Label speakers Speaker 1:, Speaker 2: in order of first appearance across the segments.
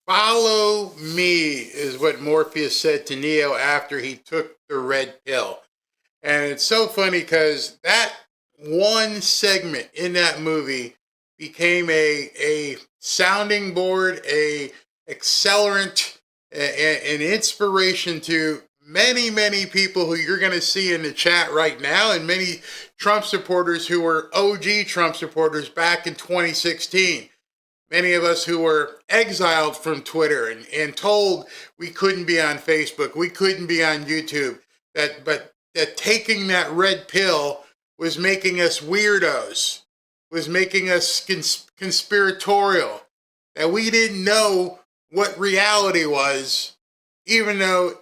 Speaker 1: Follow me is what Morpheus said to Neo after he took the red pill. And it's so funny because that one segment in that movie became a sounding board, a accelerant, an inspiration to many people who you're going to see in the chat right now, and many Trump supporters who were OG Trump supporters back in 2016. Many of us who were exiled from Twitter and told we couldn't be on Facebook, we couldn't be on YouTube, that taking that red pill was making us weirdos, was making us conspiratorial, that we didn't know what reality was, even though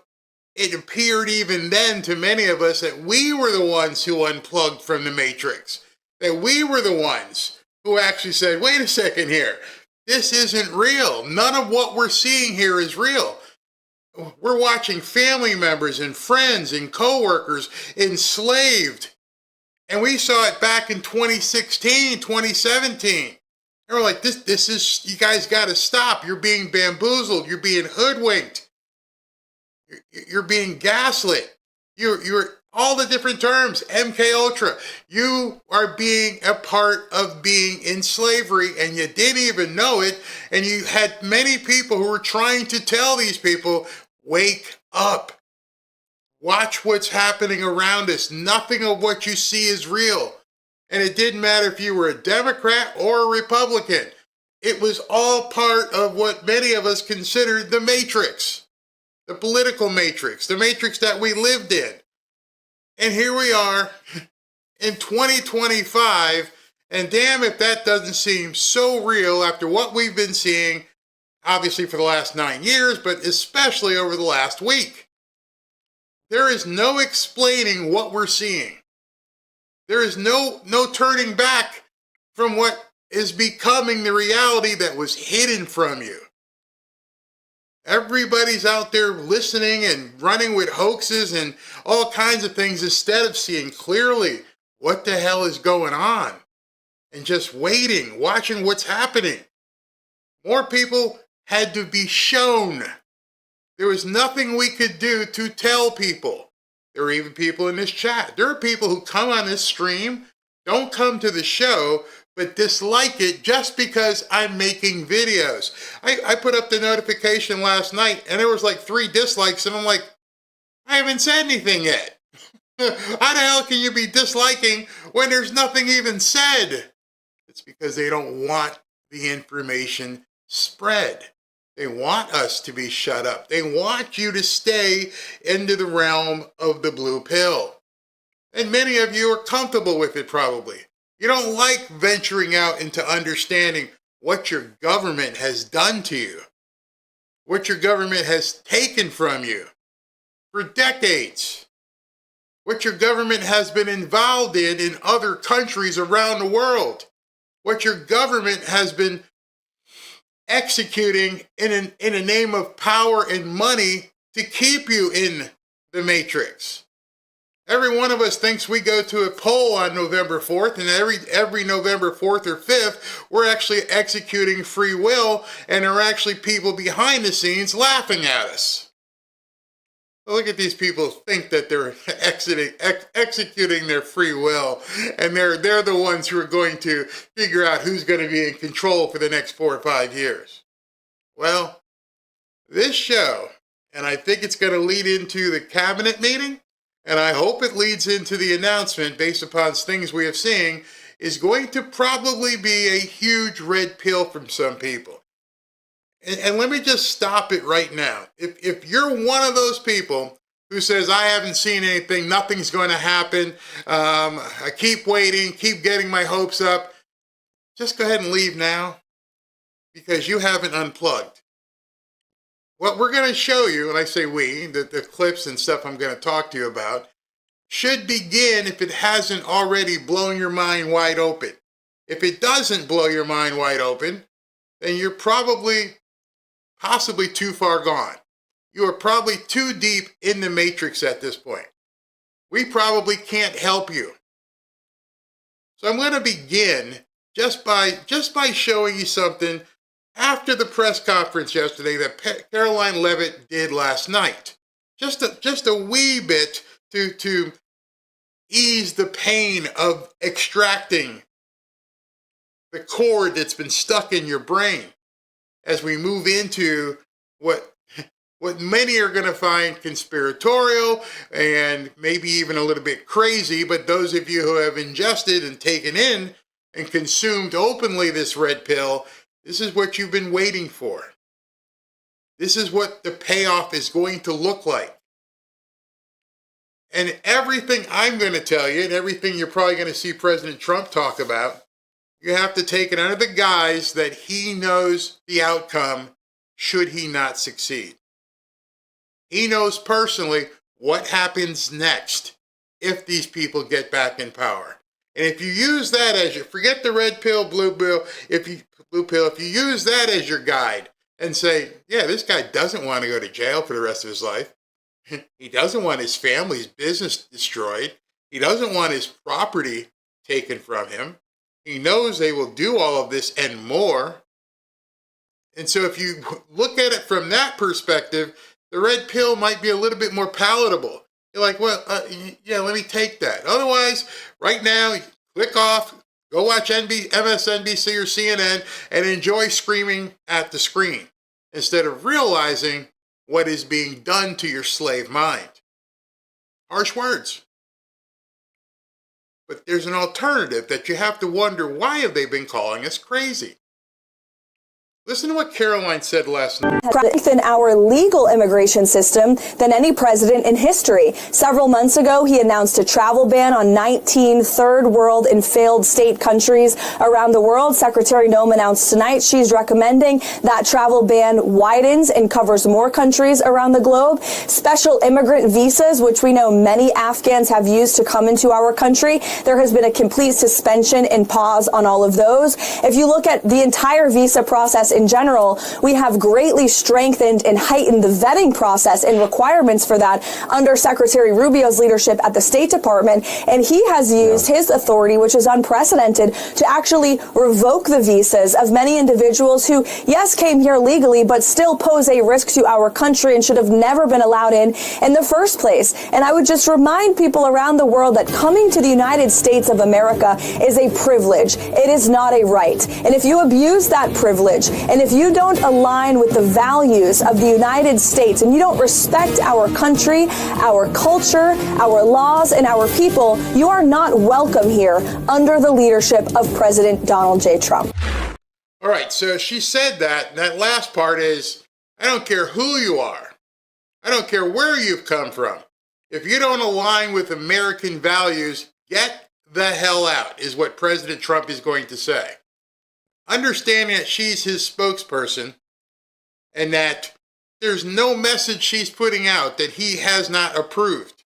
Speaker 1: it appeared even then to many of us that we were the ones who unplugged from the Matrix, that we were the ones who actually said, wait a second here, this isn't real. None of what we're seeing here is real. We're watching family members and friends and coworkers enslaved. And we saw it back in 2016, 2017. And we're like, this is, you guys got to stop. You're being bamboozled. You're being hoodwinked. You're being gaslit. You're all the different terms, MK Ultra. You are being a part of being in slavery, and you didn't even know it. And you had many people who were trying to tell these people, wake up. Watch what's happening around us. Nothing of what you see is real. And it didn't matter if you were a Democrat or a Republican. It was all part of what many of us considered the Matrix. The political matrix, the matrix that we lived in. And here we are in 2025, and damn if that doesn't seem so real after what we've been seeing, obviously for the last 9 years, but especially over the last week. There is no explaining what we're seeing. There is no turning back from what is becoming the reality that was hidden from you. Everybody's out there listening and running with hoaxes and all kinds of things instead of seeing clearly what the hell is going on and just waiting, watching what's happening. More people had to be shown. There was nothing we could do to tell people. There were even people in this chat. There are people who come on this stream, don't come to the show, but dislike it just because I'm making videos. I put up the notification last night and there was like 3 dislikes and I'm like, I haven't said anything yet. How the hell can you be disliking when there's nothing even said? It's because they don't want the information spread. They want us to be shut up. They want you to stay into the realm of the blue pill. And many of you are comfortable with it probably. You don't like venturing out into understanding what your government has done to you, what your government has taken from you for decades, what your government has been involved in other countries around the world, what your government has been executing in a name of power and money to keep you in the matrix. Every one of us thinks we go to a poll on November 4th, and every November 4th or 5th, we're actually executing free will, and there are actually people behind the scenes laughing at us. Look at these people think that they're executing their free will, and they're the ones who are going to figure out who's going to be in control for the next 4 or 5 years. Well, this show, and I think it's going to lead into the cabinet meeting, and I hope it leads into the announcement based upon things we have seen, is going to probably be a huge red pill from some people. And let me just stop it right now. If you're one of those people who says, I haven't seen anything, nothing's going to happen, I keep waiting, keep getting my hopes up, just go ahead and leave now because you haven't unplugged. What we're going to show you, and I say we, the clips and stuff I'm going to talk to you about, should begin if it hasn't already blown your mind wide open. If it doesn't blow your mind wide open, then you're possibly too far gone. You are probably too deep in the matrix at this point. We probably can't help you. So I'm going to begin just by showing you something after the press conference yesterday that Caroline Leavitt did last night. Just a wee bit to ease the pain of extracting the cord that's been stuck in your brain as we move into what many are going to find conspiratorial and maybe even a little bit crazy, but those of you who have ingested and taken in and consumed openly this red pill, this is what you've been waiting for. This is what the payoff is going to look like. And everything I'm going to tell you and everything you're probably going to see President Trump talk about, you have to take it under the guise that he knows the outcome should he not succeed. He knows personally what happens next if these people get back in power. And if you use that as your, forget the red pill, blue pill, if you use that as your guide and say, yeah, this guy doesn't want to go to jail for the rest of his life. He doesn't want his family's business destroyed. He doesn't want his property taken from him. He knows they will do all of this and more. And so if you look at it from that perspective, the red pill might be a little bit more palatable. You're like, well, yeah, let me take that. Otherwise, right now, click off, go watch MSNBC or CNN and enjoy screaming at the screen instead of realizing what is being done to your slave mind. Harsh words. But there's an alternative that you have to wonder, why have they been calling us crazy? Listen to what Caroline said last night.
Speaker 2: Strengthen our legal immigration system than any president in history. Several months ago, he announced a travel ban on 19 third world and failed state countries around the world. Secretary Noem announced tonight she's recommending that travel ban widens and covers more countries around the globe. Special immigrant visas, which we know many Afghans have used to come into our country, there has been a complete suspension and pause on all of those. If you look at the entire visa process in general, we have greatly strengthened and heightened the vetting process and requirements for that under Secretary Rubio's leadership at the State Department. And he has used his authority, which is unprecedented, to actually revoke the visas of many individuals who, yes, came here legally, but still pose a risk to our country and should have never been allowed in the first place. And I would just remind people around the world that coming to the United States of America is a privilege. It is not a right. And if you abuse that privilege, and if you don't align with the values of the United States, and you don't respect our country, our culture, our laws, and our people, you are not welcome here under the leadership of President Donald J. Trump.
Speaker 1: All right, so she said that, and that last part is, I don't care who you are. I don't care where you've come from. If you don't align with American values, get the hell out, is what President Trump is going to say. Understanding that she's his spokesperson and that there's no message she's putting out that he has not approved.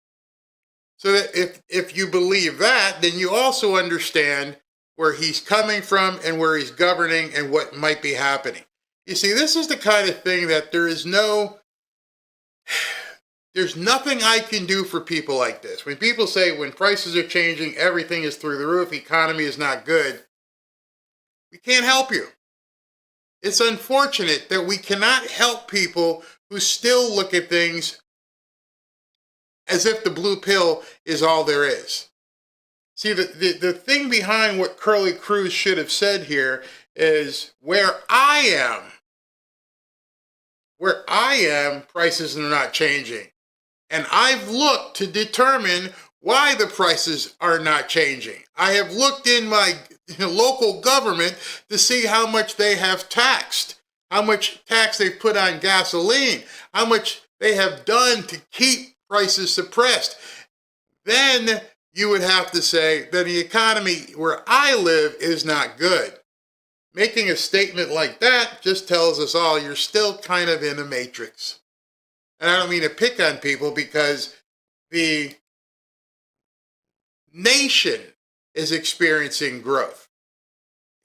Speaker 1: So that if you believe that, then you also understand where he's coming from and where he's governing and what might be happening. You see, this is the kind of thing that there's nothing I can do for people like this. When people say when prices are changing, everything is through the roof, economy is not good, we can't help you. It's unfortunate that we cannot help people who still look at things as if the blue pill is all there is. See, the thing behind what Curly Cruz should have said here is where I am, prices are not changing. And I've looked to determine why the prices are not changing. I have looked in my local government to see how much they have taxed, how much tax they've put on gasoline, how much they have done to keep prices suppressed. Then you would have to say that the economy where I live is not good. Making a statement like that just tells us all you're still kind of in a matrix. And I don't mean to pick on people because the nation is experiencing growth.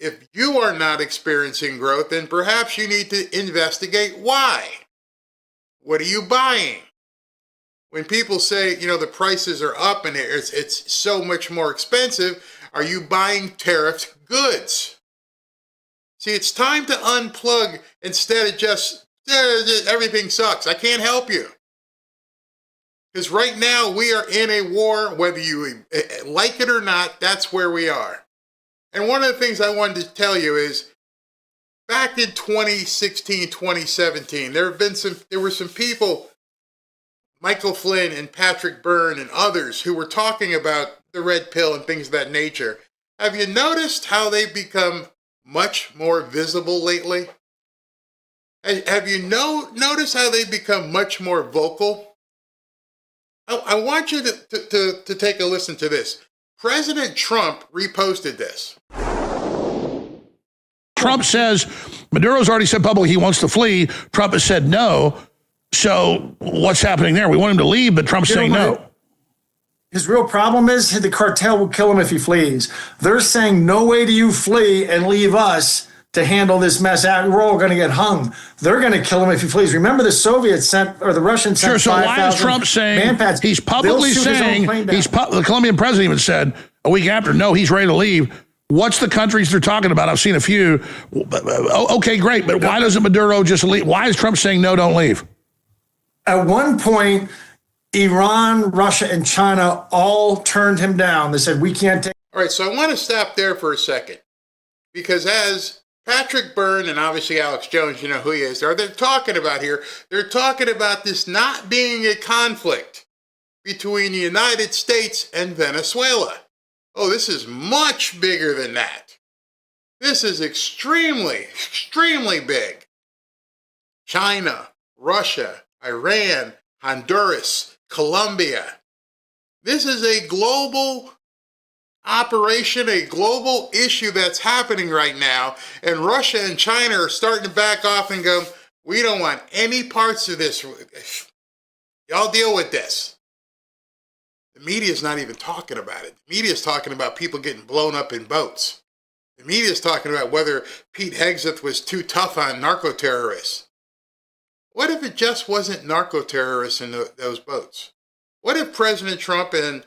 Speaker 1: If you are not experiencing growth, then perhaps you need to investigate why. What are you buying? When people say, the prices are up and it's so much more expensive, are you buying tariffed goods? See, it's time to unplug instead of just everything sucks. I can't help you. Because right now we are in a war, whether you like it or not, that's where we are. And one of the things I wanted to tell you is, back in 2016, 2017, there were some people, Michael Flynn and Patrick Byrne and others, who were talking about the red pill and things of that nature. Have you noticed how they've become much more visible lately? Have you noticed how they've become much more vocal? I want you to take a listen to this. President Trump reposted this.
Speaker 3: Trump says Maduro's already said publicly he wants to flee. Trump has said no. So what's happening there? We want him to leave, but Trump's saying no.
Speaker 4: His real problem is the cartel will kill him if he flees. They're saying, no way do you flee and leave us to handle this mess out. We're all going to get hung. They're going to kill him if he flees. Remember, the Soviets sent, or the Russians sent 5,000
Speaker 3: so why is Trump saying, he's publicly saying, the Colombian president even said a week after, no, he's ready to leave. What's the countries they're talking about? I've seen a few. Okay, great, but why doesn't Maduro just leave? Why is Trump saying, no, don't leave?
Speaker 4: At one point, Iran, Russia, and China all turned him down. They said, we can't take.
Speaker 1: All right, so I want to stop there for a second, because as Patrick Byrne and obviously Alex Jones, you know who he is, they're talking about here, they're talking about this not being a conflict between the United States and Venezuela. Oh, this is much bigger than that. This is extremely, extremely big. China, Russia, Iran, Honduras, Colombia. This is a global operation, a global issue that's happening right now, and Russia and China are starting to back off and go, we don't want any parts of this. Y'all deal with this. The media is not even talking about it. The media is talking about people getting blown up in boats. The media is talking about whether Pete Hegseth was too tough on narco-terrorists. What if it just wasn't narco-terrorists in those boats? What if President Trump and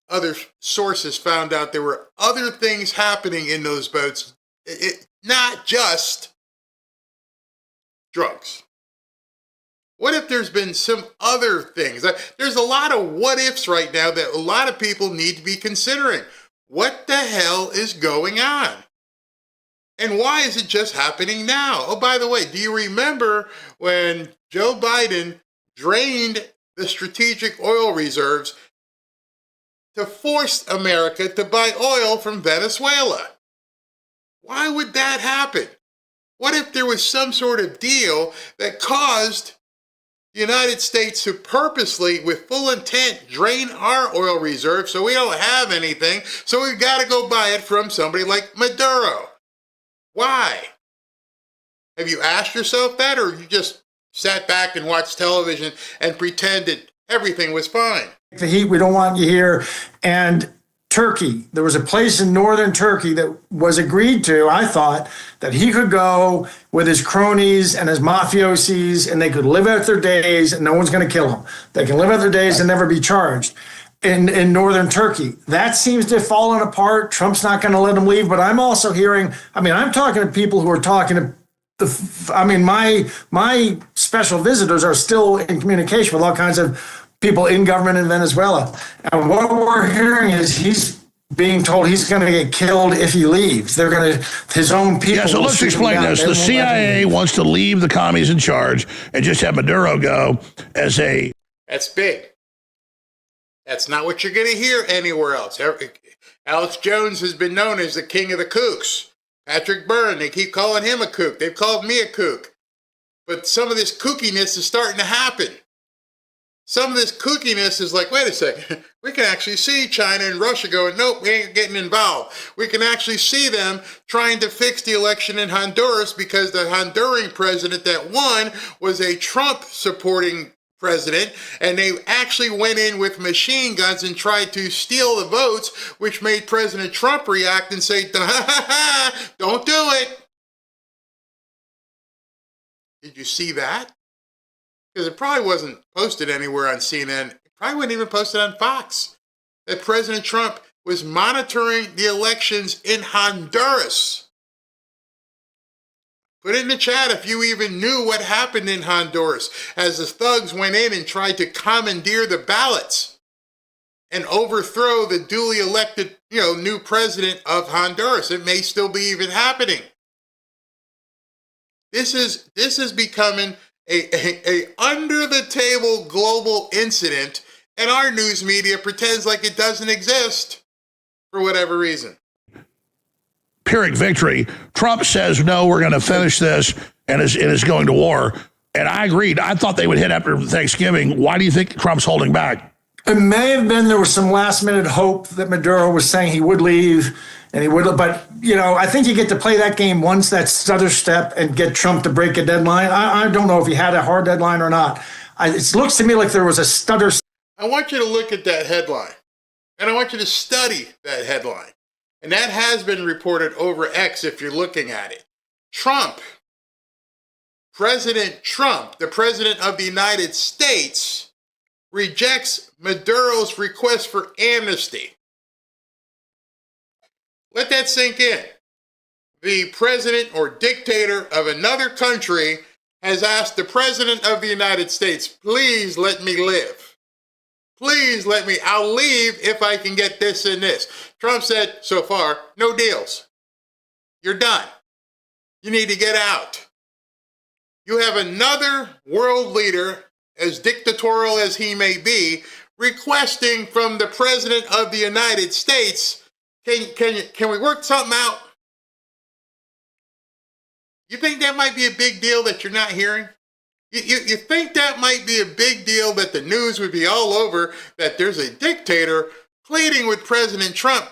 Speaker 1: other sources found out there were other things happening in those boats, not just drugs? What if there's been some other things? There's a lot of what ifs right now that a lot of people need to be considering. What the hell is going on? And why is it just happening now? Oh, by the way, do you remember when Joe Biden drained the strategic oil reserves to force America to buy oil from Venezuela? Why would that happen? What if there was some sort of deal that caused the United States to purposely, with full intent, drain our oil reserves so we don't have anything, so we've got to go buy it from somebody like Maduro? Why? Have you asked yourself that, or you just sat back and watched television and pretended everything was fine?
Speaker 4: The heat, we don't want you here. And Turkey, there was a place in northern Turkey that was agreed to, I thought, that he could go with his cronies and his mafiosis, and they could live out their days and no one's going to kill them. They can live out their days and never be charged. In northern Turkey, that seems to have fallen apart. Trump's not going to let them leave. But I'm also hearing, I'm talking to people who are talking to, my special visitors are still in communication with all kinds of people in government in Venezuela. And what we're hearing is he's being told he's going to get killed if he leaves. They're going to, his own people.
Speaker 3: Yeah, so let's explain this. The CIA wants to leave the commies in charge and just have Maduro go as a...
Speaker 1: That's big. That's not what you're going to hear anywhere else. Alex Jones has been known as the king of the kooks. Patrick Byrne, they keep calling him a kook. They've called me a kook. But some of this kookiness is starting to happen. Some of this kookiness is like, wait a second, we can actually see China and Russia going, nope, we ain't getting involved. We can actually see them trying to fix the election in Honduras because the Honduran president that won was a Trump-supporting president, and they actually went in with machine guns and tried to steal the votes, which made President Trump react and say, don't do it. Did you see that? Because it probably wasn't posted anywhere on CNN. It probably wasn't even posted on Fox. That President Trump was monitoring the elections in Honduras. Put it in the chat if you even knew what happened in Honduras as the thugs went in and tried to commandeer the ballots and overthrow the duly elected, new president of Honduras. It may still be even happening. This is becoming a under the table global incident, and our news media pretends like it doesn't exist for whatever reason.
Speaker 3: Pyrrhic victory. Trump says, no, we're going to finish this, and is going to war. And I agreed. I thought they would hit after Thanksgiving. Why do you think Trump's holding back?
Speaker 4: It may have been there was some last minute hope that Maduro was saying he would leave and he would, but I think you get to play that game once, that stutter step, and get Trump to break a deadline. I don't know if he had a hard deadline or not. It looks to me like there was a stutter.
Speaker 1: I want you to look at that headline, and I want you to study that headline. And that has been reported over X if you're looking at it. President Trump, the president of the United States, rejects Maduro's request for amnesty. Let that sink in. The president or dictator of another country has asked the president of the United States, please let me live. Please let me, I'll leave if I can get this and this. Trump said, so far, no deals. You're done. You need to get out. You have another world leader, as dictatorial as he may be, requesting from the president of the United States, can we work something out? You think that might be a big deal that you're not hearing? You think that might be a big deal that the news would be all over, that there's a dictator pleading with President Trump,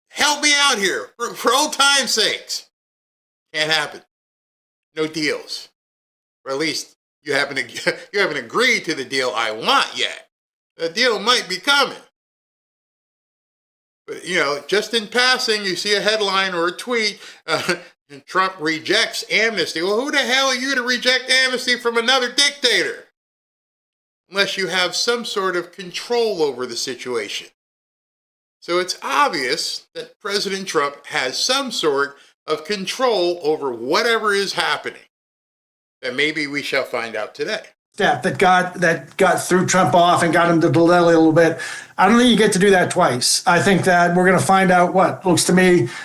Speaker 1: help me out here, for old time's sakes. Can't happen. No deals. Or at least you haven't agreed to the deal I want yet. The deal might be coming. But, just in passing, you see a headline or a tweet, Trump rejects amnesty. Well, who the hell are you to reject amnesty from another dictator? Unless you have some sort of control over the situation. So it's obvious that President Trump has some sort of control over whatever is happening. And maybe we shall find out today.
Speaker 4: That got threw Trump off and got him to delay a little bit. I don't think you get to do that twice. I think that we're going to find out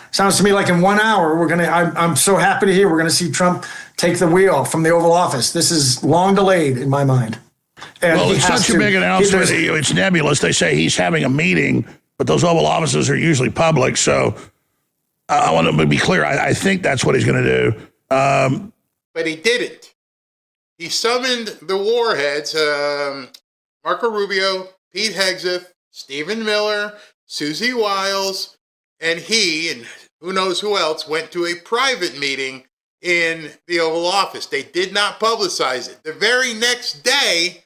Speaker 4: sounds to me like in 1 hour, I'm so happy to hear we're going to see Trump take the wheel from the Oval Office. This is long delayed in my mind. And
Speaker 3: it's such a big announcement. It's nebulous. They say he's having a meeting, but those Oval Offices are usually public. So I want to be clear. I think that's what he's going to do.
Speaker 1: But he didn't. He summoned the warheads, Marco Rubio, Pete Hegseth, Stephen Miller, Susie Wiles, and he, and who knows who else, went to a private meeting in the Oval Office. They did not publicize it. The very next day,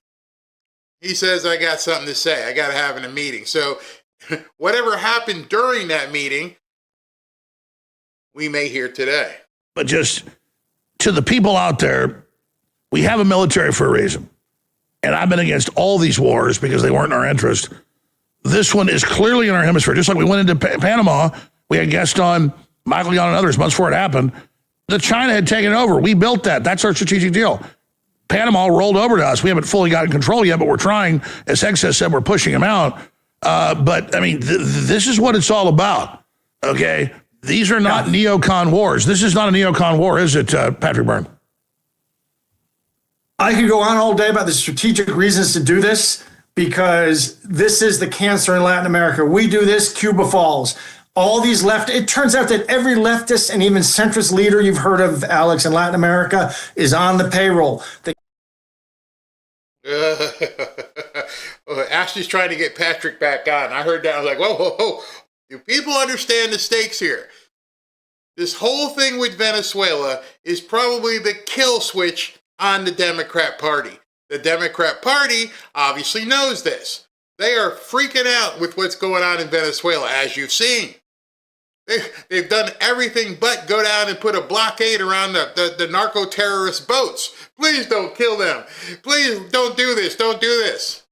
Speaker 1: he says, I got something to say. I got to have a meeting. So whatever happened during that meeting, we may hear today.
Speaker 3: But just to the people out there, we have a military for a reason. And I've been against all these wars because they weren't in our interest. This one is clearly in our hemisphere. Just like we went into Panama, we had guests on, Michael Yon and others, months before it happened. The China had taken over. We built that. That's our strategic deal. Panama rolled over to us. We haven't fully gotten control yet, but we're trying. As Excess said, we're pushing them out. But, I mean, this is what it's all about, okay? These are not neocon wars. This is not a neocon war, is it, Patrick Byrne?
Speaker 4: I could go on all day about the strategic reasons to do this, because this is the cancer in Latin America. We do this, Cuba falls. All these it turns out that every leftist and even centrist leader you've heard of, Alex, in Latin America is on the payroll.
Speaker 1: Ashley's trying to get Patrick back on. I heard that. I was like, whoa. Do people understand the stakes here? This whole thing with Venezuela is probably the kill switch on the Democrat Party. The Democrat Party obviously knows this. They are freaking out with what's going on in Venezuela, as you've seen. They've done everything but go down and put a blockade around the narco-terrorist boats. Please don't kill them. Please don't do this. Don't do this.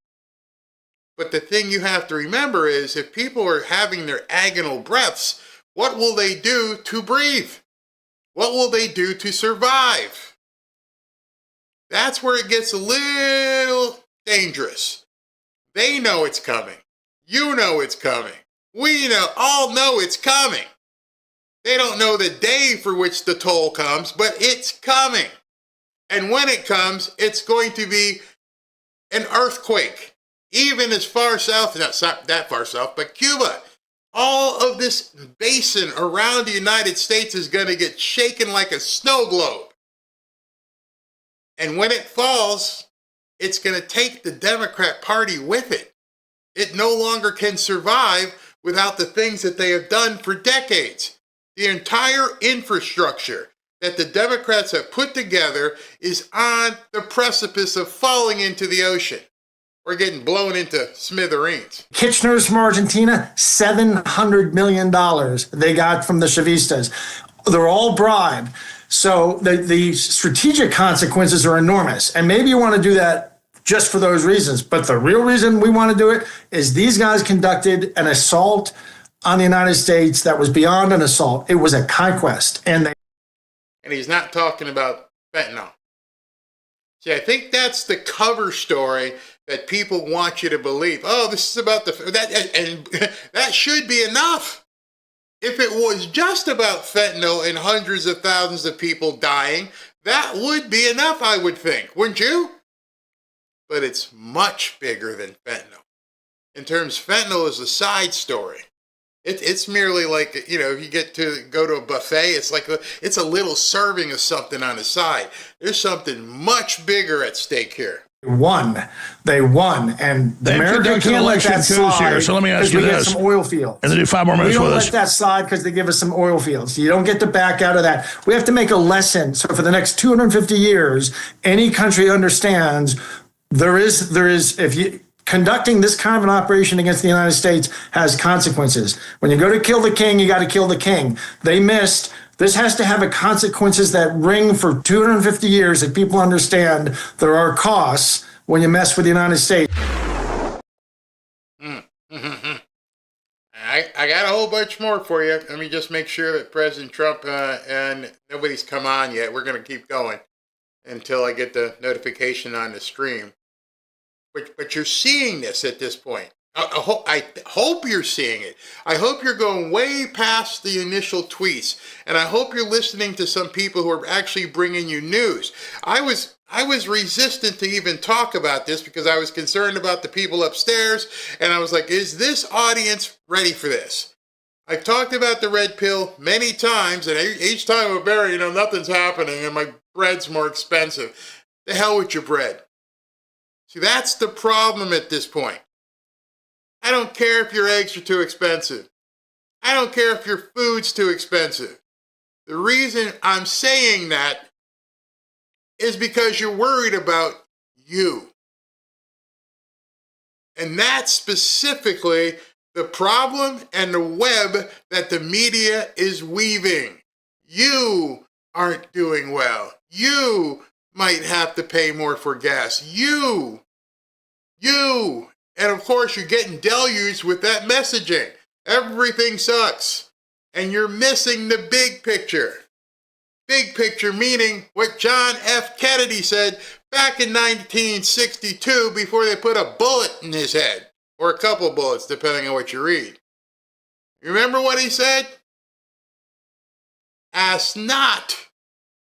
Speaker 1: But the thing you have to remember is if people are having their agonal breaths, what will they do to breathe? What will they do to survive? That's where it gets a little dangerous. They know it's coming. You know it's coming. We all know it's coming. They don't know the day for which the toll comes, but it's coming. And when it comes, it's going to be an earthquake. Even as far south, not that far south, but Cuba. All of this basin around the United States is going to get shaken like a snow globe. And when it falls, it's going to take the Democrat Party with it. It no longer can survive without the things that they have done for decades. The entire infrastructure that the Democrats have put together is on the precipice of falling into the ocean. We're getting blown into smithereens.
Speaker 4: Kitchener's from Argentina, $700 million they got from the Chavistas. They're all bribed. So the strategic consequences are enormous. And maybe you want to do that just for those reasons. But the real reason we want to do it is these guys conducted an assault on the United States that was beyond an assault. It was a conquest. And
Speaker 1: he's not talking about fentanyl. See, I think that's the cover story that people want you to believe. Oh, this is about and that should be enough. If it was just about fentanyl and hundreds of thousands of people dying, that would be enough, I would think, wouldn't you? But it's much bigger than fentanyl. In terms, fentanyl is a side story. It's merely like, if you go to a buffet, it's a little serving of something on the side. There's something much bigger at stake here.
Speaker 4: They won, and America can't let that slide.
Speaker 3: Here, so let me ask you this:
Speaker 4: some oil fields,
Speaker 3: and then do 5 more minutes with us.
Speaker 4: We don't let that slide because they give us some oil fields. You don't get to back out of that. We have to make a lesson. So for the next 250 years, any country understands there is if you. Conducting this kind of an operation against the United States has consequences. When you go to kill the king, you got to kill the king. They missed. This has to have a consequences that ring for 250 years that people understand there are costs when you mess with the United States.
Speaker 1: I got a whole bunch more for you. Let me just make sure that President Trump and nobody's come on yet. We're going to keep going until I get the notification on the stream. But you're seeing this at this point. I hope you're seeing it. I hope you're going way past the initial tweets, and I hope you're listening to some people who are actually bringing you news. I was resistant to even talk about this because I was concerned about the people upstairs, and I was like, is this audience ready for this? I've talked about the red pill many times, and each time I'm buried, nothing's happening, and my bread's more expensive. The hell with your bread. See, that's the problem at this point. I don't care if your eggs are too expensive. I don't care if your food's too expensive. The reason I'm saying that is because you're worried about you. And that's specifically the problem and the web that the media is weaving. You aren't doing well. You might have to pay more for gas. You. And of course, you're getting deluged with that messaging. Everything sucks. And you're missing the big picture. Big picture meaning what John F. Kennedy said back in 1962 before they put a bullet in his head. Or a couple bullets, depending on what you read. You remember what he said? Ask not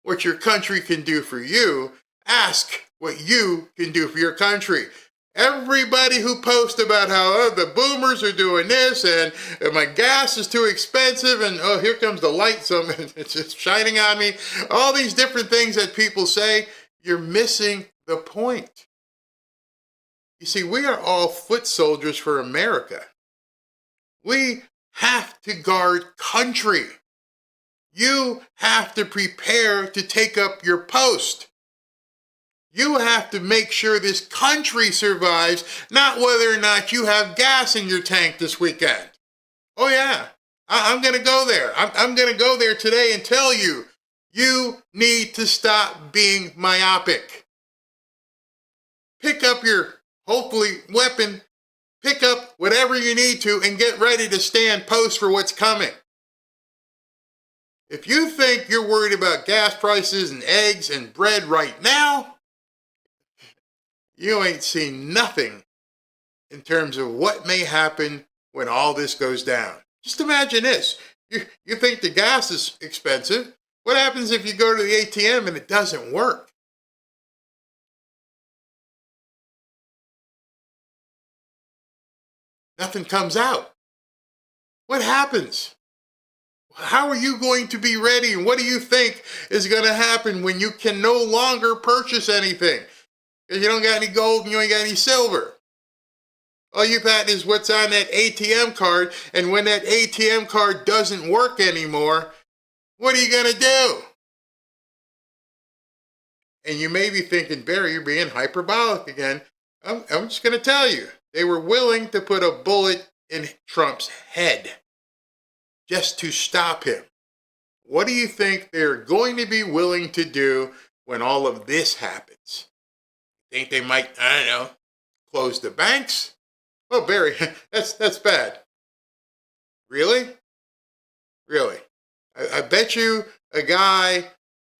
Speaker 1: what your country can do for you. Ask what you can do for your country. Everybody who posts about how the boomers are doing this and my gas is too expensive and here comes the light, so it's just shining on me. All these different things that people say, you're missing the point. You see, we are all foot soldiers for America. We have to guard country. You have to prepare to take up your post. You have to make sure this country survives, not whether or not you have gas in your tank this weekend. Oh yeah, I'm going to go there. I'm going to go there today and tell you, you need to stop being myopic. Pick up your, hopefully, weapon. Pick up whatever you need to and get ready to stand post for what's coming. If you think you're worried about gas prices and eggs and bread right now, you ain't seen nothing in terms of what may happen when all this goes down. Just imagine this. You think the gas is expensive. What happens if you go to the ATM and it doesn't work? Nothing comes out. What happens? How are you going to be ready? And what do you think is going to happen when you can no longer purchase anything? Because you don't got any gold and you ain't got any silver. All you've got is what's on that ATM card. And when that ATM card doesn't work anymore, what are you going to do? And you may be thinking, Barry, you're being hyperbolic again. I'm just going to tell you. They were willing to put a bullet in Trump's head just to stop him. What do you think they're going to be willing to do when all of this happens? Think they might, I don't know, close the banks? Oh, Barry, that's bad. Really? Really? I bet you a guy,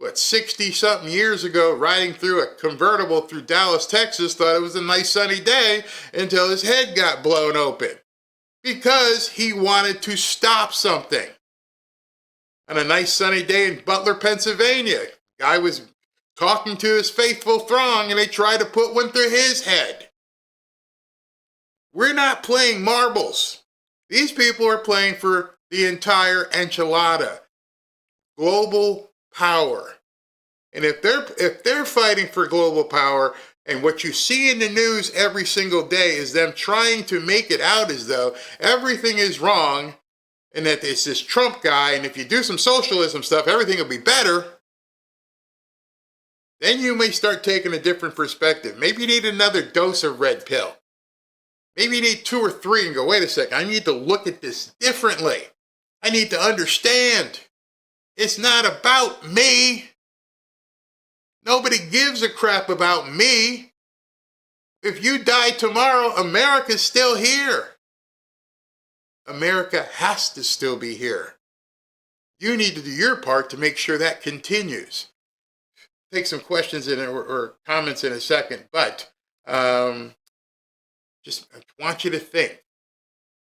Speaker 1: 60-something years ago, riding through a convertible through Dallas, Texas, thought it was a nice sunny day until his head got blown open because he wanted to stop something. On a nice sunny day in Butler, Pennsylvania, guy was talking to his faithful throng and they tried to put one through his head. We're not playing marbles. These people are playing for the entire enchilada. Global power. And if they're fighting for global power, and what you see in the news every single day is them trying to make it out as though everything is wrong and that it's this Trump guy, and if you do some socialism stuff, everything will be better, then you may start taking a different perspective. Maybe you need another dose of red pill. Maybe you need 2 or 3 and go, wait a second, I need to look at this differently. I need to understand. It's not about me. Nobody gives a crap about me. If you die tomorrow, America's still here. America has to still be here. You need to do your part to make sure that continues. Take some questions in or comments in a second, but just I want you to think.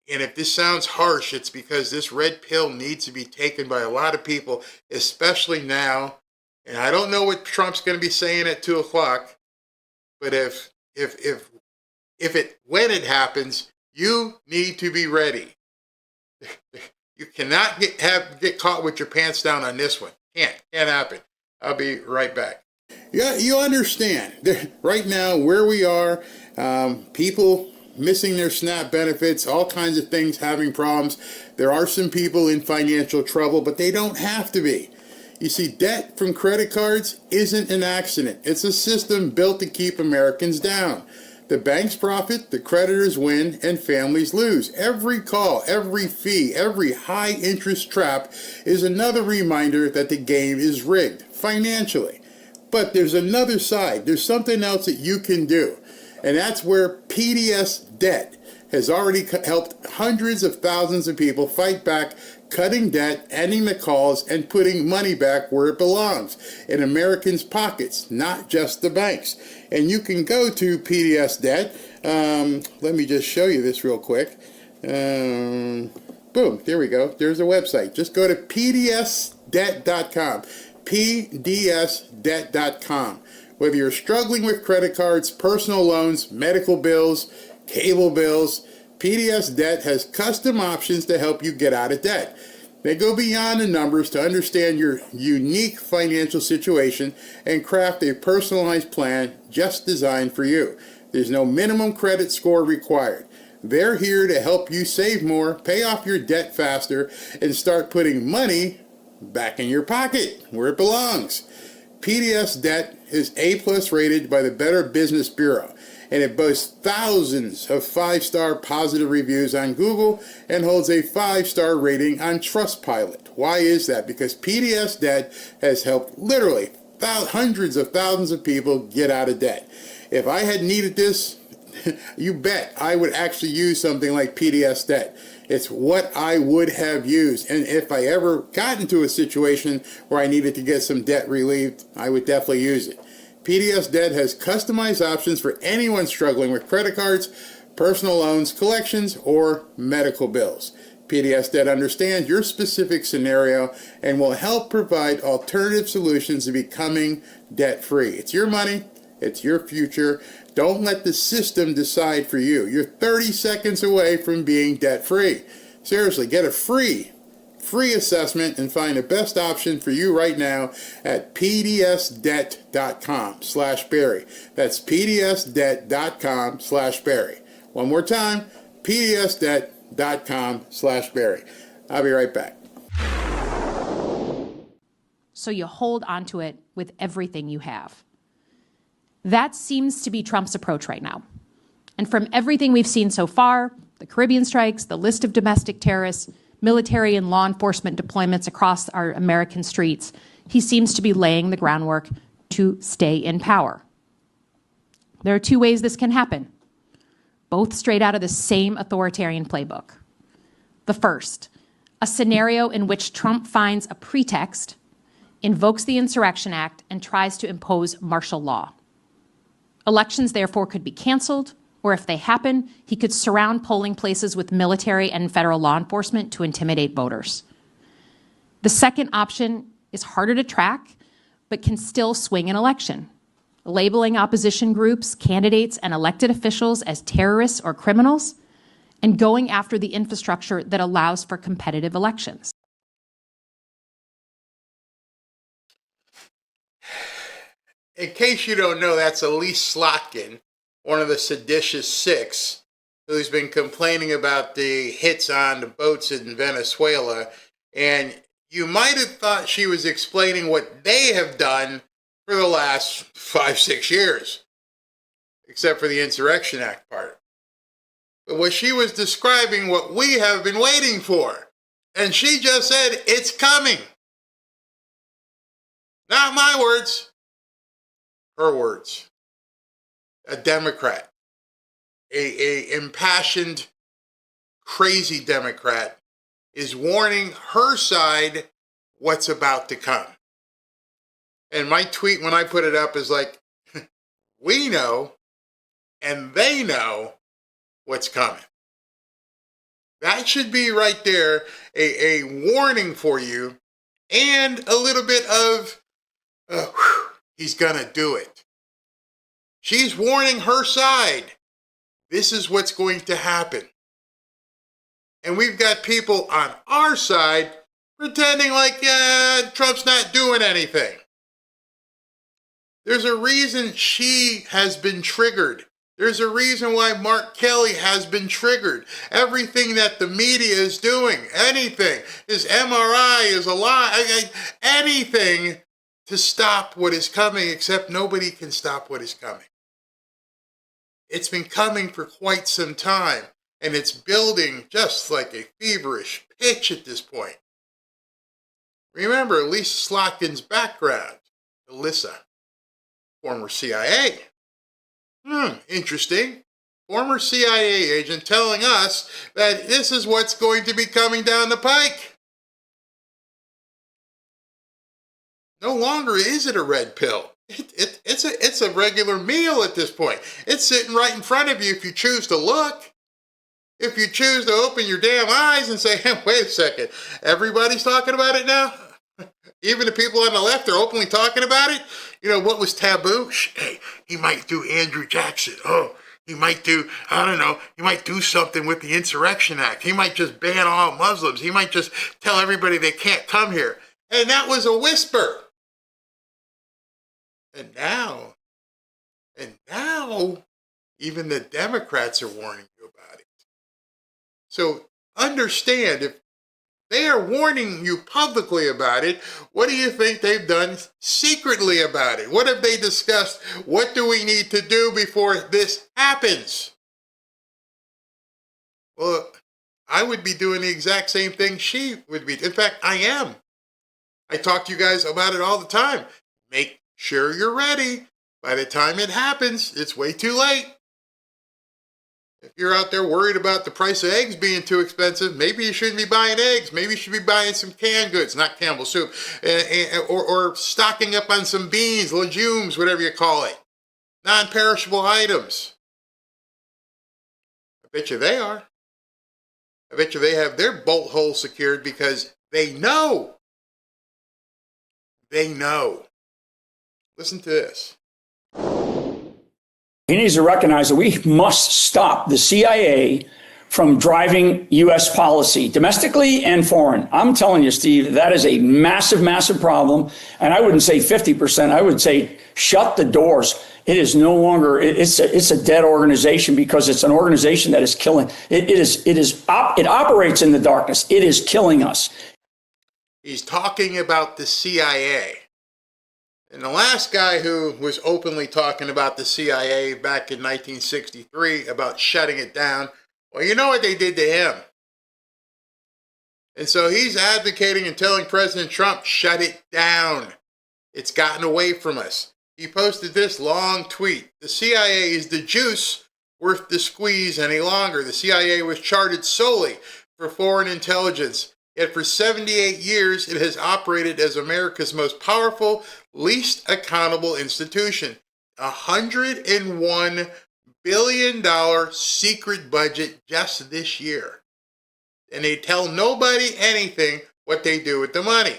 Speaker 1: And if this sounds harsh, it's because this red pill needs to be taken by a lot of people, especially now. And I don't know what Trump's going to be saying at 2 o'clock, but when it happens, you need to be ready. You cannot get caught with your pants down on this one. Can't happen. I'll be right back. Yeah, you understand. Right now, where we are, people missing their SNAP benefits, all kinds of things, having problems. There are some people in financial trouble, but they don't have to be. You see, debt from credit cards isn't an accident. It's a system built to keep Americans down. The banks profit, the creditors win, and families lose. Every call, every fee, every high-interest trap is another reminder that the game is rigged, financially. But there's another side. There's something else that you can do. And that's where PDS debt has already helped hundreds of thousands of people fight back, cutting debt, ending the calls, and putting money back where it belongs, in Americans' pockets, not just the banks. And you can go to PDS debt. Let me just show you this real quick. Boom, there we go. There's a website. Just go to pdsdebt.com. pdsdebt.com. Whether you're struggling with credit cards, personal loans, medical bills, cable bills, PDS Debt has custom options to help you get out of debt. They go beyond the numbers to understand your unique financial situation and craft a personalized plan just designed for you. There's no minimum credit score required. They're here to help you save more, pay off your debt faster, and start putting money back in your pocket where it belongs. PDS Debt is A+ rated by the Better Business Bureau, and it boasts thousands of 5-star positive reviews on Google and holds a 5-star rating on Trustpilot. Why is that? Because PDS Debt has helped literally hundreds of thousands of people get out of debt. If I had needed this you bet I would actually use something like PDS debt. It's what I would have used. And if I ever got into a situation where I needed to get some debt relieved, I would definitely use it. PDS debt has customized options for anyone struggling with credit cards, personal loans, collections, or medical bills. PDS debt understands your specific scenario and will help provide alternative solutions to becoming debt-free. It's your money. It's your future. Don't let the system decide for you. You're 30 seconds away from being debt-free. Seriously, get a free assessment and find the best option for you right now at pdsdebt.com/Barry. That's pdsdebt.com/Barry. One more time, pdsdebt.com/Barry. I'll be right back.
Speaker 5: So you hold onto it with everything you have. That seems to be Trump's approach right now. And from everything we've seen so far, the Caribbean strikes, the list of domestic terrorists, military and law enforcement deployments across our American streets, he seems to be laying the groundwork to stay in power. There are two ways this can happen, both straight out of the same authoritarian playbook. The first, a scenario in which Trump finds a pretext, invokes the Insurrection Act, and tries to impose martial law. Elections, therefore, could be canceled, or if they happen, he could surround polling places with military and federal law enforcement to intimidate voters. The second option is harder to track, but can still swing an election, labeling opposition groups, candidates, and elected officials as terrorists or criminals, and going after the infrastructure that allows for competitive elections.
Speaker 1: In case you don't know, that's Elise Slotkin, one of the seditious six, who's been complaining about the hits on the boats in Venezuela. And you might have thought she was explaining what they have done for the last 5-6 years, except for the Insurrection Act part. But what she was describing, what we have been waiting for. And she just said, it's coming. Not my words. Her words. A Democrat, a impassioned, crazy Democrat, is warning her side what's about to come. And my tweet, when I put it up, is like, we know and they know what's coming. That should be right there, a warning for you, and a little bit of, he's gonna do it. She's warning her side. This is what's going to happen. And we've got people on our side pretending like, Trump's not doing anything. There's a reason she has been triggered. There's a reason why Mark Kelly has been triggered. Everything that the media is doing, anything, his MRI is a lie, anything to stop what is coming, except nobody can stop what is coming. It's been coming for quite some time, and it's building just like a feverish pitch at this point. Remember Lisa Slotkin's background, Alyssa, former CIA. Interesting. Former CIA agent telling us that this is what's going to be coming down the pike. No longer is it a red pill. It's a regular meal at this point. It's sitting right in front of you if you choose to look. If you choose to open your damn eyes and say, hey, wait a second, everybody's talking about it now? Even the people on the left are openly talking about it? You know, what was taboo? Hey, he might do Andrew Jackson. Oh, he might do, I don't know, he might do something with the Insurrection Act. He might just ban all Muslims. He might just tell everybody they can't come here. And that was a whisper. And now, even the Democrats are warning you about it. So understand, if they are warning you publicly about it, what do you think they've done secretly about it? What have they discussed? What do we need to do before this happens? Well, I would be doing the exact same thing she would be. In fact, I am. I talk to you guys about it all the time. Make sure you're ready. By the time it happens, it's way too late. If you're out there worried about the price of eggs being too expensive, maybe you shouldn't be buying eggs. Maybe you should be buying some canned goods, not Campbell's soup, or stocking up on some beans, legumes, whatever you call it. Non-perishable items. I bet you they are. I bet you they have their bolt hole secured because they know. They know. Listen to this.
Speaker 6: He needs to recognize that we must stop the CIA from driving U.S. policy, domestically and foreign. I'm telling you, Steve, that is a massive, massive problem. And I wouldn't say 50%. I would say shut the doors. It is no longer, it's a dead organization because it's an organization that is killing. It operates in the darkness. It is killing us.
Speaker 1: He's talking about the CIA. And the last guy who was openly talking about the CIA back in 1963 about shutting it down, well, you know what they did to him. And so he's advocating and telling President Trump, shut it down. It's gotten away from us. He posted this long tweet. The CIA is the juice worth the squeeze any longer. The CIA was chartered solely for foreign intelligence. Yet for 78 years, it has operated as America's most powerful, least accountable institution. $101 billion secret budget just this year. And they tell nobody anything what they do with the money.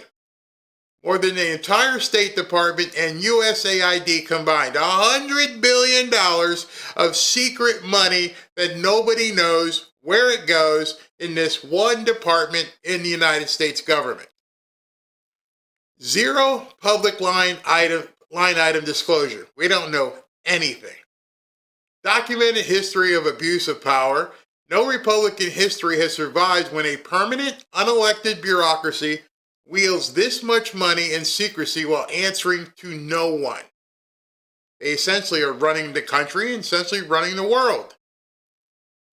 Speaker 1: More than the entire State Department and USAID combined. $100 billion of secret money that nobody knows where it goes in this one department in the United States government. Zero public line item disclosure. We don't know anything. Documented history of abuse of power. No Republican history has survived when a permanent, unelected bureaucracy wields this much money in secrecy while answering to no one. They essentially are running the country and essentially running the world.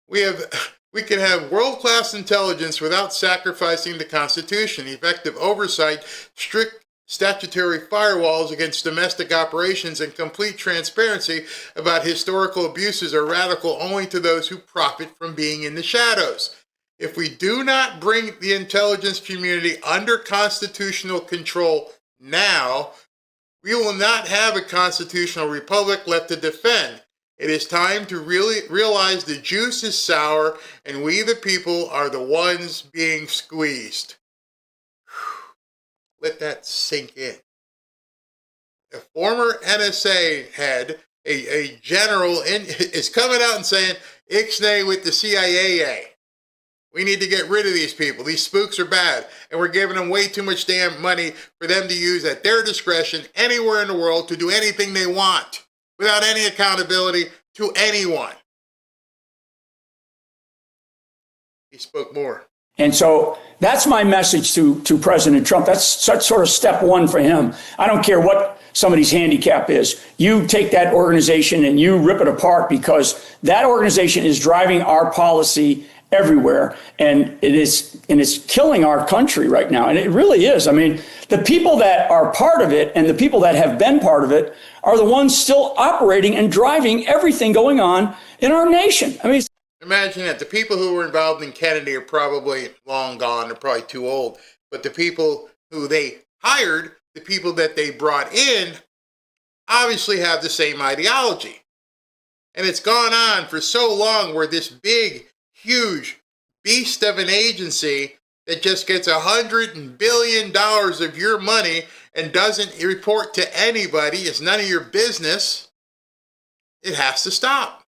Speaker 1: We can have world-class intelligence without sacrificing the Constitution, effective oversight, strict statutory firewalls against domestic operations, and complete transparency about historical abuses are radical only to those who profit from being in the shadows. If we do not bring the intelligence community under constitutional control now, we will not have a constitutional republic left to defend. It is time to really realize the juice is sour and we the people are the ones being squeezed. Let that sink in. A former NSA head, a general, is coming out and saying, Ixnay with the CIA. We need to get rid of these people. These spooks are bad. And we're giving them way too much damn money for them to use at their discretion anywhere in the world to do anything they want without any accountability to anyone. He spoke more.
Speaker 6: And so that's my message to President Trump. That's sort of step one for him. I don't care what somebody's handicap is. You take that organization and you rip it apart because that organization is driving our policy everywhere. And it's killing our country right now. And it really is. I mean, the people that are part of it and the people that have been part of it are the ones still operating and driving everything going on in our nation. I mean,
Speaker 1: imagine that the people who were involved in Kennedy are probably long gone. They're probably too old. But the people who they hired, the people that they brought in, obviously have the same ideology. And it's gone on for so long where this big, huge beast of an agency that just gets $100 billion of your money and doesn't report to anybody, it's none of your business, it has to stop.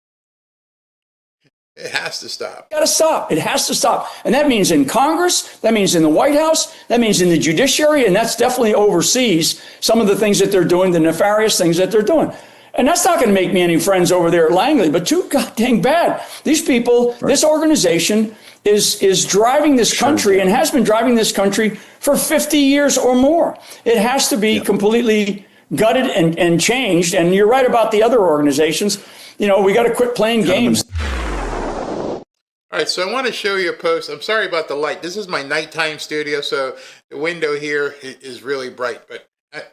Speaker 1: It has to stop.
Speaker 6: Got to stop. It has to stop. And that means in Congress, that means in the White House, that means in the judiciary, and that's definitely overseas some of the things that they're doing, the nefarious things that they're doing. And that's not going to make me any friends over there at Langley, but too goddamn bad. These people, right. This organization is driving this country and has been driving this country for 50 years or more. It has to be completely gutted and changed. And you're right about the other organizations. You know, we got to quit playing games.
Speaker 1: All right, so I want to show you a post. I'm sorry about the light. This is my nighttime studio, so the window here is really bright. But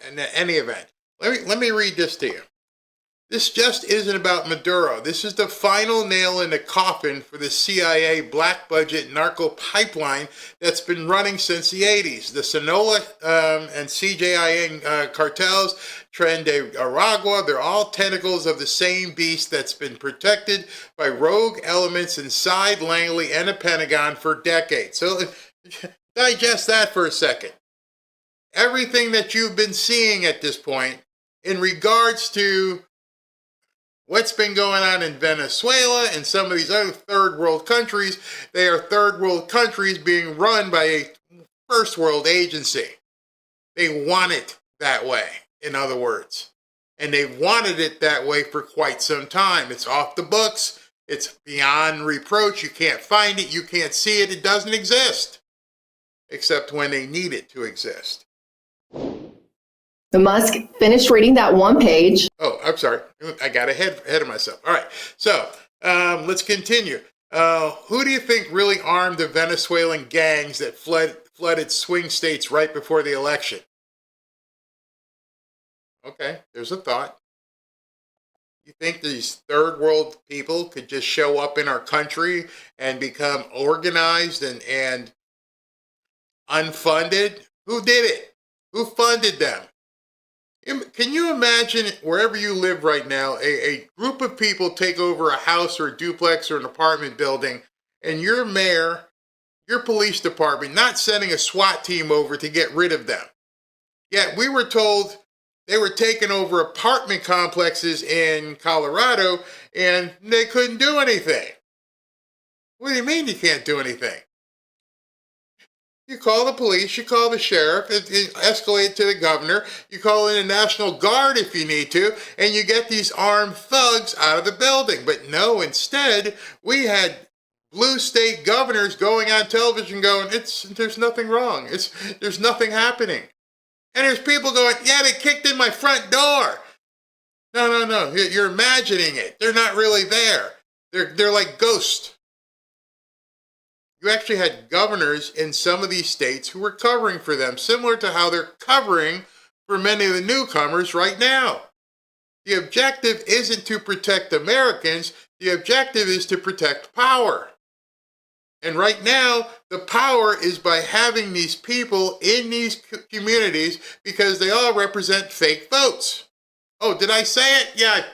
Speaker 1: in any event, let me read this to you. This just isn't about Maduro. This is the final nail in the coffin for the CIA black budget narco pipeline that's been running since the 80s. The Sinaloa and CJIN cartels, Tren de Aragua, they're all tentacles of the same beast that's been protected by rogue elements inside Langley and the Pentagon for decades. So digest that for a second. Everything that you've been seeing at this point in regards to what's been going on in Venezuela and some of these other third world countries, they are third world countries being run by a first world agency. They want it that way, in other words. And they've wanted it that way for quite some time. It's off the books. It's beyond reproach. You can't find it. You can't see it. It doesn't exist. Except when they need it to exist.
Speaker 7: Musk finished reading that one page.
Speaker 1: Oh, I'm sorry. I got ahead of myself. All right. So let's continue. Who do you think really armed the Venezuelan gangs that flooded swing states right before the election? Okay, there's a thought. You think these third world people could just show up in our country and become organized and unfunded? Who did it? Who funded them? Can you imagine wherever you live right now, a group of people take over a house or a duplex or an apartment building, and your mayor, your police department, not sending a SWAT team over to get rid of them? Yet we were told they were taking over apartment complexes in Colorado and they couldn't do anything. What do you mean you can't do anything? You call the police, you call the sheriff, it escalate it to the governor, you call in the National Guard if you need to, and you get these armed thugs out of the building. But no, instead, we had blue state governors going on television going, there's nothing wrong. There's nothing happening. And there's people going, yeah, they kicked in my front door. No, you're imagining it. They're not really there. They're like ghosts. You actually had governors in some of these states who were covering for them, similar to how they're covering for many of the newcomers right now. The objective isn't to protect Americans. The objective is to protect power. And right now, the power is by having these people in these communities because they all represent fake votes. Oh, did I say it? Yeah, I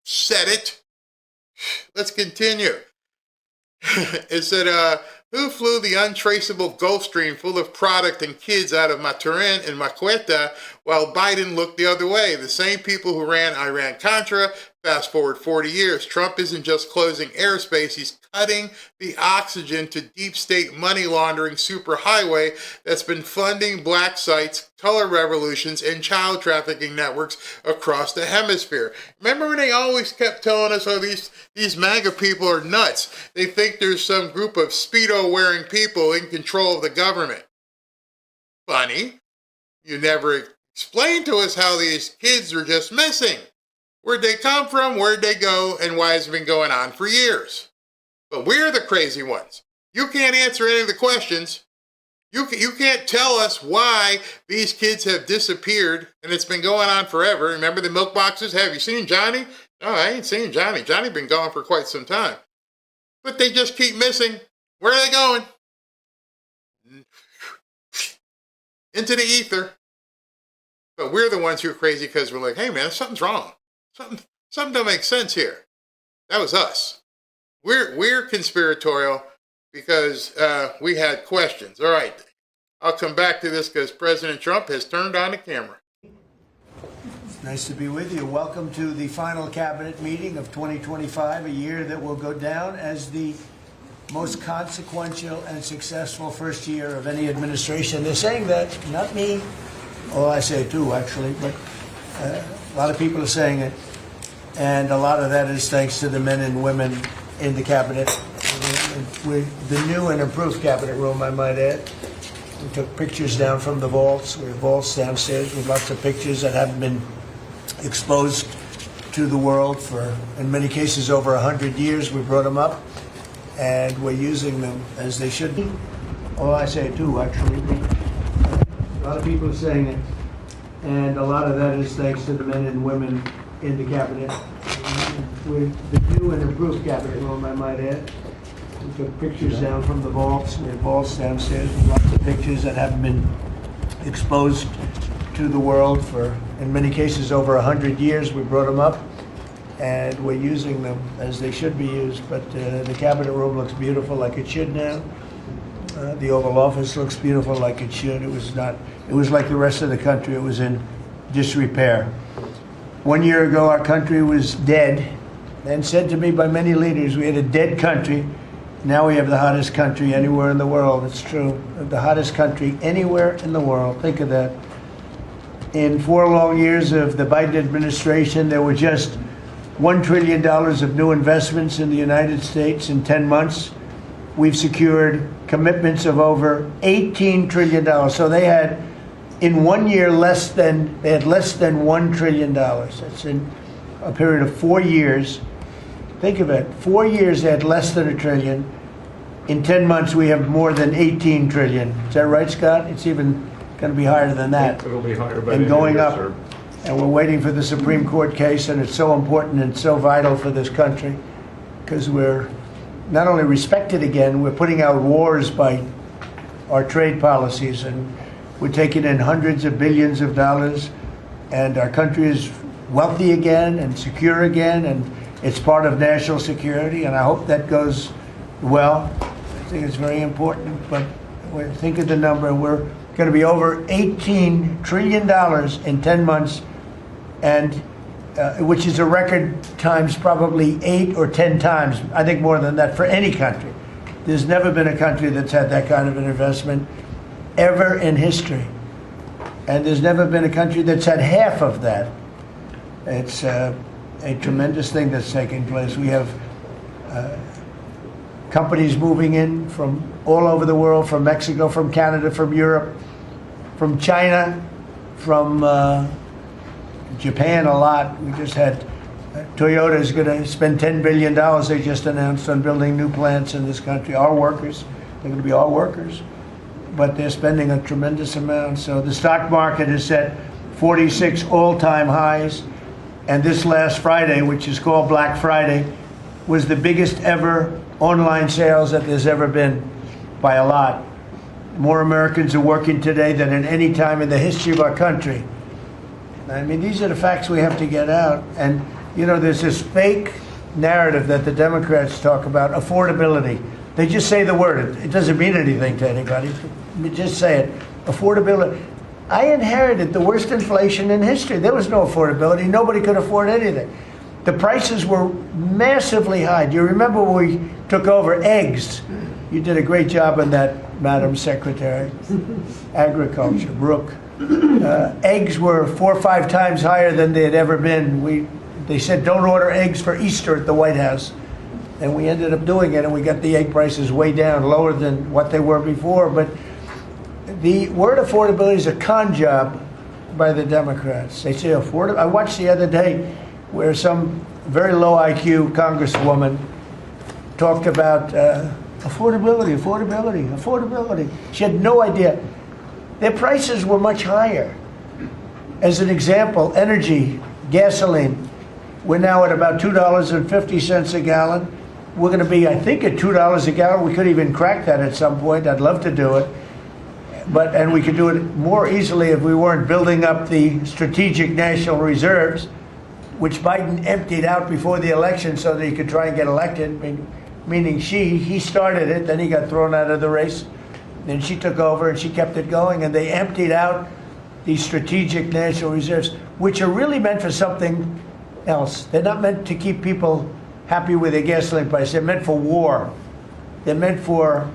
Speaker 1: said it. Let's continue. It said, who flew the untraceable Gulfstream full of product and kids out of Maturin and Maqueta while Biden looked the other way? The same people who ran Iran-Contra. Fast forward 40 years. Trump isn't just closing airspace, he's cutting the oxygen to deep state money laundering superhighway that's been funding black sites, color revolutions, and child trafficking networks across the hemisphere. Remember when they always kept telling us, oh, these MAGA people are nuts. They think there's some group of Speedo-wearing people in control of the government. Funny. You never explained to us how these kids are just missing. Where'd they come from, where'd they go, and why has it been going on for years? But we're the crazy ones. You can't answer any of the questions. You can't tell us why these kids have disappeared, and it's been going on forever. Remember the milk boxes? Have you seen Johnny? No, I ain't seen Johnny. Johnny's been gone for quite some time. But they just keep missing. Where are they going? Into the ether. But we're the ones who are crazy because we're like, hey man, something's wrong. Something don't make sense here. That was us. We're conspiratorial because we had questions. All right, I'll come back to this because President Trump has turned on the camera.
Speaker 8: Nice to be with you. Welcome to the final cabinet meeting of 2025, a year that will go down as the most consequential and successful first year of any administration. They're saying that, not me. Oh, I say it too, actually, but a lot of people are saying it. And a lot of that is thanks to the men and women in the cabinet. With the new and improved cabinet room, I might add. We took pictures down from the vaults. We have vaults downstairs with lots of pictures that haven't been exposed to the world for, in many cases, over 100 years. We brought them up, and we're using them as they should be. Oh, I say it too, actually. A lot of people are saying it. And a lot of that is thanks to the men and women in the cabinet. with the new and improved cabinet room, I might add. We took pictures down from the vaults. We have vaults downstairs with lots of pictures that haven't been exposed to the world for, in many cases, over 100 years. We brought them up, and we're using them as they should be used. But the cabinet room looks beautiful, like it should now. The Oval Office looks beautiful, like it should. It was not. It was like the rest of the country. It was in disrepair. 1 year ago, our country was dead, and said to me by many leaders, we had a dead country. Now we have the hottest country anywhere in the world. It's true. The hottest country anywhere in the world. Think of that. In 4 long years of the Biden administration, there were just $1 trillion of new investments in the United States in 10 months. We've secured commitments of over $18 trillion. So they had, in 1 year, less than $1 trillion. That's in a period of 4 years. Think of it, 4 years they had less than $1 trillion. In 10 months we have more than 18 trillion. Is that right, Scott? It's even going to be higher than that.
Speaker 9: It'll be higher by
Speaker 8: and going up.
Speaker 9: Sir.
Speaker 8: And we're waiting for the Supreme Court case, and it's so important and so vital for this country because we're not only respected again, we're putting out wars by our trade policies, and we're taking in hundreds of billions of dollars, and our country is wealthy again and secure again, and it's part of national security, and I hope that goes well. I think it's very important, but think of the number. We're going to be over $18 trillion in 10 months, and which is a record times probably 8 or 10 times, I think more than that, for any country. There's never been a country that's had that kind of an investment ever in history. And there's never been a country that's had half of that. It's a tremendous thing that's taking place. We have companies moving in from all over the world, from Mexico, from Canada, from Europe, from China, from Japan a lot. We just had Toyota is going to spend $10 billion, they just announced, on building new plants in this country. Our workers, they're going to be our workers, but they're spending a tremendous amount. So the stock market has set 46 all-time highs. And this last Friday, which is called Black Friday, was the biggest ever online sales that there's ever been by a lot. More Americans are working today than at any time in the history of our country. I mean, these are the facts we have to get out. And, you know, there's this fake narrative that the Democrats talk about, affordability. They just say the word. It doesn't mean anything to anybody. Just say it. Affordability. I inherited the worst inflation in history. There was no affordability. Nobody could afford anything. The prices were massively high. Do you remember when we took over eggs? You did a great job on that, Madam Secretary. Agriculture, Brooke. Eggs were 4 or 5 times higher than they had ever been. They said don't order eggs for Easter at the White House. And we ended up doing it, and we got the egg prices way down, lower than what they were before. But the word affordability is a con job by the Democrats. They say affordable. I watched the other day where some very low IQ congresswoman talked about affordability. She had no idea. Their prices were much higher. As an example, energy, gasoline, we're now at about $2.50 a gallon. We're going to be, I think, at $2 a gallon. We could even crack that at some point. I'd love to do it. And we could do it more easily if we weren't building up the strategic national reserves, which Biden emptied out before the election so that he could try and get elected, meaning he started it, then he got thrown out of the race. Then she took over and she kept it going, and they emptied out these strategic national reserves, which are really meant for something else. They're not meant to keep people happy with their gasoline price. They're meant for war. They're meant for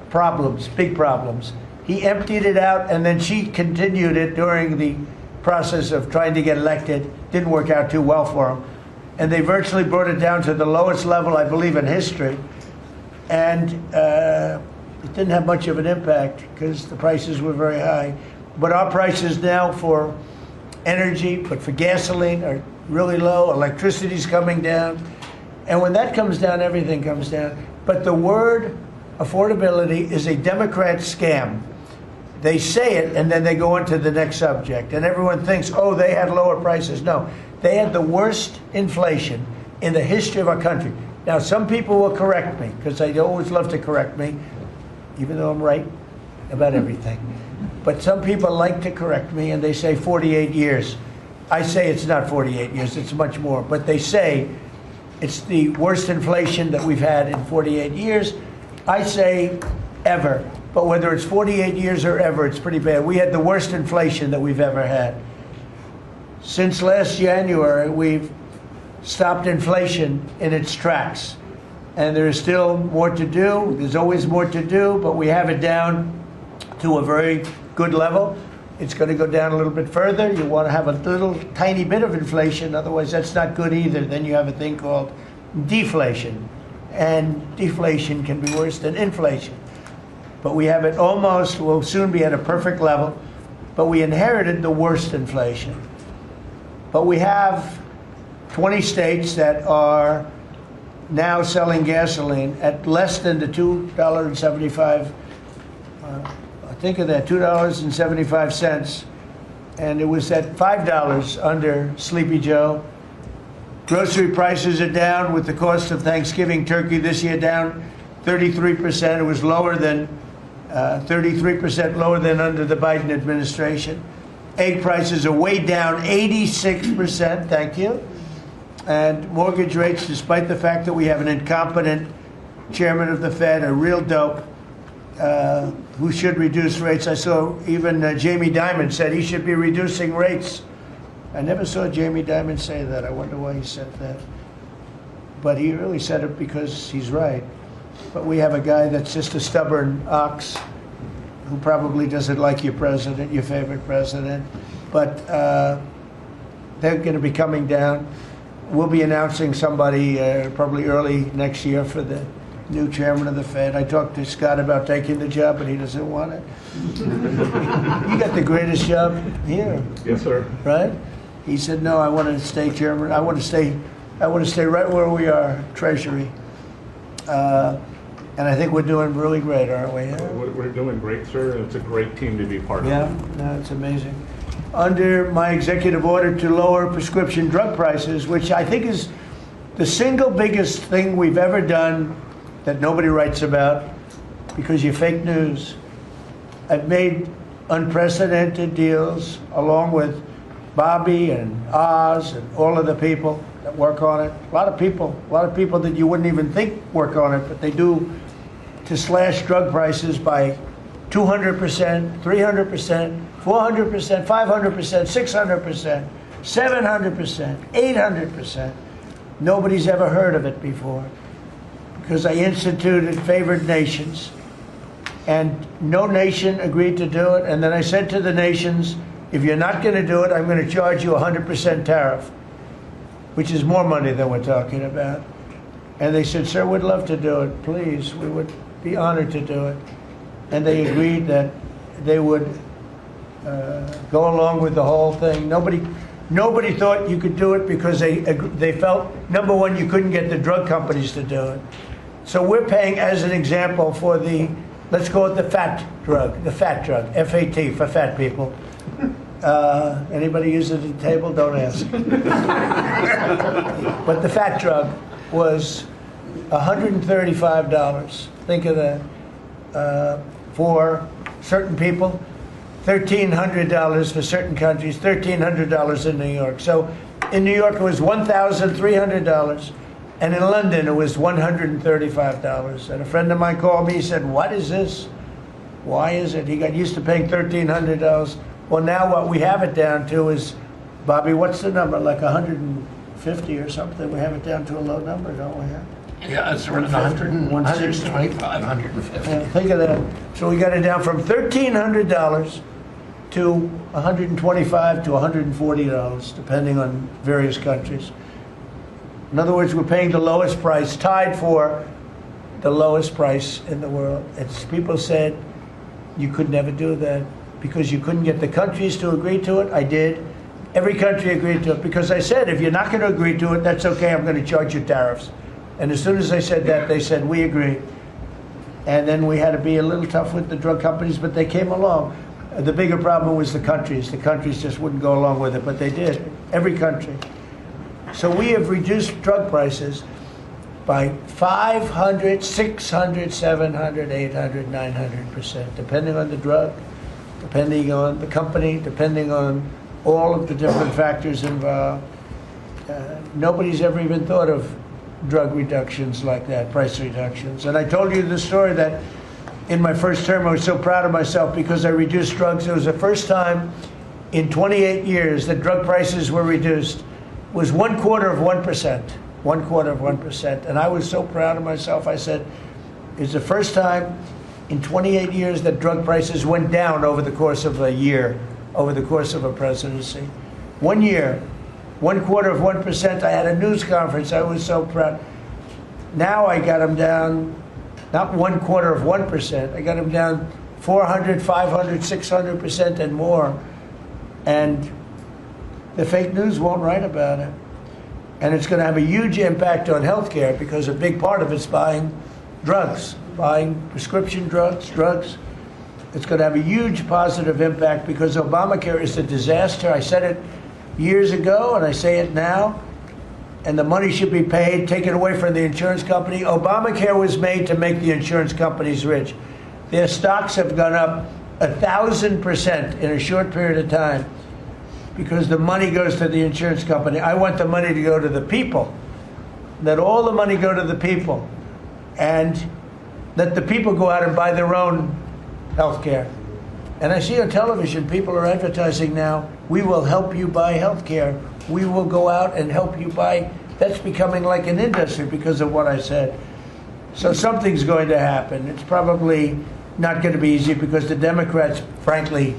Speaker 8: problems, big problems. He emptied it out, and then she continued it during the process of trying to get elected. Didn't work out too well for him. And they virtually brought it down to the lowest level, I believe, in history. And it didn't have much of an impact because the prices were very high. But our prices now for energy, but for gasoline, are really low. Electricity's coming down. And when that comes down, everything comes down. But the word affordability is a Democrat scam. They say it, and then they go on to the next subject. And everyone thinks, oh, they had lower prices. No, they had the worst inflation in the history of our country. Now, some people will correct me, because I always love to correct me, even though I'm right about everything. But some people like to correct me, and they say 48 years. I say it's not 48 years, it's much more. But they say it's the worst inflation that we've had in 48 years. I say ever. But whether it's 48 years or ever, it's pretty bad. We had the worst inflation that we've ever had. Since last January, we've stopped inflation in its tracks. And there is still more to do. There's always more to do, but we have it down to a very good level. It's going to go down a little bit further. You want to have a little tiny bit of inflation, otherwise that's not good either. Then you have a thing called deflation. And deflation can be worse than inflation. But we have it almost, we'll soon be at a perfect level, but we inherited the worst inflation. But we have 20 states that are now selling gasoline at less than the $2.75, think of that, $2.75, and it was at $5 under Sleepy Joe. Grocery prices are down with the cost of Thanksgiving turkey this year down 33%. It was lower than 33% lower than under the Biden administration. Egg prices are way down 86%, thank you. And mortgage rates, despite the fact that we have an incompetent chairman of the Fed, a real dope, who should reduce rates. I saw even Jamie Dimon said he should be reducing rates. I never saw Jamie Dimon say that. I wonder why he said that. But he really said it because he's right. But we have a guy that's just a stubborn ox who probably doesn't like your president, your favorite president. But they're going to be coming down. We'll be announcing somebody probably early next year for the new chairman of the Fed. I talked to Scott about taking the job, but he doesn't want it. You got the greatest job here.
Speaker 9: Yes, sir.
Speaker 8: Right? He said, no, I want to stay chairman. I want to stay right where we are, Treasury. And I think we're doing really great, aren't we?
Speaker 9: We're doing great, sir. It's a great team to be part of.
Speaker 8: Yeah, no, it's amazing. Under my executive order to lower prescription drug prices, which I think is the single biggest thing we've ever done that nobody writes about because you're fake news. I've made unprecedented deals along with Bobby and Oz and all of the people that work on it. A lot of people that you wouldn't even think work on it, but they do, to slash drug prices by 200%, 300%, 400%, 500%, 600%, 700%, 800%. Nobody's ever heard of it before because I instituted favored nations and no nation agreed to do it. And then I said to the nations, if you're not going to do it, I'm going to charge you 100% tariff, which is more money than we're talking about. And they said, sir, we'd love to do it. Please, we would be honored to do it. And they agreed that they would go along with the whole thing. Nobody thought you could do it because they felt, number one, you couldn't get the drug companies to do it. So we're paying, as an example, for the, let's call it the fat drug, F-A-T, for fat people. Anybody use it at the table? Don't ask. But the fat drug was $135. Think of that. For certain people, $1,300 for certain countries, $1,300 in New York. So in New York it was $1,300, and in London it was $135. And a friend of mine called me, he said, what is this? Why is it? He got used to paying $1,300. Well, now what we have it down to is, Bobby, what's the number? Like 150 or something? We have it down to a low number, don't we?
Speaker 10: Yeah, it's around 125, 150.
Speaker 8: Think of that. So we got it down from $1,300 to $125 to $140, depending on various countries. In other words, we're paying the lowest price, tied for the lowest price in the world. People said you could never do that because you couldn't get the countries to agree to it. I did. Every country agreed to it because I said, if you're not going to agree to it, that's okay, I'm going to charge you tariffs. And as soon as I said that, they said, we agree. And then we had to be a little tough with the drug companies, but they came along. The bigger problem was the countries. The countries just wouldn't go along with it, but they did. Every country. So we have reduced drug prices by 500, 600, 700, 800, 900%, depending on the drug, depending on the company, depending on all of the different factors involved. Nobody's ever even thought of drug reductions like that, price reductions. And I told you the story that in my first term, I was so proud of myself because I reduced drugs. It was the first time in 28 years that drug prices were reduced. It was 1/4%. 1/4%. And I was so proud of myself. I said, it's the first time in 28 years that drug prices went down over the course of a year, over the course of a presidency. 1 year, 1/4%. I had a news conference. I was so proud. Now I got them down, not 1/4%. I got them down 400, 500, 600% and more. And the fake news won't write about it. And it's going to have a huge impact on healthcare because a big part of it's buying drugs, buying prescription drugs. It's going to have a huge positive impact because Obamacare is a disaster. I said it years ago and I say it now. And the money should be paid, taken away from the insurance company. Obamacare was made to make the insurance companies rich. Their stocks have gone up 1,000% in a short period of time because the money goes to the insurance company. I want the money to go to the people. Let all the money go to the people. And let the people go out and buy their own health care. And I see on television, people are advertising now, we will help you buy health care. We will go out and help you buy. That's becoming like an industry because of what I said. So something's going to happen. It's probably not going to be easy because the Democrats, frankly,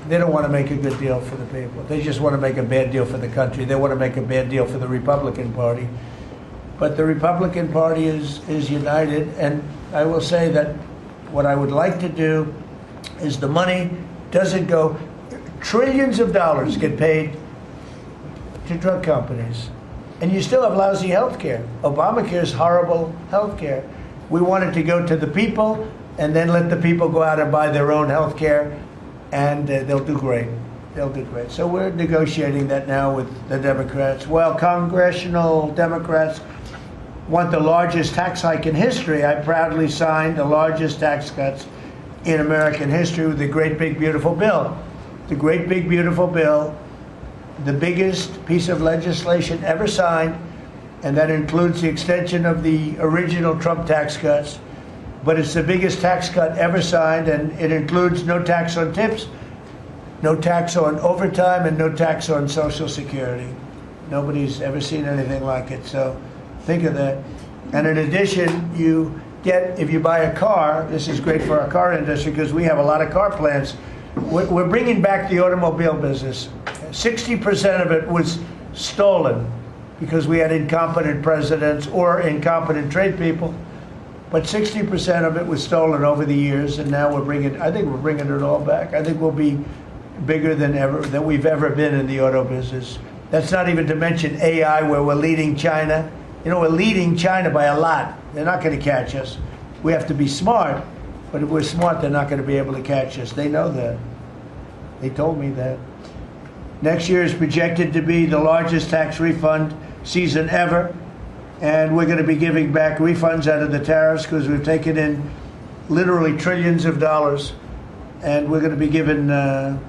Speaker 8: they don't want to make a good deal for the people. They just want to make a bad deal for the country. They want to make a bad deal for the Republican Party. But the Republican Party is united, and I will say that what I would like to do is the money doesn't go, trillions of dollars get paid to drug companies, and you still have lousy health care. Obamacare is horrible health care. We want it to go to the people, and then let the people go out and buy their own health care, and they'll do great. They'll do great. So we're negotiating that now with the Democrats. Well, congressional Democrats want the largest tax hike in history. I proudly signed the largest tax cuts in American history with the Great Big Beautiful Bill. The Great Big Beautiful Bill, the biggest piece of legislation ever signed, and that includes the extension of the original Trump tax cuts. But it's the biggest tax cut ever signed, and it includes no tax on tips, no tax on overtime, and no tax on Social Security. Nobody's ever seen anything like it, so think of that. And in addition, you get, if you buy a car, this is great for our car industry because we have a lot of car plants. We're bringing back the automobile business. 60% of it was stolen because we had incompetent presidents or incompetent trade people. But 60% of it was stolen over the years, and now I think we're bringing it all back. I think we'll be bigger than we've ever been in the auto business. That's not even to mention AI, where we're leading China. You know, we're leading China by a lot. They're not going to catch us. We have to be smart, but if we're smart, they're not going to be able to catch us. They know that. They told me that. Next year is projected to be the largest tax refund season ever, and we're going to be giving back refunds out of the tariffs because we've taken in literally trillions of dollars, and we're going to be giving a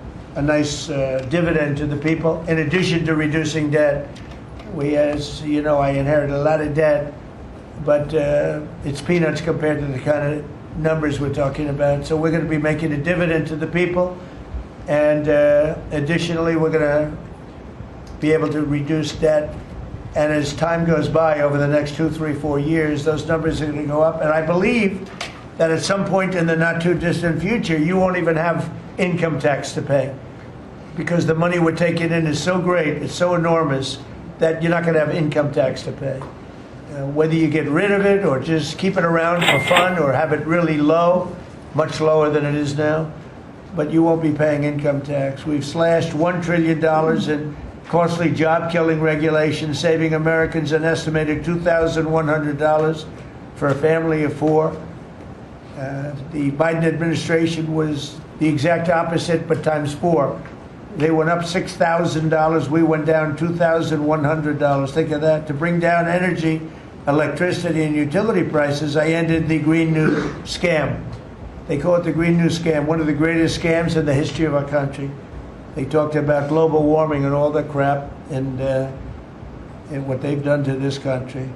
Speaker 8: nice dividend to the people, in addition to reducing debt. We, as you know, I inherited a lot of debt, but it's peanuts compared to the kind of numbers we're talking about. So we're going to be making a dividend to the people, and additionally, we're going to be able to reduce debt. And as time goes by, over the next 2, 3, 4 years, those numbers are going to go up. And I believe that at some point in the not too distant future, you won't even have income tax to pay because the money we're taking in is so great, it's so enormous, that you're not going to have income tax to pay. Whether you get rid of it or just keep it around for fun or have it really low, much lower than it is now, but you won't be paying income tax. We've slashed $1 trillion in costly job-killing regulations, saving Americans an estimated $2,100 for a family of 4. The Biden administration was the exact opposite, but times 4. They went up $6,000. We went down $2,100. Think of that. To bring down energy, electricity, and utility prices, I ended the Green New Scam. They call it the Green New Scam, one of the greatest scams in the history of our country. They talked about global warming and all that crap, and what they've done to this country.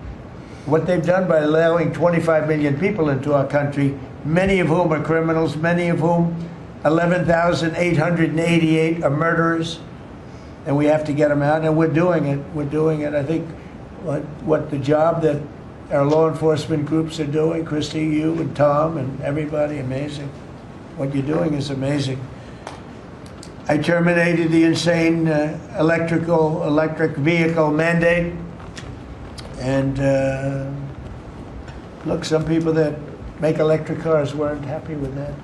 Speaker 8: What they've done by allowing 25 million people into our country, many of whom are criminals, many of whom 11,888 are murderers, and we have to get them out, and we're doing it. We're doing it. I think what the job that our law enforcement groups are doing, Christy, you and Tom and everybody, amazing. What you're doing is amazing. I terminated the insane electric vehicle mandate, and look, some people that make electric cars weren't happy with that.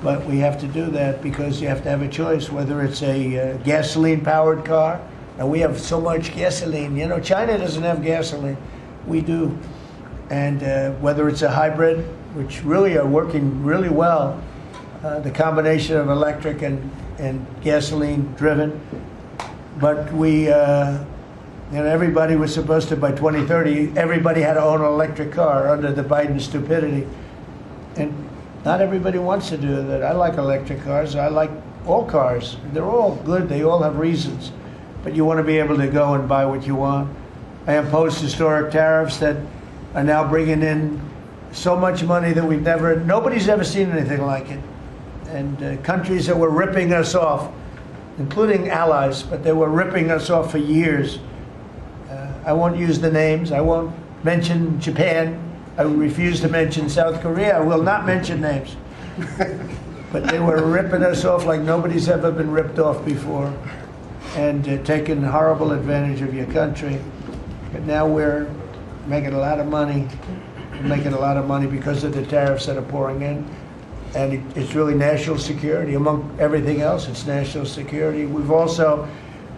Speaker 8: But we have to do that because you have to have a choice, whether it's a gasoline-powered car. And we have so much gasoline. You know, China doesn't have gasoline. We do. And whether it's a hybrid, which really are working really well, the combination of electric and gasoline-driven. But we, everybody was supposed to, by 2030, everybody had to own an electric car under the Biden stupidity. And not everybody wants to do that. I like electric cars. I like all cars. They're all good. They all have reasons. But you want to be able to go and buy what you want. I imposed historic tariffs that are now bringing in so much money that nobody's ever seen anything like it. And countries that were ripping us off, including allies, but they were ripping us off for years. I won't use the names. I won't mention Japan. I refuse to mention South Korea. I will not mention names. But they were ripping us off like nobody's ever been ripped off before, and taking horrible advantage of your country. But now we're making a lot of money. We're making a lot of money because of the tariffs that are pouring in. And it's really national security. Among everything else, it's national security. We've also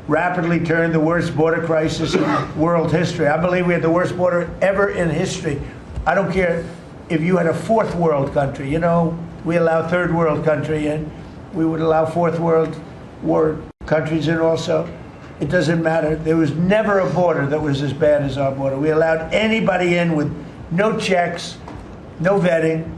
Speaker 8: rapidly turned the worst border crisis in world history. I believe we had the worst border ever in history. I don't care if you had a fourth world country. You know, we allow third world country in. We would allow fourth world war countries in also. It doesn't matter. There was never a border that was as bad as our border. We allowed anybody in with no checks, no vetting.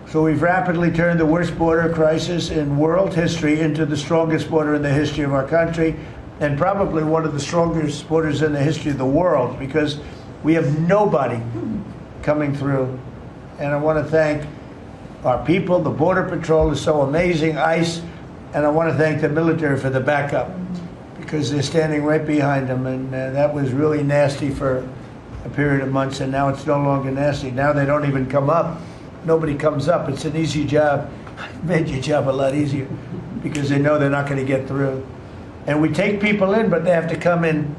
Speaker 8: So we've rapidly turned the worst border crisis in world history into the strongest border in the history of our country, and probably one of the strongest borders in the history of the world, because we have nobody coming through. And I want to thank our people. The Border Patrol is so amazing, ICE, and I want to thank the military for the backup, because they're standing right behind them. And that was really nasty for a period of months, and now it's no longer nasty. Now they don't even come up. Nobody comes up. It's an easy job. It made your job a lot easier because they know they're not going to get through. And we take people in, but they have to come in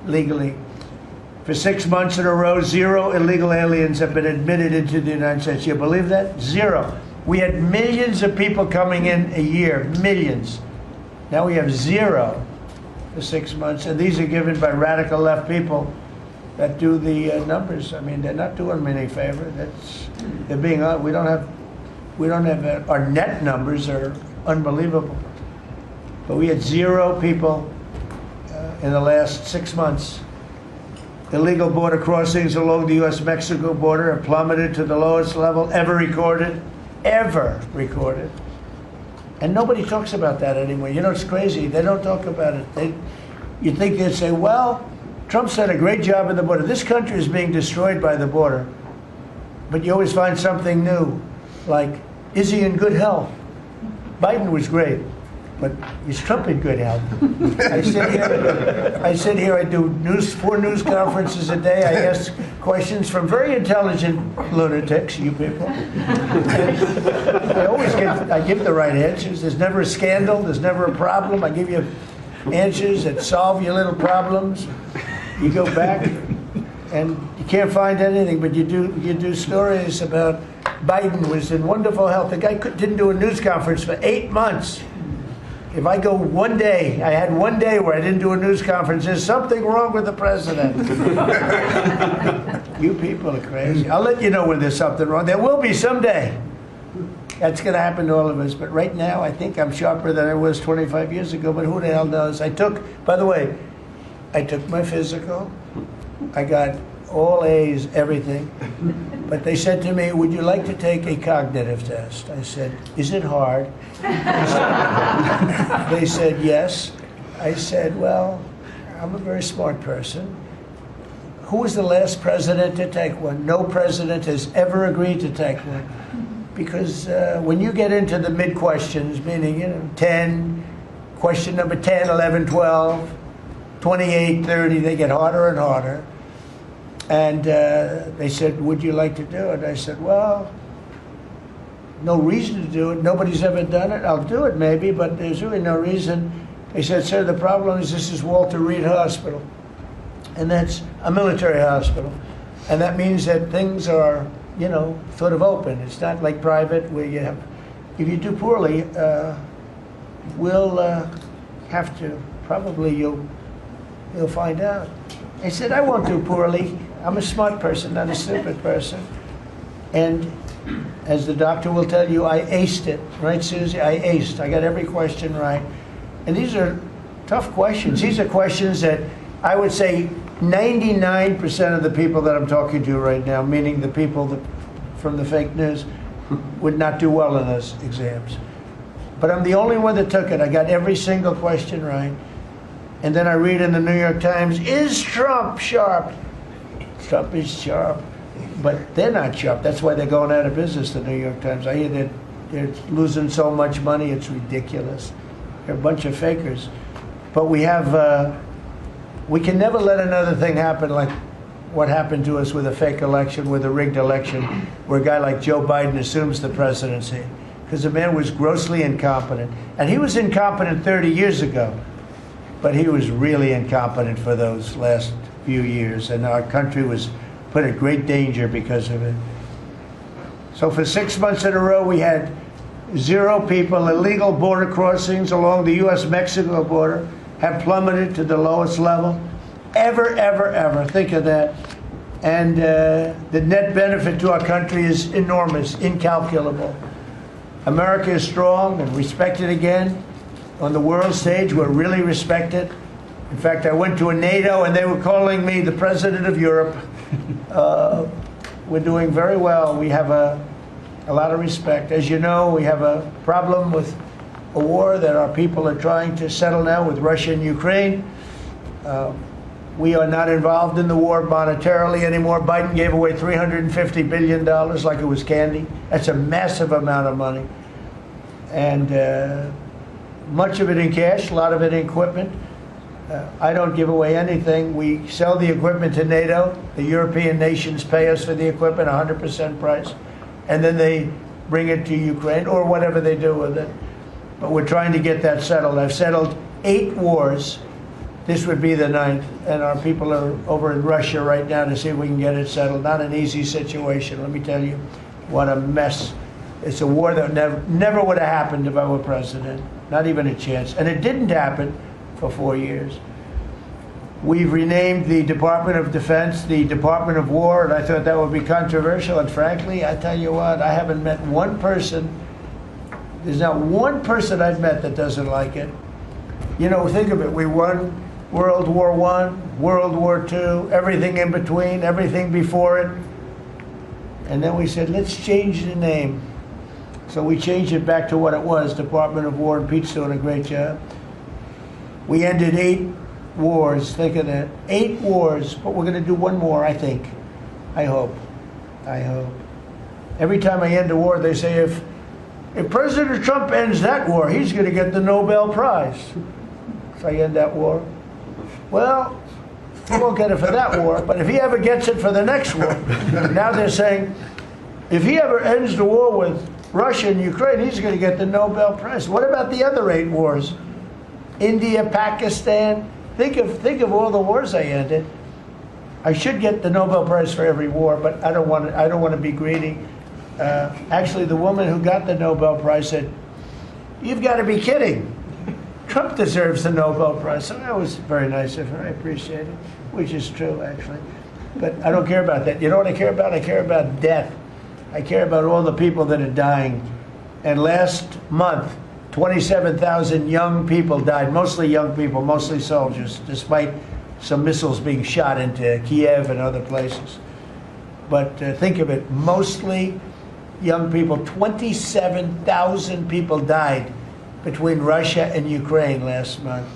Speaker 8: legally. For 6 months in a row, 0 illegal aliens have been admitted into the United States. You believe that? 0. We had millions of people coming in a year, millions. Now we have 0 for 6 months, and these are given by radical left people that do the numbers. I mean, they're not doing me any favor. They're being we don't have our net numbers are unbelievable. But we had 0 people in the last 6 months. Illegal border crossings along the U.S.-Mexico border have plummeted to the lowest level ever recorded. And nobody talks about that anymore. You know, it's crazy. They don't talk about it. You'd think they'd say, well, Trump's done a great job at the border. This country is being destroyed by the border. But you always find something new, like, is he in good health? Biden was great, but is Trump in good health? I sit here, I do 4 news conferences a day. I ask questions from very intelligent lunatics, you people. And I give the right answers. There's never a scandal, there's never a problem. I give you answers that solve your little problems. You go back and you can't find anything, but you do stories about Biden was in wonderful health. The guy didn't do a news conference for 8 months. If I go one day, I had one day where I didn't do a news conference, there's something wrong with the president. You people are crazy. I'll let you know when there's something wrong. There will be someday. That's going to happen to all of us. But right now, I think I'm sharper than I was 25 years ago. But who the hell knows? By the way, I took my physical. I got all A's, everything. But they said to me, would you like to take a cognitive test? I said, is it hard? They said, yes. I said, well, I'm a very smart person. Who was the last president to take one? No president has ever agreed to take one. Because when you get into the mid-questions, meaning 10, question number 10, 11, 12, 28, 30, they get harder and harder. And they said, would you like to do it? I said, well, no reason to do it. Nobody's ever done it. I'll do it maybe, but there's really no reason. They said, sir, the problem is this is Walter Reed Hospital. And that's a military hospital. And that means that things are, sort of open. It's not like private where you have, if you do poorly, we'll have to, probably you'll find out. I said, I won't do poorly. I'm a smart person, not a stupid person. And as the doctor will tell you, I aced it. Right, Susie? I aced. I got every question right. And these are tough questions. These are questions that I would say 99% of the people that I'm talking to right now, meaning the people from the fake news, would not do well in those exams. But I'm the only one that took it. I got every single question right. And then I read in the New York Times, is Trump sharp? Trump is sharp. But they're not sharp. That's why they're going out of business, the New York Times. I hear that they're losing so much money, it's ridiculous. They're a bunch of fakers. But we can never let another thing happen like what happened to us with a fake election, with a rigged election, where a guy like Joe Biden assumes the presidency. Because the man was grossly incompetent. And he was incompetent 30 years ago. But he was really incompetent for those last few years. And our country was put at great danger because of it. So for 6 months in a row, we had 0 people. Illegal border crossings along the U.S.-Mexico border have plummeted to the lowest level ever, ever, ever. Think of that. And the net benefit to our country is enormous, incalculable. America is strong and respected again. On the world stage, we're really respected. In fact, I went to a NATO and they were calling me the president of Europe. We're doing very well. We have a lot of respect. As you know, we have a problem with a war that our people are trying to settle now with Russia and Ukraine. We are not involved in the war monetarily anymore. Biden gave away $350 billion like it was candy. That's a massive amount of money. And much of it in cash, a lot of it in equipment. I don't give away anything. We sell the equipment to NATO. The European nations pay us for the equipment, 100% price. And then they bring it to Ukraine or whatever they do with it. But we're trying to get that settled. I've settled 8 wars. This would be the 9th. And our people are over in Russia right now to see if we can get it settled. Not an easy situation. Let me tell you what a mess. It's a war that never would have happened if I were president. Not even a chance. And it didn't happen for 4 years. We've renamed the Department of Defense the Department of War, and I thought that would be controversial. And frankly, I tell you what, I haven't met one person, there's not one person I've met that doesn't like it. Think of it. We won World War I, World War II, everything in between, everything before it. And then we said, let's change the name. So we changed it back to what it was, Department of War, and Pete's doing a great job. We ended 8 wars, think of that. 8 wars, but we're going to do 1 more, I think. I hope. Every time I end a war, they say, if President Trump ends that war, he's going to get the Nobel Prize. If I end that war. Well, he won't get it for that war, but if he ever gets it for the next war, now they're saying, if he ever ends the war with Russia and Ukraine, he's going to get the Nobel Prize. What about the other 8 wars? India, Pakistan. Think of all the wars I ended. I should get the Nobel Prize for every war, but I don't want to be greedy. Actually, the woman who got the Nobel Prize said, "You've got to be kidding. Trump deserves the Nobel Prize." So that was very nice of her. I appreciate it, which is true, actually. But I don't care about that. You know what I care about? I care about death. I care about all the people that are dying And last month, 27,000 young people died, mostly young people, mostly soldiers, despite some missiles being shot into Kiev and other places. But think of it, mostly young people. 27,000 people died between Russia and Ukraine last month.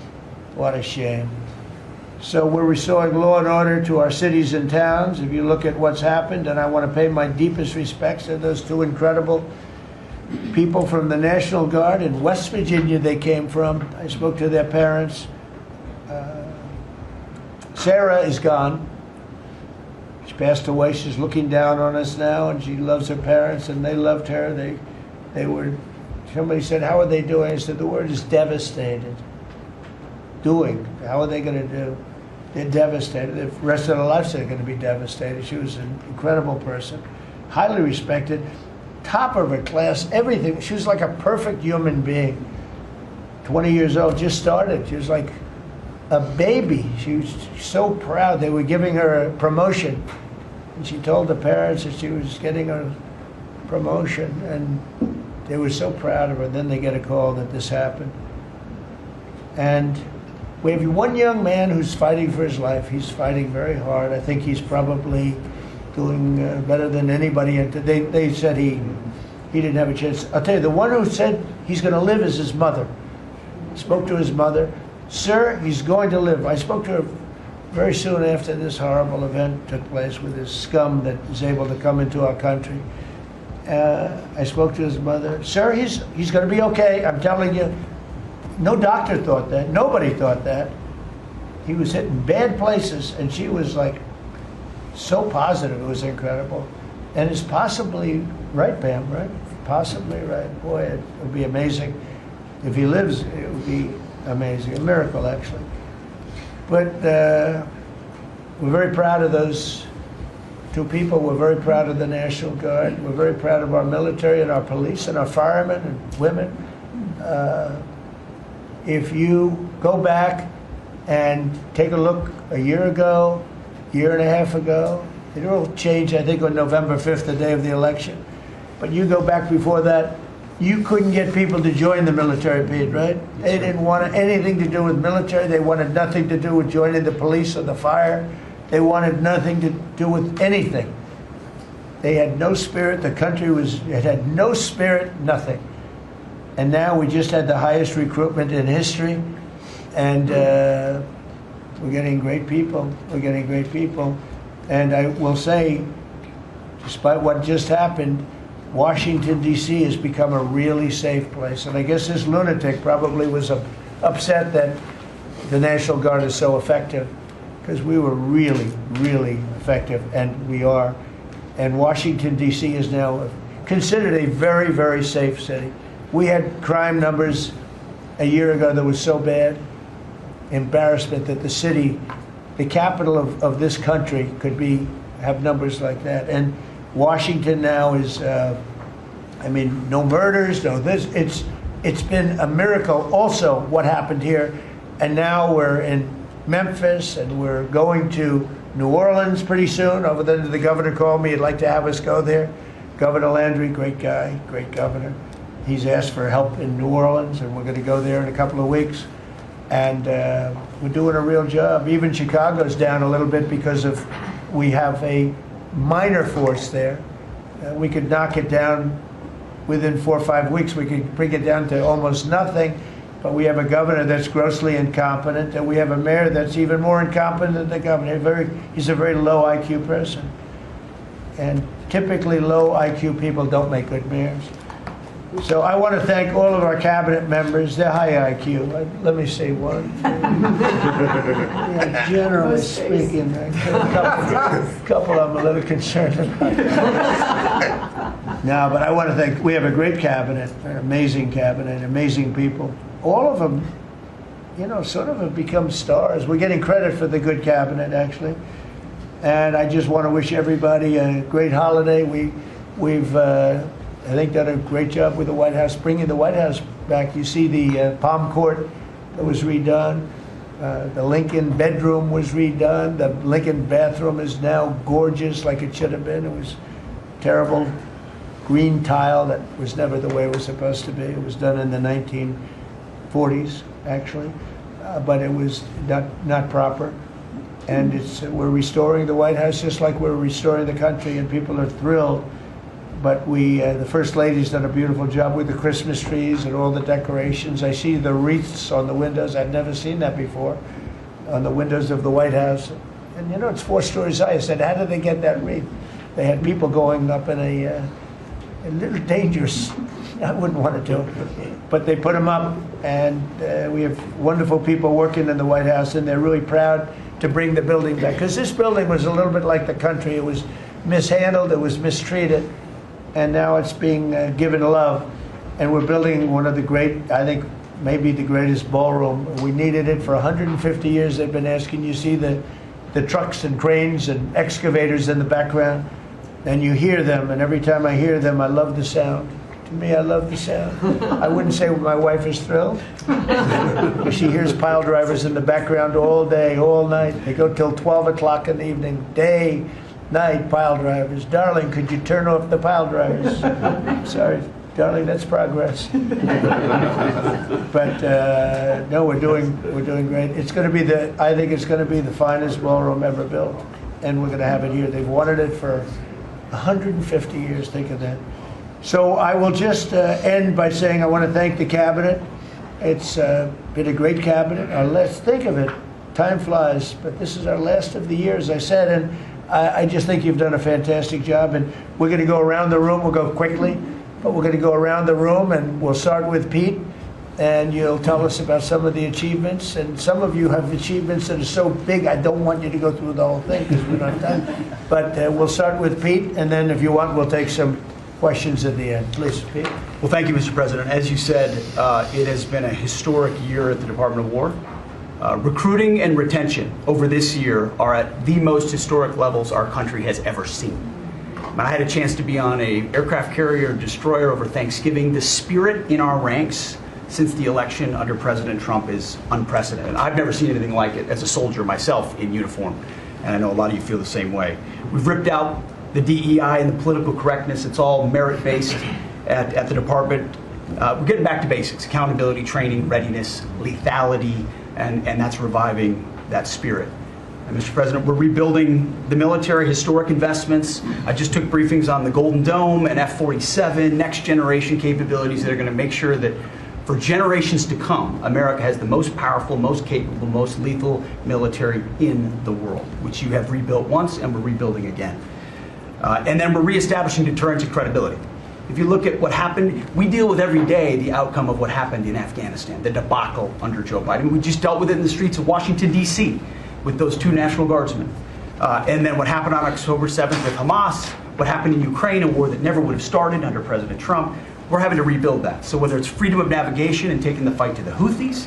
Speaker 8: What a shame. So we're restoring law and order to our cities and towns. If you look at what's happened, and I want to pay my deepest respects to those two incredible people from the National Guard in West Virginia they came from. I spoke to their parents. Sarah is gone. She passed away. She's looking down on us now, and she loves her parents, and they loved her. They were, somebody said, how are they doing? I said, the word is devastated. Doing. How are they going to do? They're devastated. The rest of their lives they're going to be devastated. She was an incredible person, highly respected, top of her class, everything. She was like a perfect human being. 20 years old, just started. She was like a baby. She was so proud. They were giving her a promotion, and she told the parents that she was getting a promotion, and they were so proud of her. Then they get a call that this happened. And we have one young man who's fighting for his life. He's fighting very hard. I think he's probably doing better than anybody. They said he didn't have a chance. I'll tell you, the one who said he's going to live is his mother. Spoke to his mother. Sir, he's going to live. I spoke to her very soon after this horrible event took place with this scum that is able to come into our country. I spoke to his mother. Sir, he's going to be okay. I'm telling you. No doctor thought that. Nobody thought that. He was hitting bad places, and she was like so positive. It was incredible. And it's possibly right, Pam, right? Possibly right. Boy, it would be amazing. If he lives, it would be amazing. A miracle, actually. But we're very proud of those two people. We're very proud of the National Guard. We're very proud of our military and our police and our firemen and women. If you go back and take a look a year ago, year and a half ago, it all changed, I think, on November 5th, the day of the election. But you go back before that, you couldn't get people to join the military, Pete, right? They didn't want anything to do with military. They wanted nothing to do with joining the police or the fire. They wanted nothing to do with anything. They had no spirit. The country it had no spirit, nothing. And now we just had the highest recruitment in history, and we're getting great people. We're getting great people. And I will say, despite what just happened, Washington, D.C. has become a really safe place. And I guess this lunatic probably was upset that the National Guard is so effective, because we were really, really effective, and we are. And Washington, D.C. is now considered a very, very safe city. We had crime numbers a year ago that was so bad, embarrassment that the city, the capital of this country, could have numbers like that. And Washington now is, no murders, no this. It's been a miracle also what happened here. And now we're in Memphis, and we're going to New Orleans pretty soon. Over there, the governor called me. He'd like to have us go there. Governor Landry, great guy, great governor. He's asked for help in New Orleans, and we're going to go there in a couple of weeks. And we're doing a real job. Even Chicago's down a little bit because we have a minor force there. We could knock it down within 4 or 5 weeks. We could bring it down to almost nothing. But we have a governor that's grossly incompetent, and we have a mayor that's even more incompetent than the governor. He's a very low IQ person. And typically low IQ people don't make good mayors. So I want to thank all of our cabinet members. They're high IQ. Let me say one. Yeah, generally speaking, a couple of them a little concerned about. No, but I want to thank, we have a great cabinet, an amazing cabinet, amazing people. All of them, sort of have become stars. We're getting credit for the good cabinet, actually. And I just want to wish everybody a great holiday. We've I think done a great job with the White House, bringing the White House back. You see the Palm Court that was redone. The Lincoln bedroom was redone. The Lincoln bathroom is now gorgeous, like it should have been. It was terrible green tile that was never the way it was supposed to be. It was done in the 1940s, actually, but it was not proper. And we're restoring the White House just like we're restoring the country, and people are thrilled. But the First Lady's done a beautiful job with the Christmas trees and all the decorations. I see the wreaths on the windows. I've never seen that before, on the windows of the White House. And you know, it's 4 stories high. I said, how did they get that wreath? They had people going up in a little dangerous. I wouldn't want to do it, but they put them up, and we have wonderful people working in the White House, and they're really proud to bring the building back. Because this building was a little bit like the country. It was mishandled, it was mistreated, and now it's being given love. And we're building one of the great, I think, maybe the greatest ballroom. We needed it for 150 years. They've been asking. You see the trucks and cranes and excavators in the background, and you hear them, and every time I hear them, I love the sound. To me, I love the sound. I wouldn't say my wife is thrilled. She hears pile drivers in the background all day, all night. They go till 12 o'clock in the evening, day, night, pile drivers. Darling, could you turn off the pile drivers? Sorry, darling, that's progress. But no, we're doing great. It's going to be I think it's going to be the finest ballroom ever built, and we're going to have it here. They've wanted it for 150 years. Think of that. So I will just end by saying I want to thank the cabinet. It's been a great cabinet. Let's think of it. Time flies, but this is our last of the year, as I said, and I just think you've done a fantastic job. And we're going to go around the room. We'll go quickly, but we're going to go around the room, and we'll start with Pete, and you'll tell us about some of the achievements. And some of you have achievements that are so big, I don't want you to go through the whole thing because we're not done. But we'll start with Pete, and then if you want, we'll take some questions at the end. Please, Pete.
Speaker 11: Well, thank you, Mr. President. As you said, it has been a historic year at the Department of War. Recruiting and retention over this year are at the most historic levels our country has ever seen. I had a chance to be on an aircraft carrier destroyer over Thanksgiving. The spirit in our ranks since the election under President Trump is unprecedented. I've never seen anything like it as a soldier myself in uniform, and I know a lot of you feel the same way. We've ripped out the DEI and the political correctness. It's all merit-based at the department. We're getting back to basics: accountability, training, readiness, lethality, and that's reviving that spirit. And Mr. President, we're rebuilding the military, historic investments. I just took briefings on the Golden Dome and F-47, next generation capabilities that are going to make sure that for generations to come, America has the most powerful, most capable, most lethal military in the world, which you have rebuilt once and we're rebuilding again. And then we're reestablishing deterrence and credibility. If you look at what happened, we deal with every day the outcome of what happened in Afghanistan, the debacle under Joe Biden. We just dealt with it in the streets of Washington, D.C. with those 2 National Guardsmen. And then what happened on October 7th with Hamas, what happened in Ukraine, a war that never would have started under President Trump. We're having to rebuild that. So whether it's freedom of navigation and taking the fight to the Houthis,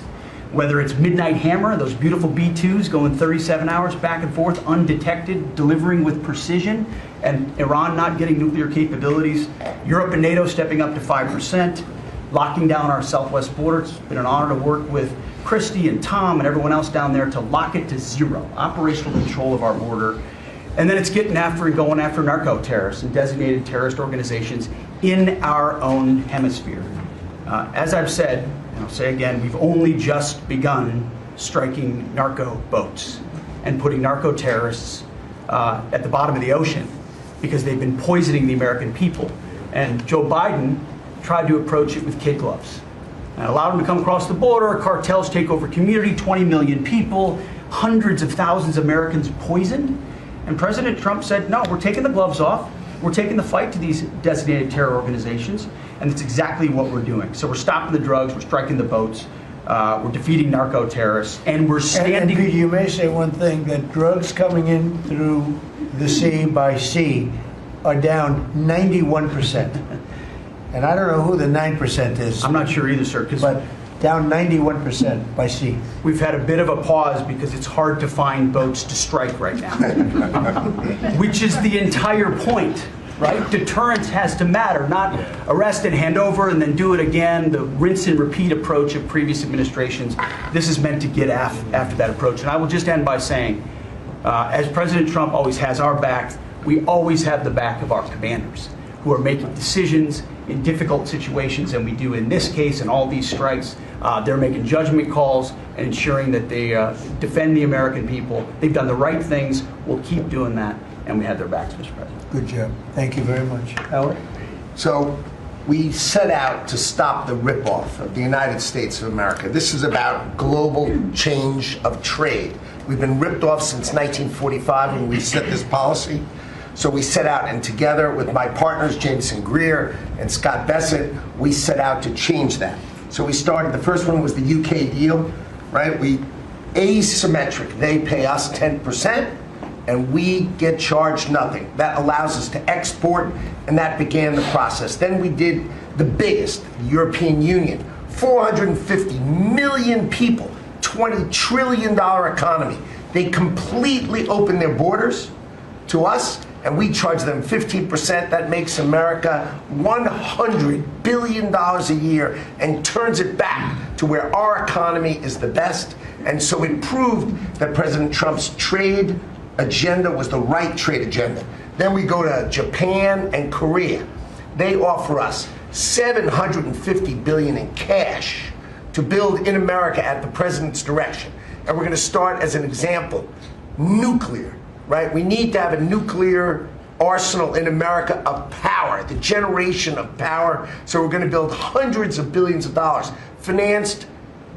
Speaker 11: whether it's Midnight Hammer, those beautiful B-2s going 37 hours back and forth, undetected, delivering with precision, and Iran not getting nuclear capabilities, Europe and NATO stepping up to 5%, locking down our southwest border. It's been an honor to work with Christy and Tom and everyone else down there to lock it to 0, operational control of our border. And then it's getting after and going after narco-terrorists and designated terrorist organizations in our own hemisphere. As I've said, and I'll say again, we've only just begun striking narco boats and putting narco terrorists at the bottom of the ocean because they've been poisoning the American people. And Joe Biden tried to approach it with kid gloves and allowed them to come across the border. Cartels take over community, 20 million people, hundreds of thousands of Americans poisoned. And President Trump said, no, we're taking the gloves off. We're taking the fight to these designated terror organizations, and it's exactly what we're doing. So we're stopping the drugs, we're striking the boats, we're defeating narco-terrorists, and we're standing...
Speaker 8: And you may say one thing, that drugs coming in through the sea by sea are down 91%. And I don't know who the 9% is.
Speaker 11: I'm not sure either, sir.
Speaker 8: But down 91% by sea.
Speaker 11: We've had a bit of a pause because it's hard to find boats to strike right now, which is the entire point, right? Deterrence has to matter, not arrest and hand over and then do it again, the rinse and repeat approach of previous administrations. This is meant to get after that approach. And I will just end by saying, as President Trump always has our back, we always have the back of our commanders. who are making decisions in difficult situations, and we do in this case and all these strikes. They're making judgment calls and ensuring that they defend the American people. They've done the right things. We'll keep doing that, and we have their backs, Mr. President.
Speaker 8: Good job. Thank you very much. Howard?
Speaker 10: So we set out to stop the ripoff of the United States of America. This is about global change of trade. We've been ripped off since 1945 when we set this policy. So we set out, and together with my partners, Jameson Greer and Scott Bessent, we set out to change that. So we started, the first one was the UK deal, right? We asymmetric. They pay us 10%, and we get charged nothing. That allows us to export, and that began the process. Then we did the biggest, the European Union, 450 million people, $20 trillion economy. They completely opened their borders to us, and we charge them 15%. That makes America $100 billion a year and turns it back to where our economy is the best. And so it proved that President Trump's trade agenda was the right trade agenda. Then we go to Japan and Korea. They offer us $750 billion in cash to build in America at the president's direction. And we're going to start, as an example, nuclear. Right? We need to have a nuclear arsenal in America of power, the generation of power. So we're going to build hundreds of billions of dollars, financed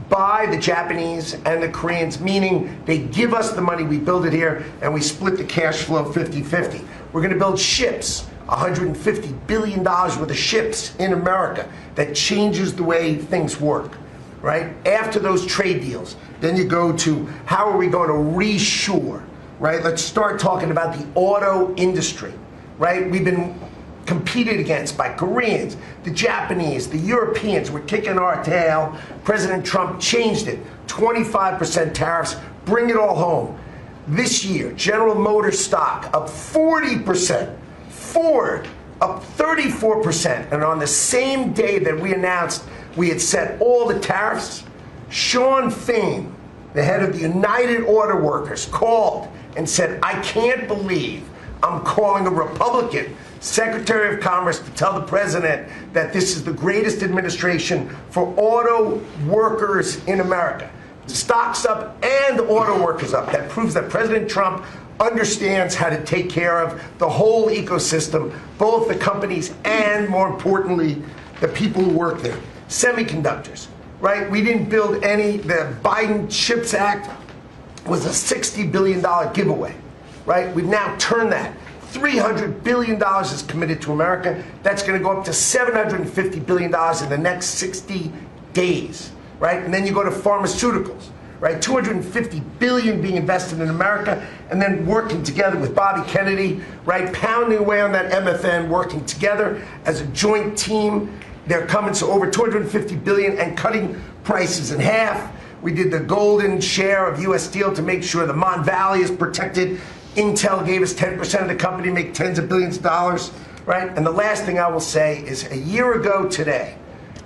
Speaker 10: by the Japanese and the Koreans, meaning they give us the money, we build it here, and we split the cash flow 50-50. We're going to build ships, $150 billion worth of ships in America. That changes the way things work. Right? After those trade deals, then you go to how are we going to reshore? Right? Let's start talking about the auto industry, right? We've been competed against by Koreans, the Japanese, the Europeans. We're kicking our tail. President Trump changed it. 25% tariffs, bring it all home. This year, General Motors stock up 40%, Ford up 34%, and on the same day that we announced we had set all the tariffs, Sean Fain, the head of the United Auto Workers, called and said, I can't believe I'm calling a Republican Secretary of Commerce to tell the president that this is the greatest administration for auto workers in America. Stocks up and auto workers up. That proves that President Trump understands how to take care of the whole ecosystem, both the companies and, more importantly, the people who work there. Semiconductors, right? We didn't build any. The Biden CHIPS Act was a $60 billion giveaway, right? We've now turned that. $300 billion is committed to America. That's going to go up to $750 billion in the next 60 days, right? And then you go to pharmaceuticals, right? $250 billion being invested in America, and then working together with Bobby Kennedy, right? Pounding away on that MFN, working together as a joint team. They're coming to over $250 billion and cutting prices in half. We did the golden share of U.S. Steel to make sure the Mon Valley is protected. Intel gave us 10% of the company, make tens of billions of dollars, right? And the last thing I will say is a year ago today,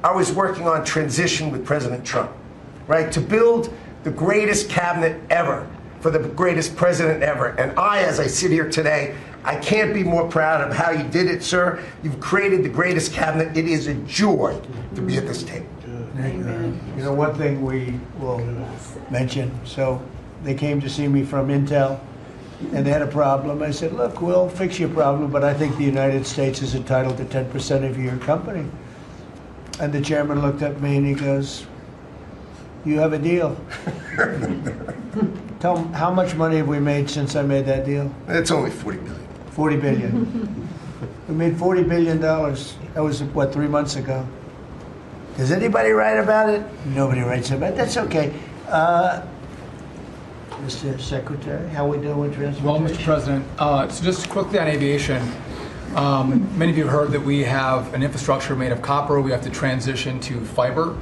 Speaker 10: I was working on transition with President Trump, right? To build the greatest cabinet ever for the greatest president ever. And as I sit here today, I can't be more proud of how you did it, sir. You've created the greatest cabinet. It is a joy to be at this table.
Speaker 8: You know, one thing we will mention, so they came to see me from Intel, and they had a problem. I said, look, we'll fix your problem, but I think the United States is entitled to 10% of your company. And the chairman looked at me and he goes, you have a deal. Tell them, how much money have we made since I made that deal?
Speaker 10: It's only $40 billion.
Speaker 8: $40 billion. We made $40 billion. That was, what, 3 months ago? Does anybody write about it? Nobody writes about it. That's okay. Mr. Secretary, how we doing with transportation?
Speaker 12: Well, Mr. President, so just quickly on aviation, many of you have heard that we have an infrastructure made of copper. We have to transition to fiber.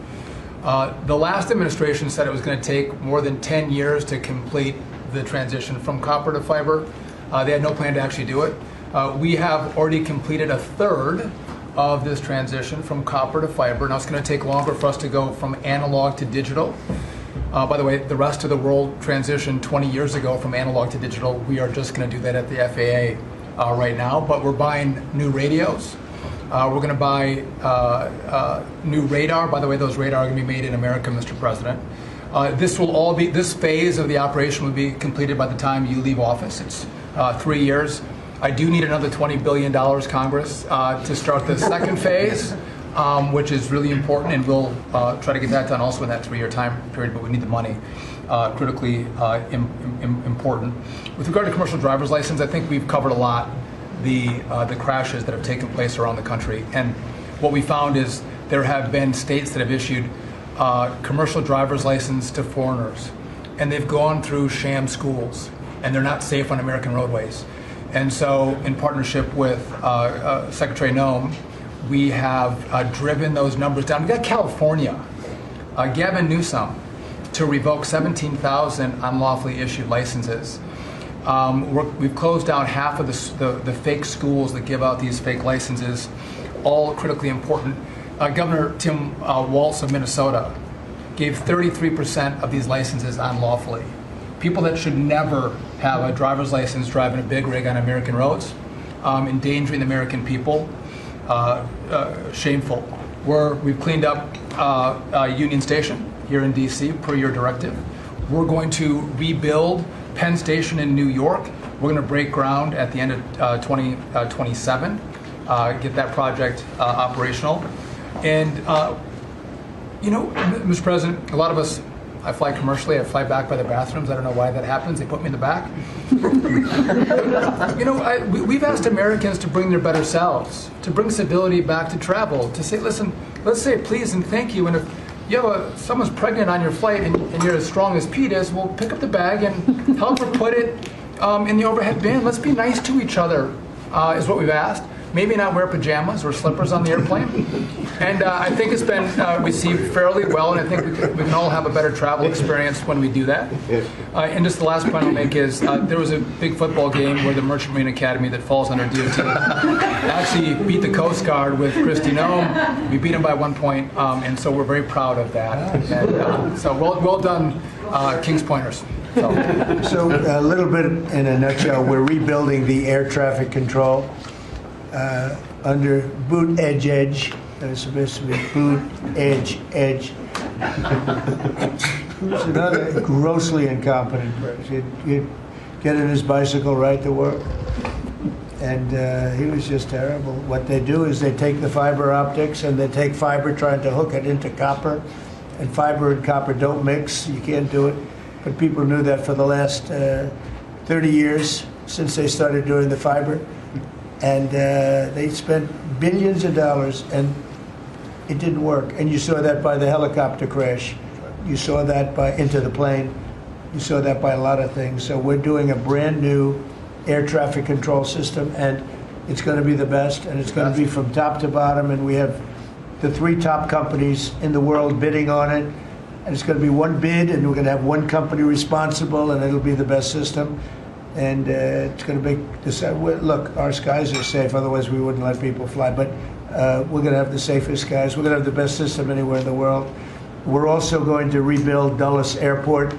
Speaker 12: The last administration said it was going to take more than 10 years to complete the transition from copper to fiber. They had no plan to actually do it. We have already completed a third of this transition from copper to fiber. Now it's going to take longer for us to go from analog to digital. By the way, the rest of the world transitioned 20 years ago from analog to digital. We are just going to do that at the FAA right now, but we're buying new radios. We're going to buy new radar. By the way, those radar are going to be made in America, Mr. President. This phase of the operation will be completed by the time you leave office. It's 3 years. I do need another $20 billion, Congress, to start the second phase, which is really important, and we'll try to get that done also in that 3-year time period, but we need the money, critically important. With regard to commercial driver's license, I think we've covered a lot the crashes that have taken place around the country. And what we found is there have been states that have issued commercial driver's license to foreigners, and they've gone through sham schools, and they're not safe on American roadways. And so, in partnership with Secretary Noem, we have driven those numbers down. We got California, Gavin Newsom, to revoke 17,000 unlawfully issued licenses. We've closed down half of the fake schools that give out these fake licenses, all critically important. Governor Tim Walz of Minnesota gave 33% of these licenses unlawfully. People that should never have a driver's license driving a big rig on American roads, endangering the American people, shameful. We've cleaned up Union Station here in D.C. per your directive. We're going to rebuild Penn Station in New York. We're going to break ground at the end of 2027, get that project operational. And, Mr. President, a lot of us, I fly commercially, I fly back by the bathrooms. I don't know why that happens. They put me in the back. We've asked Americans to bring their better selves, to bring civility back to travel, to say, listen, let's say please and thank you. And if you have someone's pregnant on your flight and you're as strong as Pete is, well, pick up the bag and help her put it in the overhead bin. Let's be nice to each other, is what we've asked. Maybe not wear pajamas or slippers on the airplane. And I think it's been received fairly well, and I think we can all have a better travel experience when we do that. And just the last point I'll make is there was a big football game where the Merchant Marine Academy that falls under DOT actually beat the Coast Guard with Kristi Noem. We beat them by 1 point, and so we're very proud of that. And, so well done, Kings Pointers.
Speaker 8: So a little bit in a nutshell, we're rebuilding the air traffic control under boot edge. It's supposed to be boot edge. Who's another grossly incompetent person? He'd get in his bicycle right to work. And he was just terrible. What they do is they take the fiber optics and they take fiber trying to hook it into copper. And fiber and copper don't mix. You can't do it. But people knew that for the last 30 years since they started doing the fiber. And they spent billions of dollars, and it didn't work. And you saw that by the helicopter crash. You saw that by Into the Plane. You saw that by a lot of things. So we're doing a brand new air traffic control system, and it's going to be the best, and it's going to be from top to bottom. And we have the 3 top companies in the world bidding on it. And it's going to be one bid, and we're going to have one company responsible, and it'll be the best system. And it's going to make this. Look, our skies are safe. Otherwise, we wouldn't let people fly. But we're going to have the safest skies. We're going to have the best system anywhere in the world. We're also going to rebuild Dulles Airport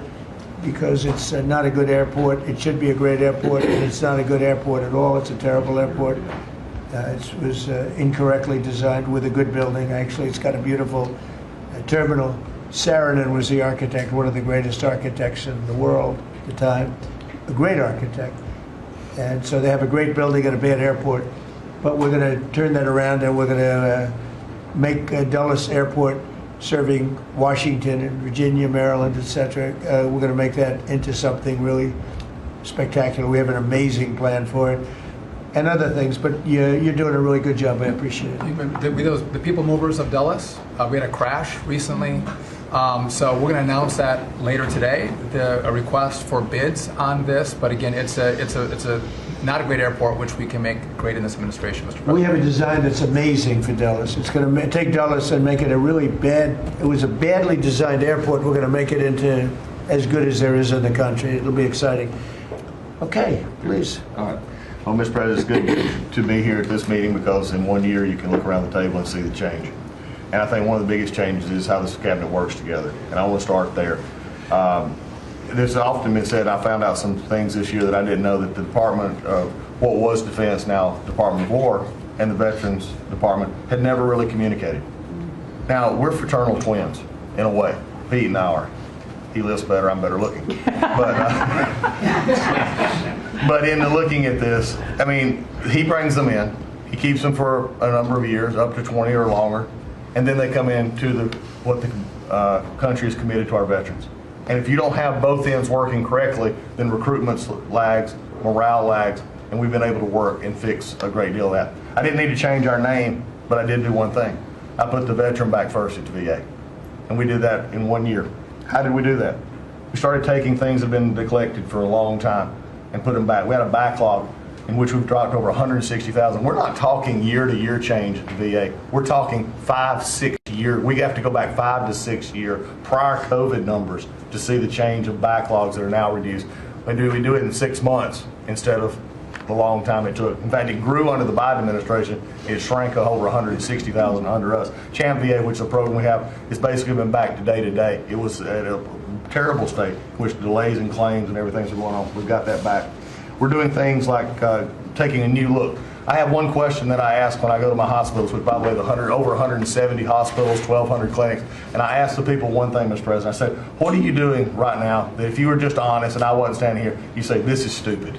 Speaker 8: because it's not a good airport. It should be a great airport, and it's not a good airport at all. It's a terrible airport. It was incorrectly designed with a good building. Actually, it's got a beautiful terminal. Saarinen was the architect, one of the greatest architects in the world at the time. A great architect. And so they have a great building and a bad airport. But we're going to turn that around, and we're going to make Dulles Airport, serving Washington and Virginia, Maryland, etc. We're going to make that into something really spectacular. We have an amazing plan for it. And other things, but you're doing a really good job. I appreciate it.
Speaker 12: The people movers of Dulles, we had a crash recently. So we're going to announce that later today, a request for bids on this. But again, it's a not a great airport, which we can make great in this administration, Mr. President.
Speaker 8: We have a design that's amazing for Dulles. It's going to take Dulles and make it a really bad. It was a badly designed airport. We're going to make it into as good as there is in the country. It'll be exciting. Okay, please.
Speaker 13: All right. Well, Mr. President, it's good to be here at this meeting because in 1 year you can look around the table and see the change. And I think one of the biggest changes is how this cabinet works together. And I want to start there. There's often been said, I found out some things this year that I didn't know, that the Department of what was Defense, now Department of War, and the Veterans Department had never really communicated. Now, we're fraternal twins, in a way. Pete and I are. He lifts better, I'm better looking. But in looking at this, I mean, he brings them in. He keeps them for a number of years, up to 20 or longer, and then they come into what the country is committed to our veterans. And if you don't have both ends working correctly, then recruitment lags, morale lags, and we've been able to work and fix a great deal of that. I didn't need to change our name, but I did do one thing. I put the veteran back first at the VA. And we did that in 1 year. How did we do that? We started taking things that have been neglected for a long time and put them back. We had a backlog in which we've dropped over 160,000. We're not talking year-to-year change at the VA. We're talking 5-6 year. We have to go back 5 to 6 year prior COVID numbers to see the change of backlogs that are now reduced. We do it in 6 months instead of the long time it took. In fact, it grew under the Biden administration. It shrank over 160,000 under us. Champ VA, which is a program we have, has basically been back to day to day. It was at a terrible state, which delays and claims and everything's going on. We've got that back. We're doing things like taking a new look. I have one question that I ask when I go to my hospitals, with probably over 170 hospitals, 1,200 clinics, and I ask the people one thing, Mr. President. I said, what are you doing right now that if you were just honest and I wasn't standing here, you say, this is stupid?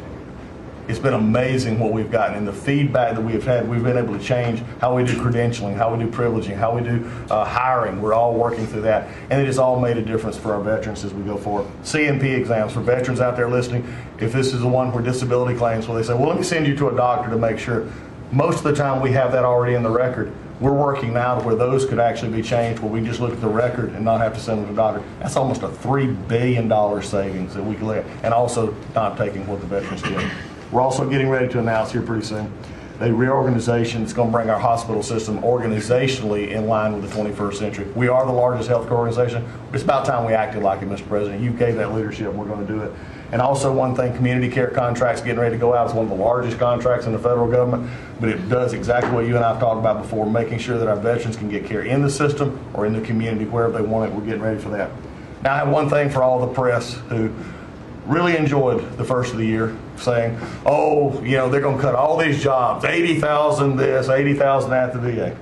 Speaker 13: It's been amazing what we've gotten, and the feedback that we've had. We've been able to change how we do credentialing, how we do privileging, how we do hiring. We're all working through that, and it has all made a difference for our veterans as we go forward. CNP exams for veterans out there listening. If this is the one where disability claims, where they say, well, let me send you to a doctor to make sure. Most of the time we have that already in the record. We're working now to where those could actually be changed, where we just look at the record and not have to send them to the doctor. That's almost a $3 billion savings that we can look at, and also not taking what the veterans did. We're also getting ready to announce here pretty soon a reorganization that's going to bring our hospital system organizationally in line with the 21st century. We are the largest healthcare organization. It's about time we acted like it, Mr. President. You gave that leadership, and we're going to do it. And also one thing, community care contracts getting ready to go out. It's one of the largest contracts in the federal government, but it does exactly what you and I have talked about before, making sure that our veterans can get care in the system or in the community, wherever they want it. We're getting ready for that. Now, I have one thing for all the press who really enjoyed the first of the year, saying, oh, you know, they're going to cut all these jobs, 80,000 this, 80,000 at the VA.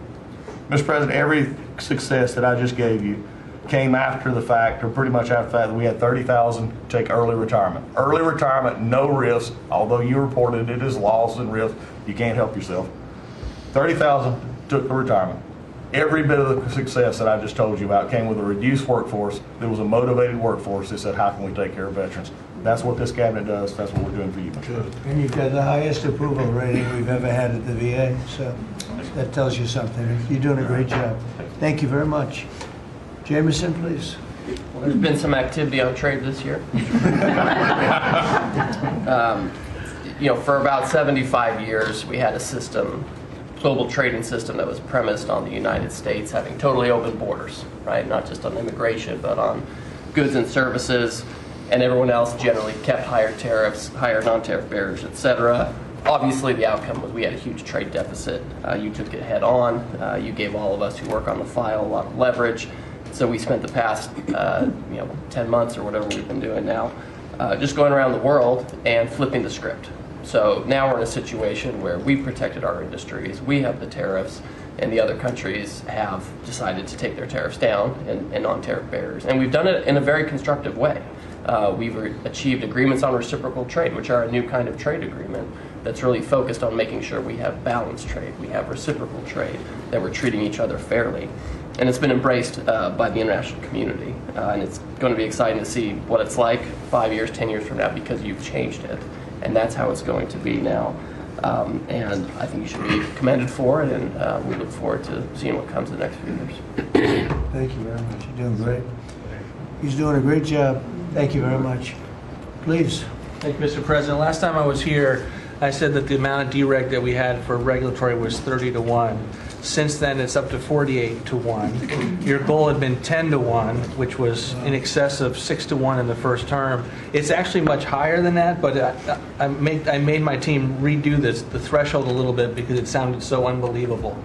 Speaker 13: Mr. President, every success that I just gave you came after the fact, or pretty much after the fact, that we had 30,000 take early retirement. Early retirement, no risk, although you reported it as loss and risk, you can't help yourself. 30,000 took the retirement. Every bit of the success that I just told you about came with a reduced workforce. There was a motivated workforce that said, how can we take care of veterans? That's what this cabinet does. That's what we're doing for you.
Speaker 8: Good. And you've got the highest approval rating we've ever had at the VA, so that tells you something. You're doing a great job. Thank you very much. Jameson, please.
Speaker 14: Well, there's been some activity on trade this year. You know, for about 75 years, we had a system, global trading system, that was premised on the United States having totally open borders, right? Not just on immigration, but on goods and services, and everyone else generally kept higher tariffs, higher non-tariff barriers, etc. Obviously, the outcome was we had a huge trade deficit. You took it head on. You gave all of us who work on the file a lot of leverage. So we spent the past 10 months or whatever we've been doing now just going around the world and flipping the script. So now we're in a situation where we've protected our industries, we have the tariffs, and the other countries have decided to take their tariffs down and non-tariff barriers. And we've done it in a very constructive way. We've achieved agreements on reciprocal trade, which are a new kind of trade agreement that's really focused on making sure we have balanced trade, we have reciprocal trade, that we're treating each other fairly. And it's been embraced by the international community. And it's going to be exciting to see what it's like 5 years, 10 years from now, because you've changed it. And that's how it's going to be now. And I think you should be commended for it, and we look forward to seeing what comes in the next few years.
Speaker 8: Thank you very much. You're doing great. He's doing a great job. Thank you very much. Please.
Speaker 15: Thank you, Mr. President. Last time I was here, I said that the amount of dereg that we had for regulatory was 30-1. Since then, it's up to 48-1. Your goal had been 10-1, which was in excess of 6-1 in the first term. It's actually much higher than that, but I made my team redo the threshold a little bit because it sounded so unbelievable.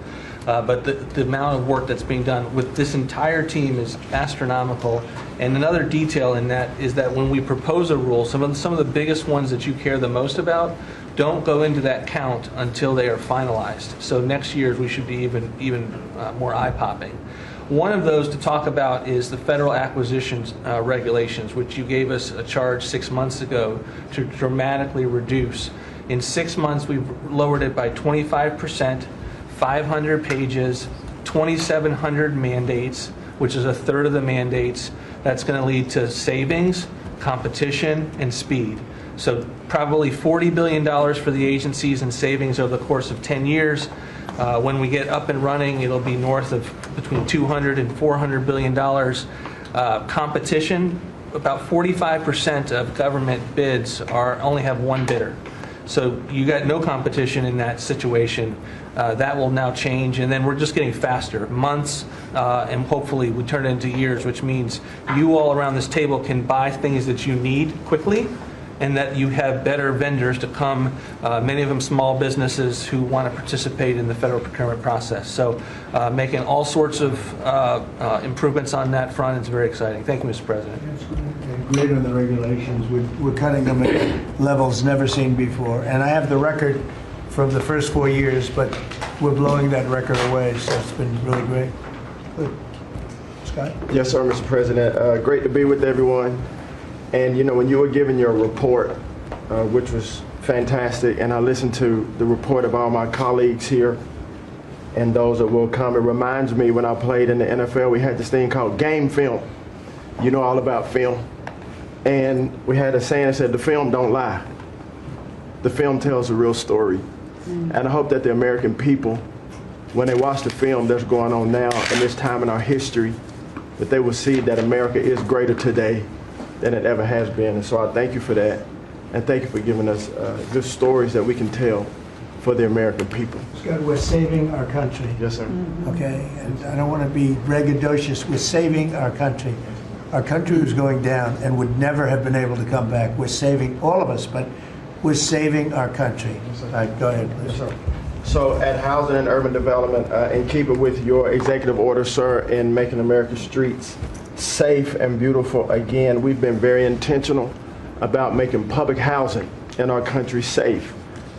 Speaker 15: But the amount of work that's being done with this entire team is astronomical. And another detail in that is that when we propose a rule, some of the biggest ones that you care the most about don't go into that count until they are finalized. So next year's we should be even more eye-popping. One of those to talk about is the federal acquisitions regulations, which you gave us a charge 6 months ago to dramatically reduce. In 6 months, we've lowered it by 25%, 500 pages, 2,700 mandates, which is a third of the mandates. That's going to lead to savings, competition, and speed. So probably $40 billion for the agencies and savings over the course of 10 years. When we get up and running, it'll be north of between $200 and $400 billion. Competition, about 45% of government bids only have one bidder. So you got no competition in that situation. That will now change, and then we're just getting faster, months, and hopefully we turn it into years, which means you all around this table can buy things that you need quickly, and that you have better vendors to come, many of them small businesses who want to participate in the federal procurement process. So making all sorts of improvements on that front. It's very exciting. Thank you, Mr. President.
Speaker 8: Great on the regulations. We're cutting them at levels never seen before. And I have the record from the first 4 years, but we're blowing that record away, so it's been really great. Good. Scott?
Speaker 16: Yes, sir, Mr. President. Great to be with everyone. And, you know, when you were giving your report, which was fantastic, and I listened to the report of all my colleagues here and those that will come, it reminds me when I played in the NFL, we had this thing called game film. You know all about film. And we had a saying that said, the film don't lie. The film tells a real story. And I hope that the American people, when they watch the film that's going on now in this time in our history, that they will see that America is greater today than it ever has been. And so I thank you for that. And thank you for giving us good stories that we can tell for the American people.
Speaker 8: Scott, we're saving our country.
Speaker 16: Yes, sir.
Speaker 8: Okay, and I don't want to be braggadocious. We're saving our country. Our country was going down and would never have been able to come back. We're saving all of us, but we're saving our country. All right, go ahead, please.
Speaker 16: Yes, sir. So at Housing and Urban Development, in keeping with your executive order, sir, in making America's streets safe and beautiful again, we've been very intentional about making public housing in our country safe.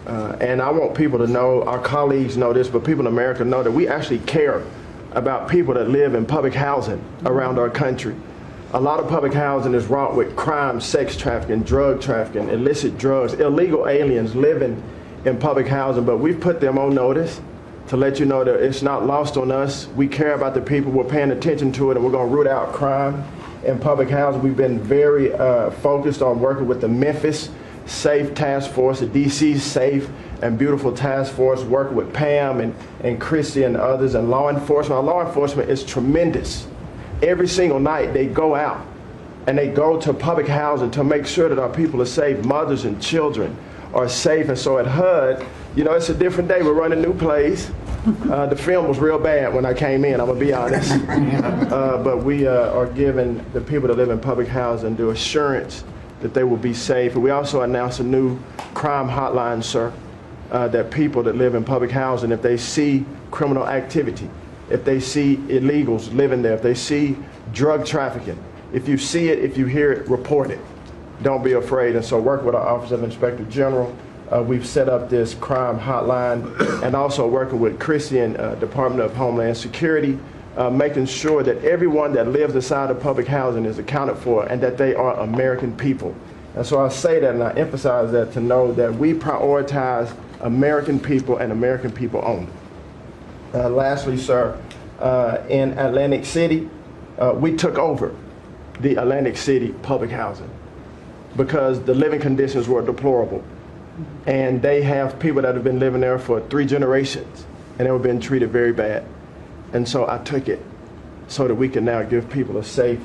Speaker 16: And I want people to know, our colleagues know this, but people in America know that we actually care about people that live in public housing around our country. A lot of public housing is wrought with crime, sex trafficking, drug trafficking, illicit drugs, illegal aliens living in public housing, but we've put them on notice to let you know that it's not lost on us. We care about the people, we're paying attention to it, and we're going to root out crime in public housing. We've been very focused on working with the Memphis Safe Task Force, the DC Safe and Beautiful Task Force, working with Pam and Christy and others, and law enforcement. Our law enforcement is tremendous. Every single night they go out and they go to public housing to make sure that our people are safe, mothers and children are safe. And so at HUD, you know, it's a different day. We're running new plays. The film was real bad when I came in, I'm going to be honest. But we are giving the people that live in public housing the assurance that they will be safe. And we also announced a new crime hotline, sir, that people that live in public housing, if they see criminal activity, if they see illegals living there, if they see drug trafficking, if you see it, if you hear it, report it. Don't be afraid. And so work with our Office of Inspector General. We've set up this crime hotline, and also working with Christy and Department of Homeland Security, making sure that everyone that lives inside of public housing is accounted for and that they are American people. And so I say that and I emphasize that to know that we prioritize American people and American people only. Lastly, sir, in Atlantic City, we took over the Atlantic City public housing because the living conditions were deplorable. And they have people that have been living there for 3 generations, and they were being treated very bad. And so I took it so that we can now give people a safe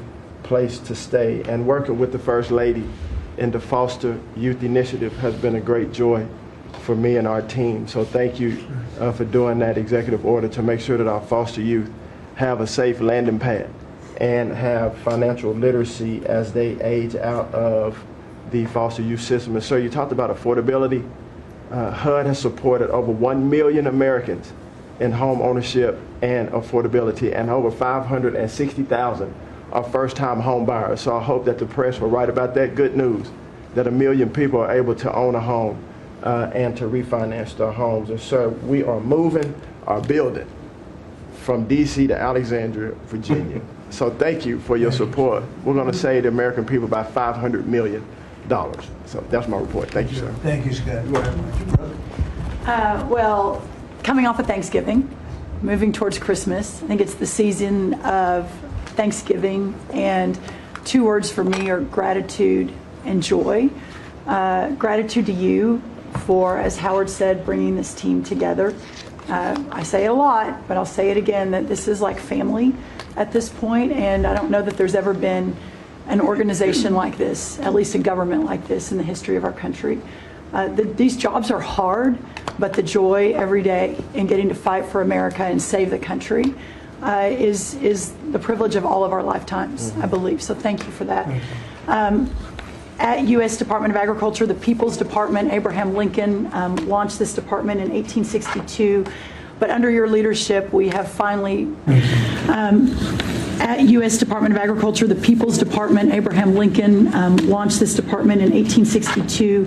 Speaker 16: place to stay. And working with the First Lady in the Foster Youth Initiative has been a great joy for me and our team. So thank you for doing that executive order to make sure that our foster youth have a safe landing pad and have financial literacy as they age out of the foster youth system. And sir, you talked about affordability. HUD has supported over 1 million Americans in home ownership and affordability, and over 560,000 are first-time home buyers. So I hope that the press will write about that good news, that 1 million people are able to own a home and to refinance their homes. And so we are moving our building from DC to Alexandria, Virginia. So thank you for your support. We're going to save the American people about $500 million. So that's my report. Thank you, sir.
Speaker 8: Thank you, Scott. Very much.
Speaker 17: Well, coming off of Thanksgiving, moving towards Christmas, I think it's the season of Thanksgiving, and 2 words for me are gratitude and joy. Gratitude to you for, as Howard said, bringing this team together. I say it a lot, but I'll say it again, that this is like family at this point, and I don't know that there's ever been an organization like this, at least a government like this in the history of our country. These jobs are hard, but the joy every day in getting to fight for America and save the country is the privilege of all of our lifetimes, I believe. So thank you for that. At U.S. Department of Agriculture, the People's Department, Abraham Lincoln launched this department in 1862. But under your leadership, we have finally, at U.S. Department of Agriculture, the People's Department, Abraham Lincoln launched this department in 1862.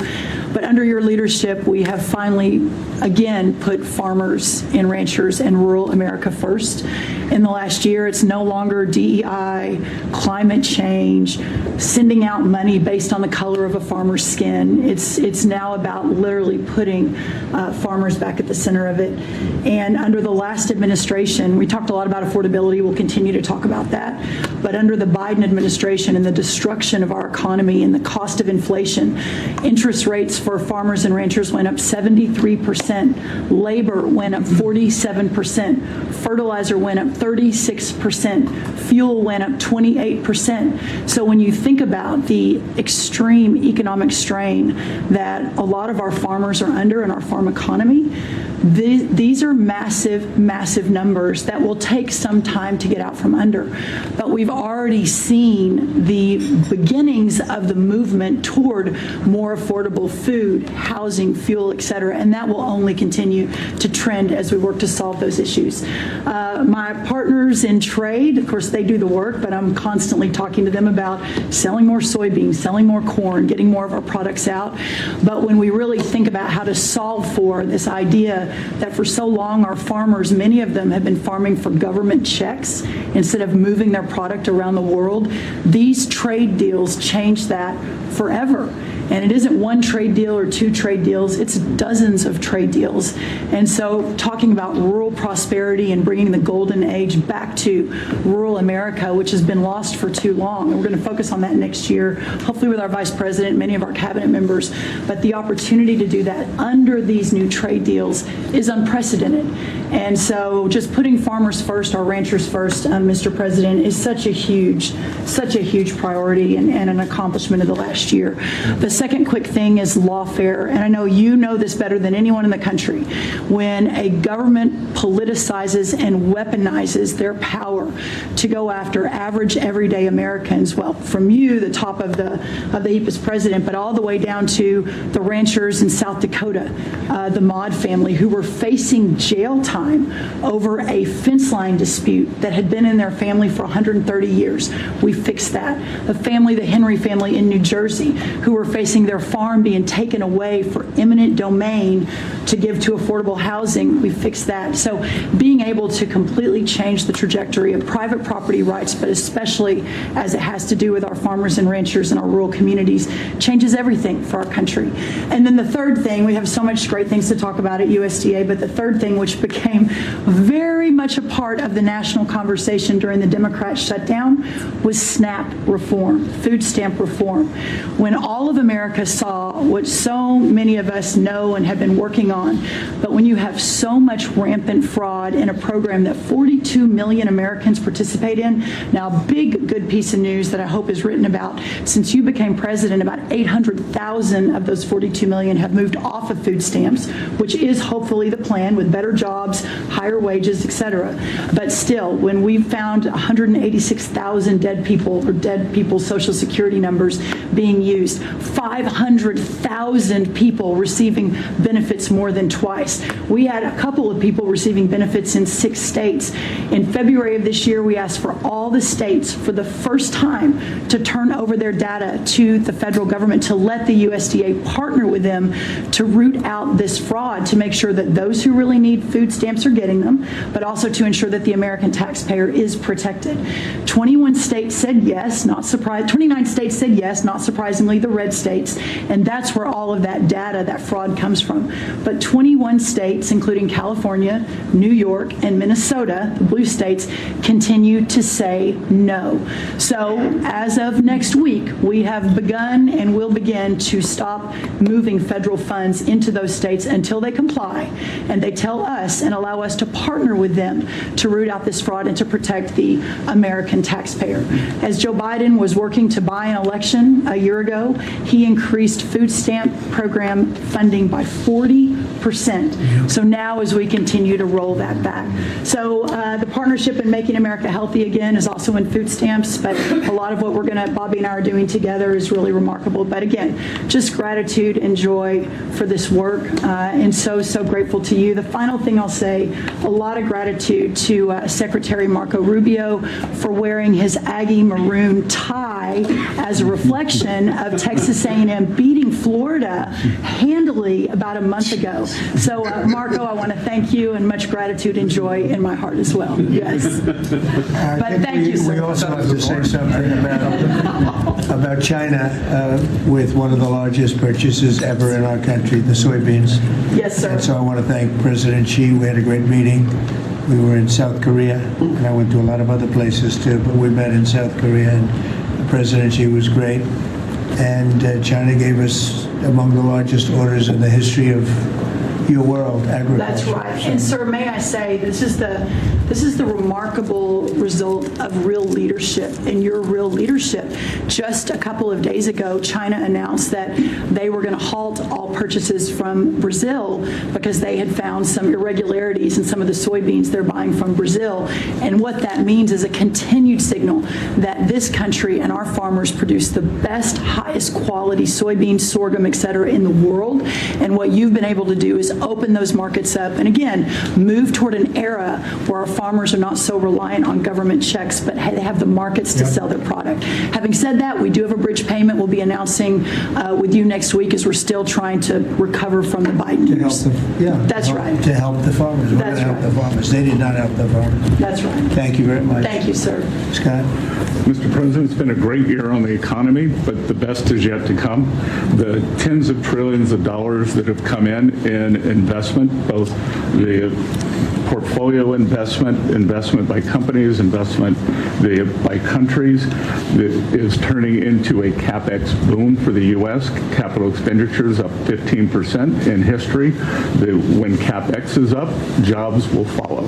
Speaker 17: But under your leadership, we have finally, again, put farmers and ranchers and rural America first. In the last year, it's no longer DEI, climate change, sending out money based on the color of a farmer's skin. It's now about literally putting farmers back at the center of it. And under the last administration, we talked a lot about affordability. We'll continue to talk about that. But under the Biden administration and the destruction of our economy and the cost of inflation, interest rates for farmers and ranchers went up 73%. Labor went up 47%. Fertilizer went up 36%. Fuel went up 28%. So when you think about the extreme economic strain that a lot of our farmers are under in our farm economy, these are massive, massive numbers that will take some time to get out from under. But we've already seen the beginnings of the movement toward more affordable food, housing, fuel, et cetera, and that will only continue to trend as we work to solve those issues. My partners in trade, of course, they do the work, but I'm constantly talking to them about selling more soybeans, selling more corn, getting more of our products out. But when we really think about how to solve for this idea that for so long our farmers, many of them have been farming for government checks instead of moving their product around the world, these trade deals change that forever. And it isn't one trade deal or 2 trade deals, it's dozens of trade deals. And so talking about rural prosperity and bringing the golden age back to rural America, which has been lost for too long. And we're going to focus on that next year, hopefully with our Vice President, many of our cabinet members. But the opportunity to do that under these new trade deals is unprecedented. And so just putting farmers first, our ranchers first, Mr. President, is such a huge priority and an accomplishment of the last year. The second quick thing is lawfare, and I know you know this better than anyone in the country. When a government politicizes and weaponizes their power to go after average, everyday Americans, well, from you, the top of the heap as president, but all the way down to the ranchers in South Dakota, the Maud family, who were facing jail time over a fence line dispute that had been in their family for 130 years. We fixed that. The Henry family in New Jersey, who were facing their farm being taken away for eminent domain to give to affordable housing, we fixed that. So being able to completely change the trajectory of private property rights, but especially as it has to do with our farmers and ranchers and our rural communities, changes everything for our country. And then the third thing, we have so much great things to talk about at USDA, but the third thing, which became very much a part of the national conversation during the Democrat shutdown, was SNAP reform, food stamp reform. When all of America saw what so many of us know and have been working on, but when you have so much rampant fraud in a program that 42 million Americans participate in, now big good piece of news that I hope is written about, since you became president, about 800,000 of those 42 million have moved off of food stamps, which is hopefully the plan with better jobs, higher wages, etc. But still, when we found 186,000 dead people's Social Security numbers being used, 500,000 people receiving benefits more than twice. We had a couple of people receiving benefits in 6 states states. In February of this year, we asked for all the states for the first time to turn over their data to the federal government to let the USDA partner with them to root out this fraud, to make sure that those who really need food stamps are getting them, but also to ensure that the American taxpayer is protected. 21 states said yes, not surprised. 29 states said yes, not surprisingly, the red states, and that's where all of that data, that fraud comes from. But 21 states, including California, New York, and Minnesota, the blue states, continue to say no. So as of next week, we have begun and will begin to stop moving federal funds into those states until they comply and they tell us and allow us to partner with them to root out this fraud and to protect the American taxpayer. As Joe Biden was working to buy an election a year ago, he increased food stamp program funding by 40%. So now as we continue to roll that back. So the partnership in Making America Healthy Again is also in food stamps, but a lot of what Bobby and I are doing together is really remarkable. But again, just gratitude and joy for this work, and so grateful to you. The final thing I'll say, a lot of gratitude to Secretary Marco Rubio for wearing his Aggie maroon tie as a reflection of Texas A&M beating Florida handily about a month ago. So Marco, I want to thank you, and much gratitude and joy in my heart as well. Yes. But thank you, sir.
Speaker 8: We also have to say something about China with one of the largest purchases ever in our country, the soybeans.
Speaker 17: Yes, sir.
Speaker 8: And so I want to thank President Xi. We had a great meeting. We were in South Korea, and I went to a lot of other places too, but we met in South Korea, and President Xi was great. And China gave us among the largest orders in the history of your world, agriculture.
Speaker 17: That's right. And sir, may I say, this is the remarkable result of real leadership and your real leadership. Just a couple of days ago, China announced that they were going to halt all purchases from Brazil because they had found some irregularities in some of the soybeans they're buying from Brazil. And what that means is a continued signal that this country and our farmers produce the best, highest quality soybeans, sorghum, et cetera, in the world. And what you've been able to do is open those markets up and again move toward an era where our farmers are not so reliant on government checks, but they have the markets to sell their product. Having said that, we do have a bridge payment we'll be announcing with you next week, as we're still trying to recover from the Biden years. That's right.
Speaker 8: To help the farmers. We're going to help the farmers. They did not help the farmers.
Speaker 17: That's right.
Speaker 8: Thank you very much.
Speaker 17: Thank you, sir.
Speaker 8: Scott?
Speaker 9: Mr. President, it's been a great year on the economy, but the best is yet to come. The tens of trillions of dollars that have come in investment, both the portfolio investment by companies, investment by countries, that is turning into a CapEx boom for the U.S. Capital expenditures up 15% in history. When CapEx is up, jobs will follow.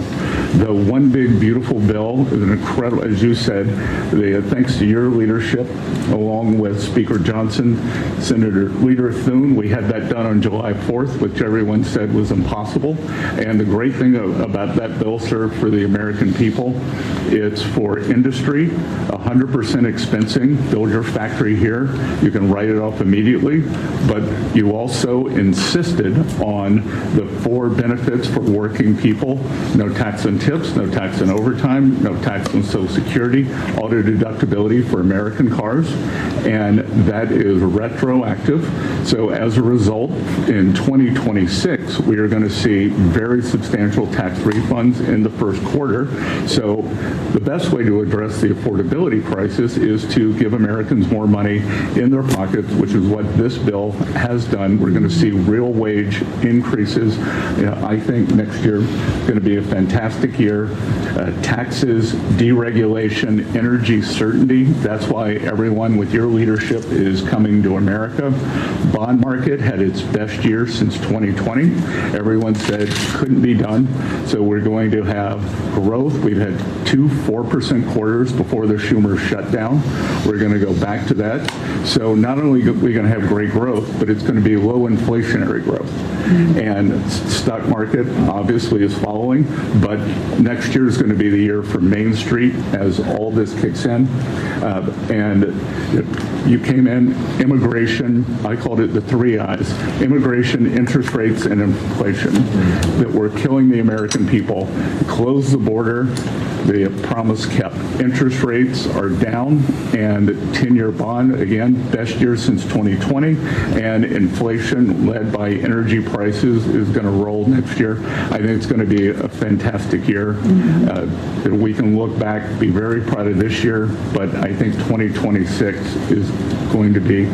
Speaker 9: The One Big Beautiful Bill is an incredible, as you said, thanks to your leadership, along with Speaker Johnson, Senator Leader Thune, we had that done on July 4th, which everyone said was impossible. And the great thing about that bill, sir, for the American people, it's for industry, 100% expensing. Build your factory here. You can write it off immediately. But you also insisted on the 4 benefits for working people: no tax on tips, no tax on overtime, no tax on Social Security, auto deductibility for American cars, and that is retroactive. So as a result, in 2026, we are going to see very substantial tax refunds in the first quarter. So the best way to address the affordability crisis is to give Americans more money in their pockets, which is what this bill has done. We're going to see real wage increases. I think next year is going to be a fantastic year. Taxes, deregulation, energy certainty. That's why everyone with your leadership is coming to America. Bond market had its best year since 2020. Everyone said couldn't be done. So we're going to have growth. We've had 2 4% quarters before the Schumer shutdown. We're going to go back to that. So not only are we going to have great growth, but it's going to be low inflationary growth. And stock market obviously is following, but next year is going to be the year for Main Street as all this kicks in. And you came in, immigration, I called it the 3 I's: immigration, interest rates, and inflation, that were killing the American American people. Close the border. The promise kept. Interest rates are down, and 10-year bond, again, best year since 2020, and inflation led by energy prices is going to roll next year. I think it's going to be a fantastic year. We can look back, be very proud of this year, but I think 2026 is going to be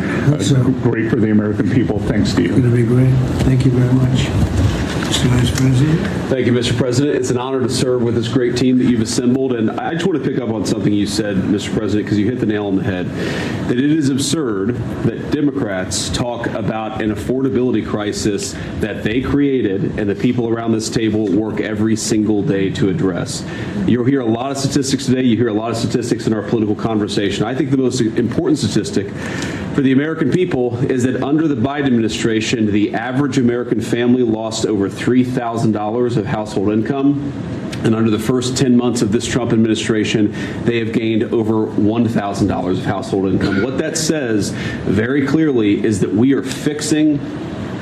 Speaker 9: great for the American people. Thanks, Steve.
Speaker 8: It's going to be great. Thank you very much. Mr. Vice President.
Speaker 18: Thank you, Mr. President. It's an honor to serve with this great team that you've assembled. And I just want to pick up on something you said, Mr. President, because you hit the nail on the head, that it is absurd that Democrats talk about an affordability crisis that they created and the people around this table work every single day to address. You'll hear a lot of statistics today. You hear a lot of statistics in our political conversation. I think the most important statistic for the American people is that under the Biden administration, the average American family lost over $3,000 of household income. And under the first 10 months of this Trump administration, they have gained over $1,000 of household income. What that says very clearly is that we are fixing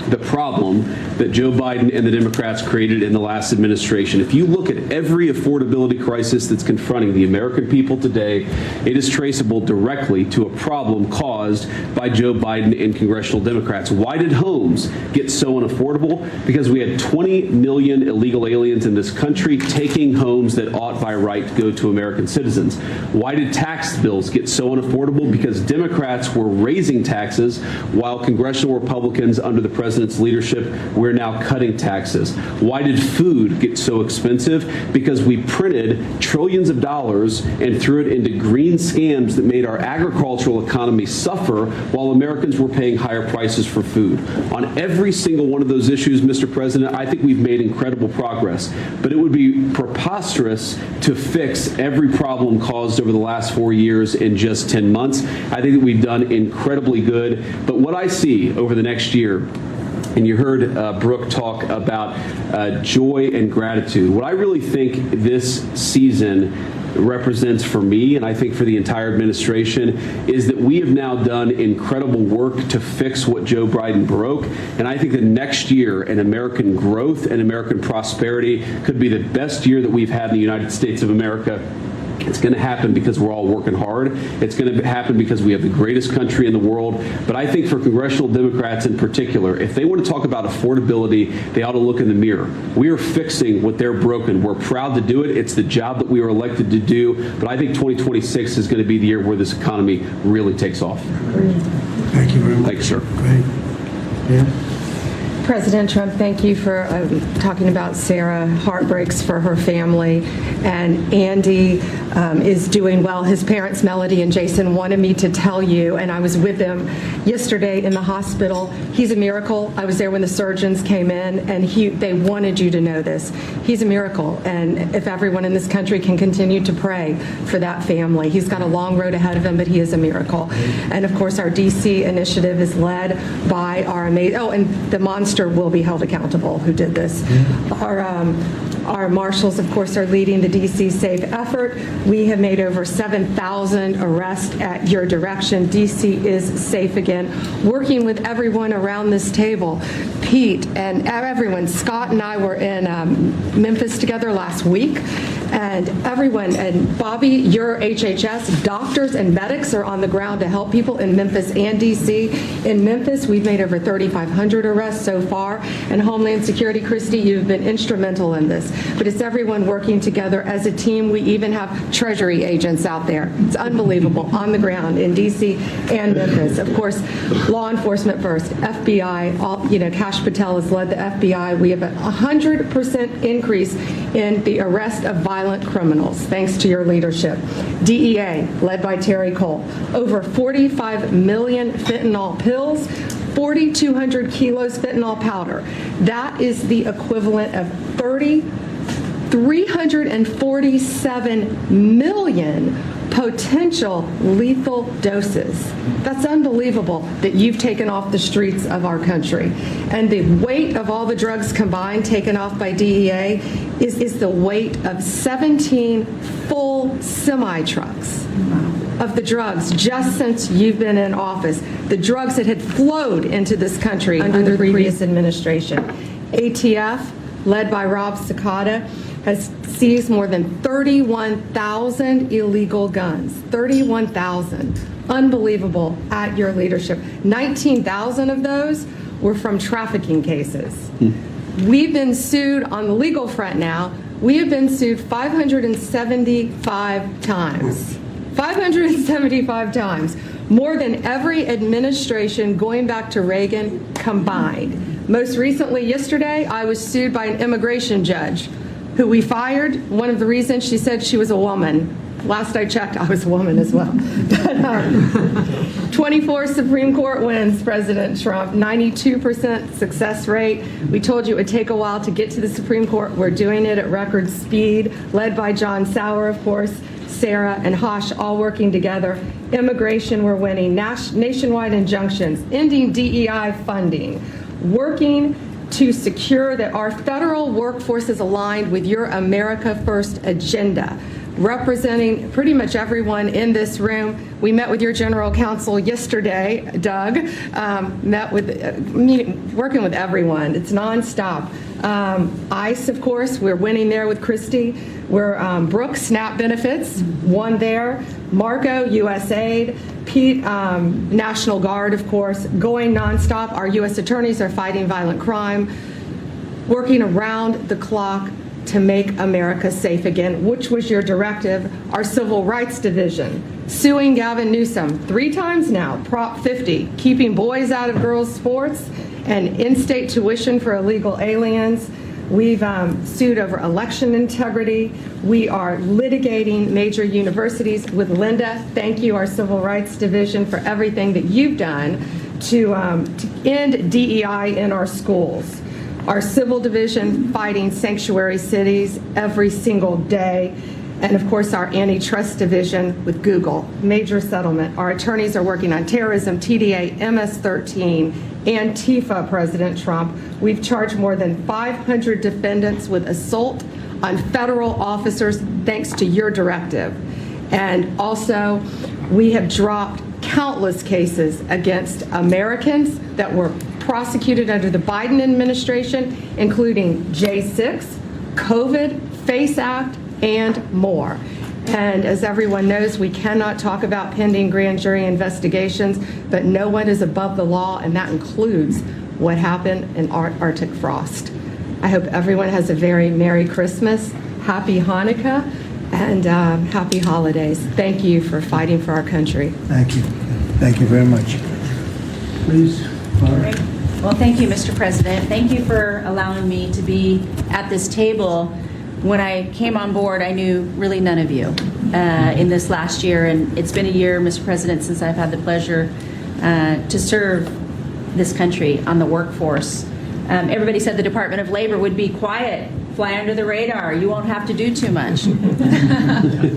Speaker 18: the problem that Joe Biden and the Democrats created in the last administration. If you look at every affordability crisis that's confronting the American people today, it is traceable directly to a problem caused by Joe Biden and congressional Democrats. Why did homes get so unaffordable? Because we had 20 million illegal aliens in this country taking homes that ought by right to go to American citizens. Why did tax bills get so unaffordable? Because Democrats were raising taxes while congressional Republicans under the president's leadership, we're now cutting taxes. Why did food get so expensive? Because we printed trillions of dollars and threw it into green scams that made our agricultural economy suffer while Americans were paying higher prices for food. On every single one of those issues, Mr. President, I think we've made incredible progress. But it would be preposterous to fix every problem caused over the last 4 years in just 10 months. I think that we've done incredibly good. But what I see over the next year, and you heard Brooke talk about joy and gratitude. What I really think this season represents for me, and I think for the entire administration, is that we have now done incredible work to fix what Joe Biden broke. And I think that next year in American growth and American prosperity could be the best year that we've had in the United States of America. It's going to happen because we're all working hard. It's going to happen because we have the greatest country in the world. But I think for congressional Democrats in particular, if they want to talk about affordability, they ought to look in the mirror. We are fixing what they're broken. We're proud to do it. It's the job that we were elected to do. But I think 2026 is going to be the year where this economy really takes off.
Speaker 8: Thank you very much.
Speaker 18: Thanks, sir.
Speaker 8: Great. Yeah.
Speaker 19: President Trump, thank you for talking about Sarah. Heartbreaks for her family. And Andy is doing well. His parents, Melody and Jason, wanted me to tell you, and I was with them yesterday in the hospital. He's a miracle. I was there when the surgeons came in, and they wanted you to know this. He's a miracle. And if everyone in this country can continue to pray for that family. He's got a long road ahead of him, but he is a miracle. And of course, our DC initiative is led by our amazing, and the monster will be held accountable who did this. Our marshals, of course, are leading the DC Safe effort. We have made over 7,000 arrests at your direction. DC is safe again. Working with everyone around this table, Pete and everyone. Scott and I were in Memphis together last week. And everyone, and Bobby, your HHS, doctors and medics are on the ground to help people in Memphis and DC. In Memphis, we've made over 3,500 arrests so far. And Homeland Security, Christy, you've been instrumental in this. But it's everyone working together as a team. We even have Treasury agents out there. It's unbelievable, on the ground in DC and Memphis. Of course, law enforcement first, FBI, Kash Patel has led the FBI. We have a 100% increase in the arrest of violent criminals, thanks to your leadership. DEA, led by Terry Cole, over 45 million fentanyl pills, 4,200 kilos fentanyl powder. That is the equivalent of 347 million potential lethal doses. That's unbelievable that you've taken off the streets of our country. And the weight of all the drugs combined taken off by DEA is the weight of 17 full semi-trucks of the drugs just since you've been in office. The drugs that had flowed into this country under the previous administration. ATF, led by Rob Sakata, has seized more than 31,000 illegal guns. 31,000. Unbelievable at your leadership. 19,000 of those were from trafficking cases. We've been sued on the legal front now. We have been sued 575 times. 575 times. More than every administration going back to Reagan combined. Most recently, yesterday, I was sued by an immigration judge who we fired. One of the reasons, she said she was a woman. Last I checked, I was a woman as well. 24 Supreme Court wins, President Trump, 92% success rate. We told you it would take a while to get to the Supreme Court. We're doing it at record speed, led by John Sauer, of course, Sarah and Hosh, all working together. Immigration, we're winning. Nationwide injunctions, ending DEI funding, working to secure that our federal workforce is aligned with your America First agenda, representing pretty much everyone in this room. We met with your general counsel yesterday, Doug, working with everyone. It's nonstop. ICE, of course, we're winning there with Christie. We're Brooke, SNAP benefits, won there. Marco, USAID. Pete, National Guard, of course, going nonstop. Our U.S. attorneys are fighting violent crime, working around the clock to make America safe again, which was your directive. Our Civil Rights Division, suing Gavin Newsom 3 times now, Prop 50, keeping boys out of girls' sports, and in-state tuition for illegal aliens. We've sued over election integrity. We are litigating major universities with Linda. Thank you, our Civil Rights Division, for everything that you've done to end DEI in our schools. Our Civil Division fighting sanctuary cities every single day. And of course, our Antitrust Division with Google, major settlement. Our attorneys are working on terrorism, TDA, MS-13, Antifa, President Trump. We've charged more than 500 defendants with assault on federal officers thanks to your directive. And also, we have dropped countless cases against Americans that were prosecuted under the Biden administration, including J6, COVID, FACE Act, and more. And as everyone knows, we cannot talk about pending grand jury investigations, but no one is above the law, and that includes what happened in Arctic frost. I hope everyone has a very Merry Christmas, Happy Hanukkah, and Happy Holidays. Thank you for fighting for our country.
Speaker 8: Thank you. Thank you very much. Please.
Speaker 20: Well, thank you, Mr. President. Thank you for allowing me to be at this table. When I came on board, I knew really none of you in this last year, and it's been a year, Mr. President, since I've had the pleasure to serve this country on the workforce. Everybody said the Department of Labor would be quiet, fly under the radar. You won't have to do too much.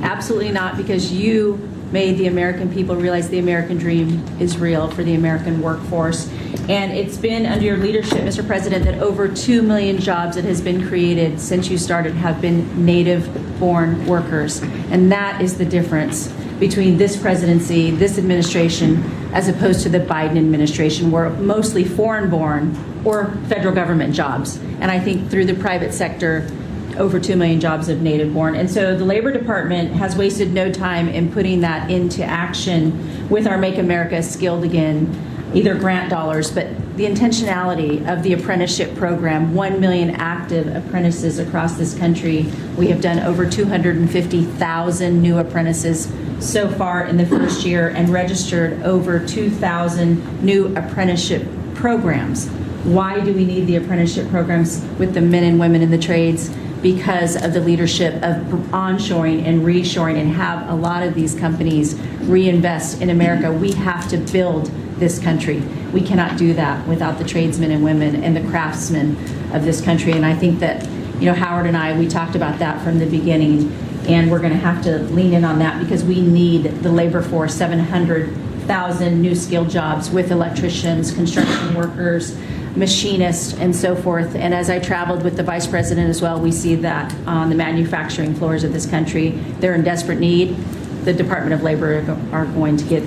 Speaker 20: Absolutely not, because you made the American people realize the American dream is real for the American workforce. And it's been under your leadership, Mr. President, that over 2 million jobs that has been created since you started have been native-born workers. And that is the difference between this presidency, this administration, as opposed to the Biden administration, where mostly foreign-born or federal government jobs. And I think through the private sector, over 2 million jobs of native-born. And so the Labor Department has wasted no time in putting that into action with our Make America Skilled Again, either grant dollars, but the intentionality of the apprenticeship program, 1 million active apprentices across this country. We have done over 250,000 new apprentices so far in the first year and registered over 2,000 new apprenticeship programs. Why do we need the apprenticeship programs with the men and women in the trades? Because of the leadership of onshoring and reshoring, and have a lot of these companies reinvest in America. We have to build this country. We cannot do that without the tradesmen and women and the craftsmen of this country. And I think that, Howard and I, we talked about that from the beginning, and we're going to have to lean in on that because we need the labor force, 700,000 new skilled jobs with electricians, construction workers, machinists, and so forth. And as I traveled with the Vice President as well, we see that on the manufacturing floors of this country, they're in desperate need. The Department of Labor are going to get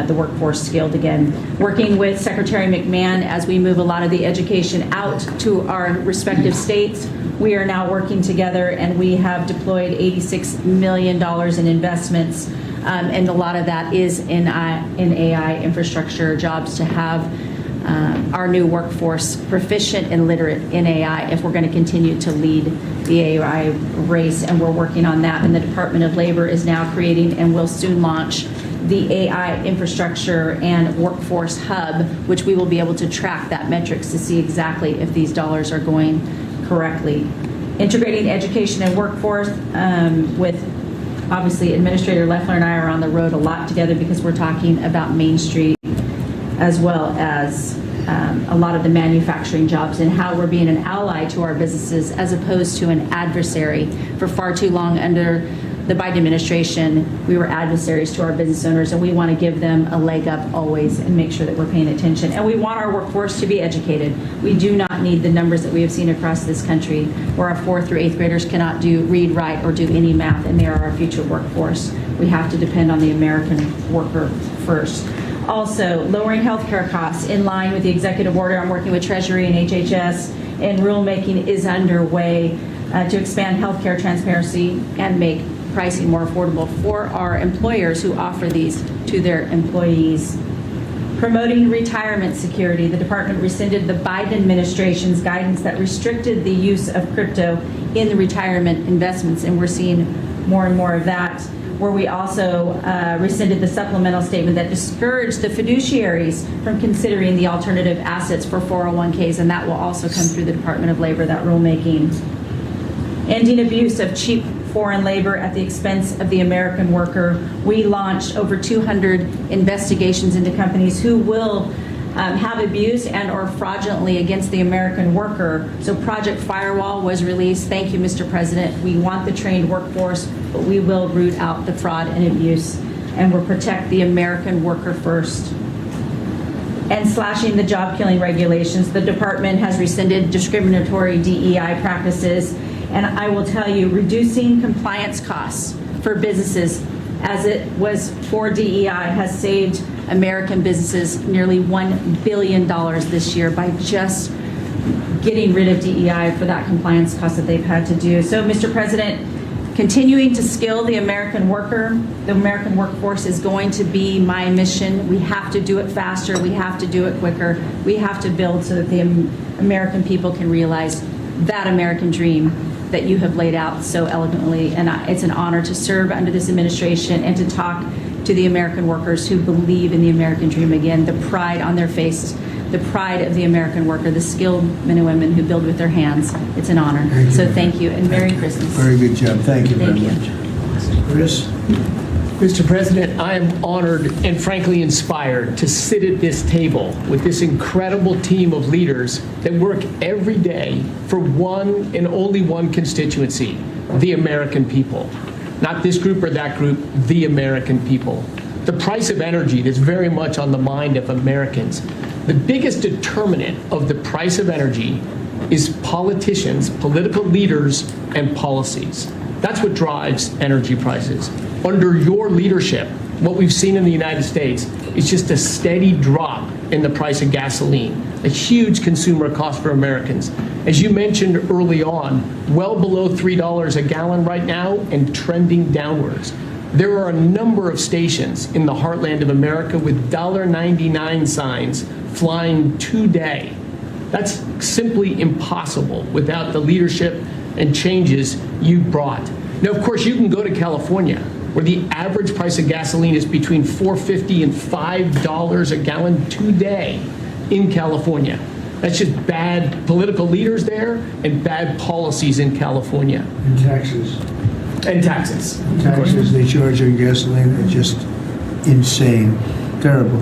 Speaker 20: the workforce skilled again. Working with Secretary McMahon as we move a lot of the education out to our respective states, we are now working together, and we have deployed $86 million in investments, and a lot of that is in AI infrastructure jobs to have our new workforce proficient and literate in AI if we're going to continue to lead the AI race, and we're working on that. And the Department of Labor is now creating and will soon launch the AI infrastructure and workforce hub, which we will be able to track that metrics to see exactly if these dollars are going correctly. Integrating education and workforce with, obviously, Administrator Loeffler and I are on the road a lot together because we're talking about Main Street as well as a lot of the manufacturing jobs and how we're being an ally to our businesses as opposed to an adversary. For far too long under the Biden administration, we were adversaries to our business owners, and we want to give them a leg up always and make sure that we're paying attention. And we want our workforce to be educated. We do not need the numbers that we have seen across this country where our 4th through 8th graders cannot read, write, or do any math, and they are our future workforce. We have to depend on the American worker first. Also, lowering healthcare costs in line with the executive order. I'm working with Treasury and HHS, and rulemaking is underway to expand healthcare transparency and make pricing more affordable for our employers who offer these to their employees. Promoting retirement security. The department rescinded the Biden administration's guidance that restricted the use of crypto in the retirement investments, and we're seeing more and more of that, where we also rescinded the supplemental statement that discouraged the fiduciaries from considering the alternative assets for 401ks, and that will also come through the Department of Labor, that rulemaking. Ending abuse of cheap foreign labor at the expense of the American worker. We launched over 200 investigations into companies who will have abused and or fraudulently against the American worker. So Project Firewall was released. Thank you, Mr. President. We want the trained workforce, but we will root out the fraud and abuse, and we'll protect the American worker first. And slashing the job-killing regulations. The department has rescinded discriminatory DEI practices, and I will tell you, reducing compliance costs for businesses as it was for DEI has saved American businesses nearly $1 billion this year by just getting rid of DEI for that compliance cost that they've had to do. So, Mr. President, continuing to skill the American worker, the American workforce is going to be my mission. We have to do it faster. We have to do it quicker. We have to build so that the American people can realize that American dream that you have laid out so eloquently. And it's an honor to serve under this administration and to talk to the American workers who believe in the American dream again, the pride on their face, the pride of the American worker, the skilled men and women who build with their hands. It's an honor. Thank you, and Merry Christmas.
Speaker 8: Very good job. Thank you very much. Chris?
Speaker 21: Mr. President, I am honored and frankly inspired to sit at this table with this incredible team of leaders that work every day for one and only one constituency, the American people. Not this group or that group, the American people. The price of energy is very much on the mind of Americans. The biggest determinant of the price of energy is politicians, political leaders, and policies. That's what drives energy prices. Under your leadership, what we've seen in the United States is just a steady drop in the price of gasoline, a huge consumer cost for Americans. As you mentioned early on, well below $3 a gallon right now and trending downwards. There are a number of stations in the heartland of America with $1.99 signs flying today. That's simply impossible without the leadership and changes you brought. Now, of course, you can go to California, where the average price of gasoline is between $4.50 and $5 a gallon today in California. That's just bad political leaders there and bad policies in California.
Speaker 8: And taxes.
Speaker 21: And taxes.
Speaker 8: Taxes they charge on gasoline are just insane. Terrible.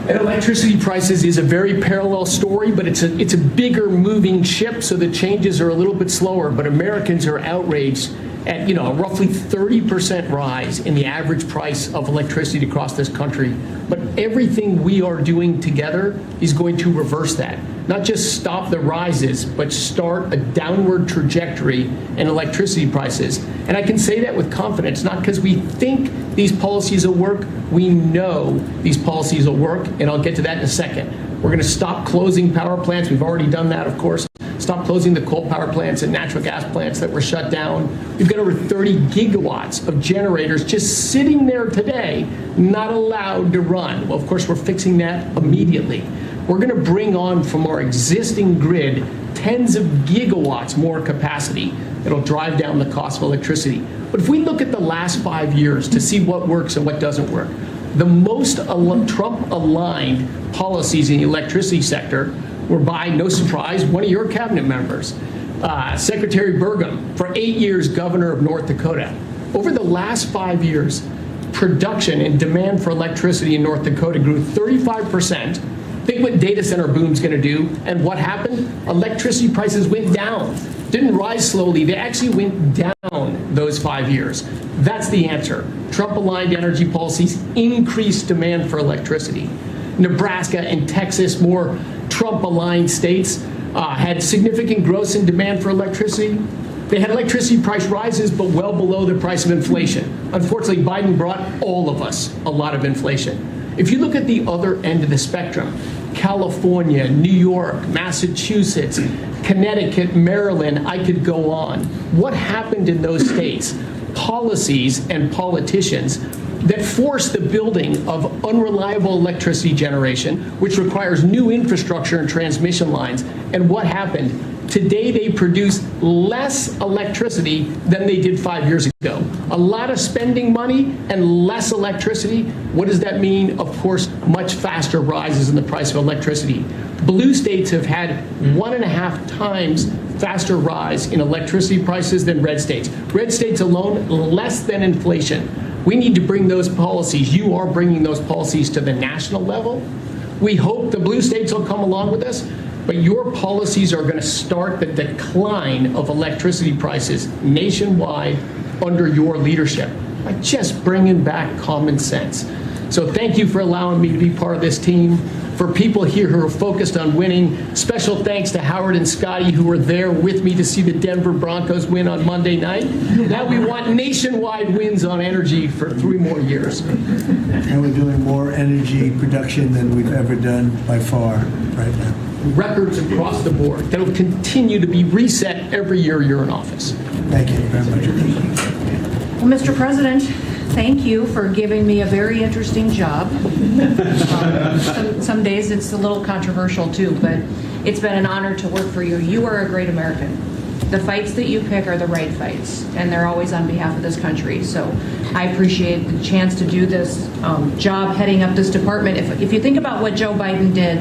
Speaker 21: And electricity prices is a very parallel story, but it's a bigger moving ship, so the changes are a little bit slower. But Americans are outraged at a roughly 30% rise in the average price of electricity across this country. But everything we are doing together is going to reverse that. Not just stop the rises, but start a downward trajectory in electricity prices. And I can say that with confidence, not because we think these policies will work. We know these policies will work, and I'll get to that in a second. We're going to stop closing power plants. We've already done that, of course. Stop closing the coal power plants and natural gas plants that were shut down. We've got over 30 gigawatts of generators just sitting there today, not allowed to run. Well, of course, we're fixing that immediately. We're going to bring on from our existing grid tens of gigawatts more capacity that'll drive down the cost of electricity. But if we look at the last 5 years to see what works and what doesn't work, the most Trump-aligned policies in the electricity sector were by, no surprise, one of your cabinet members, Secretary Burgum, for 8 years governor of North Dakota. Over the last 5 years, production and demand for electricity in North Dakota grew 35%. Think what data center boom's going to do. And what happened? Electricity prices went down. Didn't rise slowly. They actually went down those 5 years. That's the answer. Trump-aligned energy policies increased demand for electricity. Nebraska and Texas, more Trump-aligned states, had significant growth in demand for electricity. They had electricity price rises, but well below the price of inflation. Unfortunately, Biden brought all of us a lot of inflation. If you look at the other end of the spectrum, California, New York, Massachusetts, Connecticut, Maryland, I could go on. What happened in those states? Policies and politicians that force the building of unreliable electricity generation, which requires new infrastructure and transmission lines. And what happened? Today they produce less electricity than they did 5 years ago. A lot of spending money and less electricity. What does that mean? Of course, much faster rises in the price of electricity. Blue states have had 1.5 times faster rise in electricity prices than red states. Red states alone, less than inflation. We need to bring those policies. You are bringing those policies to the national level. We hope the blue states will come along with us, but your policies are going to start the decline of electricity prices nationwide under your leadership by just bringing back common sense. So thank you for allowing me to be part of this team. For people here who are focused on winning, special thanks to Howard and Scotty who were there with me to see the Denver Broncos win on Monday night. Now we want nationwide wins on energy for 3 more years.
Speaker 8: And we're doing more energy production than we've ever done by far right now.
Speaker 21: Records across the board that will continue to be reset every year you're in office.
Speaker 8: Thank you very much.
Speaker 5: Well, Mr. President, thank you for giving me a very interesting job. Some days it's a little controversial too, but it's been an honor to work for you. You are a great American. The fights that you pick are the right fights, and they're always on behalf of this country. So I appreciate the chance to do this job heading up this department. If you think about what Joe Biden did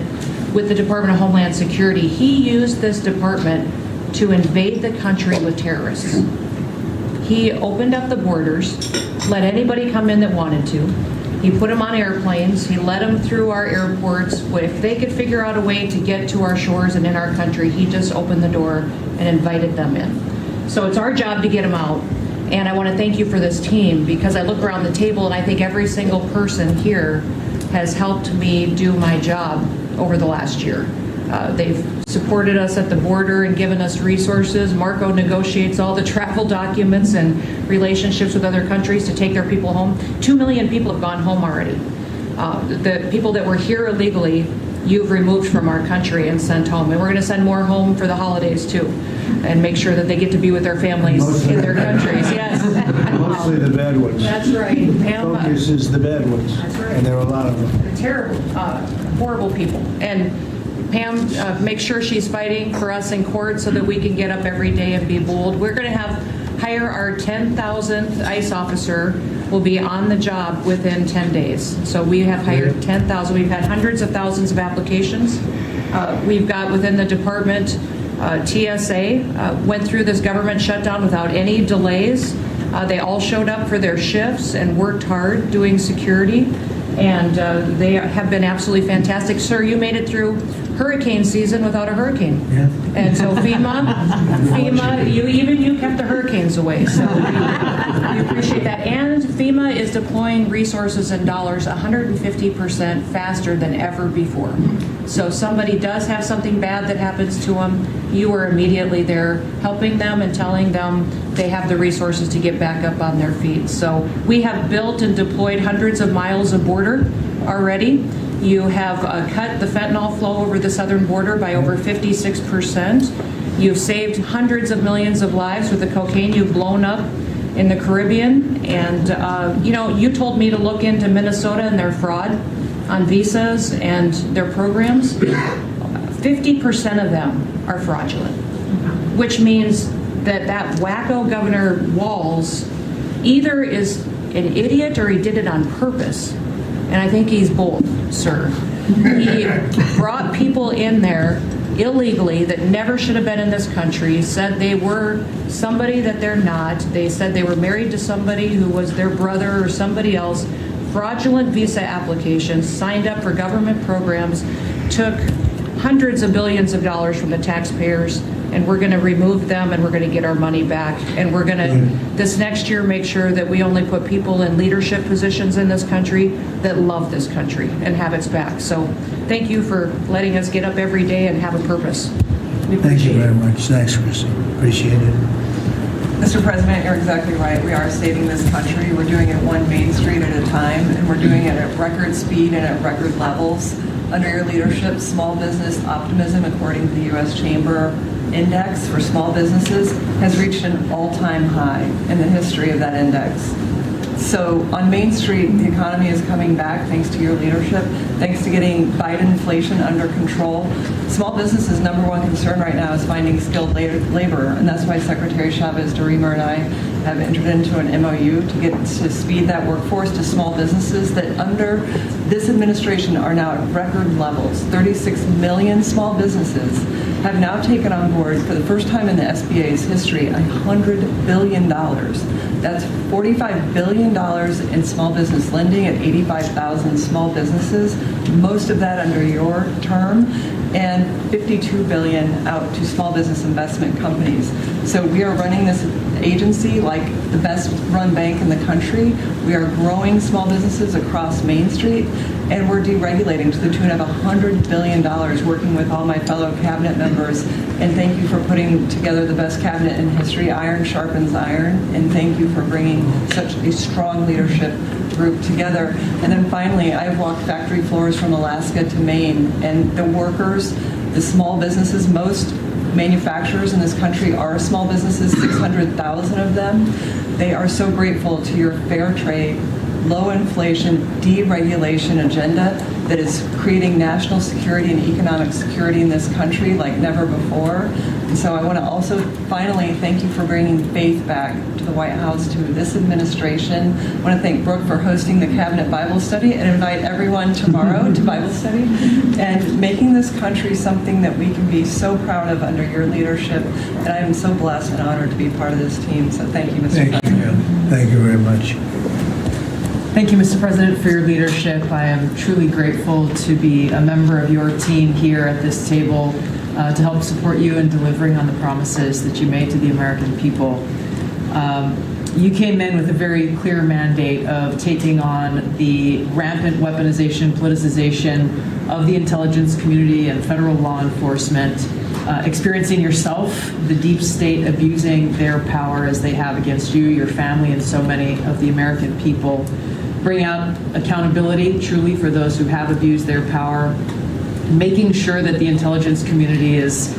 Speaker 5: with the Department of Homeland Security, he used this department to invade the country with terrorists. He opened up the borders, let anybody come in that wanted to. He put them on airplanes. He let them through our airports. If they could figure out a way to get to our shores and in our country, he just opened the door and invited them in. So it's our job to get them out. And I want to thank you for this team, because I look around the table and I think every single person here has helped me do my job over the last year. They've supported us at the border and given us resources. Marco negotiates all the travel documents and relationships with other countries to take their people home. 2 million people have gone home already. The people that were here illegally, you've removed from our country and sent home. And we're going to send more home for the holidays too, and make sure that they get to be with their families in their countries. Yes.
Speaker 8: Mostly the bad ones.
Speaker 5: That's right. Pam,
Speaker 8: Focus is the bad ones.
Speaker 5: That's right.
Speaker 8: And there are a lot of them.
Speaker 5: They're terrible, horrible people. And Pam makes sure she's fighting for us in court so that we can get up every day and be bold. We're going to hire our 10,000th ICE officer. Will be on the job within 10 days. So we have hired 10,000. We've had hundreds of thousands of applications. We've got within the department, TSA went through this government shutdown without any delays. They all showed up for their shifts and worked hard doing security. And they have been absolutely fantastic. Sir, you made it through hurricane season without a hurricane.
Speaker 8: Yeah.
Speaker 5: And so FEMA, you kept the hurricanes away. So we appreciate that. And FEMA is deploying resources and dollars 150% faster than ever before. So somebody does have something bad that happens to them, you are immediately there helping them and telling them they have the resources to get back up on their feet. So we have built and deployed hundreds of miles of border already. You have cut the fentanyl flow over the southern border by over 56%.
Speaker 2: You've saved hundreds of millions of lives with the cocaine you've blown up in the Caribbean. And, you told me to look into Minnesota and their fraud on visas and their programs. 50% of them are fraudulent, which means that wacko Governor Walz either is an idiot or he did it on purpose. And I think he's both, sir. He brought people in there illegally that never should have been in this country, said they were somebody that they're not. They said they were married to somebody who was their brother or somebody else. Fraudulent visa applications, signed up for government programs, took hundreds of billions of dollars from the taxpayers, and we're going to remove them and we're going to get our money back. And we're going to, this next year, make sure that we only put people in leadership positions in this country that love this country and have its back. So thank you for letting us get up every day and have a purpose.
Speaker 8: Thank you very much. Thanks, Chrissy. Appreciate it.
Speaker 22: Mr. President, you're exactly right. We are saving this country. We're doing it one Main Street at a time, and we're doing it at record speed and at record levels. Under your leadership, small business optimism, according to the U.S. Chamber Index for small businesses, has reached an all-time high in the history of that index. So on Main Street, the economy is coming back thanks to your leadership, thanks to getting Biden inflation under control. Small businesses' number one concern right now is finding skilled labor, and that's why Secretary Chavez DeRemer and I have entered into an MOU to speed that workforce to small businesses that under this administration are now at record levels. 36 million small businesses have now taken on board, for the first time in the SBA's history, $100 billion. That's $45 billion in small business lending at 85,000 small businesses, most of that under your term, and $52 billion out to small business investment companies. So we are running this agency like the best run bank in the country. We are growing small businesses across Main Street, and we're deregulating to the tune of $100 billion, working with all my fellow cabinet members. And thank you for putting together the best cabinet in history. Iron sharpens iron, and thank you for bringing such a strong leadership group together. And then finally, I've walked factory floors from Alaska to Maine, and the workers, the small businesses, most manufacturers in this country are small businesses, 600,000 of them. They are so grateful to your fair trade, low inflation, deregulation agenda that is creating national security and economic security in this country like never before. And so I want to also finally thank you for bringing faith back to the White House, to this administration. I want to thank Brooke for hosting the Cabinet Bible Study and invite everyone tomorrow to Bible study and making this country something that we can be so proud of under your leadership. And I am so blessed and honored to be part of this team. So thank you, Mr. President.
Speaker 8: Thank you very much.
Speaker 2: Thank you, Mr. President, for your leadership. I am truly grateful to be a member of your team here at this table to help support you in delivering on the promises that you made to the American people. You came in with a very clear mandate of taking on the rampant weaponization, politicization of the intelligence community and federal law enforcement, experiencing yourself, the deep state abusing their power as they have against you, your family, and so many of the American people. Bring out accountability truly for those who have abused their power, making sure that the intelligence community is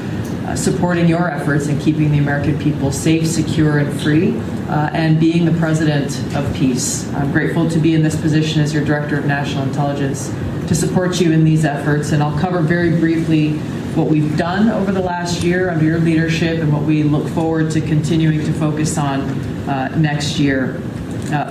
Speaker 2: supporting your efforts in keeping the American people safe, secure, and free, and being the president of peace. I'm grateful to be in this position as your Director of National Intelligence to support you in these efforts, and I'll cover very briefly what we've done over the last year under your leadership and what we look forward to continuing to focus on next year.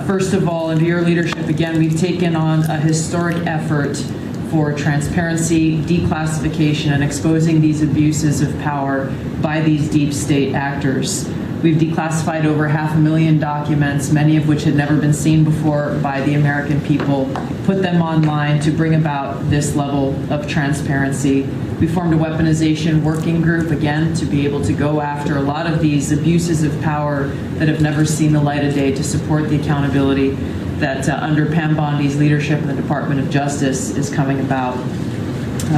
Speaker 2: First of all, under your leadership, again, we've taken on a historic effort for transparency, declassification, and exposing these abuses of power by these deep state actors. We've declassified over 500,000 documents, many of which had never been seen before by the American people, put them online to bring about this level of transparency. We formed a weaponization working group, again, to be able to go after a lot of these abuses of power that have never seen the light of day, to support the accountability that under Pam Bondi's leadership in the Department of Justice is coming about.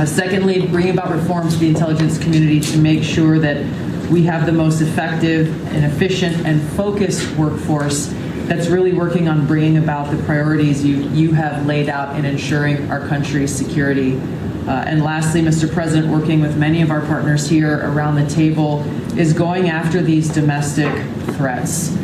Speaker 2: Secondly, bringing about reforms to the intelligence community to make sure that we have the most effective and efficient and focused workforce that's really working on bringing about the priorities you have laid out in ensuring our country's security. And lastly, Mr. President, working with many of our partners here around the table is going after these domestic threats.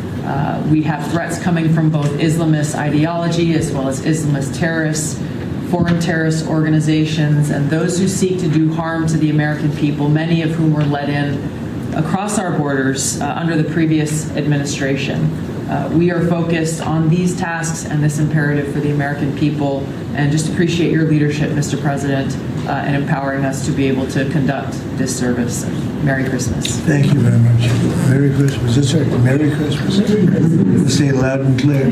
Speaker 2: We have threats coming from both Islamist ideology as well as Islamist terrorists, foreign terrorist organizations, and those who seek to do harm to the American people, many of whom were let in across our borders under the previous administration. We are focused on these tasks and this imperative for the American people, and just appreciate your leadership, Mr. President, in empowering us to be able to conduct this service. Merry Christmas.
Speaker 8: Thank you very much. Merry Christmas. That's right. Merry Christmas. Say it loud and clear.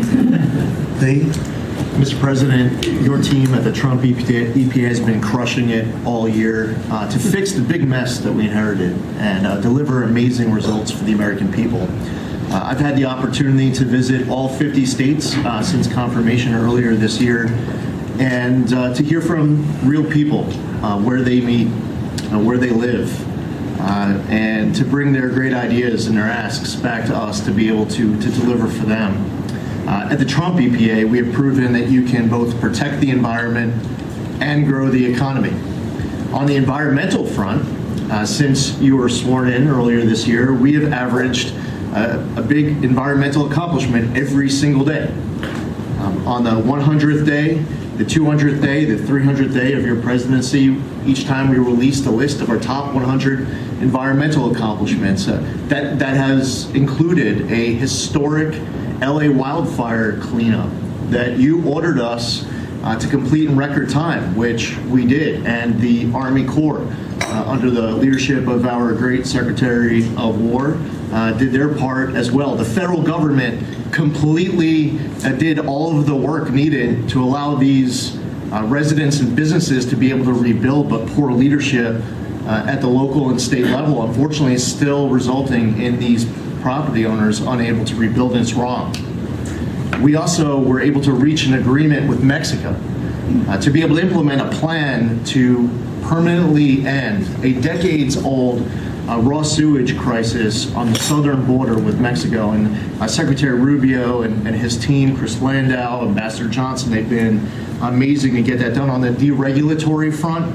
Speaker 3: Mr. President, your team at the Trump EPA has been crushing it all year to fix the big mess that we inherited and deliver amazing results for the American people. I've had the opportunity to visit all 50 states since confirmation earlier this year, and to hear from real people where they meet, where they live, and to bring their great ideas and their asks back to us to be able to deliver for them. At the Trump EPA, we have proven that you can both protect the environment and grow the economy. On the environmental front, since you were sworn in earlier this year, we have averaged a big environmental accomplishment every single day. On the 100th day, the 200th day, the 300th day of your presidency, each time we released a list of our top 100 environmental accomplishments. That has included a historic LA wildfire cleanup that you ordered us to complete in record time, which we did, and the Army Corps, under the leadership of our great Secretary of War, did their part as well. The federal government completely did all of the work needed to allow these residents and businesses to be able to rebuild, but poor leadership at the local and state level, unfortunately, is still resulting in these property owners unable to rebuild, and it's wrong. We also were able to reach an agreement with Mexico to be able to implement a plan to permanently end a decades-old raw sewage crisis on the southern border with Mexico. And Secretary Rubio and his team, Chris Landau, Ambassador Johnson, they've been amazing to get that done. On the deregulatory front,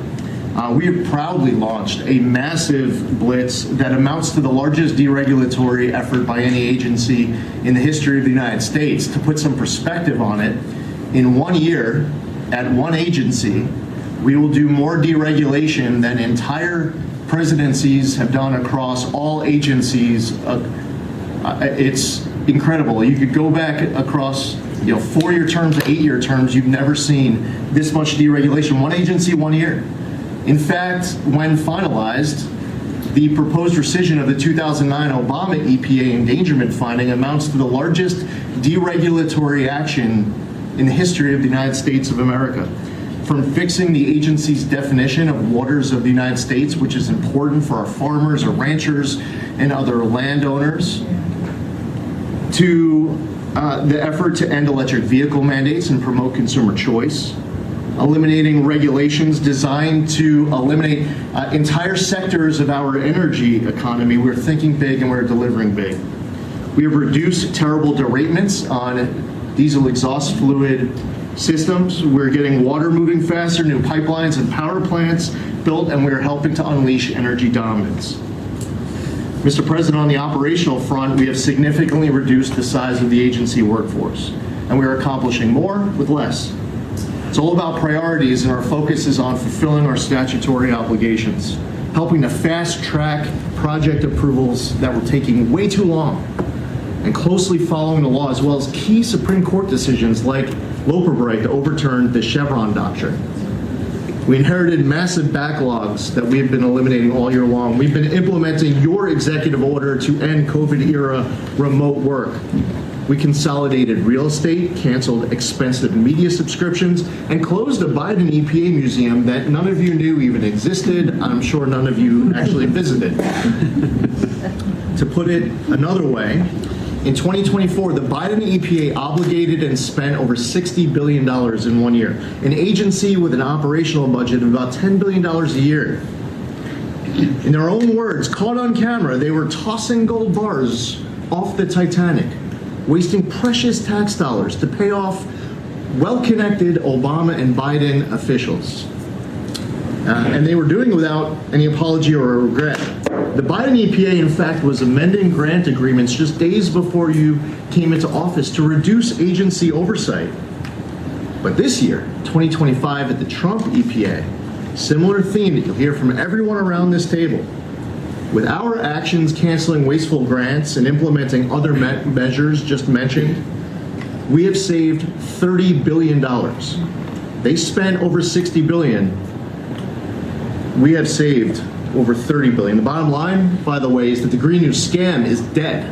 Speaker 3: we have proudly launched a massive blitz that amounts to the largest deregulatory effort by any agency in the history of the United States. To put some perspective on it, in 1 year, at one agency, we will do more deregulation than entire presidencies have done across all agencies. It's incredible. You could go back across 4-year terms to 8-year terms. You've never seen this much deregulation. One agency, 1 year. In fact, when finalized, the proposed rescission of the 2009 Obama EPA endangerment finding amounts to the largest deregulatory action in the history of the United States of America. From fixing the agency's definition of waters of the United States, which is important for our farmers, our ranchers, and other landowners, to the effort to end electric vehicle mandates and promote consumer choice, eliminating regulations designed to eliminate entire sectors of our energy economy. We're thinking big and we're delivering big. We have reduced terrible derailments on diesel exhaust fluid systems. We're getting water moving faster, new pipelines and power plants built, and we're helping to unleash energy dominance. Mr. President, on the operational front, we have significantly reduced the size of the agency workforce, and we are accomplishing more with less. It's all about priorities, and our focus is on fulfilling our statutory obligations, helping to fast-track project approvals that were taking way too long, and closely following the law, as well as key Supreme Court decisions like Loper-Bright to overturn the Chevron doctrine. We inherited massive backlogs that we have been eliminating all year long. We've been implementing your executive order to end COVID-era remote work. We consolidated real estate, canceled expensive media subscriptions, and closed a Biden EPA museum that none of you knew even existed. I'm sure none of you actually visited. To put it another way, in 2024, the Biden EPA obligated and spent over $60 billion in 1 year, an agency with an operational budget of about $10 billion a year. In their own words, caught on camera, they were tossing gold bars off the Titanic, wasting precious tax dollars to pay off well-connected Obama and Biden officials. And they were doing it without any apology or regret. The Biden EPA, in fact, was amending grant agreements just days before you came into office to reduce agency oversight. But this year, 2025, at the Trump EPA, similar theme that you'll hear from everyone around this table. With our actions canceling wasteful grants and implementing other measures just mentioned, we have saved $30 billion. They spent over $60 billion. We have saved over $30 billion. The bottom line, by the way, is that the Green New scam is dead.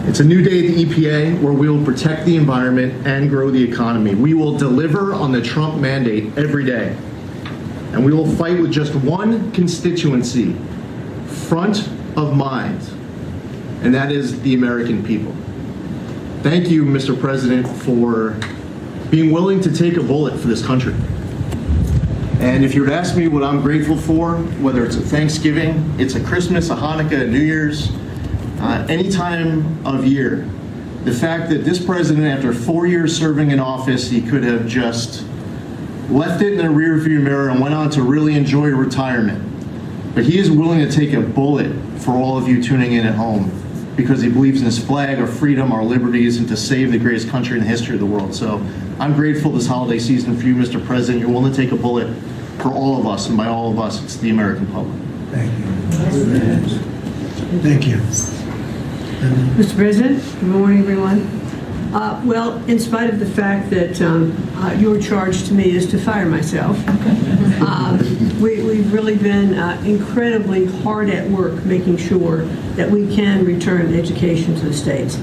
Speaker 3: It's a new day at the EPA where we will protect the environment and grow the economy. We will deliver on the Trump mandate every day. And we will fight with just one constituency front of mind, and that is the American people. Thank you, Mr. President, for being willing to take a bullet for this country. And if you were to ask me what I'm grateful for, whether it's a Thanksgiving, it's a Christmas, a Hanukkah, a New Year's, any time of year, the fact that this president, after 4 years serving in office, he could have just left it in the rearview mirror and went on to really enjoy retirement. But he is willing to take a bullet for all of you tuning in at home because he believes in his flag, our freedom, our liberties, and to save the greatest country in the history of the world. So I'm grateful this holiday season for you, Mr. President. You're willing to take a bullet for all of us, and by all of us, it's the American public.
Speaker 8: Thank you. Thank you.
Speaker 4: Mr. President, good morning, everyone. Well, in spite of the fact that your charge to me is to fire myself, we've really been incredibly hard at work making sure that we can return education to the states.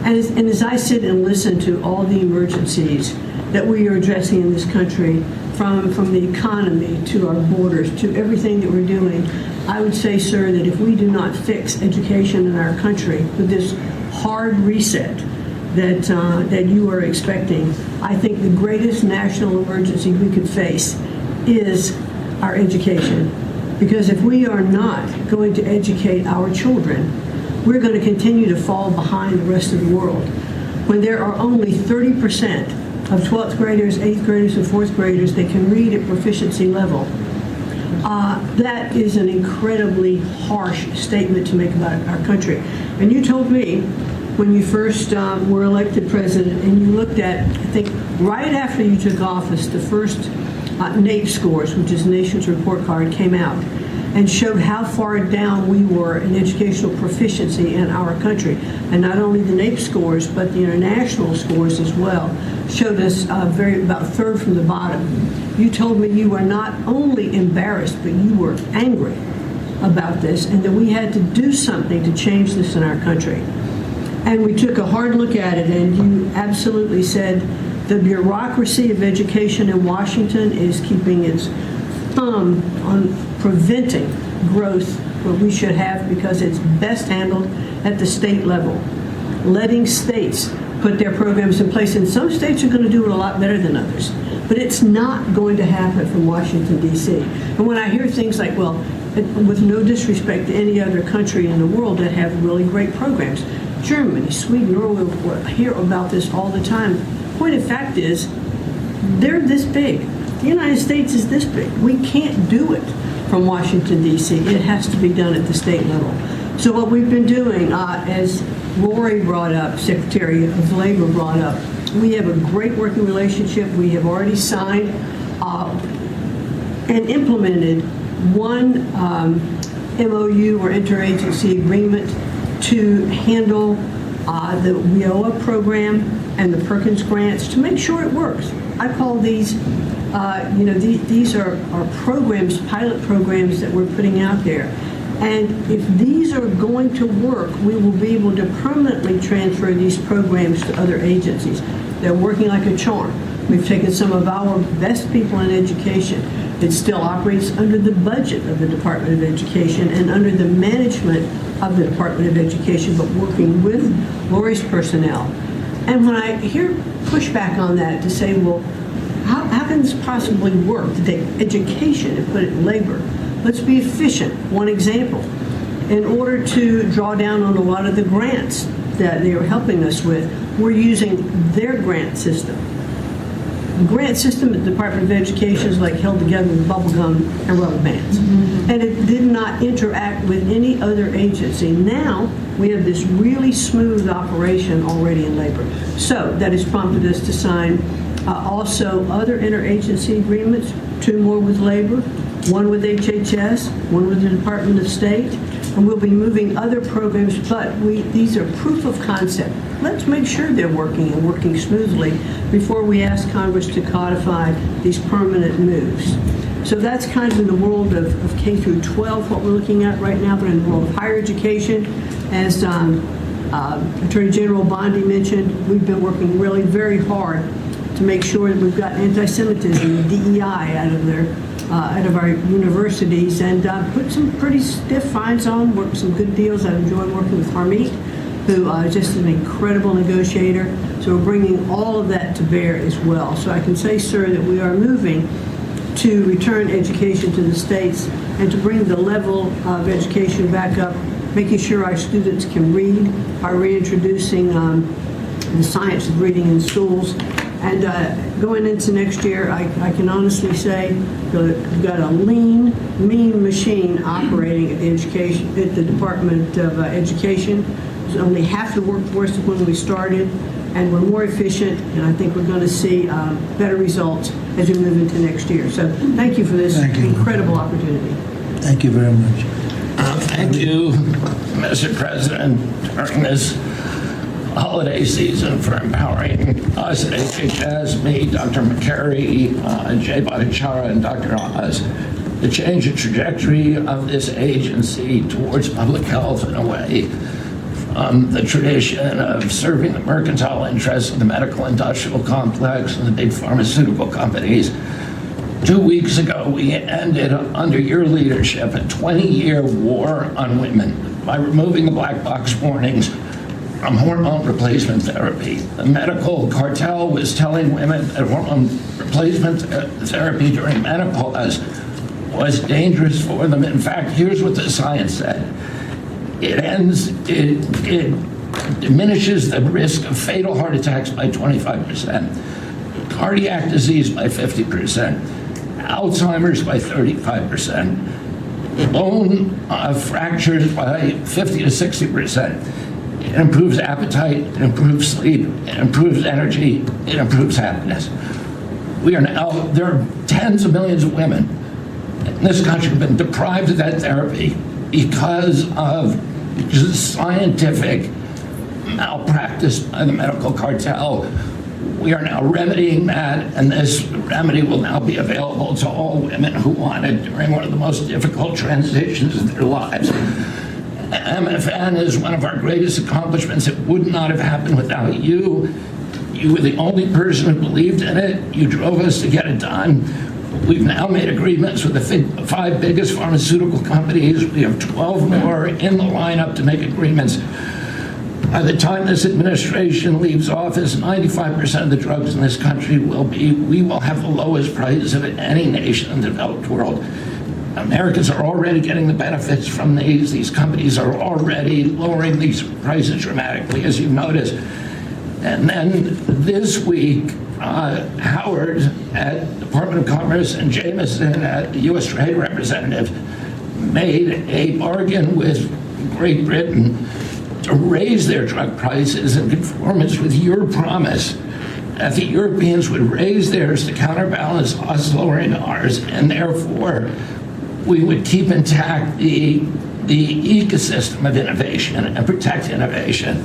Speaker 4: And as I sit and listen to all the emergencies that we are addressing in this country, from the economy to our borders to everything that we're doing, I would say, sir, that if we do not fix education in our country with this hard reset that you are expecting, I think the greatest national emergency we could face is our education. Because if we are not going to educate our children, we're going to continue to fall behind the rest of the world. When there are only 30% of 12th graders, 8th graders, and 4th graders that can read at proficiency level, that is an incredibly harsh statement to make about our country. And you told me when you first were elected president, and you looked at, I think, right after you took office, the first NAEP scores, which is Nation's Report Card, came out and showed how far down we were in educational proficiency in our country. And not only the NAEP scores, but the international scores as well showed us about a third from the bottom. You told me you were not only embarrassed, but you were angry about this, and that we had to do something to change this in our country. And we took a hard look at it, and you absolutely said the bureaucracy of education in Washington is keeping its thumb on preventing growth where we should have, because it's best handled at the state level. Letting states put their programs in place, and some states are going to do it a lot better than others. But it's not going to happen from Washington, D.C. And when I hear things like, well, with no disrespect to any other country in the world that have really great programs, Germany, Sweden, Norway, we hear about this all the time. Point of fact is, they're this big. The United States is this big. We can't do it from Washington, D.C. It has to be done at the state level. So what we've been doing, as Lori brought up, Secretary of Labor brought up, we have a great working relationship. We have already signed and implemented one MOU or interagency agreement to handle the WIOA program and the Perkins grants to make sure it works. I call these, these are programs, pilot programs that we're putting out there. And if these are going to work, we will be able to permanently transfer these programs to other agencies. They're working like a charm. We've taken some of our best people in education. It still operates under the budget of the Department of Education and under the management of the Department of Education, but working with Lori's personnel. And when I hear pushback on that to say, well, how can this possibly work to take education and put it in labor? Let's be efficient. One example, in order to draw down on a lot of the grants that they are helping us with, we're using their grant system. The grant system at the Department of Education is like held together with bubble gum and rubber bands. And it did not interact with any other agency. Now, we have this really smooth operation already in labor. So that has prompted us to sign also other interagency agreements, 2 more with labor, 1 with HHS, 1 with the Department of State, and we'll be moving other programs, but these are proof of concept. Let's make sure they're working and working smoothly before we ask Congress to codify these permanent moves. So that's kind of in the world of K through 12, what we're looking at right now, but in the world of higher education, as Attorney General Bondi mentioned, we've been working really very hard to make sure that we've got anti-Semitism and DEI out of our universities, and put some pretty stiff fines on, worked some good deals. I've enjoyed working with Harmeet, who is just an incredible negotiator. So we're bringing all of that to bear as well. So I can say, sir, that we are moving to return education to the states and to bring the level of education back up, making sure our students can read, by reintroducing the science of reading in schools. And going into next year, I can honestly say we've got a lean, mean machine operating at the Department of Education. There's only half the workforce of when we started, and we're more efficient, and I think we're going to see better results as we move into next year. So thank you for this incredible opportunity.
Speaker 6: Thank you very much.
Speaker 7: Thank you, Mr. President, during this holiday season for empowering us at HHS, me, Dr. McCary, Jay Bhattacharya, and Dr. Oz, to change the trajectory of this agency towards public health in a way from the tradition of serving the mercantile interests of the medical industrial complex and the big pharmaceutical companies. 2 weeks ago, we ended, under your leadership, a 20-year war on women by removing the black box warnings from hormone replacement therapy. The medical cartel was telling women that hormone replacement therapy during menopause was dangerous for them. In fact, here's what the science said. It diminishes the risk of fatal heart attacks by 25%, cardiac disease by 50%, Alzheimer's by 35%, bone fractures by 50 to 60%. It improves appetite, it improves sleep, it improves energy, it improves happiness. There are tens of millions of women in this country who have been deprived of that therapy because of just scientific malpractice by the medical cartel. We are now remedying that, and this remedy will now be available to all women who want it during one of the most difficult transitions of their lives. MFN is one of our greatest accomplishments. It would not have happened without you. You were the only person who believed in it. You drove us to get it done. We've now made agreements with the 5 biggest pharmaceutical companies. We have 12 more in the lineup to make agreements. By the time this administration leaves office, 95% of the drugs in this country we will have the lowest prices of any nation in the developed world. Americans are already getting the benefits from these. These companies are already lowering these prices dramatically, as you've noticed. And then this week, Howard at Department of Commerce and Jameson at the U.S. Trade Representative made a bargain with Great Britain to raise their drug prices in conformance with your promise that the Europeans would raise theirs to counterbalance us lowering ours, and therefore we would keep intact the ecosystem of innovation and protect innovation.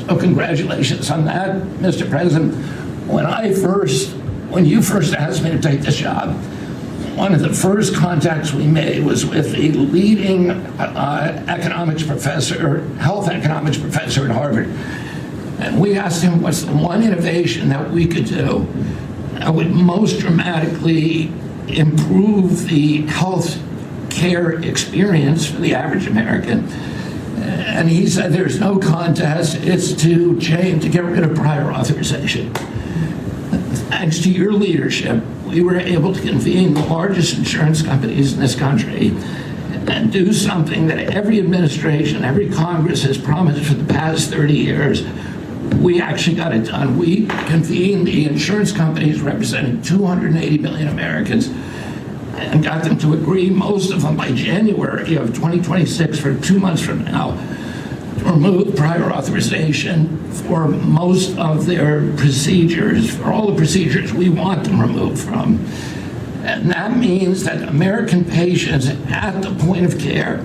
Speaker 7: So congratulations on that, Mr. President. When you first asked me to take this job, one of the first contacts we made was with the leading health economics professor at Harvard. And we asked him what's the one innovation that we could do that would most dramatically improve the health care experience for the average American. And he said there's no contest, it's to get rid of prior authorization. Thanks to your leadership, we were able to convene the largest insurance companies in this country and do something that every administration, every Congress has promised for the past 30 years. we actually got it done. We convened the insurance companies representing 280 million Americans and got them to agree, most of them by January of 2026, for 2 months from now, to remove prior authorization for most of their procedures, for all the procedures we want them removed from. And that means that American patients at the point of care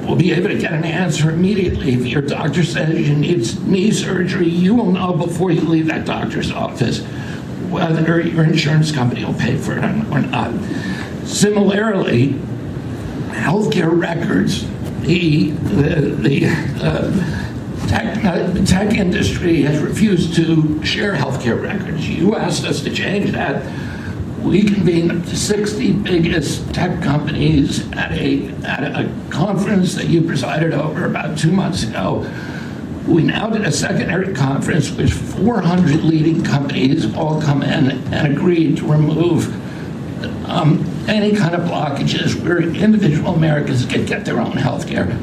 Speaker 7: will be able to get an answer immediately. If your doctor says you need knee surgery, you will know before you leave that doctor's office whether your insurance company will pay for it or not. Similarly, healthcare records, the tech industry has refused to share healthcare records. You asked us to change that. We convened the 60 biggest tech companies at a conference that you presided over about 2 months ago. We now did a secondary conference which 400 leading companies all come in and agreed to remove any kind of blockages where individual Americans can get their own health care.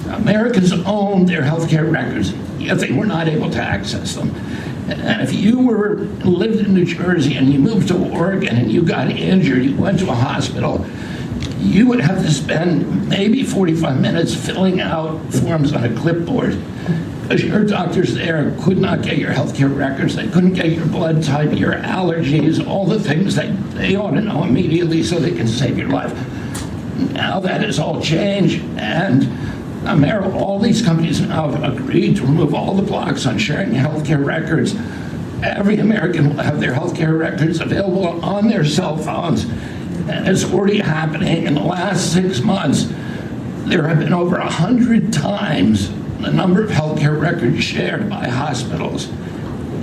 Speaker 7: Americans own their health care records, yet they were not able to access them. And if you lived in New Jersey and you moved to Oregon and you got injured, you went to a hospital, you would have to spend maybe 45 minutes filling out forms on a clipboard because your doctors there could not get your healthcare records. They couldn't get your blood type, your allergies, all the things that they ought to know immediately so they can save your life. Now that has all changed, and all these companies now have agreed to remove all the blocks on sharing healthcare records. Every American will have their healthcare records available on their cell phones, and it's already happening. In the last 6 months, there have been over 100 times the number of healthcare records shared by hospitals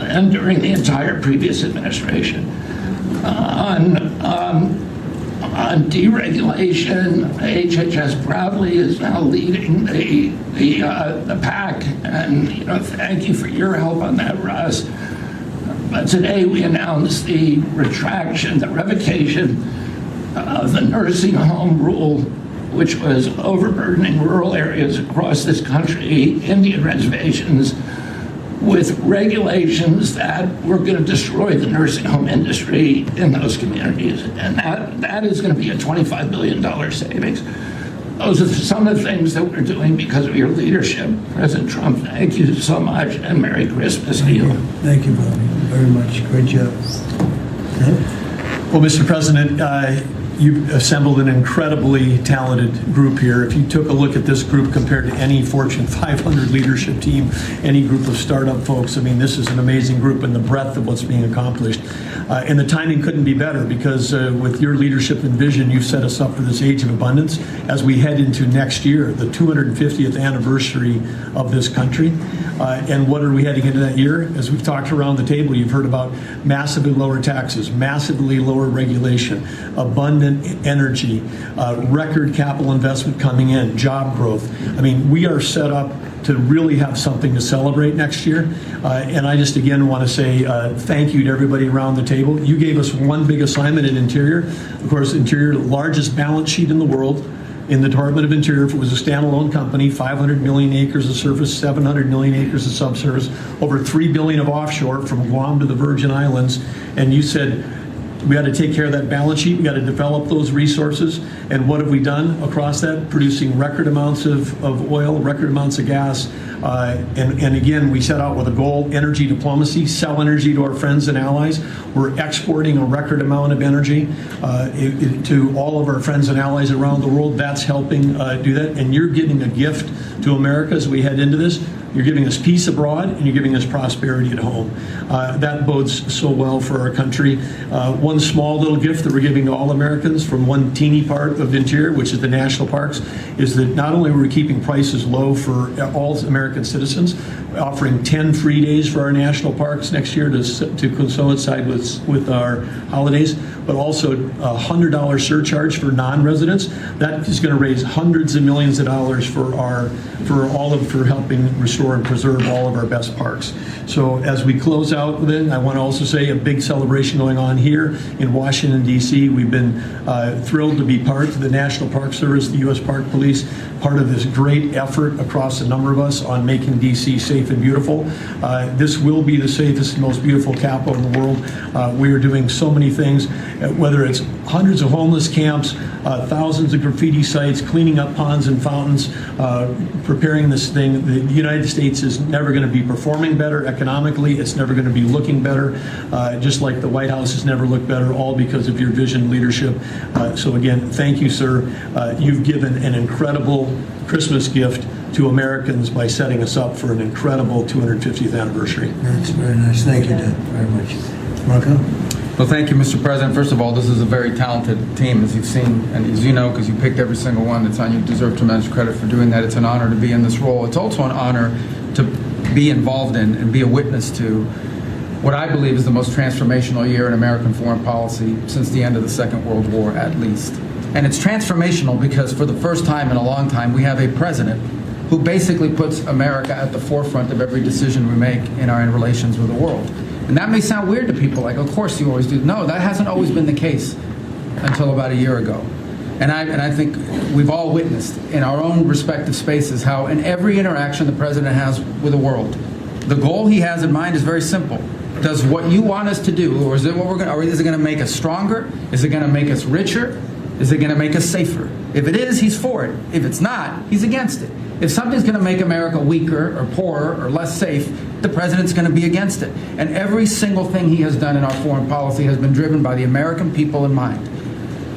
Speaker 7: and during the entire previous administration. On deregulation, HHS proudly is now leading the pack, and thank you for your help on that, Russ. But today we announced the revocation of the nursing home rule, which was overburdening rural areas across this country, Indian reservations, with regulations that were going to destroy the nursing home industry in those communities. And that is going to be a $25 billion savings. Those are some of the things that we're doing because of your leadership. President Trump, thank you so much, and Merry Christmas to you.
Speaker 8: Thank you, Bobby, very much. Great job. Well, Mr. President, you've assembled an incredibly talented group here. If you took a look at this group compared to any Fortune 500 leadership team, any group of startup folks, I mean, this is an amazing group, and the breadth of what's being accomplished. And the timing couldn't be better because with your leadership and vision, you've set us up for this age of abundance as we head into next year, the 250th anniversary of this country. And what are we heading into that year? As we've talked around the table, you've heard about massively lower taxes, massively lower regulation, abundant energy, record capital investment coming in, job growth. I mean, we are set up to really have something to celebrate next year. And I just again want to say thank you to everybody around the table. You gave us one big assignment in Interior. Of course, Interior, the largest balance sheet in the world in the Department of Interior. If it was a standalone company, 500 million acres of surface, 700 million acres of subsurface, over 3 billion of offshore from Guam to the Virgin Islands. And you said, we got to take care of that balance sheet. We got to develop those resources. And what have we done across that? Producing record amounts of oil, record amounts of gas. And again, we set out with a goal, energy diplomacy, sell energy to our friends and allies. We're exporting a record amount of energy to all of our friends and allies around the world. That's helping do that. And you're giving a gift to America as we head into this. You're giving us peace abroad, and you're giving us prosperity at home. That bodes so well for our country. One small little gift that we're giving to all Americans from one teeny part of Interior, which is the national parks, is that not only are we keeping prices low for all American citizens, offering 10 free days for our national parks next year to coincide with our holidays, but also a $100 surcharge for non-residents. That is going to raise hundreds of millions of dollars for helping restore and preserve all of our best parks. So as we close out then, I want to also say a big celebration going on here in Washington, D.C. We've been thrilled to be part of the National Park Service, the U.S. Park Police, part of this great effort across a number of us on making D.C. safe
Speaker 1: safe and beautiful. This will be the safest and most beautiful capital in the world. We are doing so many things, whether it's hundreds of homeless camps, thousands of graffiti sites, cleaning up ponds and fountains, preparing this thing. The United States is never going to be performing better economically. It's never going to be looking better, just like the White House has never looked better, all because of your vision leadership. So again, thank you, sir. You've given an incredible Christmas gift to Americans by setting us up for an incredible 250th anniversary.
Speaker 8: That's very nice. Thank you, Deb, very much. Marco?
Speaker 6: Well, thank you, Mr. President. First of all, this is a very talented team, as you've seen, and as you know, because you picked every single one that's on. You deserve tremendous credit for doing that. It's an honor to be in this role. It's also an honor to be involved in and be a witness to what I believe is the most transformational year in American foreign policy since the end of the Second World War, at least. And it's transformational because for the first time in a long time, we have a president who basically puts America at the forefront of every decision we make in our relations with the world. And that may sound weird to people, like, of course you always do. No, that hasn't always been the case until about a year ago. And I think we've all witnessed in our own respective spaces how in every interaction the president has with the world, the goal he has in mind is very simple. Does what you want us to do, or is it what we're going to, or is it going to make us stronger? Is it going to make us richer? Is it going to make us safer? If it is, he's for it. If it's not, he's against it. If something's going to make America weaker or poorer or less safe, the president's going to be against it. And every single thing he has done in our foreign policy has been driven by the American people in mind.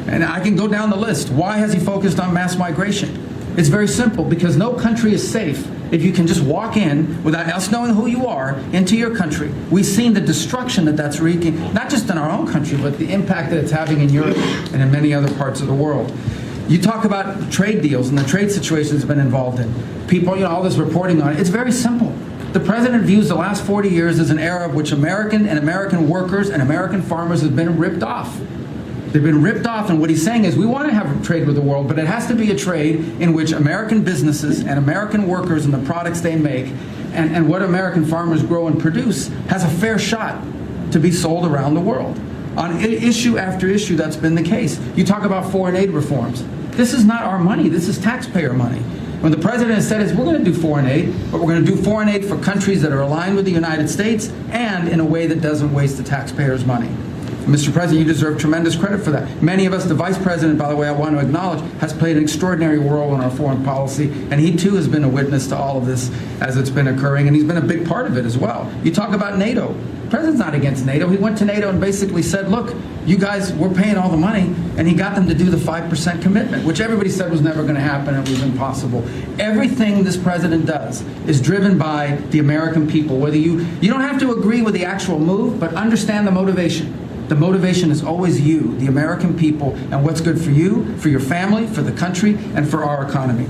Speaker 6: And I can go down the list. Why has he focused on mass migration? It's very simple, because no country is safe if you can just walk in without us knowing who you are into your country. We've seen the destruction that that's wreaking, not just in our own country, but the impact that it's having in Europe and in many other parts of the world. You talk about trade deals and the trade situation it's been involved in. People, all this reporting on it. It's very simple. The president views the last 40 years as an era of which American workers and American farmers have been ripped off. They've been ripped off, and what he's saying is we want to have trade with the world, but it has to be a trade in which American businesses and American workers and the products they make and what American farmers grow and produce has a fair shot to be sold around the world. On issue after issue, that's been the case. You talk about foreign aid reforms. This is not our money. This is taxpayer money. When the president has said is we're going to do foreign aid, but we're going to do foreign aid for countries that are aligned with the United States and in a way that doesn't waste the taxpayers' money. Mr. President, you deserve tremendous credit for that. Many of us, the Vice President, by the way, I want to acknowledge, has played an extraordinary role in our foreign policy, and he too has been a witness to all of this as it's been occurring, and he's been a big part of it as well. You talk about NATO. The president's not against NATO. He went to NATO and basically said, look, you guys, we're paying all the money, and he got them to do the 5% commitment, which everybody said was never going to happen, it was impossible. Everything this president does is driven by the American people. Whether you don't have to agree with the actual move, but understand the motivation. The motivation is always you, the American people, and what's good for you, for your family, for the country, and for our economy.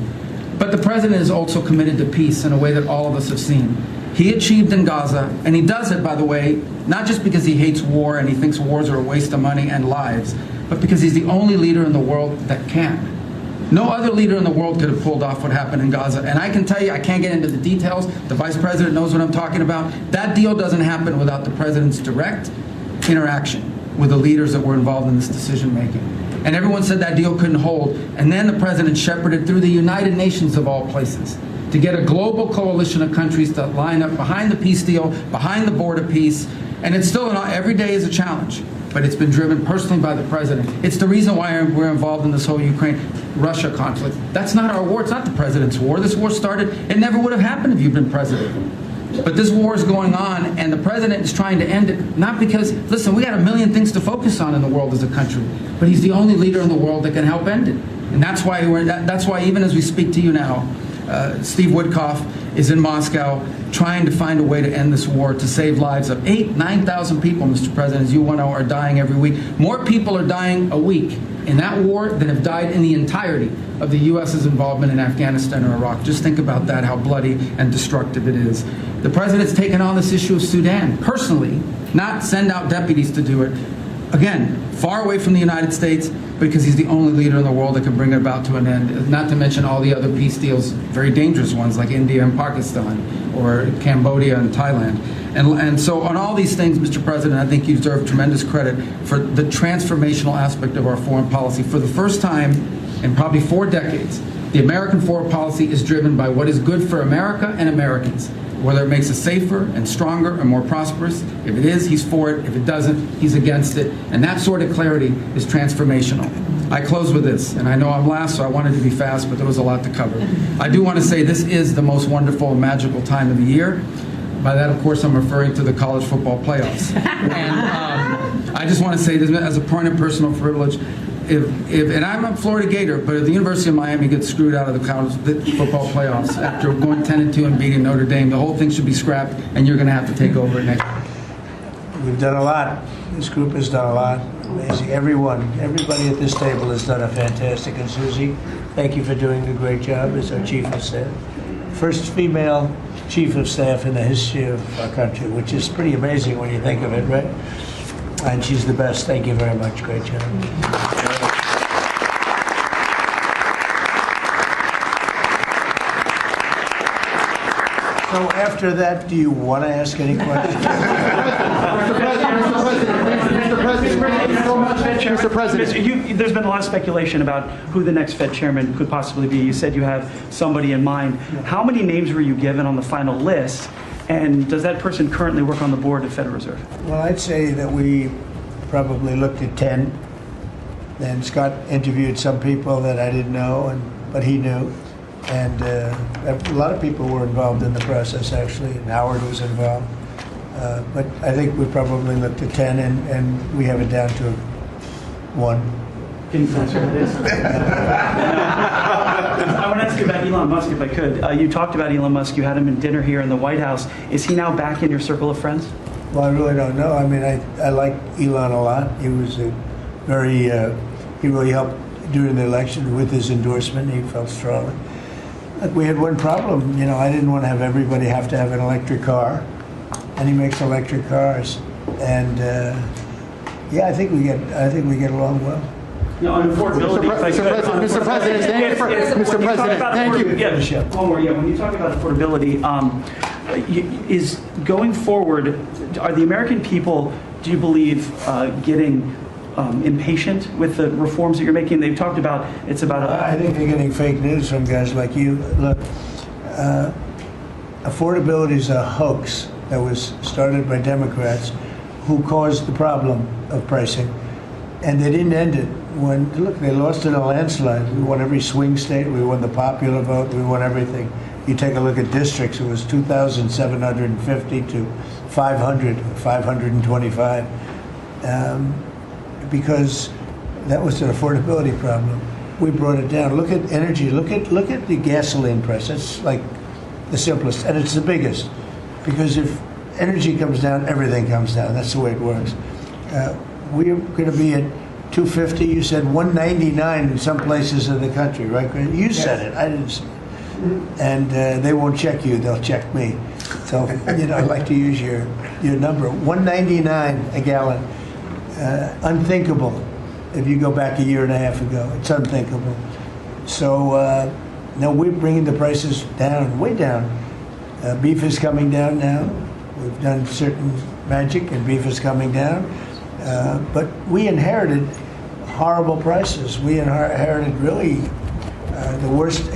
Speaker 6: But the president is also committed to peace in a way that all of us have seen. He achieved in Gaza, and he does it, by the way, not just because he hates war and he thinks wars are a waste of money and lives, but because he's the only leader in the world that can. No other leader in the world could have pulled off what happened in Gaza. And I can tell you, I can't get into the details. The Vice President knows what I'm talking about. That deal doesn't happen without the president's direct interaction with the leaders that were involved in this decision making. And everyone said that deal couldn't hold. And then the president shepherded through the United Nations of all places to get a global coalition of countries to line up behind the peace deal, behind the border peace. And it's still, every day is a challenge, but it's been driven personally by the president. It's the reason why we're involved in this whole Ukraine-Russia conflict. That's not our war. It's not the president's war. This war started, it never would have happened if you'd been president. But this war is going on, and the president is trying to end it, not because, listen, we got a million things to focus on in the world as a country, but he's the only leader in the world that can help end it. And that's why even as we speak to you now, Steve Woodcock is in Moscow trying to find a way to end this war, to save lives of 9,000 people, Mr. President, as you know, are dying every week. More people are dying a week in that war than have died in the entirety of the U.S.'s involvement in Afghanistan or Iraq. Just think about that, how bloody and destructive it is. The president's taken on this issue of Sudan personally, not send out deputies to do it. Again, far away from the United States, because he's the only leader in the world that can bring it about to an end, not to mention all the other peace deals, very dangerous ones like India and Pakistan, or Cambodia and Thailand. And so on all these things, Mr. President, I think you deserve tremendous credit for the transformational aspect of our foreign policy. For the first time in probably 4 decades, the American foreign policy is driven by what is good for America and Americans. whether it makes us safer and stronger and more prosperous. If it is, he's for it. If it doesn't, he's against it. And that sort of clarity is transformational. I close with this, and I know I'm last, so I wanted to be fast, but there was a lot to cover. I do want to say this is the most wonderful and magical time of the year. By that, of course, I'm referring to the college football playoffs. And I just want to say this as a point of personal privilege. And I'm a Florida Gator, but if the University of Miami gets screwed out of the college football playoffs after going 10-2 and beating Notre Dame, the whole thing should be scrapped, and you're going to have to take over next year.
Speaker 8: We've done a lot. This group has done a lot. Amazing. Everybody at this table has done a fantastic. And Susie, thank you for doing a great job as our Chief of Staff. First female Chief of Staff in the history of our country, which is pretty amazing when you think of it, right? And she's the best. Thank you very much. Great job. So after that, do you want to ask any questions?
Speaker 10: Mr. President, there's been a lot of speculation about who the next Fed chairman could possibly be. You said you have somebody in mind. How many names were you given on the final list? And does that person currently work on the board of Federal Reserve?
Speaker 8: Well, I'd say that we probably looked at 10. Then Scott interviewed some people that I didn't know, but he knew. And a lot of people were involved in the process, actually, and Howard was involved. But I think we probably looked at 10, and we have it down to 1.
Speaker 10: Can you answer this? I want to ask you about Elon Musk, if I could. You talked about Elon Musk. You had him in dinner here in the White House. Is he now back in your circle of friends?
Speaker 8: Well, I really don't know. I mean, I like Elon a lot. He was a very, he really helped during the election with his endorsement. He felt strongly. Look, we had one problem. I didn't want to have everybody have to have an electric car, and he makes electric cars. And yeah, I think we get along well.
Speaker 10: On affordability,
Speaker 16: Mr. President, thank you.
Speaker 10: Yeah, one more. Yeah, when you talk about affordability, is going forward, are the American people, do you believe, getting impatient with the reforms that you're making? They've talked about it's about.
Speaker 8: I think they're getting fake news from guys like you. Look, affordability is a hoax that was started by Democrats who caused the problem of pricing, and they didn't end it. Look, they lost in a landslide. We won every swing state. We won the popular vote. We won everything. You take a look at districts. It was 2,750 to 525, because that was an affordability problem. We brought it down. Look at energy. Look at the gasoline price. It's like the simplest, and it's the biggest, because if energy comes down, everything comes down. That's the way it works. We're going to be at 250. You said 199 in some places in the country, right? You said it. I didn't say it. And they won't check you. They'll check me. So I like to use your number. 199 a gallon. Unthinkable. If you go back a year and a half ago, it's unthinkable. So now we're bringing the prices down, way down. Beef is coming down now. We've done certain magic, and beef is coming down. But we inherited horrible prices. We inherited really the worst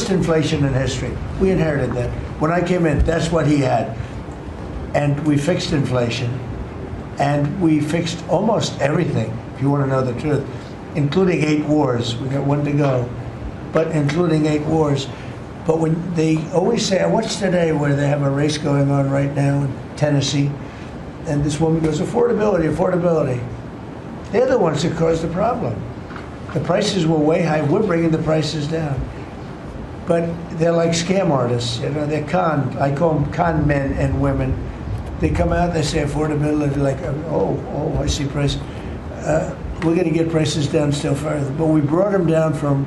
Speaker 8: inflation in history. We inherited that. When I came in, that's what he had. And we fixed inflation. And we fixed almost everything, if you want to know the truth, including 8 wars. We got 1 to go, but including 8 wars. But when they always say, I watched today where they have a race going on right now in Tennessee, and this woman goes, affordability. They're the ones that caused the problem. The prices were way high. We're bringing the prices down. But they're like scam artists. They're I call them con men and women. They come out, they say affordability, like, oh, I see price. We're going to get prices down still further. But we brought them down from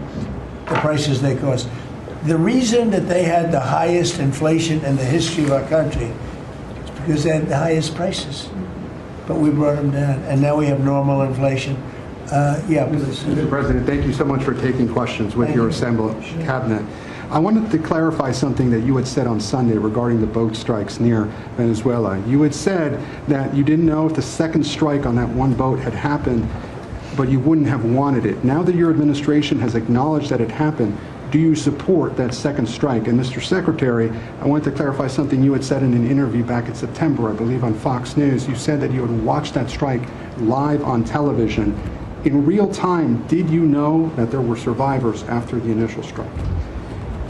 Speaker 8: the prices they cost. The reason that they had the highest inflation in the history of our country is because they had the highest prices. But we brought them down, and now we have normal inflation.
Speaker 11: Mr. President, thank you so much for taking questions with your assembled cabinet. I wanted to clarify something that you had said on Sunday regarding the boat strikes near Venezuela. You had said that you didn't know if the second strike on that one boat had happened, but you wouldn't have wanted it. Now that your administration has acknowledged that it happened, do you support that second strike? And Mr. Secretary, I wanted to clarify something you had said in an interview back in September, I believe on Fox News. You said that you had watched that strike live on television. In real time, did you know that there were survivors after the initial strike?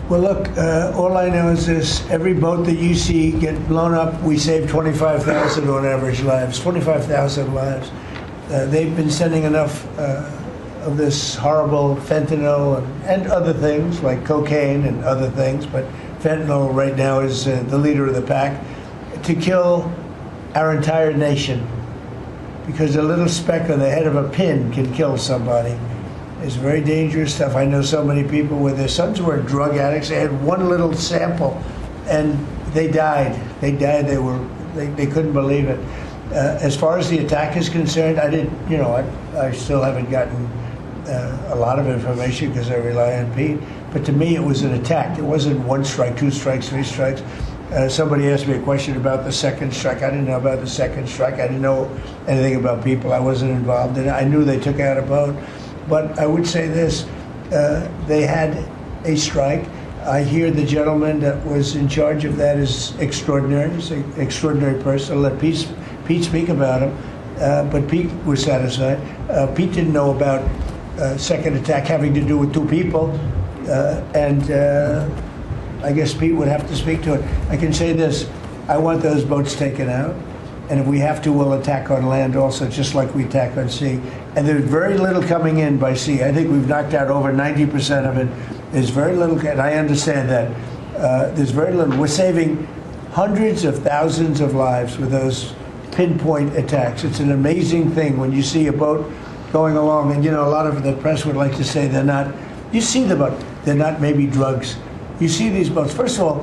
Speaker 8: Well, look, all I know is this. Every boat that you see get blown up, we save 25,000 on average lives, 25,000 lives. They've been sending enough of this horrible fentanyl and other things like cocaine and other things, but fentanyl right now is the leader of the pack, to kill our entire nation. Because a little speck on the head of a pin can kill somebody. It's very dangerous stuff. I know so many people where their sons were drug addicts. They had one little sample and they died. They died. They couldn't believe it. As far as the attack is concerned, I still haven't gotten a lot of information because I rely on Pete. But to me, it was an attack. It wasn't one strike, two strikes, three strikes. Somebody asked me a question about the second strike. I didn't know about the second strike. I didn't know anything about people. I wasn't involved in it. I knew they took out a boat. But I would say this, they had a strike. I hear the gentleman that was in charge of that is extraordinary. He's an extraordinary person. I'll let Pete speak about him. But Pete was satisfied. Pete didn't know about second attack having to do with two people. I guess Pete would have to speak to it. I can say this, I want those boats taken out. And if we have to, we'll attack on land also, just like we attack on sea. And there's very little coming in by sea. I think we've knocked out over 90% of it. There's very little, and I understand that. There's very little. We're saving hundreds of thousands of lives with those pinpoint attacks. It's an amazing thing when you see a boat going along, and a lot of the press would like to say they're not. You see the boat, they're not maybe drugs. You see these boats. First of all,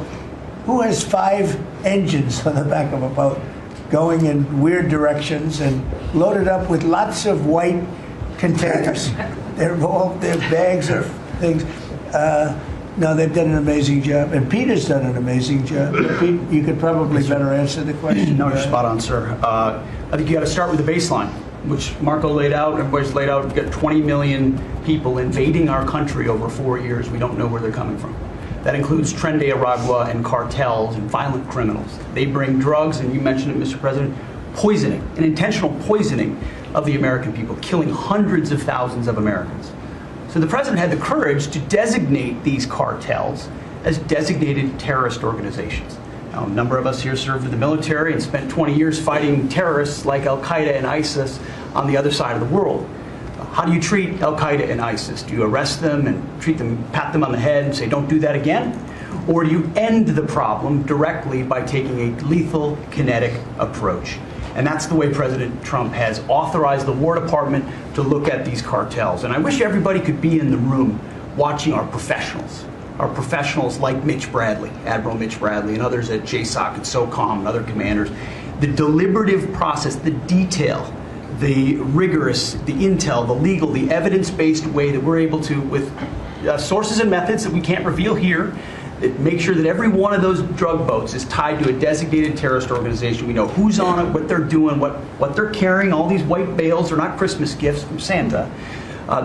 Speaker 8: who has 5 engines on the back of a boat going in weird directions and loaded up with lots of white containers? They're bags of things. No, they've done an amazing job, and Peter's done an amazing job. Pete, you could probably better answer the question.
Speaker 12: No, you're spot on, sir. I think you got to start with the baseline, which Marco laid out, everybody's laid out. We've got 20 million people invading our country over 4 years. We don't know where they're coming from. That includes Tren de Aragua and cartels and violent criminals. They bring drugs, and you mentioned it, Mr. President, poisoning, an intentional poisoning of the American people, killing hundreds of thousands of Americans. So the president had the courage to designate these cartels as designated terrorist organizations. Now, a number of us here served in the military and spent 20 years fighting terrorists like Al-Qaeda and ISIS on the other side of the world. How do you treat Al-Qaeda and ISIS? Do you arrest them and treat them, pat them on the head and say, don't do that again? Or do you end the problem directly by taking a lethal, kinetic approach? And that's the way President Trump has authorized the War Department to look at these cartels. And I wish everybody could be in the room watching our professionals like Mitch Bradley, Admiral Mitch Bradley, and others at JSOC and SOCOM and other commanders. The deliberative process, the detail, the rigorous, the intel, the legal, the evidence-based way that we're able to, with sources and methods that we can't reveal here, that make sure that every one of those drug boats is tied to a designated terrorist organization. We know who's on it, what they're doing, what they're carrying. All these white bales are not Christmas gifts from Santa.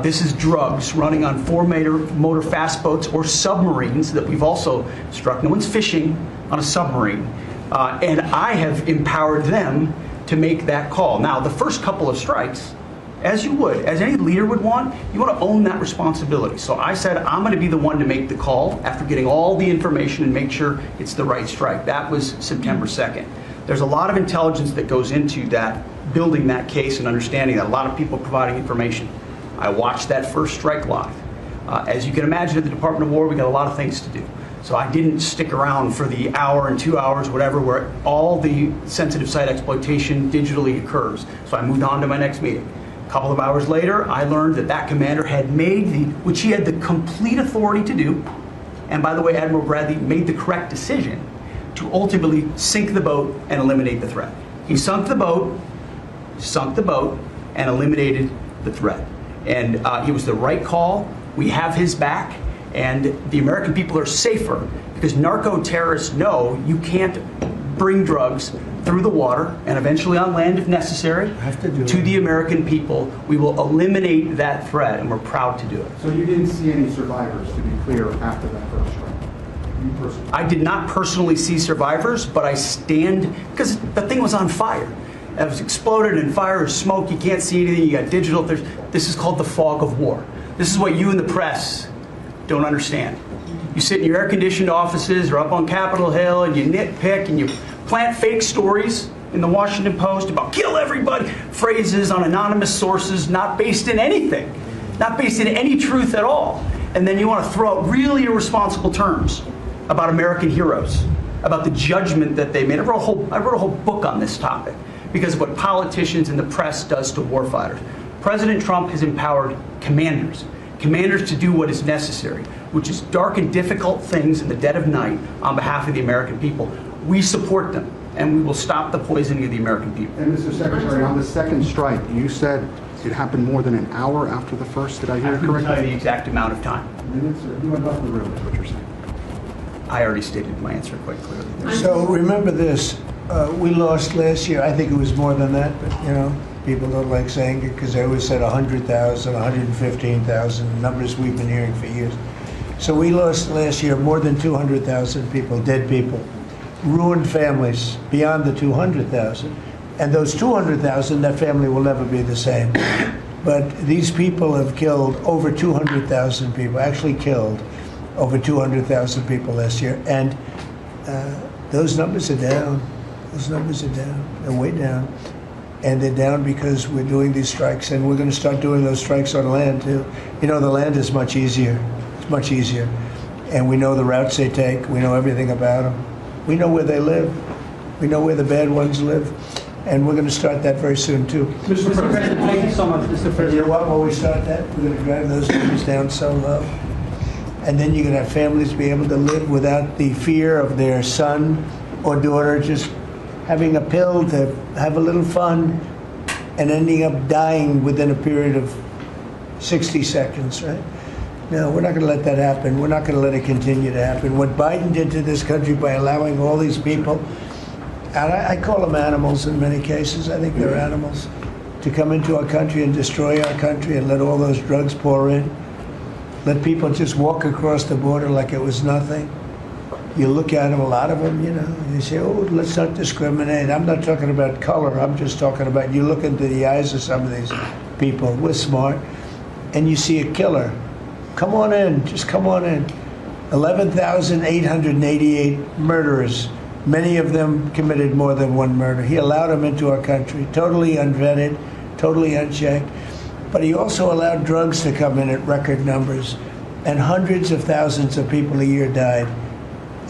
Speaker 12: This is drugs running on 4-motor fast boats or submarines that we've also struck. No one's fishing on a submarine. And I have empowered them to make that call. Now, the first couple of strikes, as you would, as any leader would want, you want to own that responsibility. So I said, I'm going to be the one to make the call after getting all the information and make sure it's the right strike. That was September 2nd. There's a lot of intelligence that goes into that, building that case and understanding that, a lot of people providing information. I watched that first strike live. As you can imagine, at the Department of War, we got a lot of things to do. So I didn't stick around for the hour and 2 hours, whatever, where all the sensitive site exploitation digitally occurs. So I moved on to my next meeting. A couple of hours later, I learned that that commander had made which he had the complete authority to do, and by the way, Admiral Bradley made the correct decision to ultimately sink the boat and eliminate the threat. He sunk the boat, and eliminated the threat. And it was the right call. We have his back. And the American people are safer because narco terrorists know you can't bring drugs through the water and eventually on land if necessary to the American people. We will eliminate that threat, and we're proud to do it.
Speaker 11: So you didn't see any survivors, to be clear, after that first strike? You personally?
Speaker 12: I did not personally see survivors, but I stand, because the thing was on fire. It was exploded in fire or smoke. You can't see anything. You got digital. This is called the fog of war. This is what you in the press don't understand. You sit in your air-conditioned offices or up on Capitol Hill and you nitpick and you plant fake stories in the Washington Post about kill everybody, phrases on anonymous sources not based in anything, not based in any truth at all. And then you want to throw out really irresponsible terms about American heroes, about the judgment that they made. I wrote a whole book on this topic because of what politicians and the press does to warfighters. President Trump has empowered commanders to do what is necessary, which is dark and difficult things in the dead of night on behalf of the American people. We support them, and we will stop the poisoning of the American people.
Speaker 11: And Mr. Secretary, on the second strike, you said it happened more than an hour after the first. Did I hear it correctly?
Speaker 12: I couldn't tell you the exact amount of time.
Speaker 11: Minutes, or you went off the room, is what you're saying.
Speaker 12: I already stated my answer quite clearly.
Speaker 8: So remember this, we lost last year, I think it was more than that, but you know, people don't like saying it because they always said 100,000, 115,000, numbers we've been hearing for years. So we lost last year more than 200,000 people, dead people, ruined families beyond the 200,000. And those 200,000, that family will never be the same. But these people have killed over 200,000 people, actually killed over 200,000 people last year. And those numbers are down. Those numbers are down. They're way down. And they're down because we're doing these strikes, and we're going to start doing those strikes on land too. You know, the land is much easier. It's much easier. And we know the routes they take. We know everything about them. We know where they live. We know where the bad ones live. And we're going to start that very soon too.
Speaker 10: Mr. President, thank you so much, Mr. President.
Speaker 8: You know what, when we start that, we're going to drive those numbers down so low. And then you're going to have families be able to live without the fear of their son or daughter just having a pill to have a little fun and ending up dying within a period of 60 seconds, right? No, we're not going to let that happen. We're not going to let it continue to happen. What Biden did to this country by allowing all these people, and I call them animals in many cases, I think they're animals, to come into our country and destroy our country and let all those drugs pour in, let people just walk across the border like it was nothing. You look at them, a lot of them, you know, you say, oh, let's not discriminate. I'm not talking about color. I'm just talking about you look into the eyes of some of these people. We're smart. And you see a killer. Come on in. Just come on in. 11,888 murderers. Many of them committed more than one murder. He allowed them into our country, totally unvetted, totally unchecked. But he also allowed drugs to come in at record numbers. And hundreds of thousands of people a year died.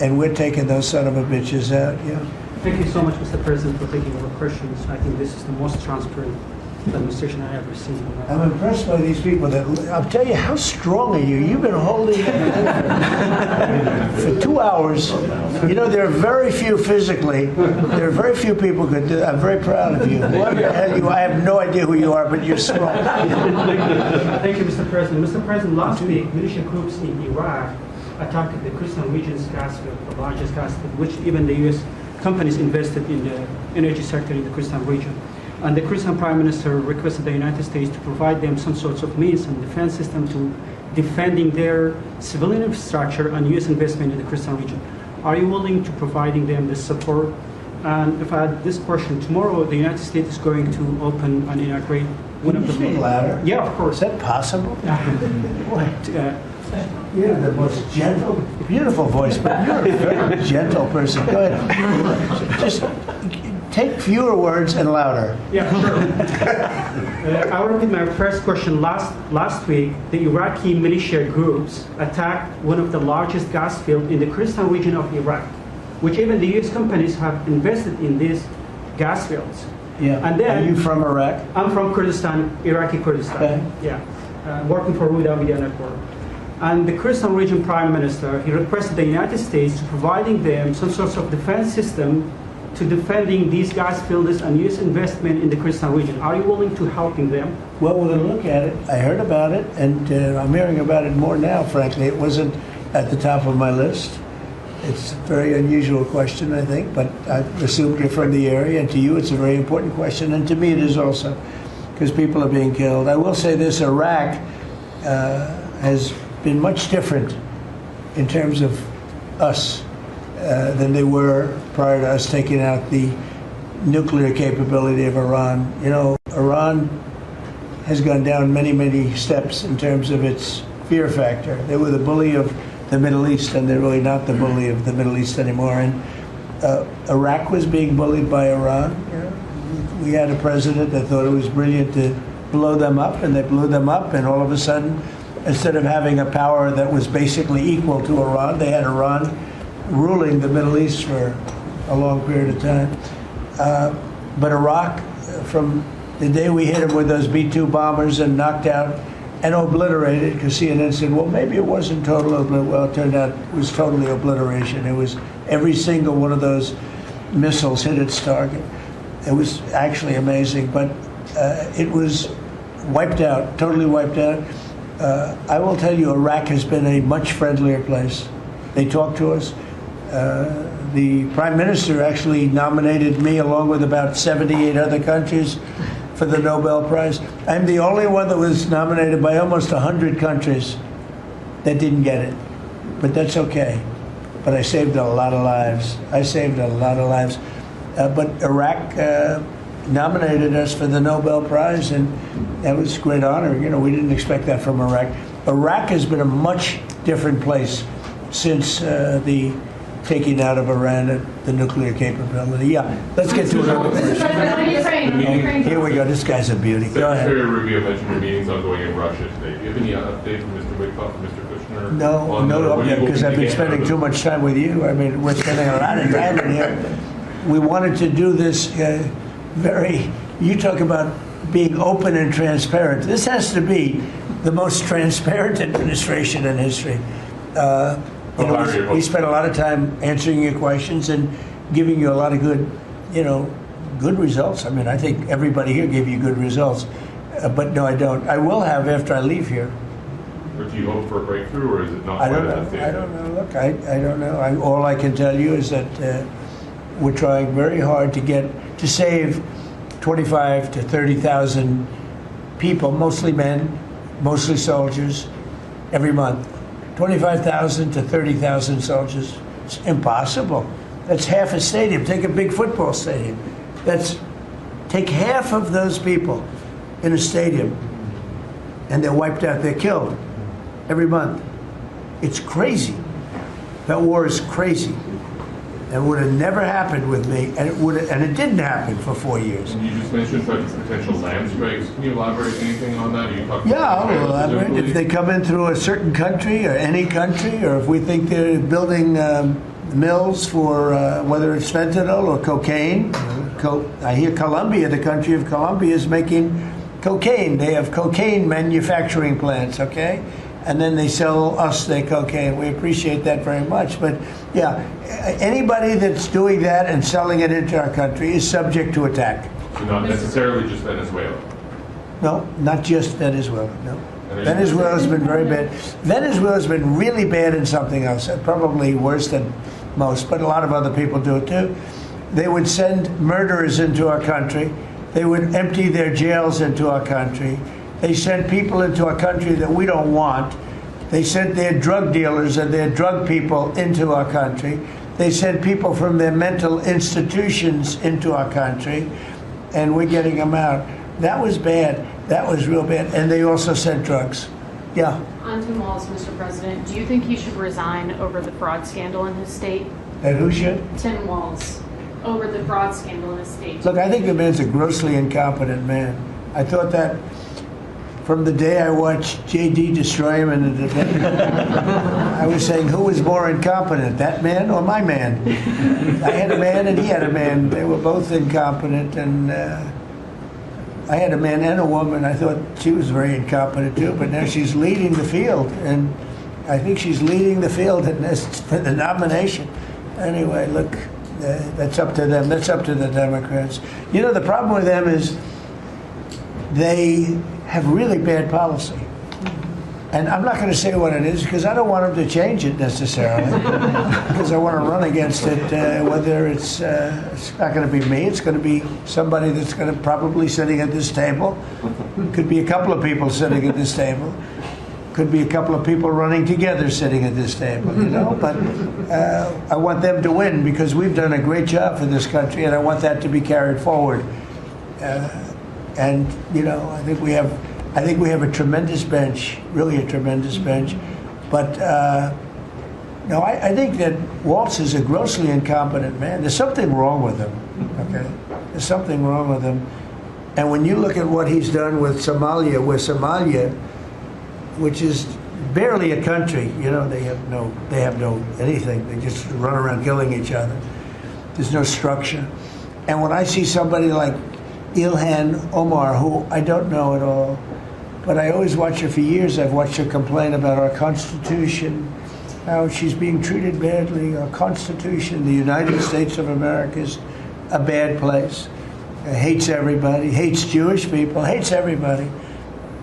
Speaker 8: And we're taking those son of a bitches out, yeah.
Speaker 10: Thank you so much, Mr. President, for taking our questions. I think this is the most transparent administration I ever seen.
Speaker 8: I'm impressed by these people. I'll tell you, how strong are you? You've been holding it for 2 hours. You know, there are very few physically. There are very few people who could do that. I'm very proud of you. What the hell you? I have no idea who you are, but you're strong.
Speaker 10: Thank you, Mr. President. Mr. President, last week, militia groups in Iraq attacked the Kurdistan region's gas field, the largest gas field, which even the U.S. companies invested in the energy sector in the Kurdistan region. And the Kurdistan Prime Minister requested the United States to provide them some sorts of means and defense system to defending their civilian infrastructure and U.S. investment in the Kurdistan region. Are you willing to providing them this support? And if I had this question, tomorrow the United States is going to open and integrate one of the...
Speaker 8: Can you speak louder?
Speaker 10: Yeah, of course.
Speaker 8: Is that possible? You're the most gentle, beautiful voice, but you're a very gentle person. Go ahead. Just take fewer words and louder.
Speaker 10: Yeah, sure. I'll repeat my first question. Last week, the Iraqi militia groups attacked one of the largest gas fields in the Kurdistan region of Iraq, which even the U.S. companies have invested in these gas fields.
Speaker 8: Yeah.
Speaker 10: And then,
Speaker 8: are you from Iraq?
Speaker 10: I'm from Kurdistan, Iraqi Kurdistan.
Speaker 8: Okay.
Speaker 10: Yeah. Working for Ruda Media Network. And the Kurdistan region prime minister, he requested the United States to providing them some sort of defense system to defending these gas fields and U.S. investment in the Kurdistan region. Are you willing to helping them?
Speaker 8: Well, we're going to look at it. I heard about it, and I'm hearing about it more now, frankly. It wasn't at the top of my list. It's a very unusual question, I think, but I've assumed you're from the area, and to you it's a very important question, and to me it is also, because people are being killed. I will say this, Iraq has been much different in terms of us than they were prior to us taking out the nuclear capability of Iran. You know, Iran has gone down many, many steps in terms of its fear factor. They were the bully of the Middle East, and they're really not the bully of the Middle East anymore. And Iraq was being bullied by Iran. You know, we had a president that thought it was brilliant to blow them up, and they blew them up, and all of a sudden, instead of having a power that was basically equal to Iran, they had Iran ruling the Middle East for a long period of time. But Iraq, from the day we hit them with those B-2 bombers and knocked out and obliterated, because CNN said, well, maybe it wasn't total obliteration. Well, it turned out it was totally obliteration. It was every single one of those missiles hit its target. It was actually amazing, but it was wiped out, totally wiped out. I will tell you, Iraq has been a much friendlier place. They talk to us. The Prime Minister actually nominated me along with about 78 other countries for the Nobel Prize. I'm the only one that was nominated by almost 100 countries that didn't get it. But that's okay. But I saved a lot of lives. I saved a lot of lives. But Iraq nominated us for the Nobel Prize, and that was a great honor. You know, we didn't expect that from Iraq. Iraq has been a much different place since the taking out of Iran the nuclear capability. Yeah, let's get to another question. Here we go. This guy's a beauty. Go ahead.
Speaker 13: Secretary Rubio mentioned your meetings ongoing in Russia today. Do you have any update from Mr. Wickoff and Mr. Kushner?
Speaker 8: No, because I've been spending too much time with you. I mean, we're spending a lot of time in here. We wanted to do this you talk about being open and transparent. This has to be the most transparent administration in history. We spent a lot of time answering your questions and giving you a lot of good results. I mean, I think everybody here gave you good results. But no, I don't. I will have after I leave here.
Speaker 13: Or do you hope for a breakthrough, or is it not?
Speaker 8: I don't know. Look, I don't know. All I can tell you is that we're trying very hard to save 25 to 30,000 people, mostly men, mostly soldiers, every month. 25,000 to 30,000 soldiers. It's impossible. That's half a stadium. Take a big football stadium. Take half of those people in a stadium, and they're wiped out. They're killed every month. It's crazy. That war is crazy. That would have never happened with me, and it didn't happen for 4 years.
Speaker 13: And you just mentioned potential land strikes. Can you elaborate anything on that?
Speaker 8: I'll elaborate. If they come in through a certain country or any country, or if we think they're building mills for whether it's fentanyl or cocaine. I hear Colombia, the country of Colombia, is making cocaine. They have cocaine manufacturing plants, okay? And then they sell us their cocaine. We appreciate that very much. But yeah, anybody that's doing that and selling it into our country is subject to attack.
Speaker 13: So not necessarily just Venezuela?
Speaker 8: No, not just Venezuela, no. Venezuela's been very bad. Venezuela's been really bad in something else, probably worse than most, but a lot of other people do it too. They would send murderers into our country. They would empty their jails into our country. They sent people into our country that we don't want. They sent their drug dealers and their drug people into our country. They sent people from their mental institutions into our country, and we're getting them out. That was bad. That was real bad. And they also sent drugs. Yeah.
Speaker 14: On Tim Walz, Mr. President, do you think he should resign over the fraud scandal in his state?
Speaker 8: And who should?
Speaker 14: Tim Walz, over the fraud scandal in his state.
Speaker 8: Look, I think the man's a grossly incompetent man. I thought that from the day I watched J.D. destroy him in the debate. I was saying, who was more incompetent, that man or my man? I had a man and he had a man. They were both incompetent, and I had a man and a woman. I thought she was very incompetent too, but now she's leading the field, and I think she's leading the field for the nomination. Anyway, look, that's up to them. That's up to the Democrats. You know, the problem with them is they have really bad policy. And I'm not going to say what it is because I don't want him to change it necessarily. Because I want to run against it. Whether it's not going to be me, it's going to be somebody that's going to probably sitting at this table. Could be a couple of people sitting at this table. Could be a couple of people running together sitting at this table. You know, but I want them to win because we've done a great job for this country, and I want that to be carried forward. And you know, I think we have a tremendous bench, really a tremendous bench. But no, I think that Waltz is a grossly incompetent man. There's something wrong with him. Okay, there's something wrong with him. And when you look at what he's done with Somalia, which is barely a country, you know, they have no anything. They just run around killing each other. There's no structure. And when I see somebody like Ilhan Omar, who I don't know at all, but I always watch her for years. I've watched her complain about our Constitution, how she's being treated badly. Our Constitution, the United States of America, is a bad place. Hates everybody, hates Jewish people, hates everybody.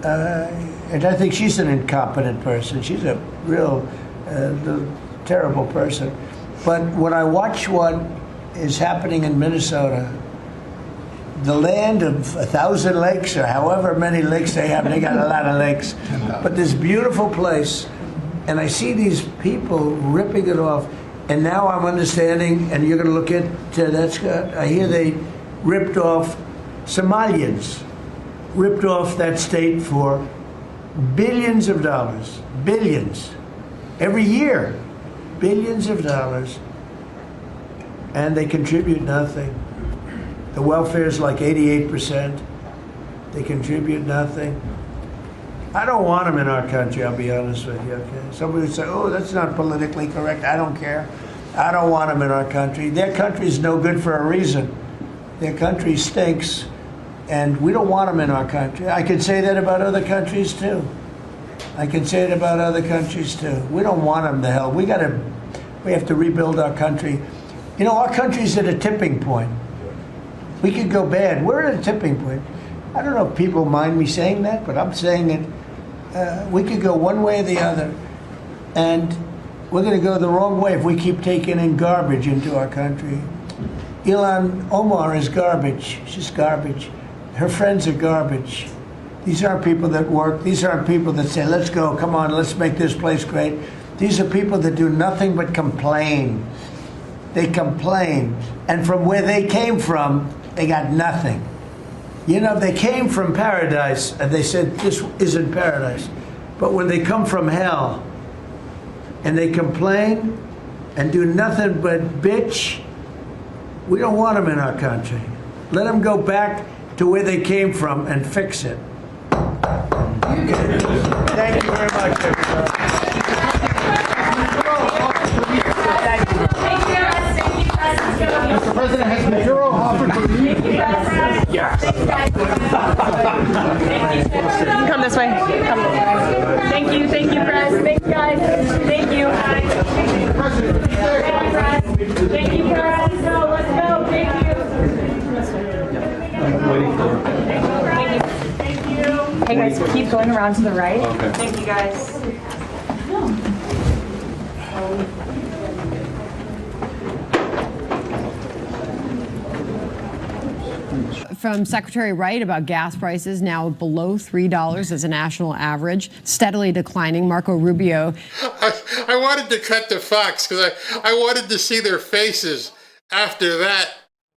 Speaker 8: And I think she's an incompetent person. She's a real terrible person. But when I watch what is happening in Minnesota, the land of 1,000 lakes, or however many lakes they have, they got a lot of lakes, but this beautiful place, and I see these people ripping it off, and now I'm understanding, and you're going to look at that, Scott, I hear they ripped off Somalians, ripped off that state for billions of dollars, billions, every year, billions of dollars, and they contribute nothing. The welfare is like 88%. They contribute nothing. I don't want them in our country, I'll be honest with you, okay? Somebody would say, oh, that's not politically correct. I don't care. I don't want them in our country. Their country's no good for a reason. Their country stinks, and we don't want them in our country. I could say that about other countries, too. I can say it about other countries, too. We don't want them to hell. We have to rebuild our country. You know, our country's at a tipping point. We could go bad. We're at a tipping point. I don't know if people mind me saying that, but I'm saying it. We could go one way or the other, and we're going to go the wrong way if we keep taking in garbage into our country. Ilhan Omar is garbage. She's garbage. Her friends are garbage. These aren't people that work. These aren't people that say, let's go, come on, let's make this place great. These are people that do nothing but complain. They complain. And from where they came from, they got nothing. You know, they came from paradise, and they said, this isn't paradise. But when they come from hell, and they complain, and do nothing but bitch, we don't want them in our country. Let them go back to where they came from and fix it. Okay. Thank you very much, everybody.
Speaker 15: Mr. President, has Maduro offered to leave? Yes.
Speaker 17: Come this way. Come. Thank you, Press. Thanks, guys. Thank you. Thank you, Press. Let's go. Thank you.
Speaker 15: I'm waiting for her.
Speaker 17: Thank you. Hey, guys, keep going around to the right.
Speaker 15: Okay.
Speaker 17: Thank you, guys.
Speaker 23: From Secretary Wright about gas prices now below $3 as a national average, steadily declining. Marco Rubio.
Speaker 24: I wanted to cut to Fox because I wanted to see their faces after that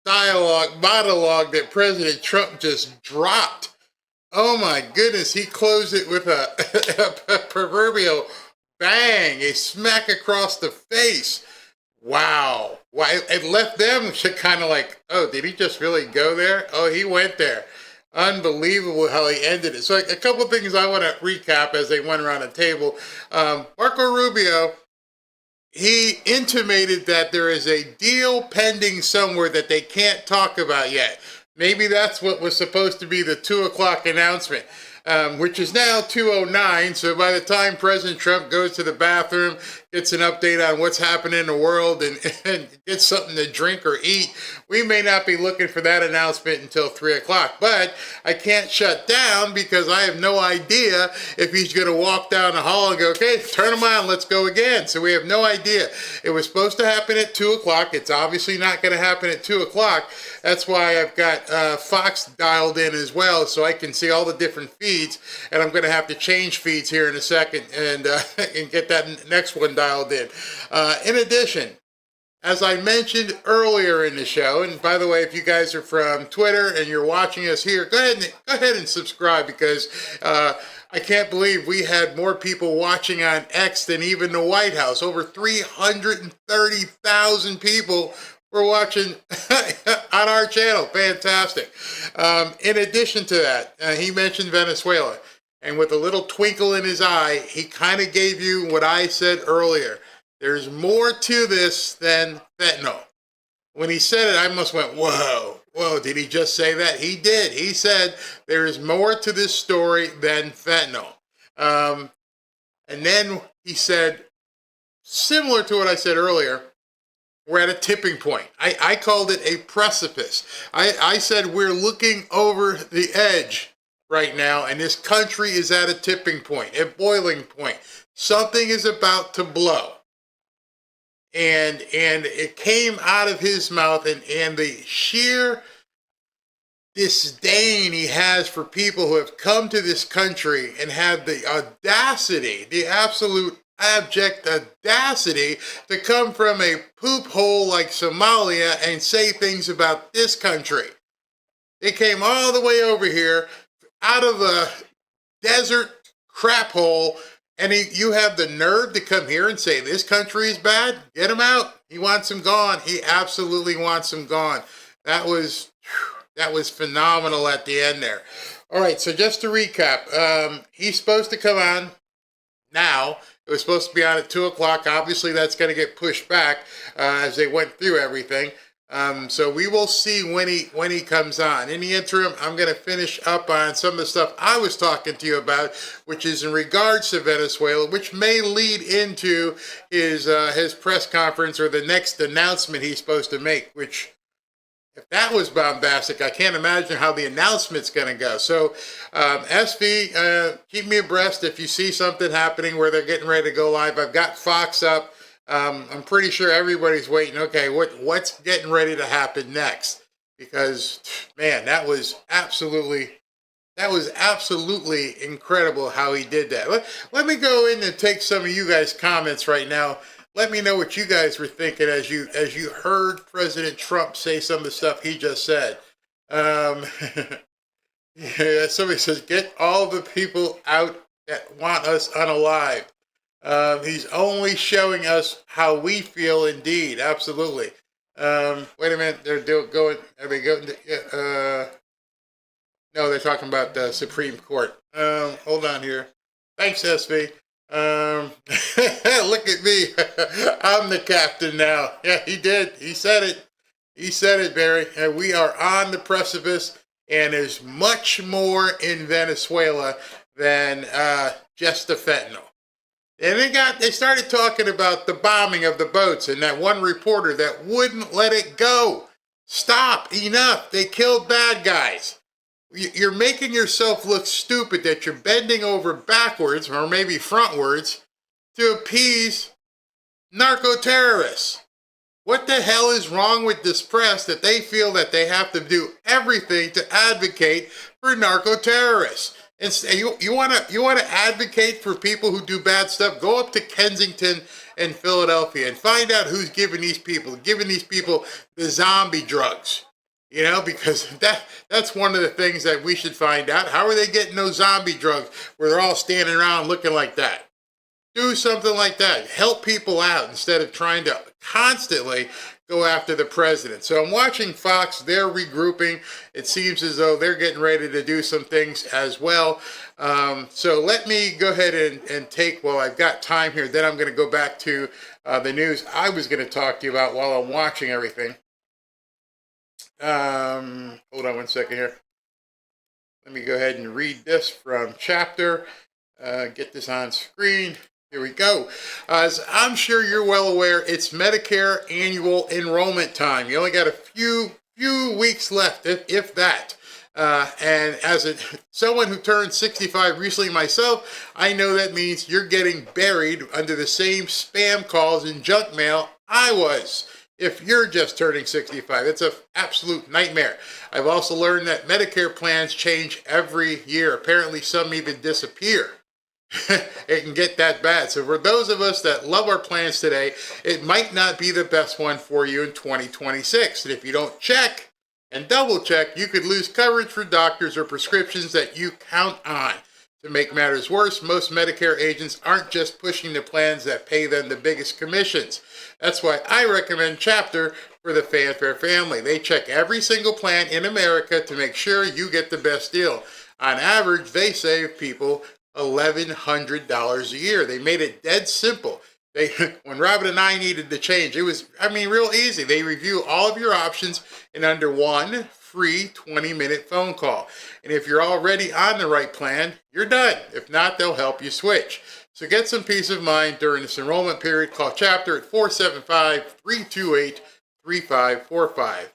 Speaker 24: monologue that President Trump just dropped. Oh my goodness, he closed it with a proverbial bang, a smack across the face. Wow. Why it left them kind of like, oh, did he just really go there? Oh, he went there. Unbelievable how he ended it. So a couple of things I want to recap as they went around the table. Marco Rubio, he intimated that there is a deal pending somewhere that they can't talk about yet. Maybe that's what was supposed to be the 2 o'clock announcement. which is now 2:09. So by the time President Trump goes to the bathroom, gets an update on what's happening in the world, and gets something to drink or eat, we may not be looking for that announcement until 3 o'clock. But I can't shut down because I have no idea if he's going to walk down the hall and go, okay, turn them on, let's go again. So we have no idea. It was supposed to happen at 2 o'clock. It's obviously not going to happen at 2 o'clock. That's why I've got Fox dialed in as well, so I can see all the different feeds. And I'm going to have to change feeds here in a second and get that next one dialed in. In addition, as I mentioned earlier in the show, and by the way, if you guys are from Twitter and you're watching us here, go ahead and subscribe, because I can't believe we had more people watching on X than even the White House. Over 330,000 people were watching on our channel. Fantastic. In addition to that, he mentioned Venezuela. And with a little twinkle in his eye, he kind of gave you what I said earlier. There's more to this than fentanyl. When he said it, I almost went, whoa, did he just say that? He did. He said there is more to this story than fentanyl. And then he said, similar to what I said earlier, we're at a tipping point. I called it a precipice. I said we're looking over the edge right now, and this country is at a tipping point, a boiling point. Something is about to blow. And it came out of his mouth, and the sheer disdain he has for people who have come to this country and have the audacity, the absolute abject audacity to come from a poop hole like Somalia and say things about this country. They came all the way over here out of a desert crap hole, and you have the nerve to come here and say this country is bad? Get him out. He wants him gone. He absolutely wants him gone. That was phenomenal at the end there. All right, so just to recap, he's supposed to come on now. It was supposed to be on at 2 o'clock. Obviously, that's going to get pushed back as they went through everything. So we will see when he comes on. In the interim, I'm going to finish up on some of the stuff I was talking to you about, which is in regards to Venezuela, which may lead into his press conference or the next announcement he's supposed to make, which, if that was bombastic, I can't imagine how the announcement's going to go. So, SV, keep me abreast if you see something happening where they're getting ready to go live. I've got Fox up. I'm pretty sure everybody's waiting. Okay, what's getting ready to happen next? Because, man, that was absolutely incredible how he did that. Let me go in and take some of you guys' comments right now. Let me know what you guys were thinking as you heard President Trump say some of the stuff he just said. Yeah, somebody says, get all the people out that want us unalive. He's only showing us how we feel indeed. Absolutely. Wait a minute. Are they going to, no, they're talking about the Supreme Court. Hold on here. Thanks, SV. Look at me. I'm the captain now. Yeah, he did. He said it. He said it, Barry. And we are on the precipice, and there's much more in Venezuela than just the fentanyl. And they started talking about the bombing of the boats and that one reporter that wouldn't let it go. Stop. Enough. They killed bad guys. You're making yourself look stupid that you're bending over backwards or maybe frontwards to appease narco-terrorists. What the hell is wrong with this press that they feel that they have to do everything to advocate for narco-terrorists? And you want to advocate for people who do bad stuff? Go up to Kensington and Philadelphia and find out who's giving these people the zombie drugs. You know, because that's one of the things that we should find out. How are they getting those zombie drugs where they're all standing around looking like that? Do something like that. Help people out instead of trying to constantly go after the president. So I'm watching Fox. They're regrouping. It seems as though they're getting ready to do some things as well. So let me go ahead and take, while I've got time here, then I'm going to go back to the news I was going to talk to you about while I'm watching everything. Hold on one second here. Let me go ahead and read this from chapter. Get this on screen. Here we go. As I'm sure you're well aware, it's Medicare annual enrollment time. You only got a few weeks left, if that. And as someone who turned 65 recently myself, I know that means you're getting buried under the same spam calls and junk mail I was. If you're just turning 65, it's an absolute nightmare. I've also learned that Medicare plans change every year. Apparently, some even disappear. It can get that bad. So for those of us that love our plans today, it might not be the best one for you in 2026. And if you don't check and double check, you could lose coverage for doctors or prescriptions that you count on. To make matters worse, most Medicare agents aren't just pushing the plans that pay them the biggest commissions. That's why I recommend Chapter for the Fanfare family. They check every single plan in America to make sure you get the best deal. On average, they save people $1,100 a year. They made it dead simple. When Robin and I needed to change, it was, real easy. They review all of your options in under one free 20-minute phone call. And if you're already on the right plan, you're done. If not, they'll help you switch. So get some peace of mind during this enrollment period. Call Chapter at 475-328-3545.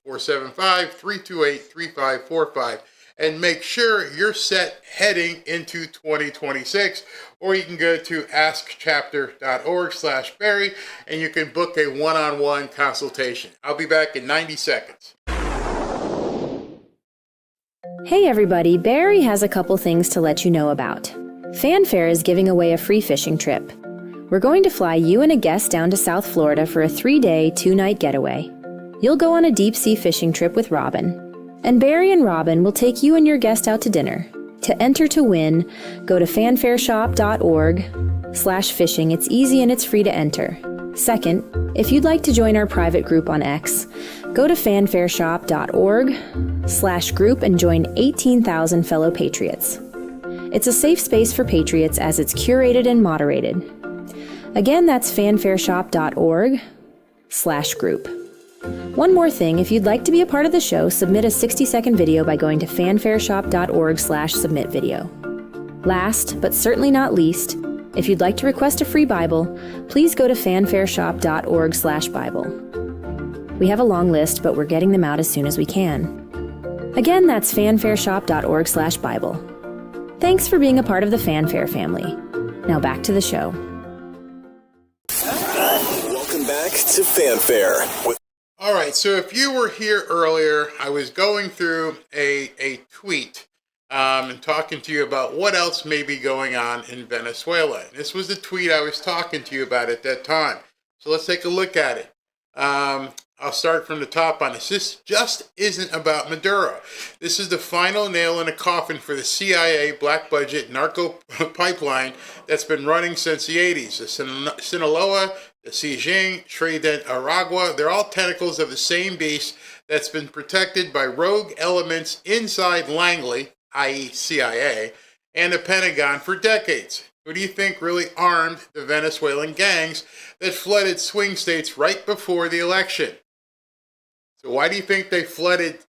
Speaker 24: 475-328-3545. And make sure you're set heading into 2026. Or you can go to askchapter.org/Barry and you can book a one-on-one consultation. I'll be back in 90 seconds.
Speaker 9: Hey everybody, Barry has a couple things to let you know about. Fanfare is giving away a free fishing trip. We're going to fly you and a guest down to South Florida for a 3-day, 2-night getaway. You'll go on a deep-sea fishing trip with Robin. And Barry and Robin will take you and your guest out to dinner. To enter to win, go to fanfareshop.org/fishing. It's easy and it's free to enter. Second, if you'd like to join our private group on X, go to fanfareshop.org/group and join 18,000 fellow patriots. It's a safe space for patriots as it's curated and moderated. Again, that's fanfareshop.org/group. One more thing, if you'd like to be a part of the show, submit a 60-second video by going to fanfareshop.org/submit video. Last, but certainly not least, if you'd like to request a free Bible, please go to fanfareshop.org/Bible. We have a long list, but we're getting them out as soon as we can. Again, that's fanfareshop.org/Bible. Thanks for being a part of the Fanfare family. Now back to the show.
Speaker 18: Welcome back to Fanfare.
Speaker 24: All right, so if you were here earlier, I was going through a tweet and talking to you about what else may be going on in Venezuela. And this was the tweet I was talking to you about at that time. So let's take a look at it. I'll start from the top on this. This just isn't about Maduro. This is the final nail in a coffin for the CIA black budget narco pipeline that's been running since the 80s. The Sinaloa, the Xijing, Trident, Aragua, they're all tentacles of the same beast that's been protected by rogue elements inside Langley, i.e. CIA, and the Pentagon for decades. Who do you think really armed the Venezuelan gangs that flooded swing states right before the election? So why do you think they flooded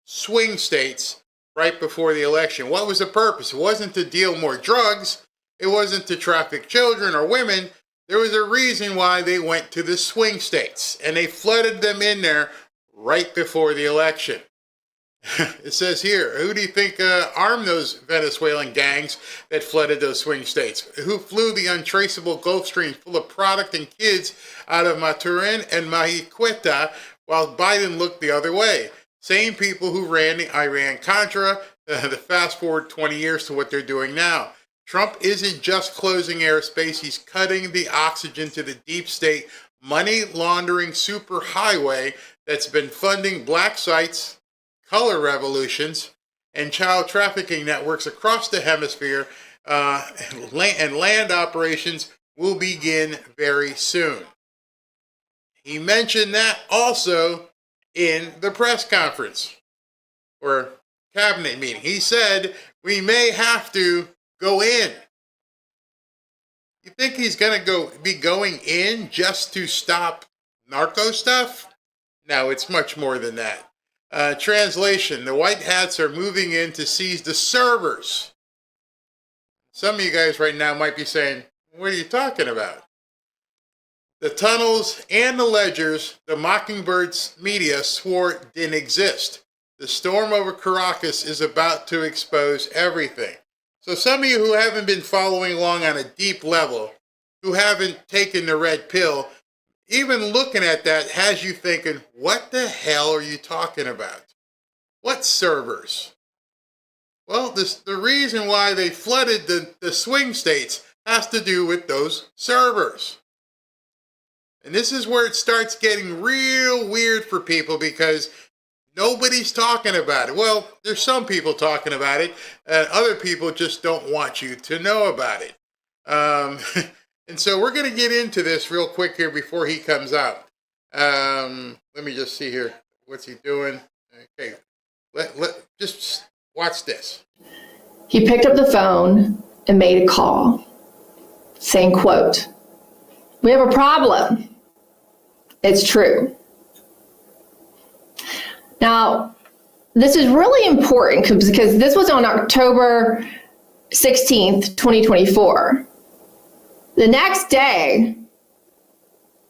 Speaker 24: swing states right before the election? What was the purpose? It wasn't to deal more drugs. It wasn't to traffic children or women. There was a reason why they went to the swing states, and they flooded them in there right before the election. It says here, who do you think armed those Venezuelan gangs that flooded those swing states? Who flew the untraceable Gulf Stream full of product and kids out of Maturin and Mahiqueta while Biden looked the other way? Same people who ran the Iran-Contra, the fast forward 20 years to what they're doing now. Trump isn't just closing airspace, he's cutting the oxygen to the deep state money laundering superhighway that's been funding black sites, color revolutions, and child trafficking networks across the hemisphere, and land operations will begin very soon. He mentioned that also in the press conference or cabinet meeting. He said, we may have to go in. You think he's going to be going in just to stop narco stuff? No, it's much more than that. Translation, the white hats are moving in to seize the servers. Some of you guys right now might be saying, what are you talking about? The tunnels and the ledgers the Mockingbird's media swore didn't exist. The storm over Caracas is about to expose everything. So some of you who haven't been following along on a deep level, who haven't taken the red pill, even looking at that has you thinking, what the hell are you talking about? What servers? Well, the reason why they flooded the swing states has to do with those servers. And this is where it starts getting real weird for people because nobody's talking about it. Well, there's some people talking about it. Other people just don't want you to know about it. And so we're going to get into this real quick here before he comes out. Let me just see here. What's he doing? Okay. Just watch this.
Speaker 5: He picked up the phone and made a call saying, quote, "We have a problem. It's true." Now, this is really important because this was on October 16th, 2024. The next day,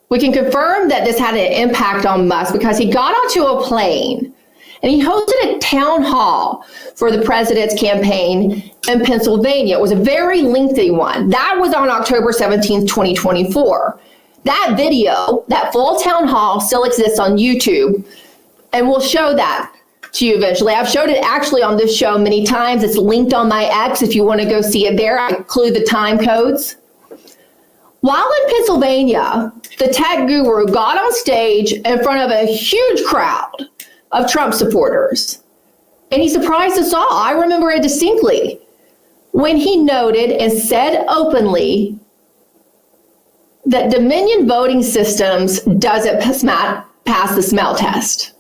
Speaker 5: we can confirm that this had an impact on Musk because he got onto a plane and he hosted a town hall for the president's campaign in Pennsylvania. It was a very lengthy one. That was on October 17th, 2024. That video, that full town hall, still exists on YouTube, and we'll show that to you eventually. I've showed it actually on this show many times. It's linked on my X if you want to go see it there. I include the time codes. While in Pennsylvania, the tech guru got on stage in front of a huge crowd of Trump supporters, and he surprised us all. I remember it distinctly when he noted and said openly that Dominion voting systems doesn't pass the smell test.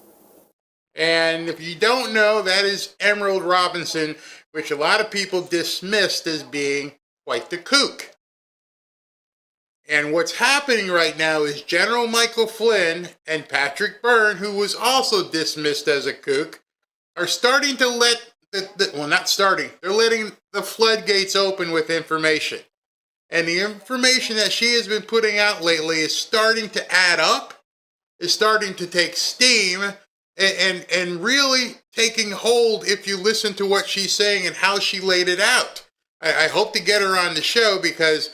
Speaker 24: And if you don't know, that is Emerald Robinson, which a lot of people dismissed as being quite the kook. And what's happening right now is General Michael Flynn and Patrick Byrne, who was also dismissed as a kook, are starting to let, well, not starting, they're letting the floodgates open with information. And the information that she has been putting out lately is starting to add up, is starting to take steam, and really taking hold if you listen to what she's saying and how she laid it out. I hope to get her on the show because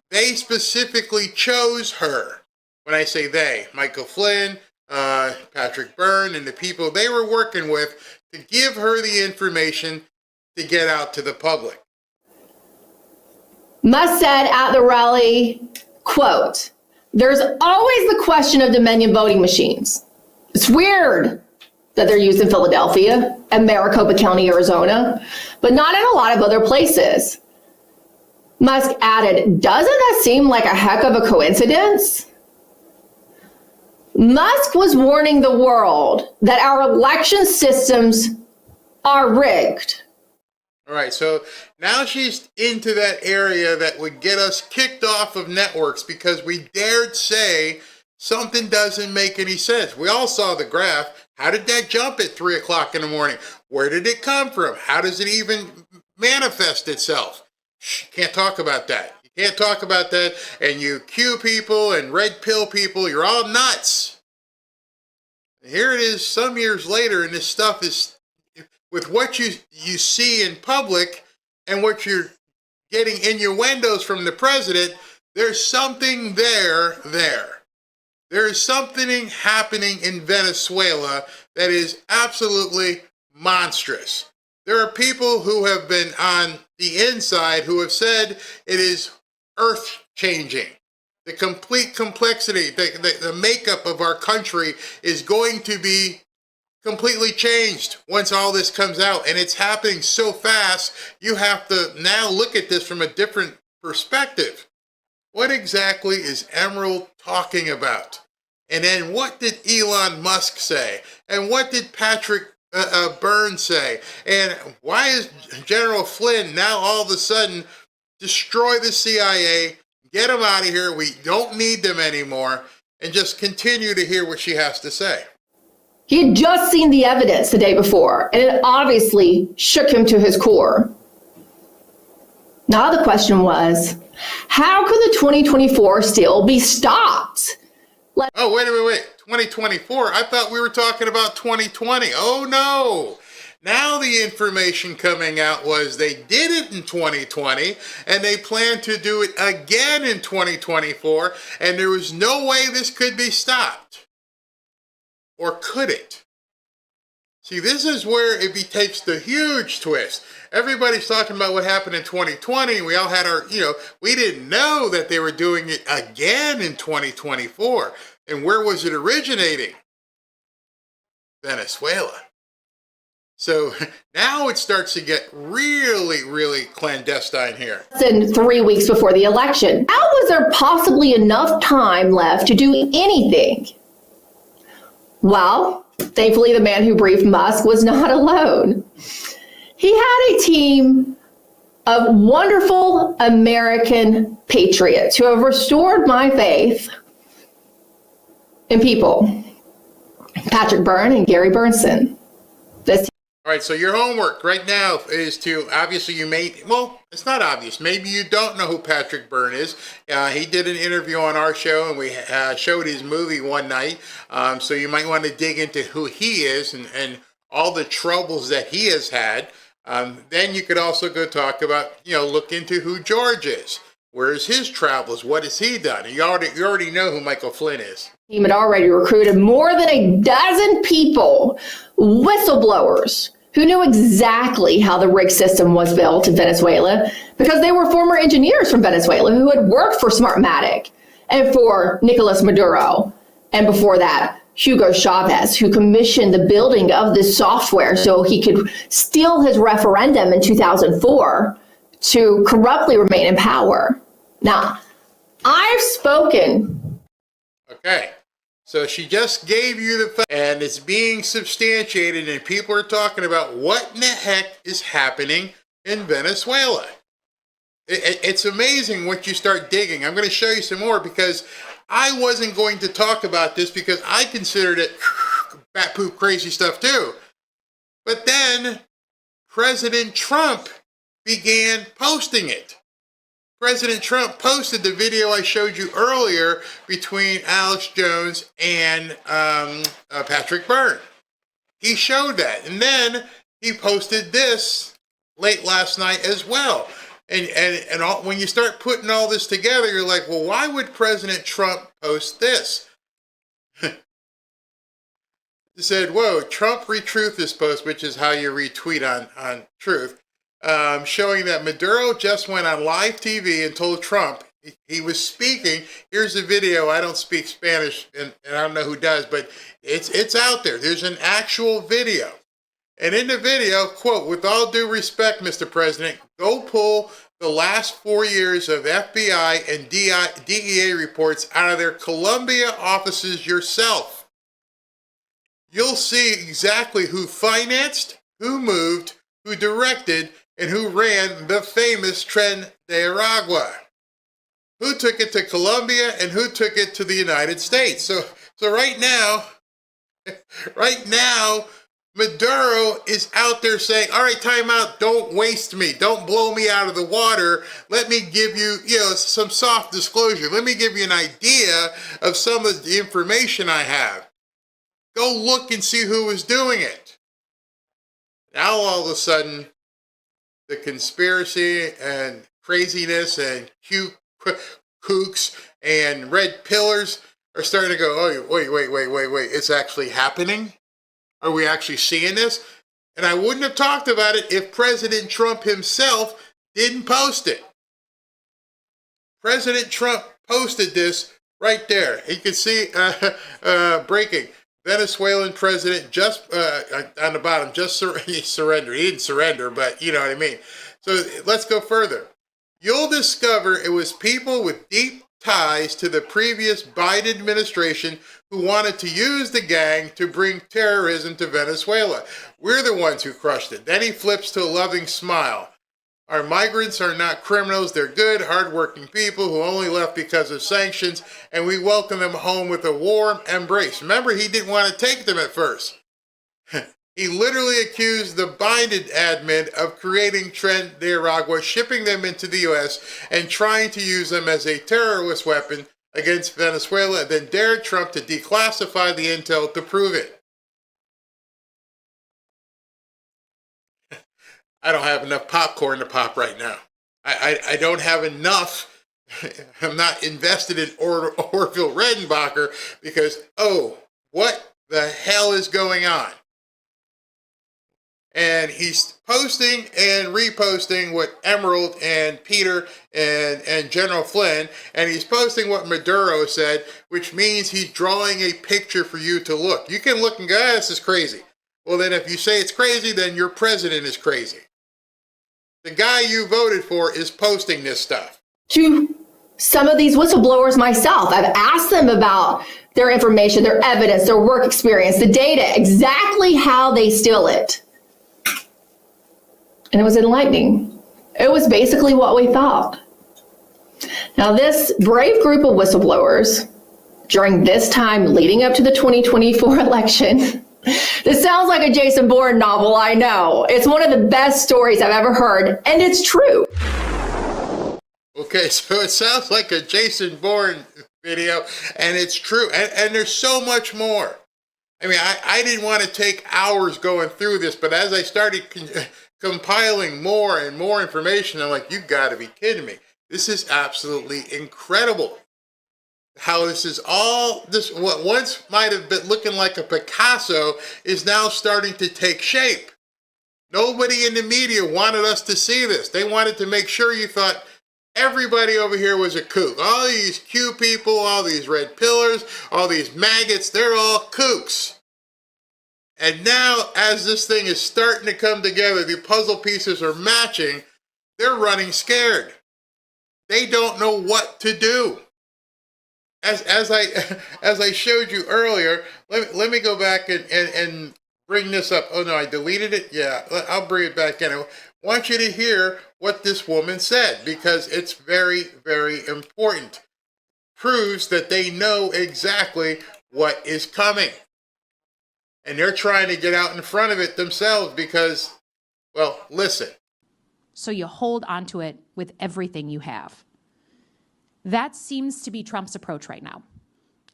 Speaker 24: they specifically chose her. When I say they, Michael Flynn, Patrick Byrne, and the people they were working with to give her the information to get out to the public.
Speaker 5: Musk said at the rally, quote, "There's always the question of Dominion voting machines. It's weird that they're used in Philadelphia and Maricopa County, Arizona, but not in a lot of other places." Musk added, "Doesn't that seem like a heck of a coincidence?" Musk was warning the world that our election systems are rigged.
Speaker 24: All right, so now she's into that area that would get us kicked off of networks because we dared say something doesn't make any sense. We all saw the graph. How did that jump at 3 o'clock in the morning? Where did it come from? How does it even manifest itself? Can't talk about that. You can't talk about that. And you Q people and red pill people, you're all nuts. Here it is some years later, and this stuff is, with what you see in public and what you're getting innuendos from the president, there's something there. There is something happening in Venezuela that is absolutely monstrous. There are people who have been on the inside who have said it is earth-changing. The complete complexity, the makeup of our country is going to be completely changed once all this comes out. And it's happening so fast, you have to now look at this from a different perspective. What exactly is Emerald talking about? And then what did Elon Musk say? And what did Patrick Byrne say? And why is General Flynn now all of a sudden destroy the CIA, get them out of here, we don't need them anymore, and just continue to hear what she has to say?
Speaker 5: He had just seen the evidence the day before, and it obviously shook him to his core. Now the question was, how could the 2024 steal be stopped?
Speaker 24: Oh, wait. 2024? I thought we were talking about 2020. Oh, no. Now the information coming out was they did it in 2020, and they plan to do it again in 2024, and there was no way this could be stopped. Or could it? See, this is where it takes the huge twist. Everybody's talking about what happened in 2020. We all had our, we didn't know that they were doing it again in 2024. And where was it originating? Venezuela. So now it starts to get really, really clandestine here.
Speaker 5: In 3 weeks before the election, how was there possibly enough time left to do anything? Well, thankfully, the man who briefed Musk was not alone. He had a team of wonderful American patriots who have restored my faith in people. Patrick Byrne and Gary Bernstein.
Speaker 24: All right, so your homework right now is to, obviously it's not obvious. Maybe you don't know who Patrick Byrne is. He did an interview on our show, and we showed his movie one night. So you might want to dig into who he is and all the troubles that he has had. Then you could also go talk about, look into who George is. Where's his travels? What has he done? You already know who Michael Flynn is.
Speaker 5: The team had already recruited more than a dozen people, whistleblowers, who knew exactly how the rig system was built in Venezuela because they were former engineers from Venezuela who had worked for Smartmatic and for Nicolas Maduro. And before that, Hugo Chavez, who commissioned the building of this software so he could steal his referendum in 2004 to corruptly remain in power. Now, I've spoken.
Speaker 24: Okay. So she just gave you the fact, and it's being substantiated, and people are talking about what in the heck is happening in Venezuela. It's amazing what you start digging. I'm going to show you some more because I wasn't going to talk about this because I considered it bat poop crazy stuff too. But then President Trump began posting it. President Trump posted the video I showed you earlier between Alex Jones and Patrick Byrne. He showed that. And then he posted this late last night as well. And when you start putting all this together, you're like, well, why would President Trump post this? He said, whoa, Trump retruth this post, which is how you retweet on Truth. Showing that Maduro just went on live TV and told Trump he was speaking. Here's the video. I don't speak Spanish, and I don't know who does, but it's out there. There's an actual video. And in the video, quote, with all due respect, Mr. President, go pull the last 4 years of FBI and DEA reports out of their Colombia offices yourself. You'll see exactly who financed, who moved, who directed, and who ran the famous Tren de Aragua. Who took it to Colombia and who took it to the United States. So right now, Maduro is out there saying, all right, time out, don't waste me. Don't blow me out of the water. Let me give you, some soft disclosure. Let me give you an idea of some of the information I have. Go look and see who was doing it. Now all of a sudden, the conspiracy and craziness and kooks and red pillars are starting to go, oh, wait, it's actually happening? Are we actually seeing this? And I wouldn't have talked about it if President Trump himself didn't post it. President Trump posted this right there. You can see breaking. Venezuelan president just on the bottom, he surrendered. He didn't surrender, but you know what I mean. So let's go further. You'll discover it was people with deep ties to the previous Biden administration who wanted to use the gang to bring terrorism to Venezuela. We're the ones who crushed it. Then he flips to a loving smile. Our migrants are not criminals. They're good, hardworking people who only left because of sanctions, and we welcome them home with a warm embrace. Remember, he didn't want to take them at first. He literally accused the Biden admin of creating Tren de Aragua, shipping them into the U.S., and trying to use them as a terrorist weapon against Venezuela, and then dared Trump to declassify the intel to prove it. I don't have enough popcorn to pop right now. I don't have enough. I'm not invested in Orville Redenbacher because, oh, what the hell is going on? And he's posting and reposting what Emerald and Peter and General Flynn, and he's posting what Maduro said, which means he's drawing a picture for you to look. You can look and go, this is crazy. Well, then if you say it's crazy, then your president is crazy. The guy you voted for is posting this stuff.
Speaker 5: To some of these whistleblowers myself, I've asked them about their information, their evidence, their work experience, the data, exactly how they steal it. And it was enlightening. It was basically what we thought. Now, this brave group of whistleblowers, during this time leading up to the 2024 election, this sounds like a Jason Bourne novel, I know. It's one of the best stories I've ever heard, and it's true.
Speaker 24: Okay, so it sounds like a Jason Bourne video, and it's true. And there's so much more. I mean, I didn't want to take hours going through this, but as I started compiling more and more information, I'm like, you got to be kidding me. This is absolutely incredible. How this is all, this what once might have been looking like a Picasso is now starting to take shape. Nobody in the media wanted us to see this. They wanted to make sure you thought everybody over here was a kook. All these Q people, all these red pillars, all these maggots, they're all kooks. And now, as this thing is starting to come together, the puzzle pieces are matching, they're running scared. They don't know what to do. As I showed you earlier, let me go back and bring this up. Oh no, I deleted it? Yeah, I'll bring it back in. I want you to hear what this woman said because it's very, very important. Proves that they know exactly what is coming. And they're trying to get out in front of it themselves because, well, listen.
Speaker 19: So you hold onto it with everything you have. That seems to be Trump's approach right now.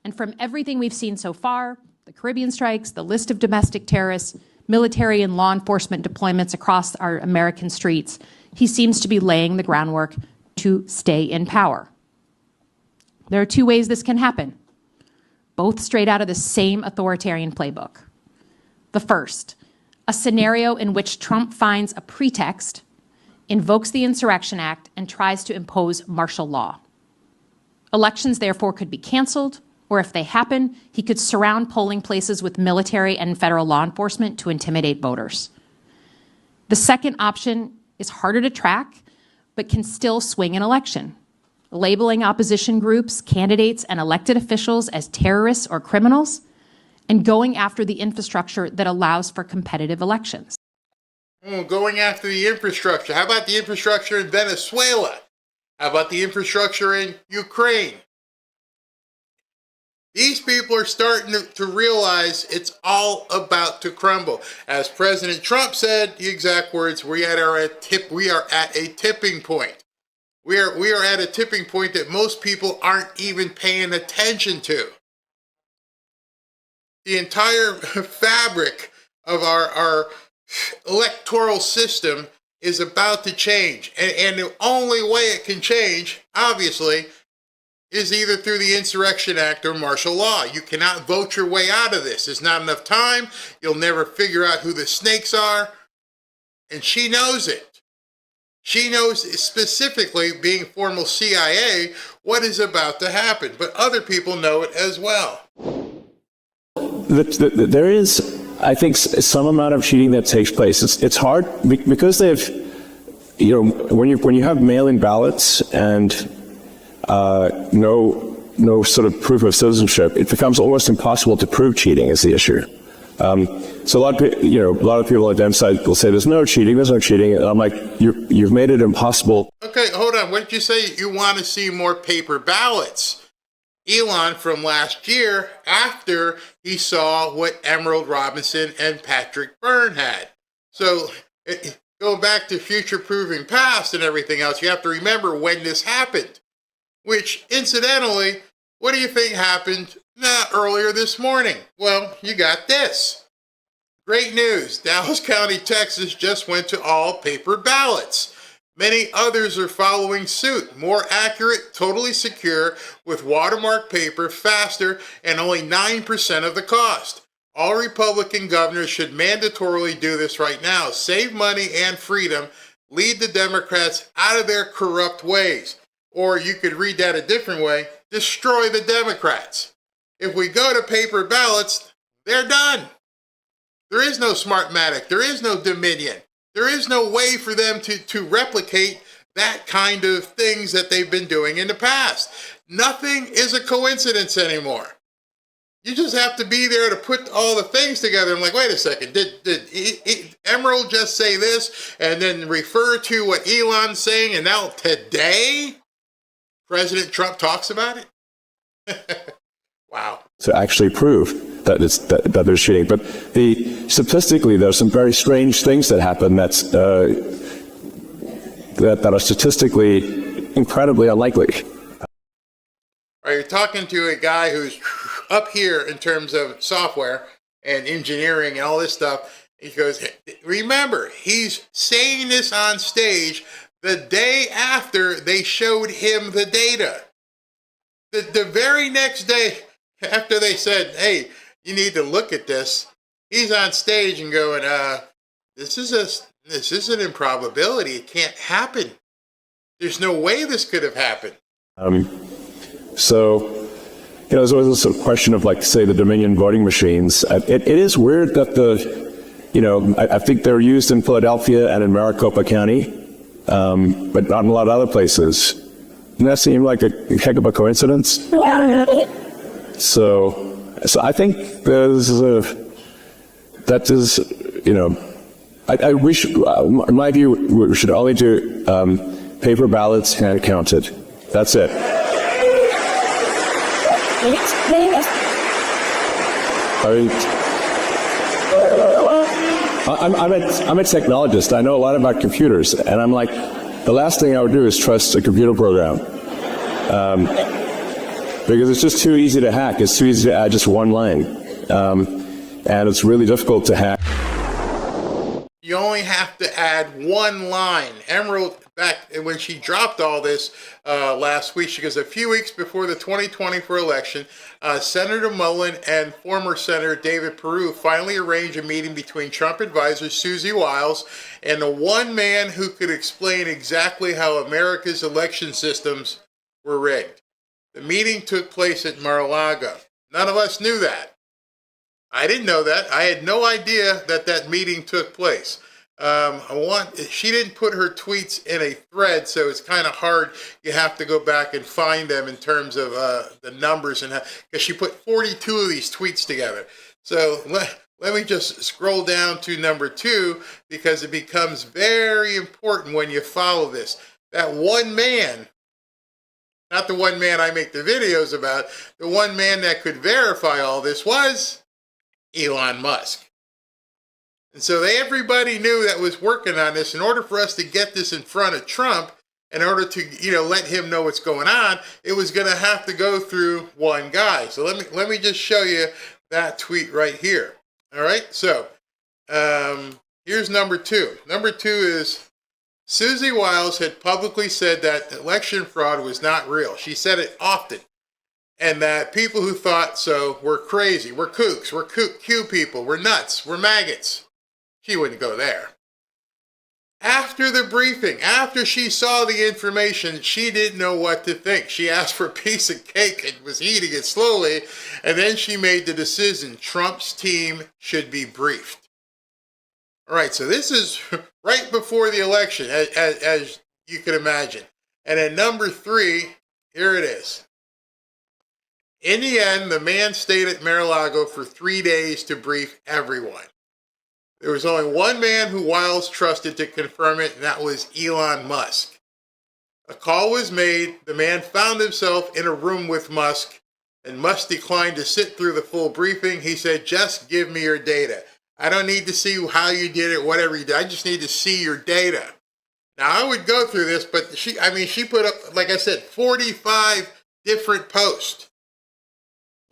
Speaker 19: And from everything we've seen so far, the Caribbean strikes, the list of domestic terrorists, military and law enforcement deployments across our American streets, he seems to be laying the groundwork to stay in power. There are two ways this can happen, both straight out of the same authoritarian playbook. The first, a scenario in which Trump finds a pretext, invokes the Insurrection Act, and tries to impose martial law. Elections, therefore, could be canceled, or if they happen, he could surround polling places with military and federal law enforcement to intimidate voters. The second option is harder to track, but can still swing an election, labeling opposition groups, candidates, and elected officials as terrorists or criminals, and going after the infrastructure that allows for competitive elections.
Speaker 24: Going after the infrastructure. How about the infrastructure in Venezuela? How about the infrastructure in Ukraine? These people are starting to realize it's all about to crumble. As President Trump said, the exact words, we are at a tipping point. We are at a tipping point that most people aren't even paying attention to. The entire fabric of our electoral system is about to change. And the only way it can change, obviously, is either through the Insurrection Act or martial law. You cannot vote your way out of this. There's not enough time. You'll never figure out who the snakes are. And she knows it. She knows specifically, being former CIA, what is about to happen. But other people know it as well.
Speaker 20: There is, I think, some amount of cheating that takes place. It's hard because they've, when you have mail-in ballots and no sort of proof of citizenship, it becomes almost impossible to prove cheating is the issue. So a lot of people on the Dem side will say there's no cheating. And I'm like, you've made it impossible.
Speaker 24: Okay, hold on. What did you say? You want to see more paper ballots? Elon from last year, after he saw what Emerald Robinson and Patrick Byrne had. So go back to future-proofing past and everything else. You have to remember when this happened. Which, incidentally, what do you think happened earlier this morning? Well, you got this. Great news. Dallas County, Texas just went to all paper ballots. Many others are following suit. More accurate, totally secure, with watermark paper, faster, and only 9% of the cost. All Republican governors should mandatorily do this right now. Save money and freedom. Lead the Democrats out of their corrupt ways. Or you could read that a different way. Destroy the Democrats. If we go to paper ballots, they're done. There is no Smartmatic. There is no Dominion. There is no way for them to replicate that kind of things that they've been doing in the past. Nothing is a coincidence anymore. You just have to be there to put all the things together. I'm like, wait a second, did Emerald just say this and then refer to what Elon's saying, and now today President Trump talks about it? Wow.
Speaker 20: To actually prove that that there's cheating. But statistically, there's some very strange things that happen that are statistically incredibly unlikely.
Speaker 24: Right, you're talking to a guy who's up here in terms of software and engineering and all this stuff. He goes, remember, he's saying this on stage the day after they showed him the data. The very next day after they said, hey, you need to look at this, he's on stage and going, this is an improbability. It can't happen. There's no way this could have happened.
Speaker 20: So, there's always a question of, like, say, the Dominion voting machines. It is weird that I think they're used in Philadelphia and in Maricopa County, but not in a lot of other places. Doesn't that seem like a heck of a coincidence? So I think we should, in my view, we should only do paper ballots hand counted. That's it. I'm a technologist. I know a lot about computers, and I'm like, the last thing I would do is trust a computer program. Because it's just too easy to hack. It's too easy to add just one line. And it's really difficult to hack.
Speaker 24: You only have to add one line. Emerald, back when she dropped all this last week, she goes, a few weeks before the 2024 election, Senator Mullen and former Senator David Peru finally arranged a meeting between Trump advisor Susie Wiles and the one man who could explain exactly how America's election systems were rigged. The meeting took place at Mar-a-Lago. None of us knew that. I didn't know that. I had no idea that meeting took place. She didn't put her tweets in a thread, so it's kind of hard. You have to go back and find them in terms of the numbers, and because she put 42 of these tweets together. So let me just scroll down to number 2, because it becomes very important when you follow this. That one man, not the one man I make the videos about, the one man that could verify all this was Elon Musk. And so everybody knew that was working on this. In order for us to get this in front of Trump, in order to let him know what's going on, it was going to have to go through one guy. So let me just show you that tweet right here. All right. So here's number 2. Number 2 is Susie Wiles had publicly said that election fraud was not real. She said it often. And that people who thought so were crazy. We're kooks. We're Q people. We're nuts. We're maggots. She wouldn't go there. After the briefing, after she saw the information, she didn't know what to think. She asked for a piece of cake and was eating it slowly. And then she made the decision Trump's team should be briefed. All right, so this is right before the election, as you can imagine. And then number 3, here it is. In the end, the man stayed at Mar-a-Lago for 3 days to brief everyone. There was only one man who Wiles trusted to confirm it, and that was Elon Musk. A call was made. The man found himself in a room with Musk, and Musk declined to sit through the full briefing. He said, just give me your data. I don't need to see how you did it, whatever you did. I just need to see your data. Now, I would go through this, but she put up, like I said, 45 different posts.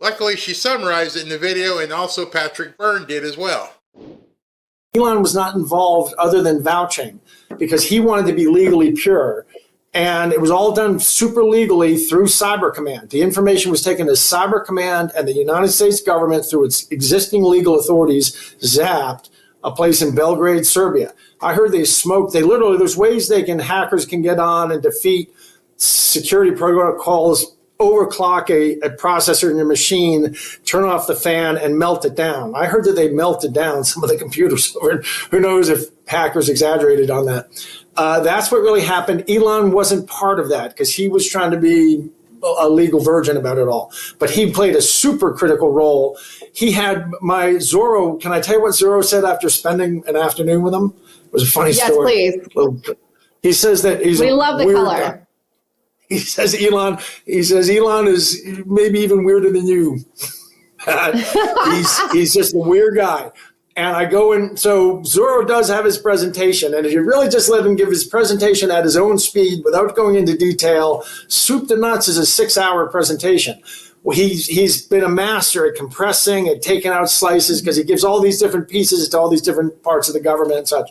Speaker 24: Luckily, she summarized it in the video, and also Patrick Byrne did as well.
Speaker 2: Elon was not involved other than vouching because he wanted to be legally pure. And it was all done super legally through Cyber Command. The information was taken to Cyber Command, and the United States government, through its existing legal authorities, zapped a place in Belgrade, Serbia. I heard they smoked. There's ways hackers can get on and defeat security protocols, overclock a processor in your machine, turn off the fan, and melt it down. I heard that they melted down some of the computers. Who knows if hackers exaggerated on that. That's what really happened. Elon wasn't part of that because he was trying to be a legal virgin about it all. But he played a super critical role. He had my Zorro. Can I tell you what Zorro said after spending an afternoon with him? It was a funny story. Yes, please. He says that we love the color. Guy. He says Elon is maybe even weirder than you. He's just a weird guy. And I go in, so Zorro does have his presentation, and if you really just let him give his presentation at his own speed without going into detail, soup to nuts is a 6-hour presentation. Well, he's been a master at compressing, at taking out slices, because he gives all these different pieces to all these different parts of the government and such.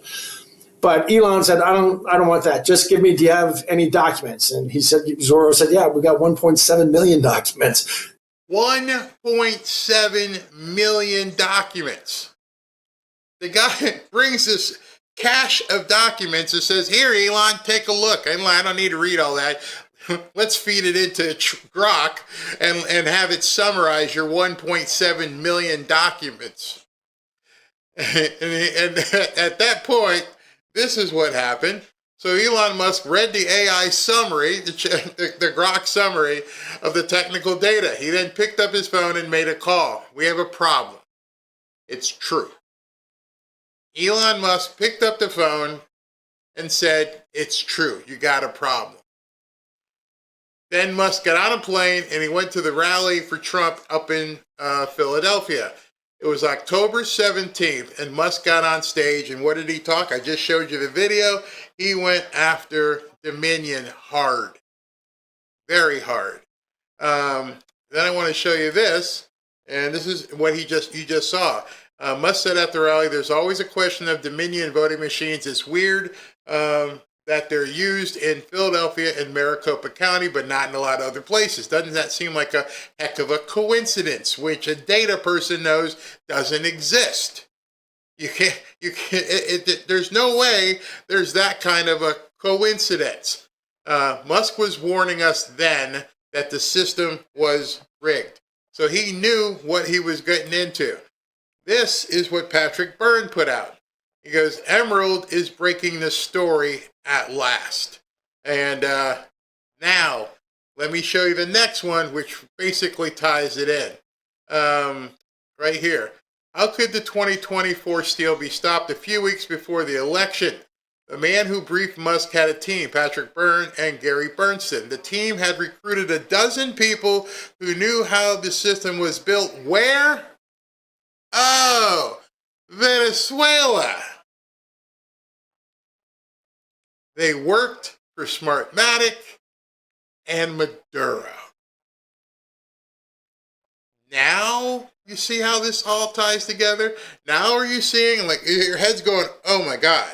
Speaker 2: But Elon said, I don't want that. Just give me, do you have any documents? And Zorro said, yeah, we got 1.7 million documents.
Speaker 24: 1.7 million documents. The guy brings this cache of documents and says, here, Elon, take a look. I don't need to read all that. Let's feed it into Grok and have it summarize your 1.7 million documents. And at that point, this is what happened. So Elon Musk read the AI summary, the Grok summary of the technical data. He then picked up his phone and made a call. We have a problem. It's true. Elon Musk picked up the phone and said, it's true, you got a problem. Then Musk got on a plane and he went to the rally for Trump up in Philadelphia. It was October 17th, and Musk got on stage, and what did he talk? I just showed you the video. He went after Dominion hard, very hard. Then I want to show you this, and this is what you just saw. Musk said at the rally, there's always a question of Dominion voting machines. It's weird that they're used in Philadelphia and Maricopa County, but not in a lot of other places. Doesn't that seem like a heck of a coincidence, which a data person knows doesn't exist? There's no way there's that kind of a coincidence. Musk was warning us then that the system was rigged. So he knew what he was getting into. This is what Patrick Byrne put out. He goes, Emerald is breaking the story at last. And now, let me show you the next one, which basically ties it in. Right here. How could the 2024 steal be stopped a few weeks before the election? The man who briefed Musk had a team, Patrick Byrne and Gary Bernstein. The team had recruited 12 people who knew how the system was built. Where? Oh, Venezuela. They worked for Smartmatic and Maduro. Now you see how this all ties together? Now are you seeing, like, your head's going, oh my God,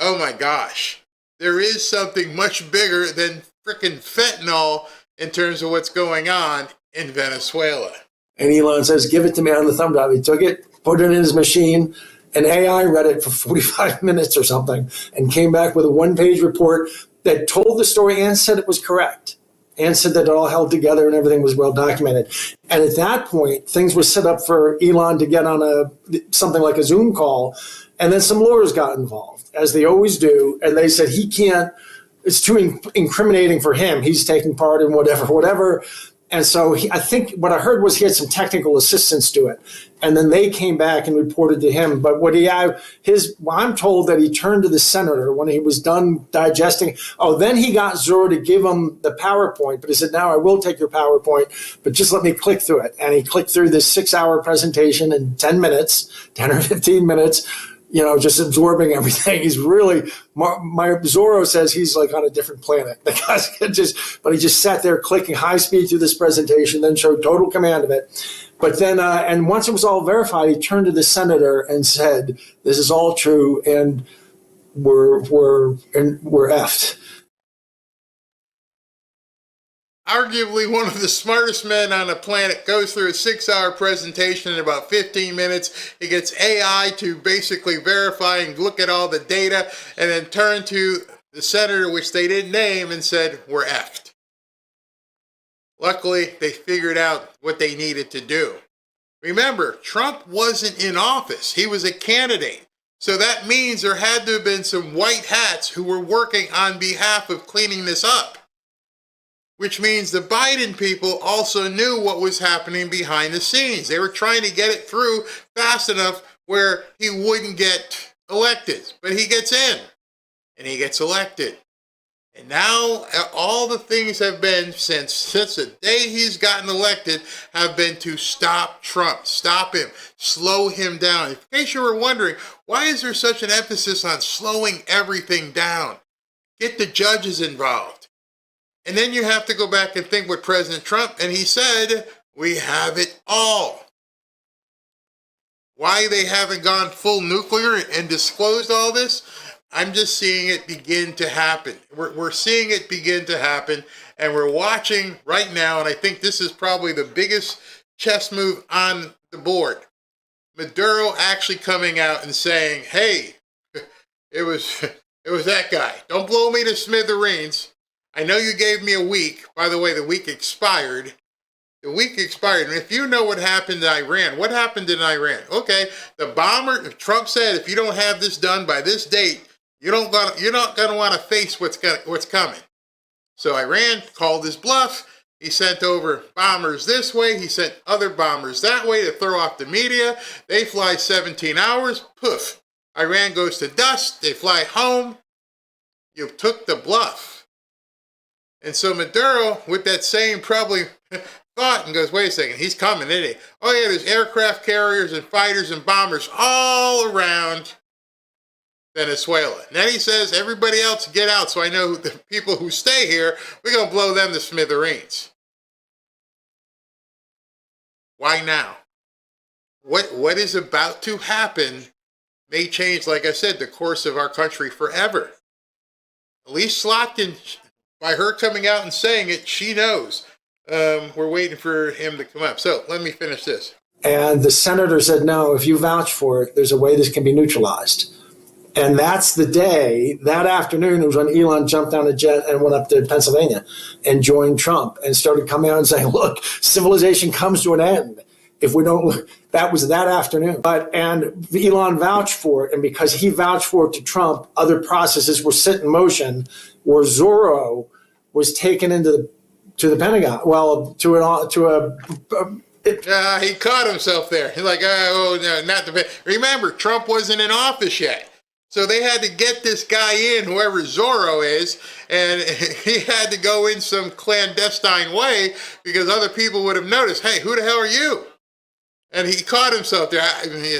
Speaker 24: oh my gosh. There is something much bigger than frickin' fentanyl in terms of what's going on in Venezuela.
Speaker 2: And Elon says, give it to me on the thumb drive. He took it, put it in his machine, and AI read it for 45 minutes or something and came back with a one-page report that told the story and said it was correct and said that it all held together and everything was well documented. And at that point, things were set up for Elon to get on something like a Zoom call, and then some lawyers got involved, as they always do, and they said he can't, it's too incriminating for him. He's taking part in whatever. And so I think what I heard was he had some technical assistants do it. And then they came back and reported to him. But I'm told that he turned to the senator when he was done digesting. Oh, then he got Zora to give him the PowerPoint. But he said, now I will take your PowerPoint, but just let me click through it. And he clicked through this 6-hour presentation in 10 or 15 minutes. Just absorbing everything. He's really, my Zorro says he's like on a different planet because but he just sat there clicking high speed through this presentation, then showed total command of it. But then, and once it was all verified, he turned to the senator and said, this is all true and we're effed.
Speaker 24: Arguably one of the smartest men on the planet goes through a 6-hour presentation in about 15 minutes. He gets AI to basically verify and look at all the data and then turn to the senator, which they didn't name, and said, we're effed. Luckily, they figured out what they needed to do. Remember, Trump wasn't in office. He was a candidate. So that means there had to have been some white hats who were working on behalf of cleaning this up. Which means the Biden people also knew what was happening behind the scenes. They were trying to get it through fast enough where he wouldn't get elected. But he gets in, and he gets elected. And now all the things have been, since the day he's gotten elected, have been to stop Trump, stop him, slow him down. In case you were wondering, why is there such an emphasis on slowing everything down? Get the judges involved. And then you have to go back and think what President Trump, and he said, we have it all. Why they haven't gone full nuclear and disclosed all this, I'm just seeing it begin to happen. We're seeing it begin to happen, and we're watching right now, and I think this is probably the biggest chess move on the board. Maduro actually coming out and saying, hey, it was that guy. Don't blow me to smithereens. I know you gave me a week. By the way, the week expired. The week expired. And if you know what happened in Iran, what happened in Iran? Okay, the bomber, Trump said, if you don't have this done by this date, you're not going to want to face what's coming. So Iran called his bluff. He sent over bombers this way. He sent other bombers that way to throw off the media. They fly 17 hours. Poof. Iran goes to dust. They fly home. You took the bluff. And so Maduro, with that same probably thought, and goes, wait a second, he's coming, isn't he? Oh yeah, there's aircraft carriers and fighters and bombers all around Venezuela. And then he says, everybody else get out, so I know the people who stay here, we're going to blow them to smithereens. Why now? What is about to happen may change, like I said, the course of our country forever. Elise Slotkin, by her coming out and saying it, she knows. We're waiting for him to come up. So let me finish this.
Speaker 2: And the senator said, no, if you vouch for it, there's a way this can be neutralized. And that's the day, that afternoon, it was when Elon jumped on a jet and went up to Pennsylvania and joined Trump and started coming out and saying, look, civilization comes to an end if we don't. That was that afternoon. And Elon vouched for it. And because he vouched for it to Trump, other processes were set in motion where Zorro was taken to the Pentagon. Well,
Speaker 24: he caught himself there. He's like, oh, no, not the. Remember, Trump wasn't in office yet. So they had to get this guy in, whoever Zorro is, and he had to go in some clandestine way because other people would have noticed, hey, who the hell are you? And he caught himself there.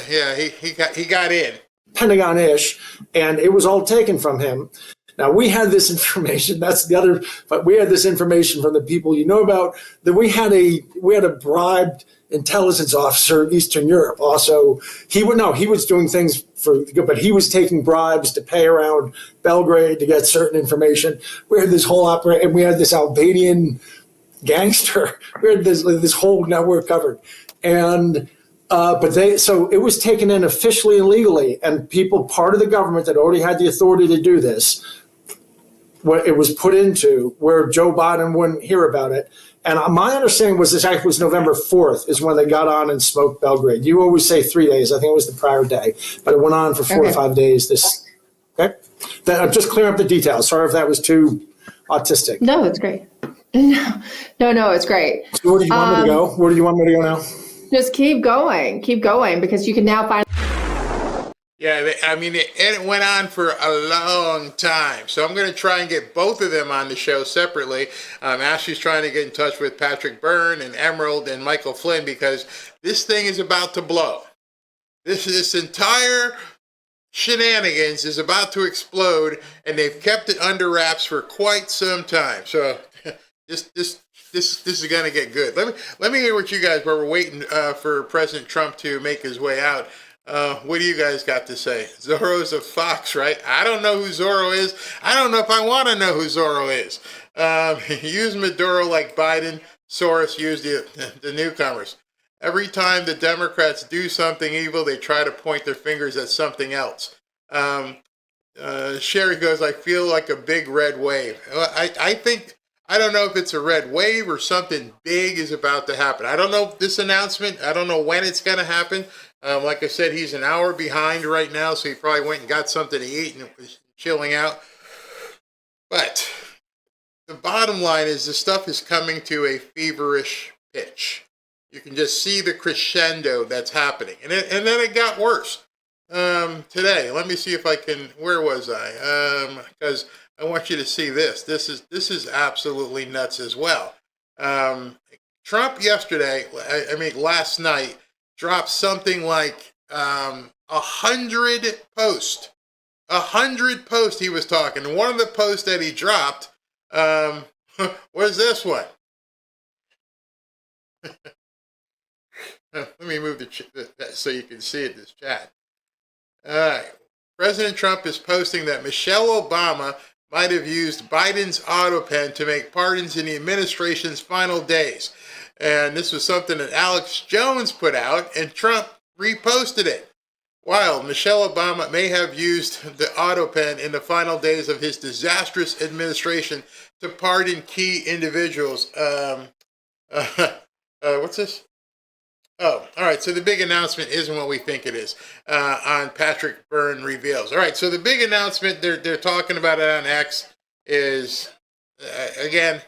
Speaker 24: Yeah, he got in.
Speaker 2: Pentagon-ish, and it was all taken from him. Now, we had this information, that's the other, but we had this information from the people you know about, that we had a bribed intelligence officer in Eastern Europe. Also, he was doing things but he was taking bribes to pay around Belgrade to get certain information. We had this whole operation, and we had this Albanian gangster. We had this whole network covered. And so it was taken in officially and legally, and people, part of the government that already had the authority to do this, what it was put into where Joe Biden wouldn't hear about it. And my understanding was this actually was November 4th is when they got on and smoked Belgrade. You always say 3 days. I think it was the prior day, but it went on for 4 or 5 days. Okay. I'm just clearing up the details. Sorry if that was too autistic.
Speaker 5: No, it's great. No, it's great.
Speaker 2: So where do you want me to go? Where do you want me to go now?
Speaker 5: Just keep going, because you can now find.
Speaker 24: Yeah, I mean, it went on for a long time. So I'm going to try and get both of them on the show separately. Ashley's trying to get in touch with Patrick Byrne and Emerald and Michael Flynn because this thing is about to blow. This entire shenanigans is about to explode, and they've kept it under wraps for quite some time. So this is going to get good. Let me hear what you guys, while we're waiting for President Trump to make his way out. What do you guys got to say? Zorro's a fox, right? I don't know who Zorro is. I don't know if I want to know who Zorro is. Use Maduro like Biden. Soros used the newcomers. Every time the Democrats do something evil, they try to point their fingers at something else. Sherry goes, I feel like a big red wave. I don't know if it's a red wave or something big is about to happen. I don't know this announcement. I don't know when it's going to happen. Like I said, he's an hour behind right now, so he probably went and got something to eat and was chilling out. But the bottom line is the stuff is coming to a feverish pitch. You can just see the crescendo that's happening. And then it got worse today. Let me see if I can, where was I? Because I want you to see this. This is absolutely nuts as well. Trump yesterday, last night, dropped something like 100 posts. 100 posts he was talking. And one of the posts that he dropped was this one. Let me move so you can see it, this chat. All right. President Trump is posting that Michelle Obama might have used Biden's auto pen to make pardons in the administration's final days. And this was something that Alex Jones put out, and Trump reposted it. While Michelle Obama may have used the auto pen in the final days of his disastrous administration to pardon key individuals. What's this? Oh, all right. So the big announcement isn't what we think it is. On Patrick Byrne reveals. All right. So the big announcement they're talking about it on X is again,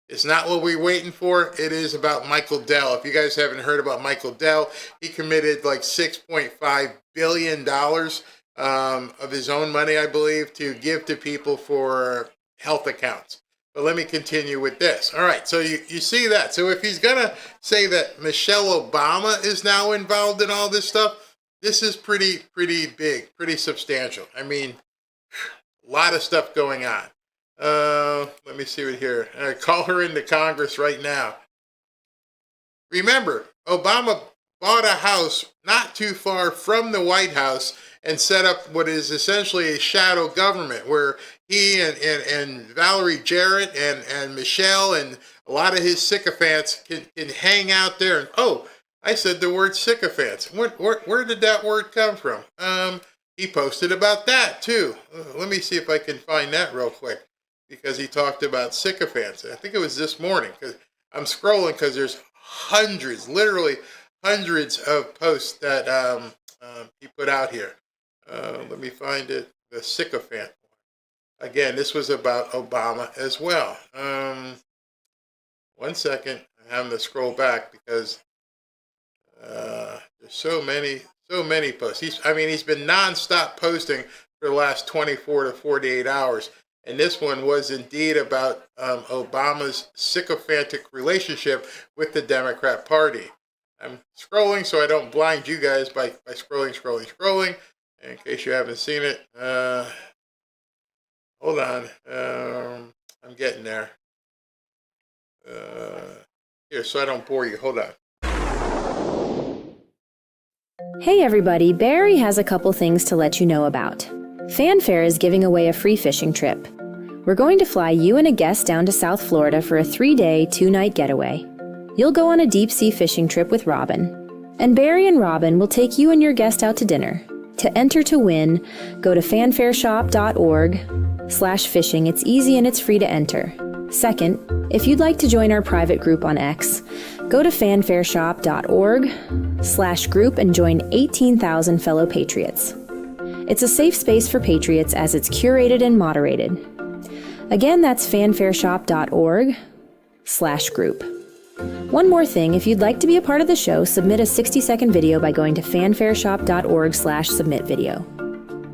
Speaker 24: it's not what we're waiting for. It is about Michael Dell. If you guys haven't heard about Michael Dell, he committed like $6.5 billion of his own money, I believe, to give to people for health accounts. But let me continue with this. All right, so you see that. So if he's going to say that Michelle Obama is now involved in all this stuff, this is pretty big, pretty substantial. I mean, a lot of stuff going on. Let me see what here. Call her into Congress right now. Remember, Obama bought a house not too far from the White House and set up what is essentially a shadow government where he and Valerie Jarrett and Michelle and a lot of his sycophants can hang out there. And oh, I said the word sycophants. Where did that word come from? He posted about that too. Let me see if I can find that real quick because he talked about sycophants. I think it was this morning because I'm scrolling because there's hundreds, literally hundreds of posts that he put out here. Let me find it. The sycophant. Again, this was about Obama as well. 1 second. I'm having to scroll back because there's so many posts. He's been nonstop posting for the last 24 to 48 hours. And this one was indeed about Obama's sycophantic relationship with the Democrat Party. I'm scrolling so I don't blind you guys by scrolling. In case you haven't seen it, hold on. I'm getting there. Here, so I don't bore you. Hold on.
Speaker 9: Hey everybody, Barry has a couple things to let you know about. Fanfare is giving away a free fishing trip. We're going to fly you and a guest down to South Florida for a 3-day, 2-night getaway. You'll go on a deep-sea fishing trip with Robin. And Barry and Robin will take you and your guest out to dinner. To enter to win, go to fanfareshop.org/fishing. It's easy and it's free to enter. Second, if you'd like to join our private group on X, go to fanfareshop.org/group and join 18,000 fellow patriots. It's a safe space for patriots as it's curated and moderated. Again, that's fanfareshop.org fanfare.org/group. One more thing, if you'd like to be a part of the show, submit a 60-second video by going to fanfareshop.org/submit video.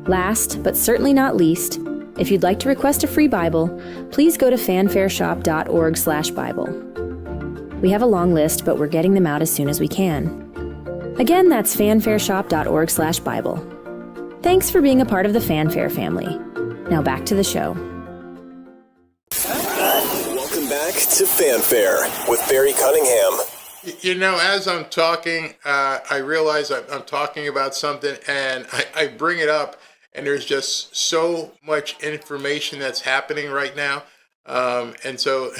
Speaker 9: Last, but certainly not least, if you'd like to request a free Bible, please go to fanfareshop.org/Bible. We have a long list, but we're getting them out as soon as we can. Again, that's fanfareshop.org/Bible. Thanks for being a part of the Fanfare family. Now back to the show.
Speaker 18: Welcome back to Fanfare with Barry Cunningham.
Speaker 24: You know, as I'm talking, I realize I'm talking about something, and I bring it up, and there's just so much information that's happening right now. And so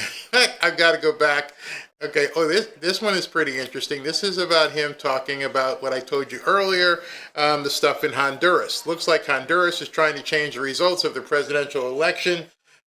Speaker 24: I've got to go back. Okay, this one is pretty interesting. This is about him talking about what I told you earlier, the stuff in Honduras. Looks like Honduras is trying to change the results of the presidential election.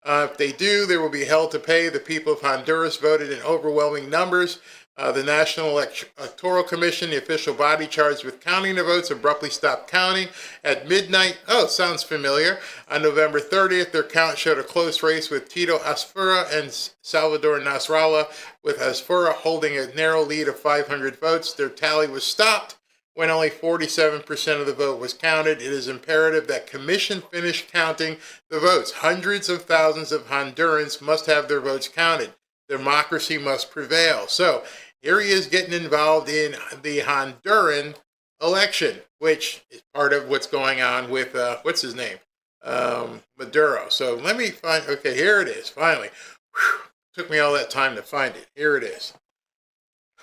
Speaker 24: If they do, there will be hell to pay. The people of Honduras voted in overwhelming numbers. The National Electoral Commission, the official body charged with counting the votes, abruptly stopped counting at midnight. Oh, sounds familiar. On November 30th, their count showed a close race with Tito Asfura and Salvador Nasrallah, with Asfura holding a narrow lead of 500 votes. Their tally was stopped when only 47% of the vote was counted. It is imperative that commission finish counting the votes. Hundreds of thousands of Hondurans must have their votes counted. Democracy must prevail. So here he is getting involved in the Honduran election, which is part of what's going on with, what's his name? Maduro. So let me find, okay, here it is, finally. Whew. Took me all that time to find it. Here it is.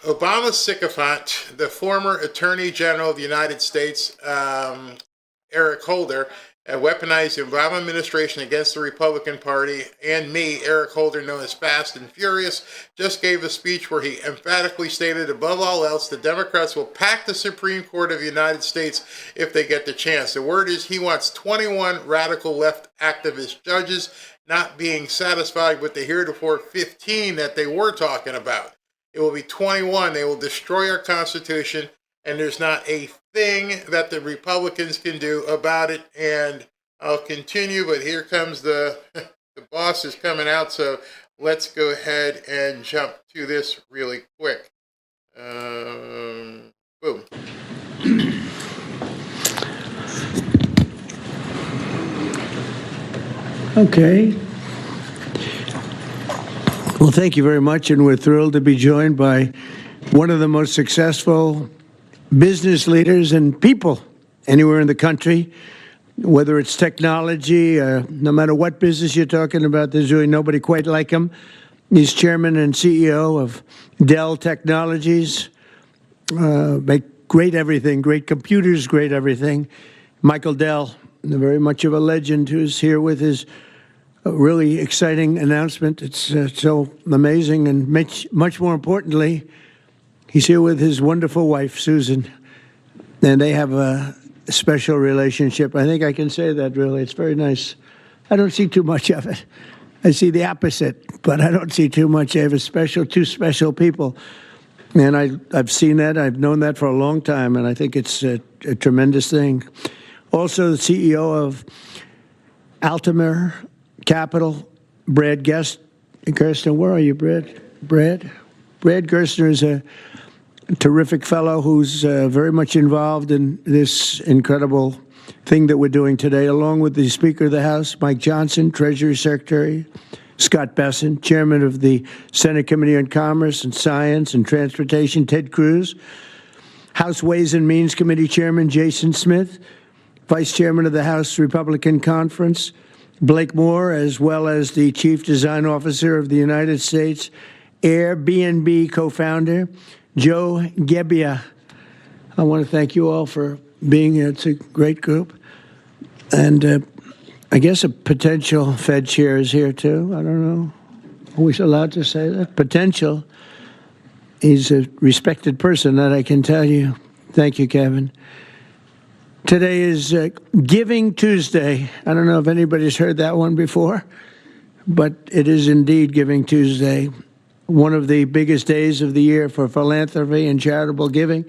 Speaker 24: Obama's sycophant, the former Attorney General of the United States, Eric Holder, weaponized the Obama administration against the Republican Party and me. Eric Holder, known as Fast and Furious, just gave a speech where he emphatically stated, above all else, the Democrats will pack the Supreme Court of the United States if they get the chance. The word is he wants 21 radical left activist judges, not being satisfied with the heretofore 15 that they were talking about. It will be 21. They will destroy our Constitution, and there's not a thing that the Republicans can do about it. And I'll continue, but here comes the boss is coming out, so let's go ahead and jump to this really quick. Boom.
Speaker 8: Okay. Well, thank you very much, and we're thrilled to be joined by one of the most successful business leaders and people anywhere in the country, whether it's technology, no matter what business you're talking about, there's really nobody quite like him. He's chairman and CEO of Dell Technologies, make great everything, great computers, great everything. Michael Dell, very much of a legend, who's here with his really exciting announcement. It's so amazing, and much more importantly, he's here with his wonderful wife, Susan, and they have a special relationship. I think I can say that, really. It's very nice. I don't see too much of it. I see the opposite, but I don't see too much. I have two special people, and I've seen that. I've known that for a long time, and I think it's a tremendous thing. Also, the CEO of Altamir Capital, Brad Gerstner. Where are you, Brad? Brad Gerstner is a terrific fellow who's very much involved in this incredible thing that we're doing today, along with the Speaker of the House, Mike Johnson, Treasury Secretary, Scott Besson, Chairman of the Senate Committee on Commerce and Science and Transportation, Ted Cruz, House Ways and Means Committee Chairman Jason Smith, Vice Chairman of the House Republican Conference, Blake Moore, as well as the Chief Design Officer of the United States Airbnb co-founder, Joe Gebbia. I want to thank you all for being here. It's a great group. And I guess a potential Fed chair is here, too. I don't know. Are we allowed to say that? Potential. He's a respected person, that I can tell you. Thank you, Kevin. Today is Giving Tuesday. I don't know if anybody's heard that one before, but it is indeed Giving Tuesday, one of the biggest days of the year for philanthropy and charitable giving.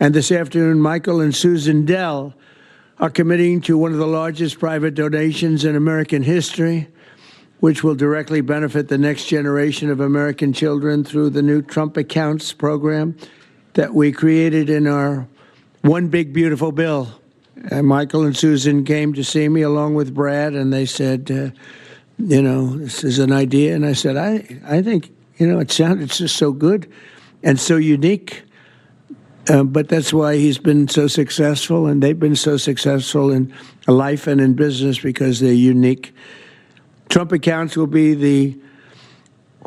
Speaker 8: And this afternoon, Michael and Susan Dell are committing to one of the largest private donations in American history, which will directly benefit the next generation of American children through the new Trump Accounts program that we created in our One Big Beautiful Bill. And Michael and Susan came to see me along with Brad, and they said, this is an idea. And I said, I think, it sounded just so good and so unique. But that's why he's been so successful, and they've been so successful in life and in business because they're unique. Trump Accounts will be the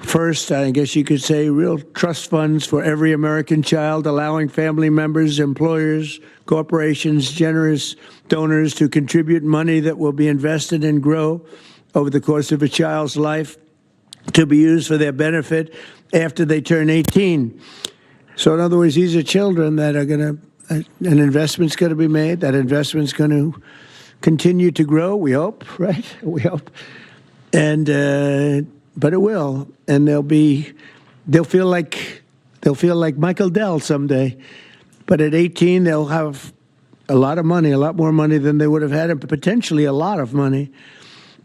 Speaker 8: first, I guess you could say, real trust funds for every American child, allowing family members, employers, corporations, generous donors to contribute money that will be invested and grow over the course of a child's life to be used for their benefit after they turn 18. So in other words, these are children that are going to, an investment's going to be made. That investment's going to continue to grow, we hope, right? We hope. And, but it will. And they'll feel like Michael Dell someday. But at 18, they'll have a lot of money, a lot more money than they would have had, and potentially a lot of money.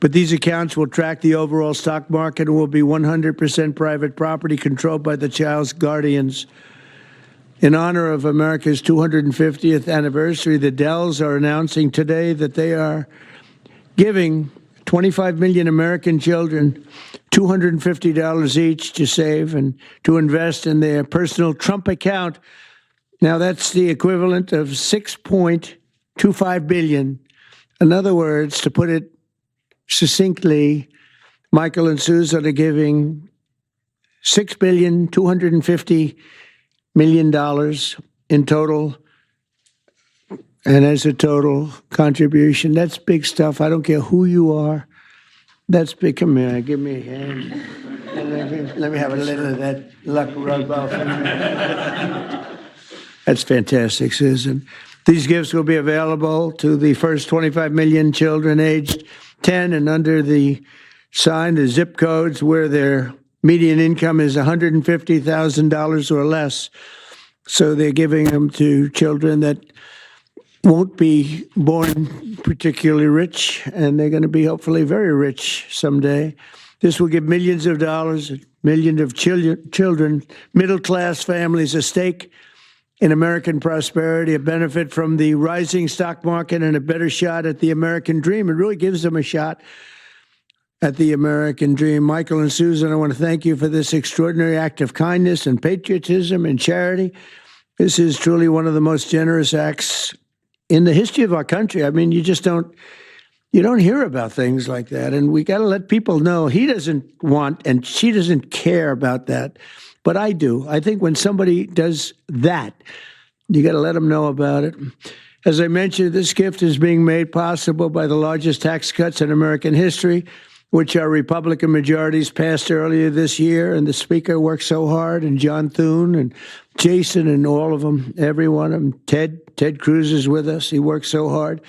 Speaker 8: But these accounts will track the overall stock market and will be 100% private property controlled by the child's guardians. In honor of America's 250th anniversary, the Dells are announcing today that they are giving 25 million American children $250 each to save and to invest in their personal Trump account. Now, that's the equivalent of $6.25 billion. In other words, to put it succinctly, Michael and Susan are giving $6.25 billion in total, and as a total contribution. That's big stuff. I don't care who you are. That's big. Come here, give me a hand. Let me have a little of that luck rub off. That's fantastic, Susan. These gifts will be available to the first 25 million children aged 10 and under the zip codes where their median income is $150,000 or less. So they're giving them to children that won't be born particularly rich, and they're going to be hopefully very rich someday. This will give millions of dollars, millions of children, middle-class families a stake in American prosperity, a benefit from the rising stock market, and a better shot at the American dream. It really gives them a shot at the American dream. Michael and Susan, I want to thank you for this extraordinary act of kindness and patriotism and charity. This is truly one of the most generous acts in the history of our country. I mean, you don't hear about things like that. And we got to let people know he doesn't want and she doesn't care about that. But I do. I think when somebody does that, you got to let them know about it. As I mentioned, this gift is being made possible by the largest tax cuts in American history, which our Republican majorities passed earlier this year. And the Speaker worked so hard, and John Thune and Jason and all of them, every one of them. Ted Cruz is with us. He worked so hard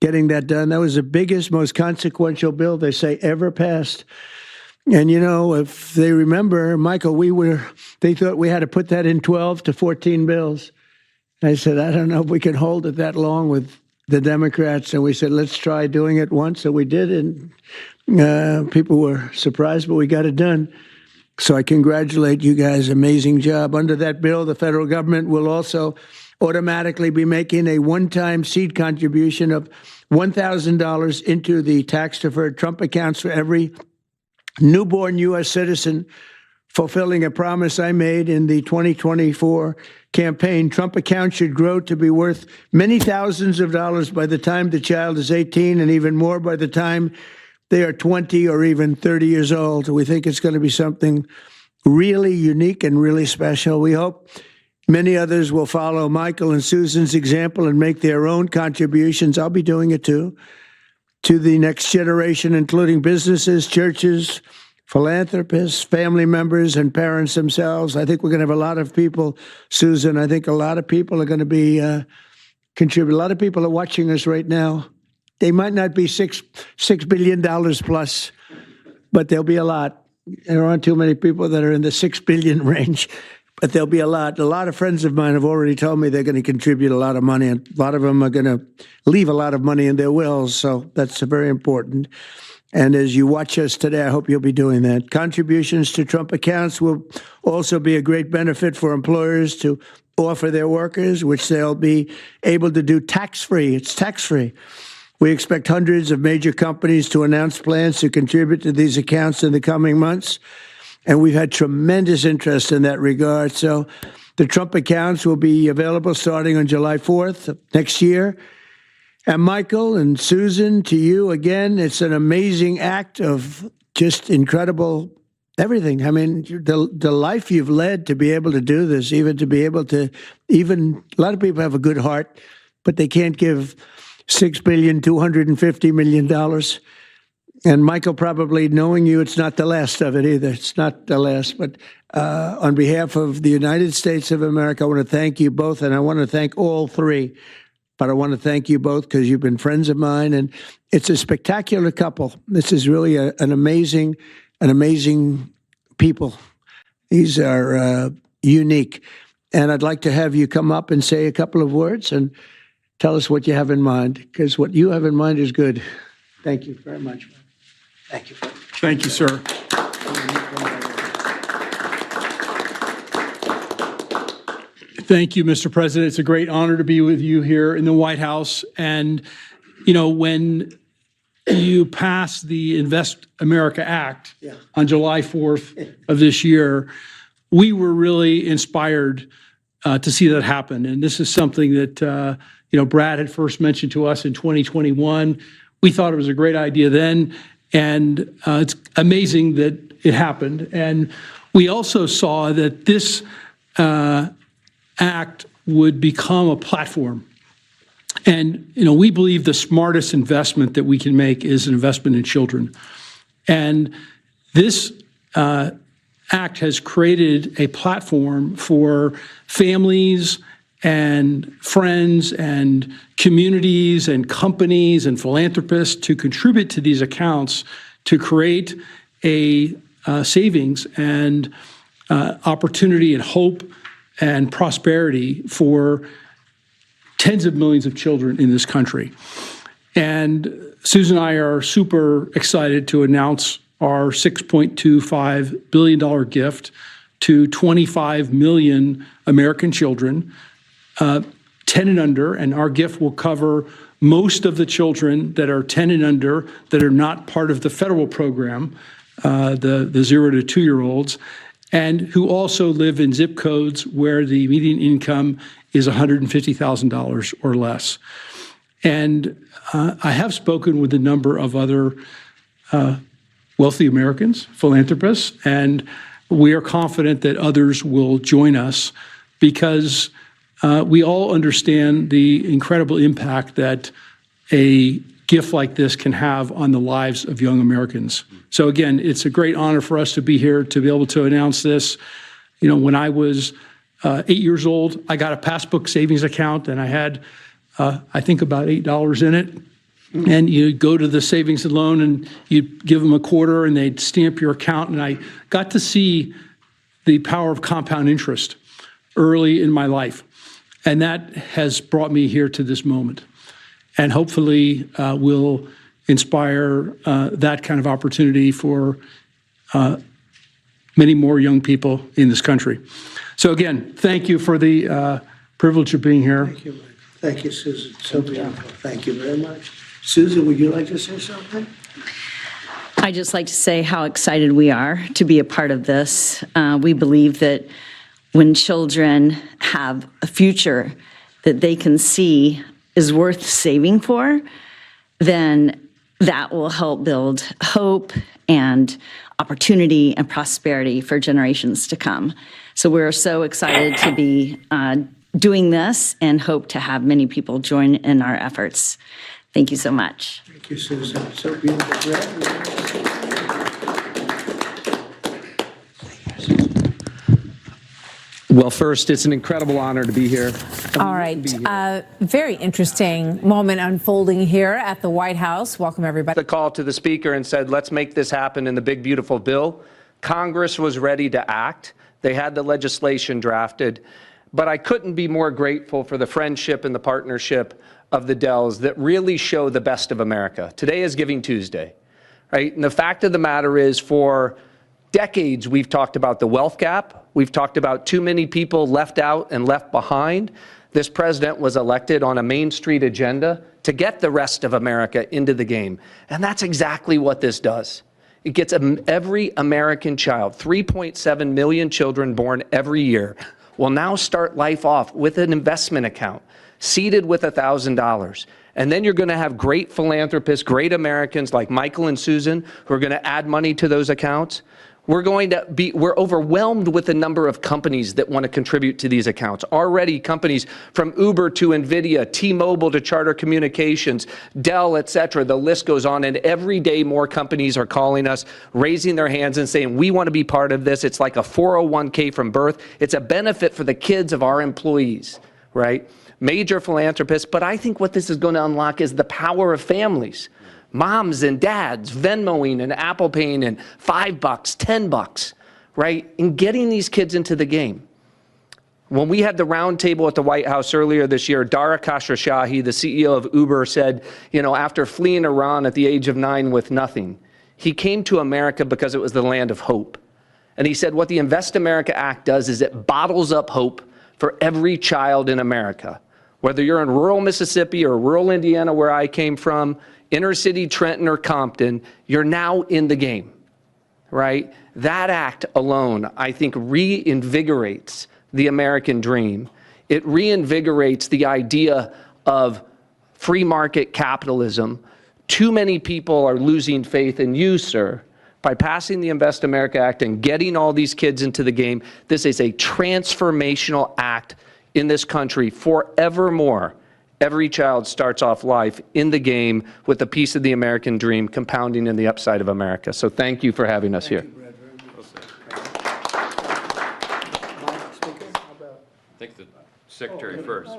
Speaker 8: getting that done. That was the biggest, most consequential bill they say ever passed. And, if they remember, Michael, they thought we had to put that in 12 to 14 bills. I said, I don't know if we can hold it that long with the Democrats. And we said, let's try doing it once. So we did. And people were surprised, but we got it done. So I congratulate you guys. Amazing job. Under that bill, the federal government will also automatically be making a one-time seed contribution of $1,000 into the tax-deferred Trump accounts for every newborn U.S. citizen, fulfilling a promise I made in the 2024 campaign. Trump accounts should grow to be worth many thousands of dollars by the time the child is 18, and even more by the time they are 20 or even 30 years old. We think it's going to be something really unique and really special. We hope many others will follow Michael and Susan's example and make their own contributions. I'll be doing it too, to the next generation, including businesses, churches, philanthropists, family members, and parents themselves. I think we're going to have a lot of people, Susan. I think a lot of people are going to be contribute. A lot of people are watching us right now. They might not be $6 billion plus, but there'll be a lot. There aren't too many people that are in the 6 billion range, but there'll be a lot. A lot of friends of mine have already told me they're going to contribute a lot of money, and a lot of them are going to leave a lot of money in their wills. So that's very important. And as you watch us today, I hope you'll be doing that. Contributions to Trump accounts will also be a great benefit for employers to offer their workers, which they'll be able to do tax-free. It's tax-free. We expect hundreds of major companies to announce plans to contribute to these accounts in the coming months. And we've had tremendous interest in that regard. So the Trump accounts will be available starting on July 4th of next year. And Michael and Susan, to you again, it's an amazing act of just incredible everything. I mean, the life you've led to be able to do this, even to be able to, even a lot of people have a good heart, but they can't give $6.25 billion. And Michael, probably knowing you, it's not the last of it either. It's not the last. But on behalf of the United States of America, I want to thank you both, and I want to thank all three. But I want to thank you both because you've been friends of mine, and it's a spectacular couple. This is really an amazing people. These are unique. And I'd like to have you come up and say a couple of words and tell us what you have in mind, because what you have in mind is good. Thank you very much. Thank you.
Speaker 1: Thank you, sir. Thank you, Mr. President. It's a great honor to be with you here in the White House. And, you know, when you passed the Invest America Act on July 4th of this year, we were really inspired to see that happen. And this is something that, you know, Brad had first mentioned to us in 2021. We thought it was a great idea then. And it's amazing that it happened. And we also saw that this act would become a platform. And, you know, we believe the smartest investment that we can make is an investment in children. And this act has created a platform for families and friends and communities and companies and philanthropists to contribute to these accounts to create a savings and opportunity and hope and prosperity for tens of millions of children in this country. And Susan and I are super excited to announce our $6.25 billion gift to 25 million American children, 10 and under, and our gift will cover most of the children that are 10 and under that are not part of the federal program, the 0 to 2-year-olds, and who also live in zip codes where the median income is $150,000 or less. And I have spoken with a number of other wealthy Americans, philanthropists, and we are confident that others will join us because we all understand the incredible impact that a gift like this can have on the lives of young Americans. So again, it's a great honor for us to be here to be able to announce this. You know, when I was 8 years old, I got a passbook savings account and I had, I think, about $8 in it. And you go to the savings and loan and you give them a quarter and they'd stamp your account. And I got to see the power of compound interest early in my life. And that has brought me here to this moment. And hopefully will inspire that kind of opportunity for many more young people in this country. So again, thank you for the privilege of being here.
Speaker 8: Thank you, Mike. Thank you, Susan. So beautiful. Thank you very much. Susan, would you like to say something?
Speaker 3: I'd just like to say how excited we are to be a part of this. We believe that when children have a future that they can see is worth saving for, then that will help build hope and opportunity and prosperity for generations to come. So we're so excited to be doing this and hope to have many people join in our efforts. Thank you so much.
Speaker 8: Thank you, Susan. So beautiful.
Speaker 4: Well, first, it's an incredible honor to be here.
Speaker 21: All right. Very interesting moment unfolding here at the White House. Welcome, everybody.
Speaker 4: The call to the Speaker and said, let's make this happen in the big, beautiful bill. Congress was ready to act. They had the legislation drafted. But I couldn't be more grateful for the friendship and the partnership of the Dells that really show the best of America. Today is Giving Tuesday. right? And the fact of the matter is, for decades, we've talked about the wealth gap. We've talked about too many people left out and left behind. This president was elected on a Main Street agenda to get the rest of America into the game. And that's exactly what this does. It gets every American child, 3.7 million children born every year, will now start life off with an investment account, seeded with $1,000. And then you're going to have great philanthropists, great Americans like Michael and Susan, who are going to add money to those accounts. We're overwhelmed with the number of companies that want to contribute to these accounts. Already companies from Uber to NVIDIA, T-Mobile to Charter Communications, Dell, et cetera. The list goes on. And every day more companies are calling us, raising their hands and saying, we want to be part of this. It's like a 401k from birth. It's a benefit for the kids of our employees, right? Major philanthropists. But I think what this is going to unlock is the power of families. Moms and dads Venmoing and Apple Paying and $5, $10, right? And getting these kids into the game. When we had the roundtable at the White House earlier this year, Dara Khosrowshahi, the CEO of Uber, said, after fleeing Iran at the age of 9 with nothing, he came to America because it was the land of hope. And he said what the Invest America Act does is it bottles up hope for every child in America. Whether you're in rural Mississippi or rural Indiana, where I came from, inner city Trenton or Compton, you're now in the game, right? That act alone, I think, reinvigorates the American dream. It reinvigorates the idea of free market capitalism. Too many people are losing faith in you, sir. By passing the Invest America Act and getting all these kids into the game, this is a transformational act in this country forevermore. Every child starts off life in the game with a piece of the American dream compounding in the upside of America. So thank you for having us here.
Speaker 6: I think the secretary first.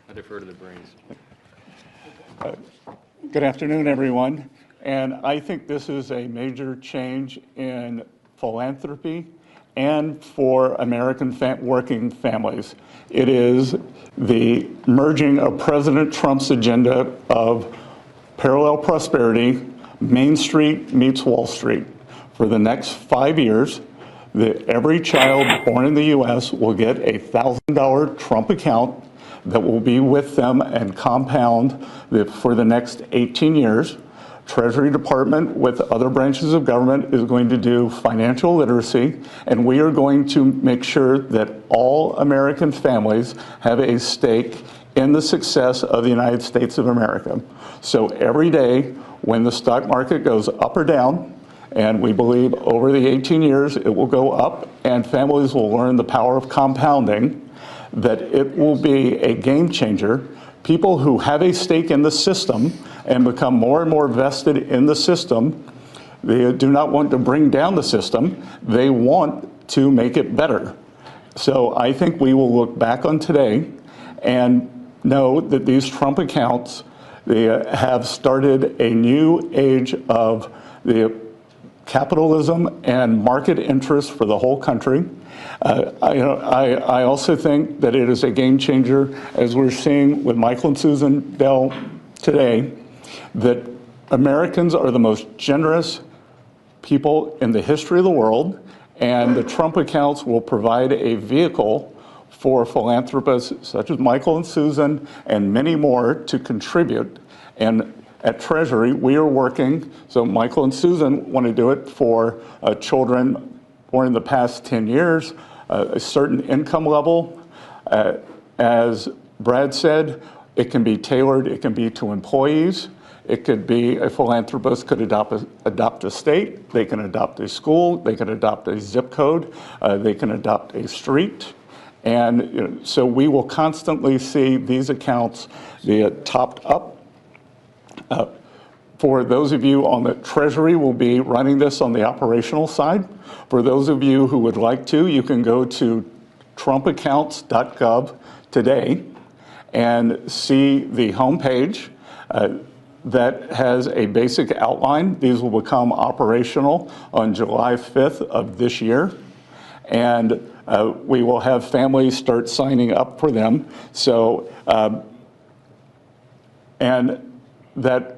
Speaker 6: I defer to the brains.
Speaker 7: Good afternoon, everyone. And I think this is a major change in philanthropy and for American working families. It is the merging of President Trump's agenda of parallel prosperity, Main Street meets Wall Street. For the next 5 years, every child born in the U.S. will get a $1,000 Trump account that will be with them and compound for the next 18 years. Treasury Department with other branches of government is going to do financial literacy, and we are going to make sure that all American families have a stake in the success of the United States of America. So every day when the stock market goes up or down, and we believe over the 18 years it will go up and families will learn the power of compounding, that it will be a game changer. People who have a stake in the system and become more and more vested in the system, they do not want to bring down the system, they want to make it better. So I think we will look back on today and know that these Trump accounts, they have started a new age of the capitalism and market interest for the whole country. I also think that it is a game changer, as we're seeing with Michael and Susan Bell today, that Americans are the most generous people in the history of the world, and the Trump accounts will provide a vehicle for philanthropists such as Michael and Susan and many more to contribute. And at Treasury, we are working, so Michael and Susan want to do it for children born in the past 10 years, a certain income level. As Brad said, it can be tailored, it can be to employees. It could be a philanthropist could adopt a state, they can adopt a school, they can adopt a zip code, they can adopt a street. And so we will constantly see these accounts be topped up. For those of you on the Treasury, will be running this on the operational side. For those of you who would like to, you can go to trumpaccounts.gov today and see the homepage that has a basic outline. These will become operational on July 5th of this year. And we will have families start signing up for them. So, and that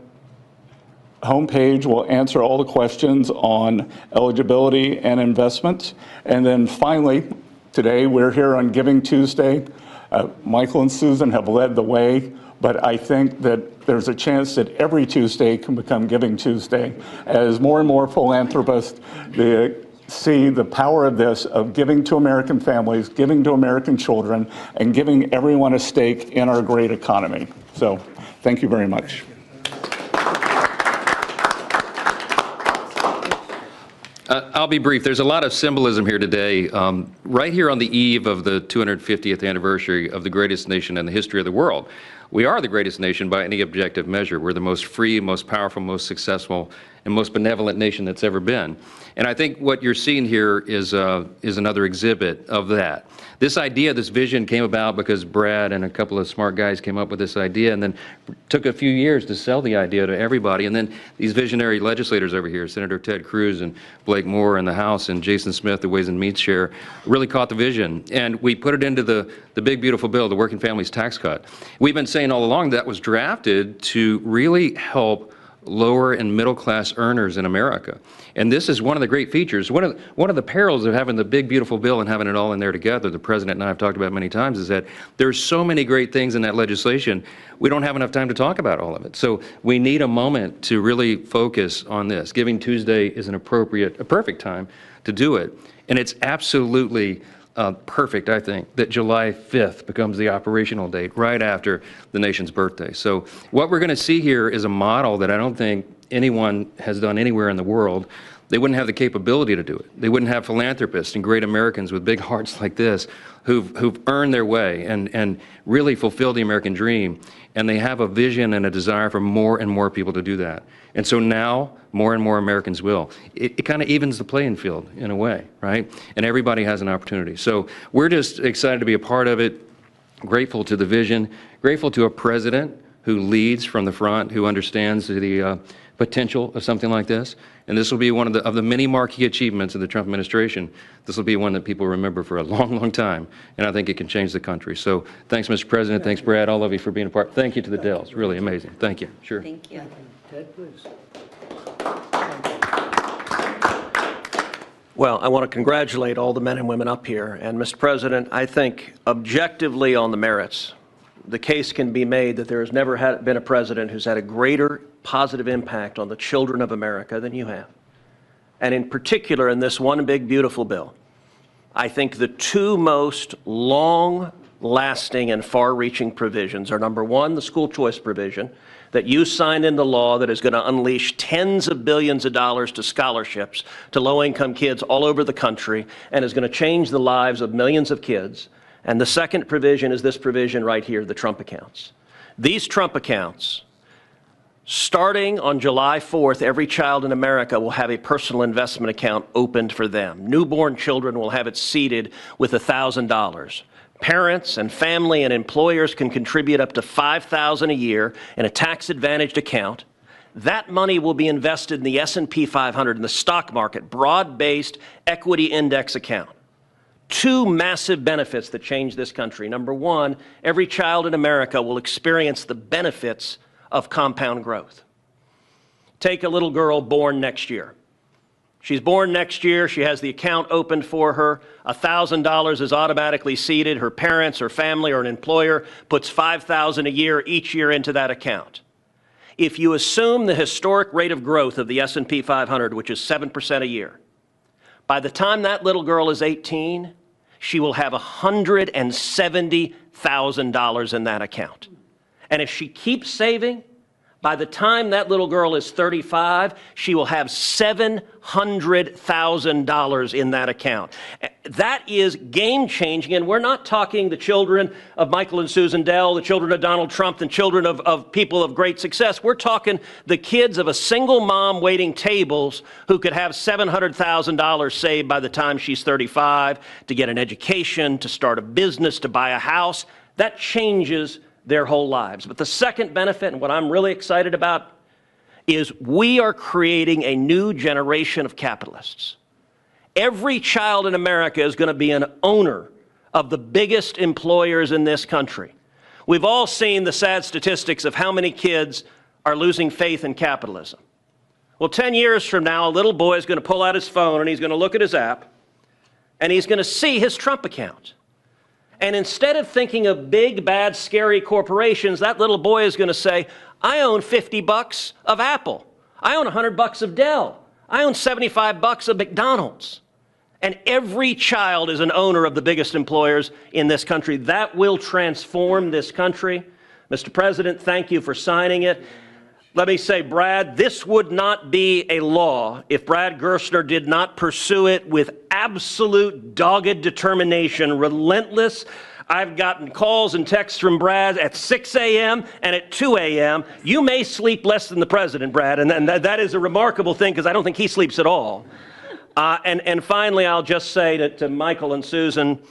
Speaker 7: homepage will answer all the questions on eligibility and investments. And then finally, today we're here on Giving Tuesday. Michael and Susan have led the way, but I think that there's a chance that every Tuesday can become Giving Tuesday as more and more philanthropists see the power of this, of giving to American families, giving to American children, and giving everyone a stake in our great economy. So thank you very much.
Speaker 6: I'll be brief. There's a lot of symbolism here today. Right here on the eve of the 250th anniversary of the greatest nation in the history of the world. We are the greatest nation by any objective measure. We're the most free, most powerful, most successful, and most benevolent nation that's ever been. And I think what you're seeing here is another exhibit of that. This idea, this vision came about because Brad and a couple of smart guys came up with this idea and then took a few years to sell the idea to everybody. And then these visionary legislators over here, Senator Ted Cruz and Blake Moore in the House and Jason Smith, the Ways and Means Chair, really caught the vision. And we put it into the big, beautiful bill, the Working Families Tax Cut. We've been saying all along that was drafted to really help lower and middle class earners in America. And this is one of the great features. One of the perils of having the big, beautiful bill and having it all in there together, the president and I have talked about many times, is that there's so many great things in that legislation, we don't have enough time to talk about all of it. So we need a moment to really focus on this. Giving Tuesday is a perfect time to do it. And it's absolutely perfect, I think, that July 5th becomes the operational date right after the nation's birthday. So what we're going to see here is a model that I don't think anyone has done anywhere in the world. They wouldn't have the capability to do it. They wouldn't have philanthropists and great Americans with big hearts like this who've earned their way and really fulfilled the American dream. And they have a vision and a desire for more and more people to do that. And so now more and more Americans will. It kind of evens the playing field in a way, right? And everybody has an opportunity. So we're just excited to be a part of it, grateful to the vision, grateful to a president who leads from the front, who understands the potential of something like this. And this will be one of the many marquee achievements of the Trump administration. This will be one that people remember for a long, long time. And I think it can change the country. So thanks, Mr. President. Thanks, Brad, all of you for being a part. Thank you to the Dells. Really amazing. Thank you. Sure.
Speaker 3: Thank you.
Speaker 8: Ted, please.
Speaker 11: Well, I want to congratulate all the men and women up here. And, Mr. President, I think objectively on the merits, the case can be made that there has never been a president who's had a greater positive impact on the children of America than you have. And in particular, in this one big, beautiful bill, I think the two most long-lasting and far-reaching provisions are, number one, the school choice provision that you signed into law that is going to unleash tens of billions of dollars to scholarships to low-income kids all over the country and is going to change the lives of millions of kids. And the second provision is this provision right here, the Trump accounts. These Trump accounts, starting on July 4th, every child in America will have a personal investment account opened for them. Newborn children will have it seeded with $1,000. Parents and family and employers can contribute up to $5,000 a year in a tax-advantaged account. That money will be invested in the S&P 500 in the stock market, broad-based equity index account. Two massive benefits that change this country. Number one, every child in America will experience the benefits of compound growth. Take a little girl born next year. She's born next year. She has the account opened for her. $1,000 is automatically seeded. Her parents or family or an employer puts $5,000 a year each year into that account. If you assume the historic rate of growth of the S&P 500, which is 7% a year, by the time that little girl is 18, she will have $170,000 in that account. And if she keeps saving, by the time that little girl is 35, she will have $700,000 in that account. That is game-changing, and we're not talking the children of Michael and Susan Dell, the children of Donald Trump, the children of people of great success. We're talking the kids of a single mom waiting tables who could have $700,000 saved by the time she's 35 to get an education, to start a business, to buy a house. That changes their whole lives. But the second benefit, and what I'm really excited about, is we are creating a new generation of capitalists. Every child in America is going to be an owner of the biggest employers in this country. We've all seen the sad statistics of how many kids are losing faith in capitalism. Well, 10 years from now, a little boy is going to pull out his phone and he's going to look at his app and he's going to see his Trump account. And instead of thinking of big, bad, scary corporations, that little boy is going to say, I own $50 of Apple. I own $100 of Dell. I own $75 of McDonald's. And every child is an owner of the biggest employers in this country. That will transform this country. Mr. President, thank you for signing it. Let me say, Brad, this would not be a law if Brad Gerstner did not pursue it with absolute dogged determination, relentless. I've gotten calls and texts from Brad at 6 a.m. and at 2 a.m. You may sleep less than the president, Brad, and that is a remarkable thing because I don't think he sleeps at all. And finally, I'll just say to Michael and Susan,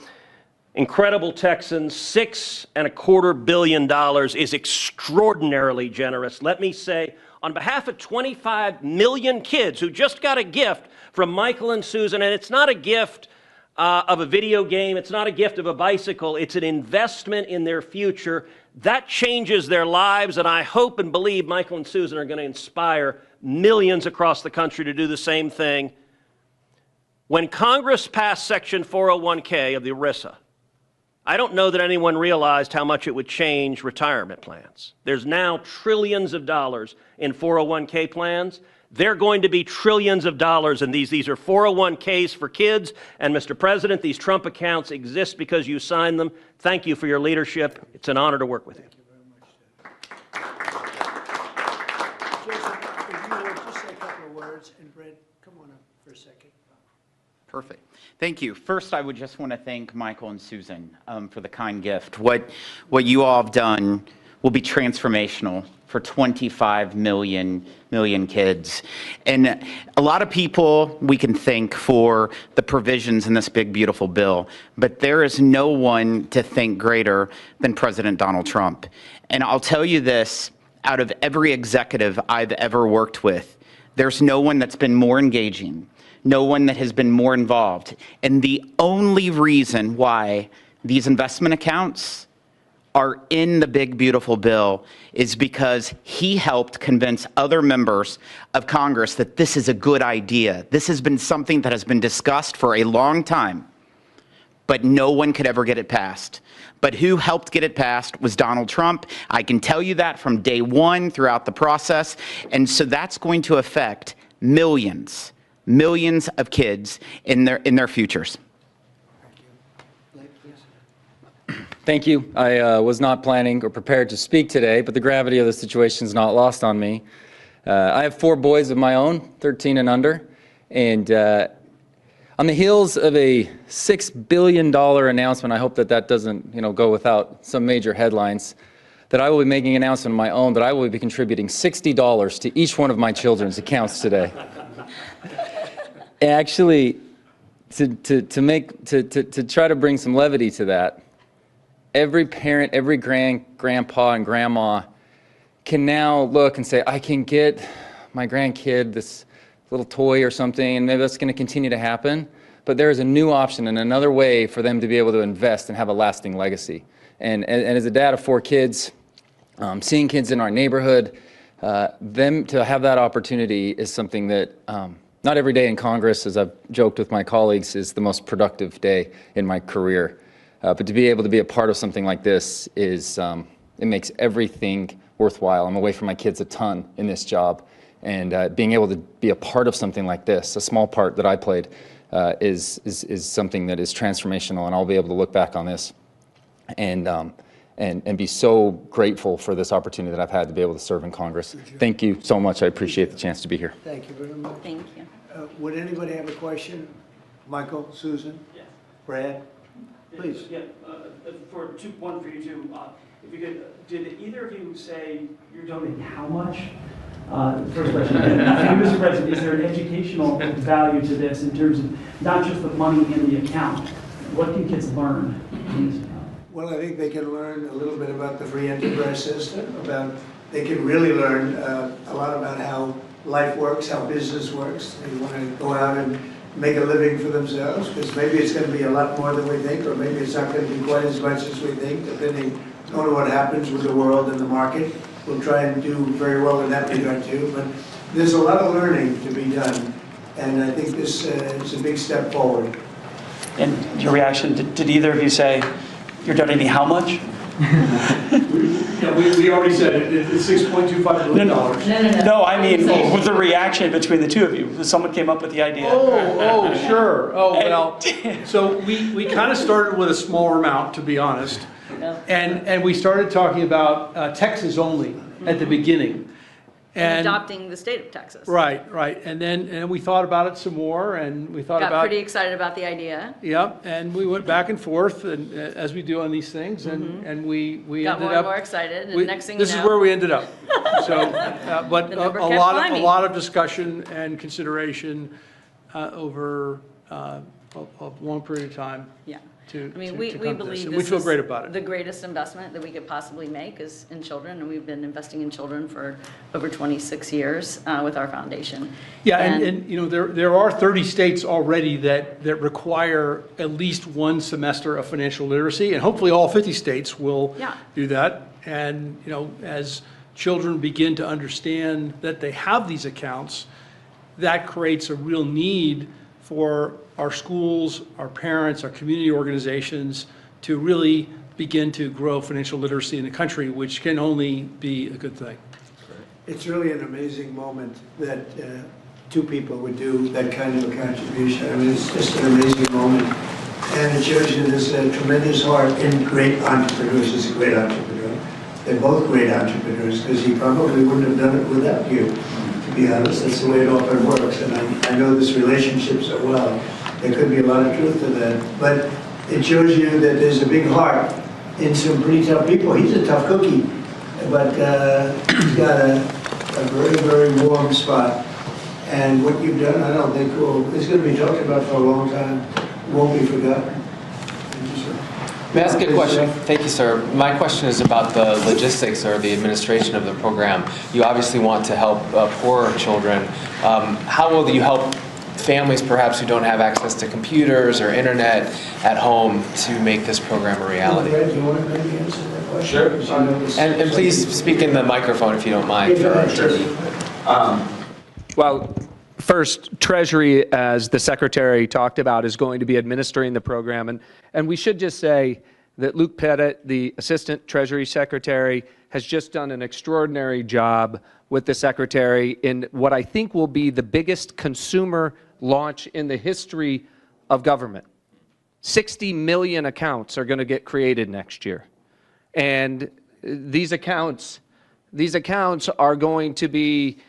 Speaker 11: incredible Texans, $6.25 billion is extraordinarily generous. Let me say, on behalf of 25 million kids who just got a gift from Michael and Susan, and it's not a gift of a video game, it's not a gift of a bicycle, it's an investment in their future. That changes their lives, and I hope and believe Michael and Susan are going to inspire millions across the country to do the same thing. When Congress passed Section 401k of the ERISA, I don't know that anyone realized how much it would change retirement plans. There's now trillions of dollars in 401k plans. They're going to be trillions of dollars in these. These are 401ks for kids. And Mr. President, these Trump accounts exist because you signed them. Thank you for your leadership. It's an honor to work with you.
Speaker 8: Jason, if you would just say a couple of words, and Brett, come on up for a second.
Speaker 10: Perfect. Thank you. First, I would just want to thank Michael and Susan for the kind gift. What you all have done will be transformational for 25 million kids. And a lot of people we can thank for the provisions in this big, beautiful bill, but there is no one to thank greater than President Donald Trump. And I'll tell you this, out of every executive I've ever worked with, there's no one that's been more engaging, no one that has been more involved. And the only reason why these investment accounts are in the big, beautiful bill is because he helped convince other members of Congress that this is a good idea. This has been something that has been discussed for a long time, but no one could ever get it passed. But who helped get it passed was Donald Trump. I can tell you that from day one throughout the process. And so that's going to affect millions of kids in their futures.
Speaker 12: Thank you. I was not planning or prepared to speak today, but the gravity of the situation is not lost on me. I have 4 boys of my own, 13 and under, and on the heels of a $6 billion announcement, I hope that doesn't go without some major headlines, that I will be making an announcement of my own that I will be contributing $60 to each one of my children's accounts today. Actually, to try to bring some levity to that, every parent, every grandpa and grandma can now look and say, I can get my grandkid this little toy or something, and maybe that's going to continue to happen. But there is a new option and another way for them to be able to invest and have a lasting legacy. And as a dad of 4 kids, seeing kids in our neighborhood, them to have that opportunity is something that not every day in Congress, as I've joked with my colleagues, is the most productive day in my career. But to be able to be a part of something like this is, it makes everything worthwhile. I'm away from my kids a ton in this job, and being able to be a part of something like this, a small part that I played, is something that is transformational, and I'll be able to look back on this and be so grateful for this opportunity that I've had to be able to serve in Congress. Thank you so much. I appreciate the chance to be here.
Speaker 8: Thank you very much.
Speaker 3: Thank you.
Speaker 8: Would anybody have a question? Michael, Susan, Brad, please.
Speaker 16: Yeah, one for you too. If you could, did either of you say you're donating how much? First question. And Mr. President, is there an educational value to this in terms of not just the money in the account? What can kids learn in this account?
Speaker 8: Well, I think they can learn a little bit about the free enterprise system, they can really learn a lot about how life works, how business works. They want to go out and make a living for themselves, because maybe it's going to be a lot more than we think, or maybe it's not going to be quite as much as we think, depending on what happens with the world and the market. We'll try and do very well in that regard too, but there's a lot of learning to be done, and I think this is a big step forward.
Speaker 16: And your reaction, did either of you say, you're donating how much?
Speaker 1: Yeah, we already said it. It's $6.25 million.
Speaker 16: No, I mean, with the reaction between the two of you. Someone came up with the idea.
Speaker 1: Oh, sure. Oh, well, so we kind of started with a smaller amount, to be honest. And we started talking about Texas only at the beginning.
Speaker 3: And adopting the state of Texas.
Speaker 1: Right. And then we thought about it some more, and we thought
Speaker 3: Got
Speaker 1: about...
Speaker 3: pretty excited about the idea.
Speaker 1: Yep, and we went back and forth, and as we do on these things, and we
Speaker 3: Got
Speaker 1: ended
Speaker 3: more
Speaker 1: up...
Speaker 3: and more excited, and next thing you know...
Speaker 1: This is where we ended up. So, but
Speaker 3: The
Speaker 1: a
Speaker 3: number kept
Speaker 1: lot
Speaker 3: climbing.
Speaker 1: of discussion and consideration over a long period of time.
Speaker 3: Yeah.
Speaker 1: To
Speaker 3: I mean,
Speaker 1: to
Speaker 3: we
Speaker 1: come to this,
Speaker 3: believe
Speaker 1: and we
Speaker 3: this
Speaker 1: feel
Speaker 3: is
Speaker 1: great about it.
Speaker 3: the greatest investment that we could possibly make is in children, and we've been investing in children for over 26 years with our foundation.
Speaker 1: Yeah, and you know, there are 30 states already that require at least one semester of financial literacy, and hopefully all 50 states will do that. And you know, as children begin to understand that they have these accounts, that creates a real need for our schools, our parents, our community organizations to really begin to grow financial literacy in the country, which can only be a good thing.
Speaker 8: It's really an amazing moment that two people would do that kind of a contribution. I mean, it's just an amazing moment. And it shows you there's a tremendous heart in great entrepreneurs. He's a great entrepreneur. They're both great entrepreneurs, because he probably wouldn't have done it without you, to be honest. That's the way it often works. And I know this relationship so well. There could be a lot of truth to that. But it shows you that there's a big heart in some pretty tough people. He's a tough cookie, but he's got a very, very warm spot. And what you've done, I don't think it's going to be talked about for a long time. Won't be forgotten.
Speaker 13: May I ask a question? Thank you, sir. My question is about the logistics or the administration of the program. You obviously want to help poorer children. How will you help families perhaps who don't have access to computers or internet at home to make this program a reality?
Speaker 8: Do you want to maybe answer that question?
Speaker 13: Sure. And please speak in the microphone if you don't mind.
Speaker 4: Well, first, Treasury, as the Secretary talked about, is going to be administering the program. And we should just say that Luke Pettit, the Assistant Treasury Secretary, has just done an extraordinary job with the Secretary in what I think will be the biggest consumer launch in the history of government. 60 million accounts are going to get created next year. And these accounts are going to be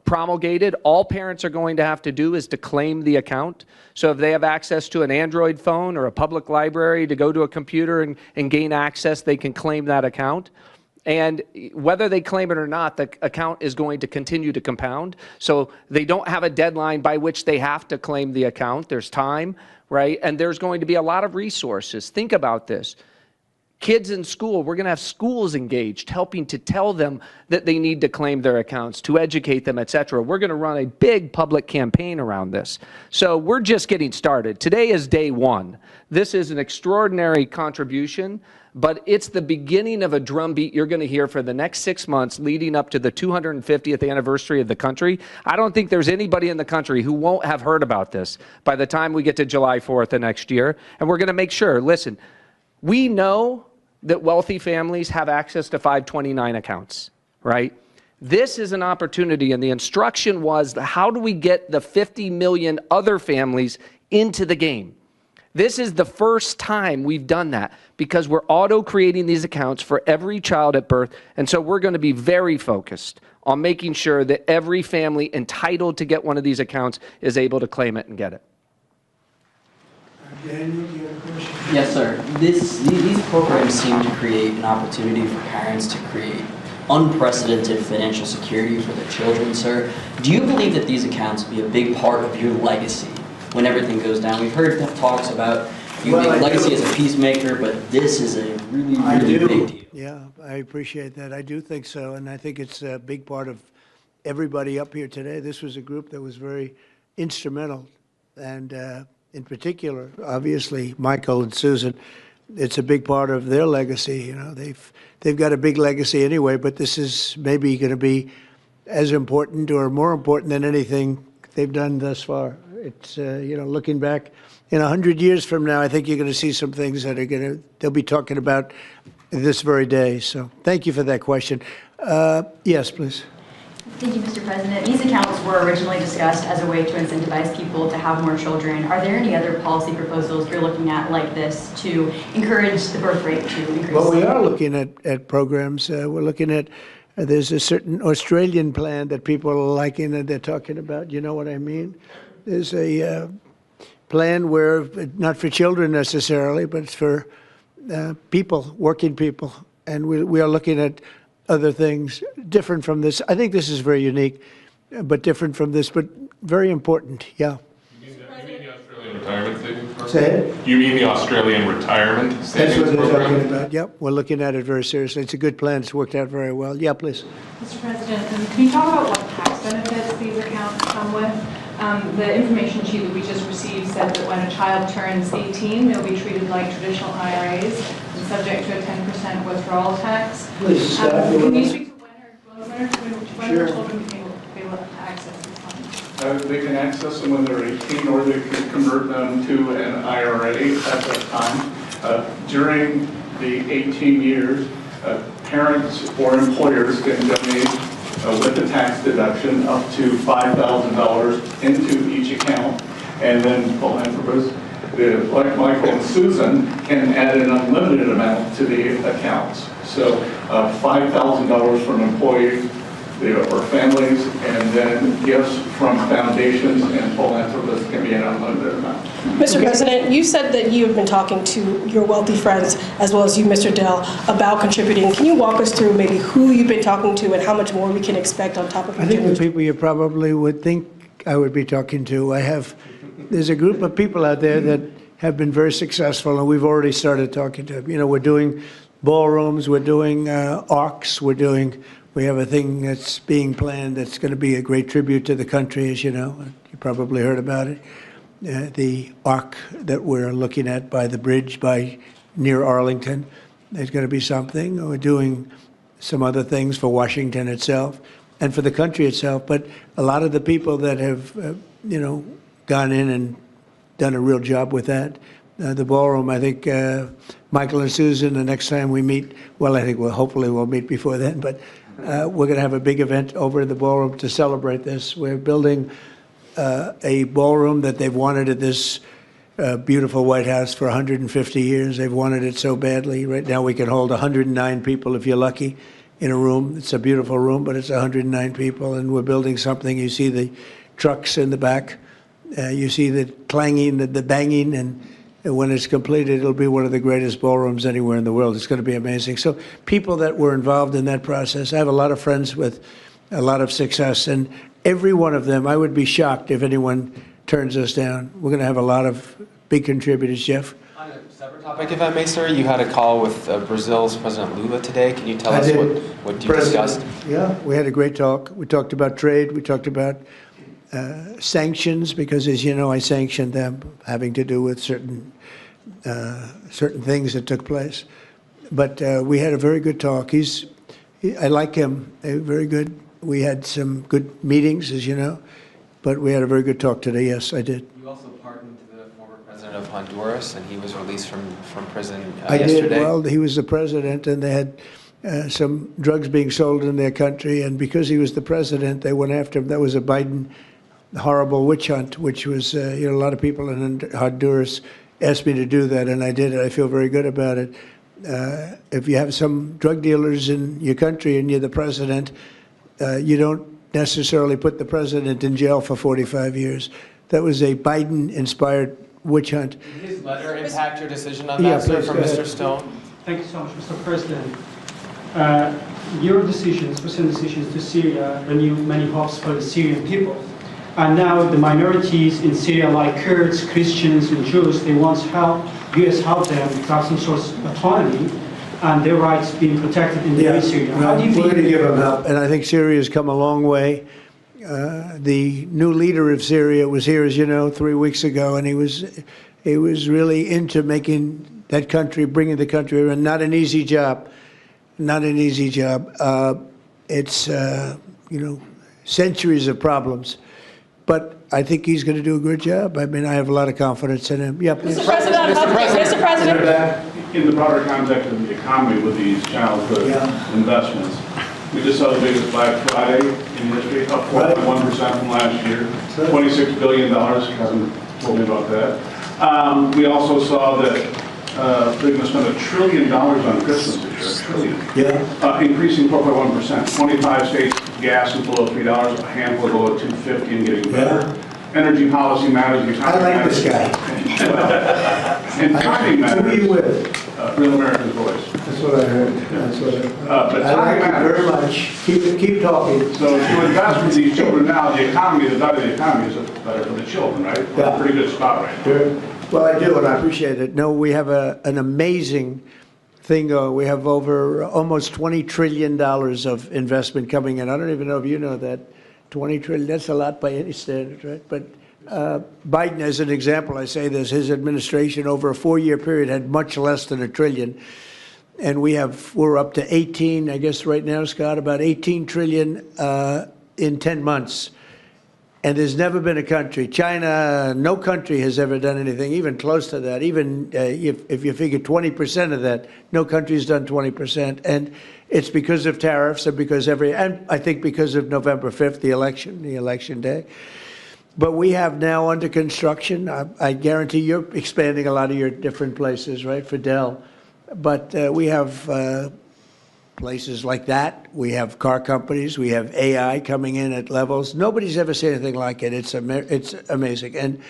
Speaker 4: promulgated. All parents are going to have to do is to claim the account. So if they have access to an Android phone or a public library to go to a computer and gain access, they can claim that account. And whether they claim it or not, the account is going to continue to compound. So they don't have a deadline by which they have to claim the account. There's time, right? And there's going to be a lot of resources. Think about this. Kids in school, we're going to have schools engaged, helping to tell them that they need to claim their accounts, to educate them, et cetera. We're going to run a big public campaign around this. So we're just getting started. Today is day one. This is an extraordinary contribution, but it's the beginning of a drumbeat you're going to hear for the next 6 months leading up to the 250th anniversary of the country. I don't think there's anybody in the country who won't have heard about this by the time we get to July 4th of next year. And we're going to make sure, listen, we know that wealthy families have access to 529 accounts, right? This is an opportunity, and the instruction was, how do we get the 50 million other families into the game? This is the first time we've done that because we're auto-creating these accounts for every child at birth, and so we're going to be very focused on making sure that every family entitled to get one of these accounts is able to claim it and get it.
Speaker 8: Daniel, do you have a question?
Speaker 14: Yes, sir. These programs seem to create an opportunity for parents to create unprecedented financial security for their children, sir. Do you believe that these accounts will be a big part of your legacy when everything goes down? We've heard talks about you make legacy as a peacemaker, but this is a really, really big deal.
Speaker 8: Yeah, I appreciate that. I do think so, and I think it's a big part of everybody up here today. This was a group that was very instrumental, and in particular, obviously, Michael and Susan, it's a big part of their legacy. You know, they've got a big legacy anyway, but this is maybe going to be as important or more important than anything they've done thus far. It's, looking back in 100 years from now, I think you're going to see some things that they'll be talking about this very day. So thank you for that question. Yes, please.
Speaker 15: Thank you, Mr. President. These accounts were originally discussed as a way to incentivize people to have more children. Are there any other policy proposals you're looking at like this to encourage the birth rate to increase?
Speaker 8: Well, we are looking at programs. We're looking at, there's a certain Australian plan that people are liking and they're talking about. You know what I mean? There's a plan where, not for children necessarily, but it's for people, working people. And we are looking at other things different from this. I think this is very unique, but different from this, but very important. Yeah.
Speaker 17: You mean the Australian retirement savings program?
Speaker 8: Say it?
Speaker 17: You mean the Australian retirement savings program?
Speaker 8: That's what they're talking about. Yep, we're looking at it very seriously. It's a good plan. It's worked out very well. Yeah, please.
Speaker 22: Mr. President, can you talk about what tax benefits these accounts come with? The information sheet that we just received said that when a child turns 18, they'll be treated like traditional IRAs and subject to a 10% withdrawal tax.
Speaker 8: Please,
Speaker 22: can you speak to when are children be able to access these funds?
Speaker 7: They can access them when they're 18, or they can convert them to an IRA at that time. During the 18 years, parents or employers can donate with the tax deduction up to $5,000 into each account, and then philanthropists, like Michael and Susan, can add an unlimited amount to the accounts. So $5,000 from employees or families, and then gifts from foundations and philanthropists can be an unlimited amount.
Speaker 23: Mr. President, you said that you have been talking to your wealthy friends, as well as you, Mr. Dell, about contributing. Can you walk us through maybe who you've been talking to and how much more we can expect on top of
Speaker 8: I think the people you probably would think I would be talking to. There's a group of people out there that have been very successful, and we've already started talking to them. We're doing ballrooms, we're doing arcs, we have a thing that's being planned that's going to be a great tribute to the country, as you know. You probably heard about it. The arc that we're looking at by the bridge near Arlington, there's going to be something. We're doing some other things for Washington itself and for the country itself. But a lot of the people that have, gone in and done a real job with that. The ballroom, I think Michael and Susan, the next time we meet, well, I think hopefully we'll meet before then, but we're going to have a big event over in the ballroom to celebrate this. We're building a ballroom that they've wanted at this beautiful White House for 150 years. They've wanted it so badly. Right now we can hold 109 people if you're lucky in a room. It's a beautiful room, but it's 109 people, and we're building something. You see the trucks in the back. You see the clanging, the banging, and when it's completed, it'll be one of the greatest ballrooms anywhere in the world. It's going to be amazing. So people that were involved in that process, I have a lot of friends with a lot of success, and every one of them, I would be shocked if anyone turns us down. We're going to have a lot of big contributors. Jeff?
Speaker 13: On a separate topic, if I may, sir, you had a call with Brazil's President Lula today. Can you tell us what you discussed?
Speaker 8: Yeah, we had a great talk. We talked about trade. We talked about sanctions, because, as you know, I sanctioned them, having to do with certain things that took place. But we had a very good talk. I like him. Very good. We had some good meetings, as you know, but we had a very good talk today. Yes, I did.
Speaker 13: You also pardoned the former president of Honduras, and he was released from prison
Speaker 8: I
Speaker 13: yesterday.
Speaker 8: did. Well, he was the president, and they had some drugs being sold in their country, and because he was the president, they went after him. That was a Biden horrible witch hunt, which was, a lot of people in Honduras asked me to do that, and I did it. I feel very good about it. If you have some drug dealers in your country and you're the president, you don't necessarily put the president in jail for 45 years. That was a Biden-inspired witch hunt.
Speaker 13: Did his letter impact your decision on that, sir, from Mr. Stone?
Speaker 16: Thank you so much, Mr. President. Your recent decisions to Syria renewed many hopes for the Syrian people. And now the minorities in Syria, like Kurds, Christians, and Jews, they want U.S. help them to have some sort of autonomy and their rights being protected in Syria. How do you
Speaker 8: we're going to give them help, and I think Syria's come a long way. The new leader of Syria was here, as you know, 3 weeks ago, and he was really into making that country, bringing the country around. Not an easy job. Not an easy job. It's centuries of problems. But I think he's going to do a good job. I mean, I have a lot of confidence in him. Yeah, please.
Speaker 23: Mr. President, Mr. President.
Speaker 2: In the broader context of the economy with these childhood investments, we just saw the biggest Black Friday in history, up 4.1% from last year, $26 billion. Kevin told me about that. We also saw that they're going to spend $1 trillion on Christmas this year, $1 trillion. Increasing 4.1%. 25 states, gas is below $3, a handful below $2.50 and getting better. Energy policy matters.
Speaker 8: I like this guy.
Speaker 2: And timing matters.
Speaker 8: Who are you with?
Speaker 2: Real America's Voice.
Speaker 8: That's what I heard. That's what I heard.
Speaker 2: But
Speaker 8: I
Speaker 2: timing
Speaker 8: like you
Speaker 2: matters.
Speaker 8: very much. Keep talking.
Speaker 2: So to invest with these children now, the better the economy is better for the children, right? We're in a pretty good spot right now.
Speaker 8: Sure. Well, I do, and I appreciate it. No, we have an amazing thing going. We have over almost $20 trillion of investment coming in. I don't even know if you know that. 20 trillion, that's a lot by any standard, right? But Biden, as an example, I say this, his administration over a 4-year period had much less than $1 trillion. And we're up to 18, I guess right now, Scott, about 18 trillion in 10 months. And there's never been a country, China, no country has ever done anything even close to that. Even if you figure 20% of that, no country's done 20%. And it's because of tariffs and and I think because of November 5th, the election day. But we have now under construction, I guarantee you're expanding a lot of your different places, right, for Dell. But we have places like that. We have car companies. We have AI coming in at levels. Nobody's ever seen anything like it. It's amazing. And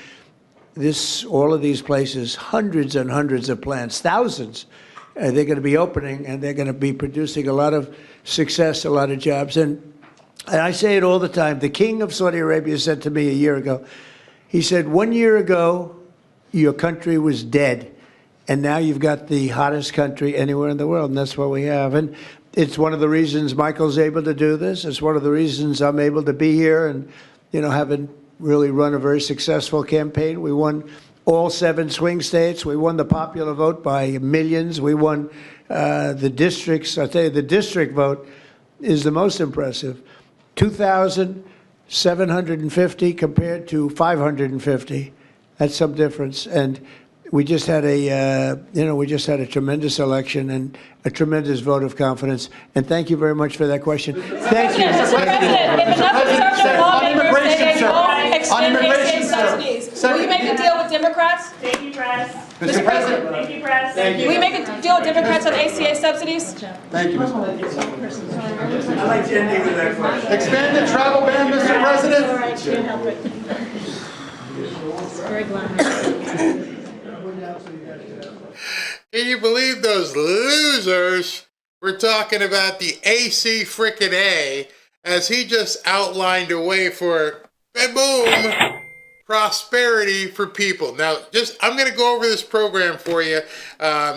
Speaker 8: all of these places, hundreds and hundreds of plants, thousands, they're going to be opening, and they're going to be producing a lot of success, a lot of jobs. And I say it all the time. The king of Saudi Arabia said to me a year ago, he said, 1 year ago, your country was dead. And now you've got the hottest country anywhere in the world, and that's what we have. And it's one of the reasons Michael's able to do this. It's one of the reasons I'm able to be here and, haven't really run a very successful campaign. We won all 7 swing states. We won the popular vote by millions. We won the districts. I'll tell you, the district vote is the most impressive. 2,750 compared to 550. That's some difference. And we just had a tremendous election and a tremendous vote of confidence. And thank you very much for that question. Thank you.
Speaker 23: On immigration, sir. Will you make a deal with Democrats?
Speaker 5: Thank you, press.
Speaker 23: Mr. President.
Speaker 5: Thank you, press.
Speaker 23: Will you make a deal with Democrats on ACA subsidies?
Speaker 5: Thank you,
Speaker 8: I like to end with that question.
Speaker 5: Expand the travel ban, Mr. President. All right, can't help it. It's very glamorous.
Speaker 24: Can you believe those losers were talking about the AC frickin' A as he just outlined a way for, boom, prosperity for people. Now, I'm going to go over this program for you.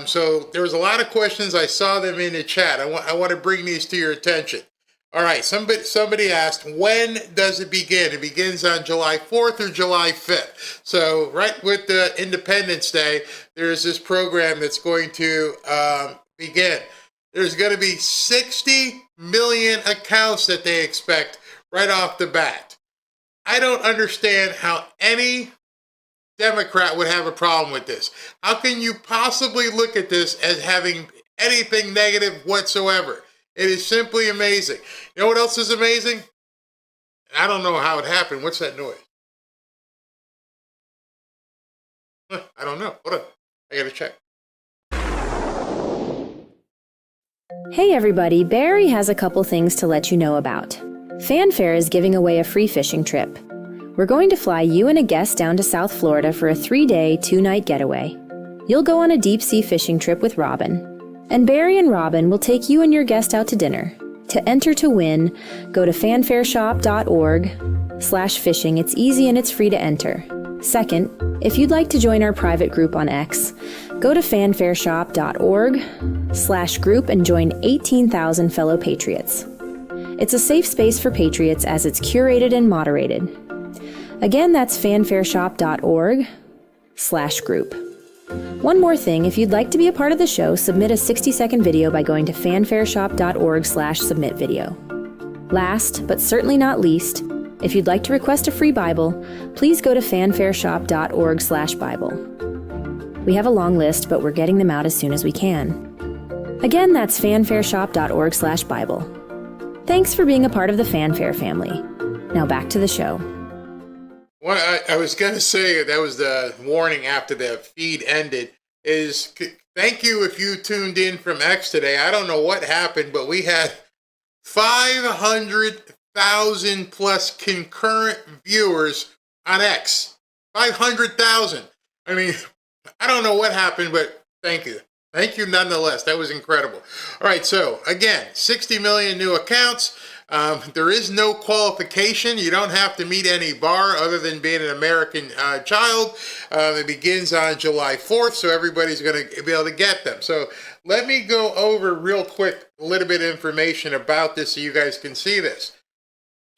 Speaker 24: So there was a lot of questions. I saw them in the chat. I want to bring these to your attention. All right, somebody asked, when does it begin? It begins on July 4th or July 5th. So right with the Independence Day, there's this program that's going to begin. There's going to be 60 million accounts that they expect right off the bat. I don't understand how any Democrat would have a problem with this. How can you possibly look at this as having anything negative whatsoever? It is simply amazing. You know what else is amazing? I don't know how it happened. What's that noise? I don't know. Hold on. I gotta check.
Speaker 9: Hey everybody, Barry has a couple things to let you know about. Fanfare is giving away a free fishing trip. We're going to fly you and a guest down to South Florida for a 3-day, 2-night getaway. You'll go on a deep-sea fishing trip with Robin. And Barry and Robin will take you and your guest out to dinner. To enter to win, go to fanfareshop.org/fishing. It's easy and it's free to enter. Second, if you'd like to join our private group on X, go to fanfareshop.org/group and join 18,000 fellow patriots. It's a safe space for patriots as it's curated and moderated. Again, that's fanfareshop.org/group. One more thing, if you'd like to be a part of the show, submit a 60-second video by going to fanfareshop.org/submit video. Last, but certainly not least, if you'd like to request a free Bible, please go to fanfareshop.org/Bible. We have a long list, but we're getting them out as soon as we can. Again, that's fanfareshop.org/Bible. Thanks for being a part of the Fanfare family. Now back to the show.
Speaker 24: Well, I was going to say, that was the warning after the feed ended, is thank you if you tuned in from X today. I don't know what happened, but we had 500,000 plus concurrent viewers on X. 500,000. I mean, I don't know what happened, but thank you. Thank you nonetheless. That was incredible. All right, so again, 60 million new accounts. There is no qualification. You don't have to meet any bar other than being an American child. It begins on July 4th, so everybody's going to be able to get them. So let me go over real quick a little bit of information about this so you guys can see this.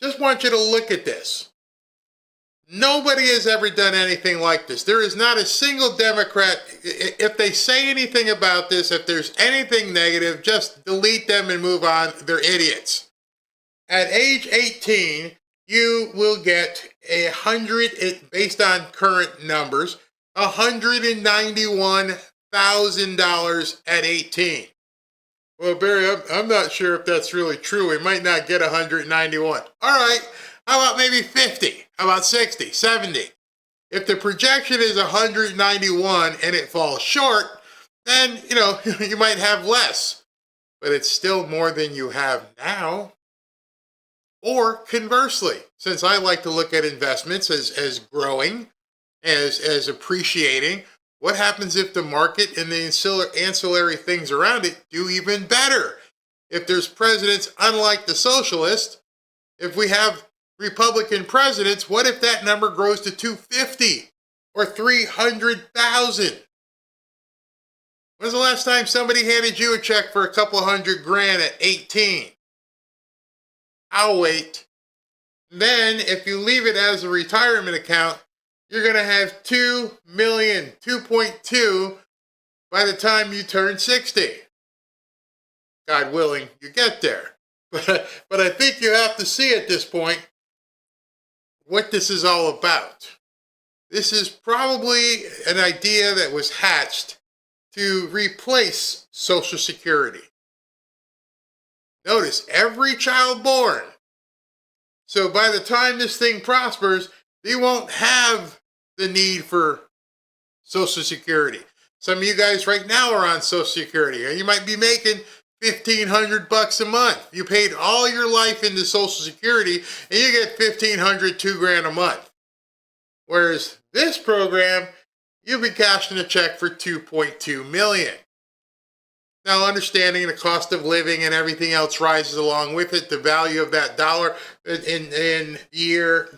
Speaker 24: Just want you to look at this. Nobody has ever done anything like this. There is not a single Democrat. If they say anything about this, if there's anything negative, just delete them and move on. They're idiots. At age 18, you will get based on current numbers, $191,000 at 18. Well, Barry, I'm not sure if that's really true. We might not get 191. All right. How about maybe 50? How about 60, 70? If the projection is 191 and it falls short, then, you might have less. But it's still more than you have now. Or conversely, since I like to look at investments as growing, as appreciating, what happens if the market and the ancillary things around it do even better? If there's presidents unlike the socialists, if we have Republican presidents, what if that number grows to 250 or 300,000? When's the last time somebody handed you a check for a couple $100,000 at 18? I'll wait. Then, if you leave it as a retirement account, you're going to have 2 million, 2.2 by the time you turn 60. God willing, you get there. But I think you have to see at this point what this is all about. This is probably an idea that was hatched to replace Social Security. Notice, every child born. So by the time this thing prospers, they won't have the need for Social Security. Some of you guys right now are on Social Security. You might be making $1,500 a month. You paid all your life into Social Security, and you get $1,500, $2,000 a month. Whereas this program, you'll be cashing a check for $2.2 million. Now, understanding the cost of living and everything else rises along with it, the value of that dollar in year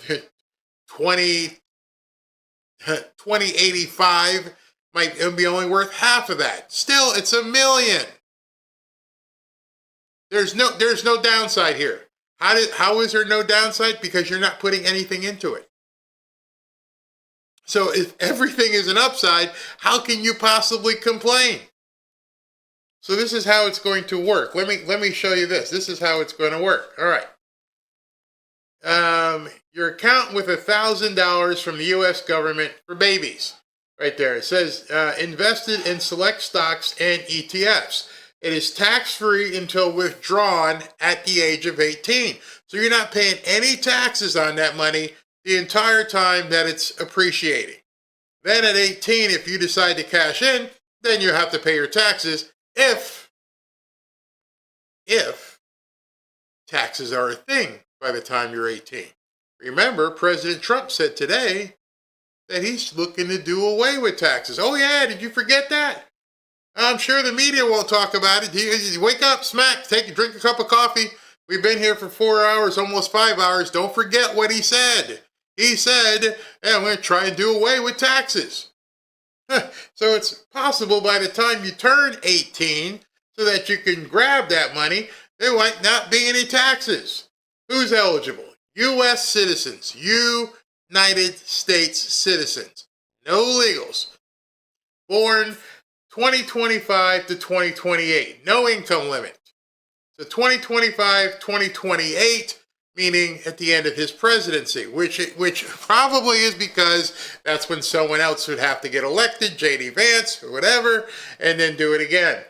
Speaker 24: 2085 might be only worth half of that. Still, it's $1 million. There's no downside here. How is there no downside? Because you're not putting anything into it. So if everything is an upside, how can you possibly complain? So this is how it's going to work. Let me show you this. This is how it's going to work. All right. Your account with $1,000 from the U.S. government for babies. Right there. It says invested in select stocks and ETFs. It is tax-free until withdrawn at the age of 18. So you're not paying any taxes on that money the entire time that it's appreciating. Then at 18, if you decide to cash in, then you have to pay your taxes if taxes are a thing by the time you're 18. Remember, President Trump said today that he's looking to do away with taxes. Oh yeah, did you forget that? I'm sure the media won't talk about it. You wake up, smack, drink a cup of coffee. We've been here for 4 hours, almost 5 hours. Don't forget what he said. He said, hey, I'm going to try and do away with taxes. So it's possible by the time you turn 18, so that you can grab that money, there might not be any taxes. Who's eligible? U.S. citizens, United States citizens, no illegals, born 2025 to 2028, no income limit. So 2025, 2028, meaning at the end of his presidency, which probably is because that's when someone else would have to get elected, J.D. Vance or whatever, and then do it again.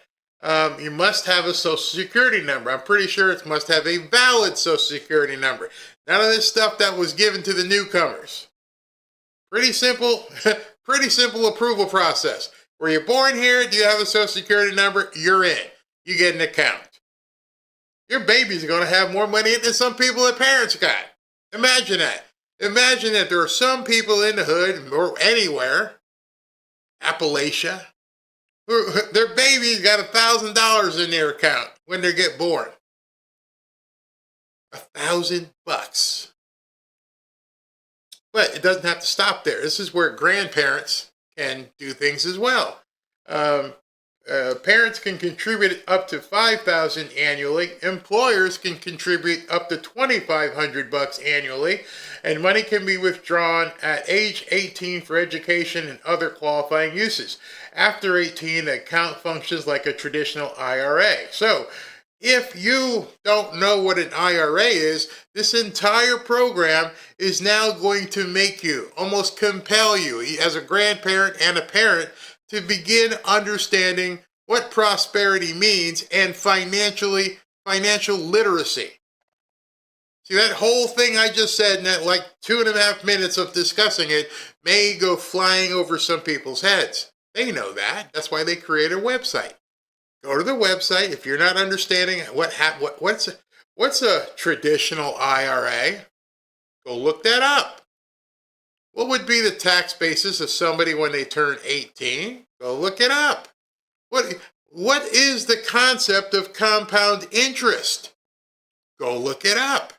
Speaker 24: You must have a Social Security number. I'm pretty sure it must have a valid Social Security number. None of this stuff that was given to the newcomers. Pretty simple, pretty simple approval process. Were you born here? Do you have a Social Security number? You're in. You get an account. Your baby's going to have more money than some people their parents got. Imagine that. Imagine that there are some people in the hood or anywhere, Appalachia, who their baby's got $1,000 in their account when they get born. $1,000. But it doesn't have to stop there. This is where grandparents can do things as well. Parents can contribute up to $5,000 annually. Employers can contribute up to $2,500 annually, and money can be withdrawn at age 18 for education and other qualifying uses. After 18, the account functions like a traditional IRA. So, if you don't know what an IRA is, this entire program is now going to make you, almost compel you, as a grandparent and a parent, to begin understanding what prosperity means and financial literacy. See, that whole thing I just said in that like 2.5 minutes of discussing it may go flying over some people's heads. They know that. That's why they create a website. Go to the website. If you're not understanding what's a traditional IRA, go look that up. What would be the tax basis of somebody when they turn 18? Go look it up. What is the concept of compound interest? Go look it up.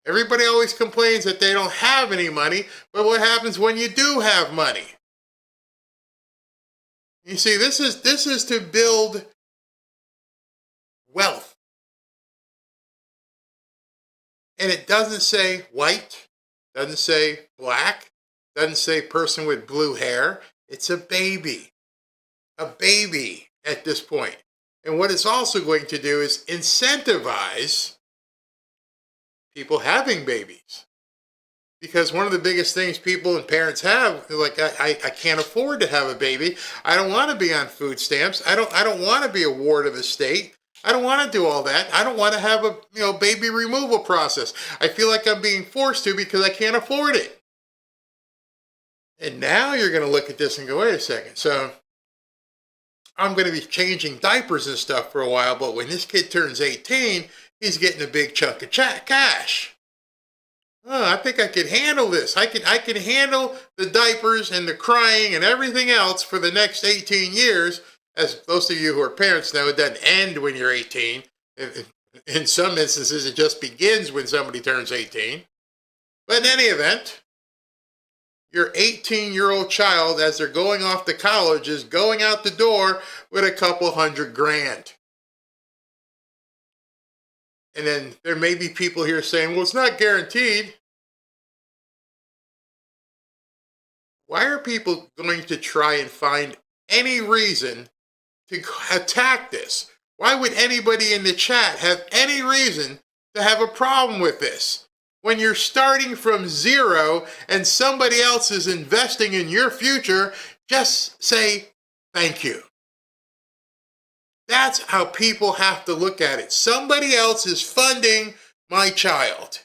Speaker 24: Everybody always complains that they don't have any money, but what happens when you do have money? You see, this is to build wealth. And it doesn't say white, doesn't say black, doesn't say person with blue hair. It's a baby at this point. And what it's also going to do is incentivize people having babies. Because one of the biggest things people and parents have, like, I can't afford to have a baby. I don't want to be on food stamps. I don't want to be a ward of the state. I don't want to do all that. I don't want to have a baby removal process. I feel like I'm being forced to because I can't afford it. And now you're going to look at this and go, wait a second. So I'm going to be changing diapers and stuff for a while, but when this kid turns 18, he's getting a big chunk of cash. Oh, I think I could handle this. I can handle the diapers and the crying and everything else for the next 18 years. As most of you who are parents know, it doesn't end when you're 18. In some instances, it just begins when somebody turns 18. But in any event, your 18-year-old child, as they're going off to college, is going out the door with a couple $100,000. And then there may be people here saying, well, it's not guaranteed. Why are people going to try and find any reason to attack this? Why would anybody in the chat have any reason to have a problem with this? When you're starting from zero and somebody else is investing in your future, just say thank you. That's how people have to look at it. Somebody else is funding my child.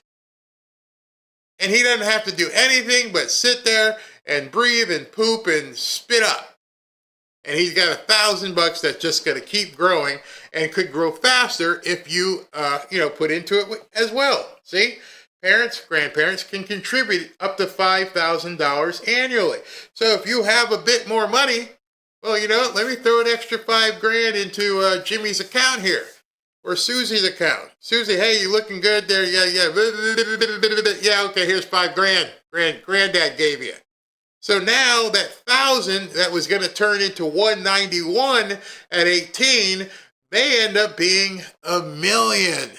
Speaker 24: And he doesn't have to do anything but sit there and breathe and poop and spit up. And he's got $1,000 that's just going to keep growing and could grow faster if you, put into it as well. See? Parents, grandparents can contribute up to $5,000 annually. So if you have a bit more money, well, let me throw an extra $5,000 into Jimmy's account here, or Susie's account. Susie, hey, you looking good there? Yeah. Yeah, okay, here's $5,000. Granddad gave you. So now that $1,000 that was going to turn into $191 at 18 may end up being $1 million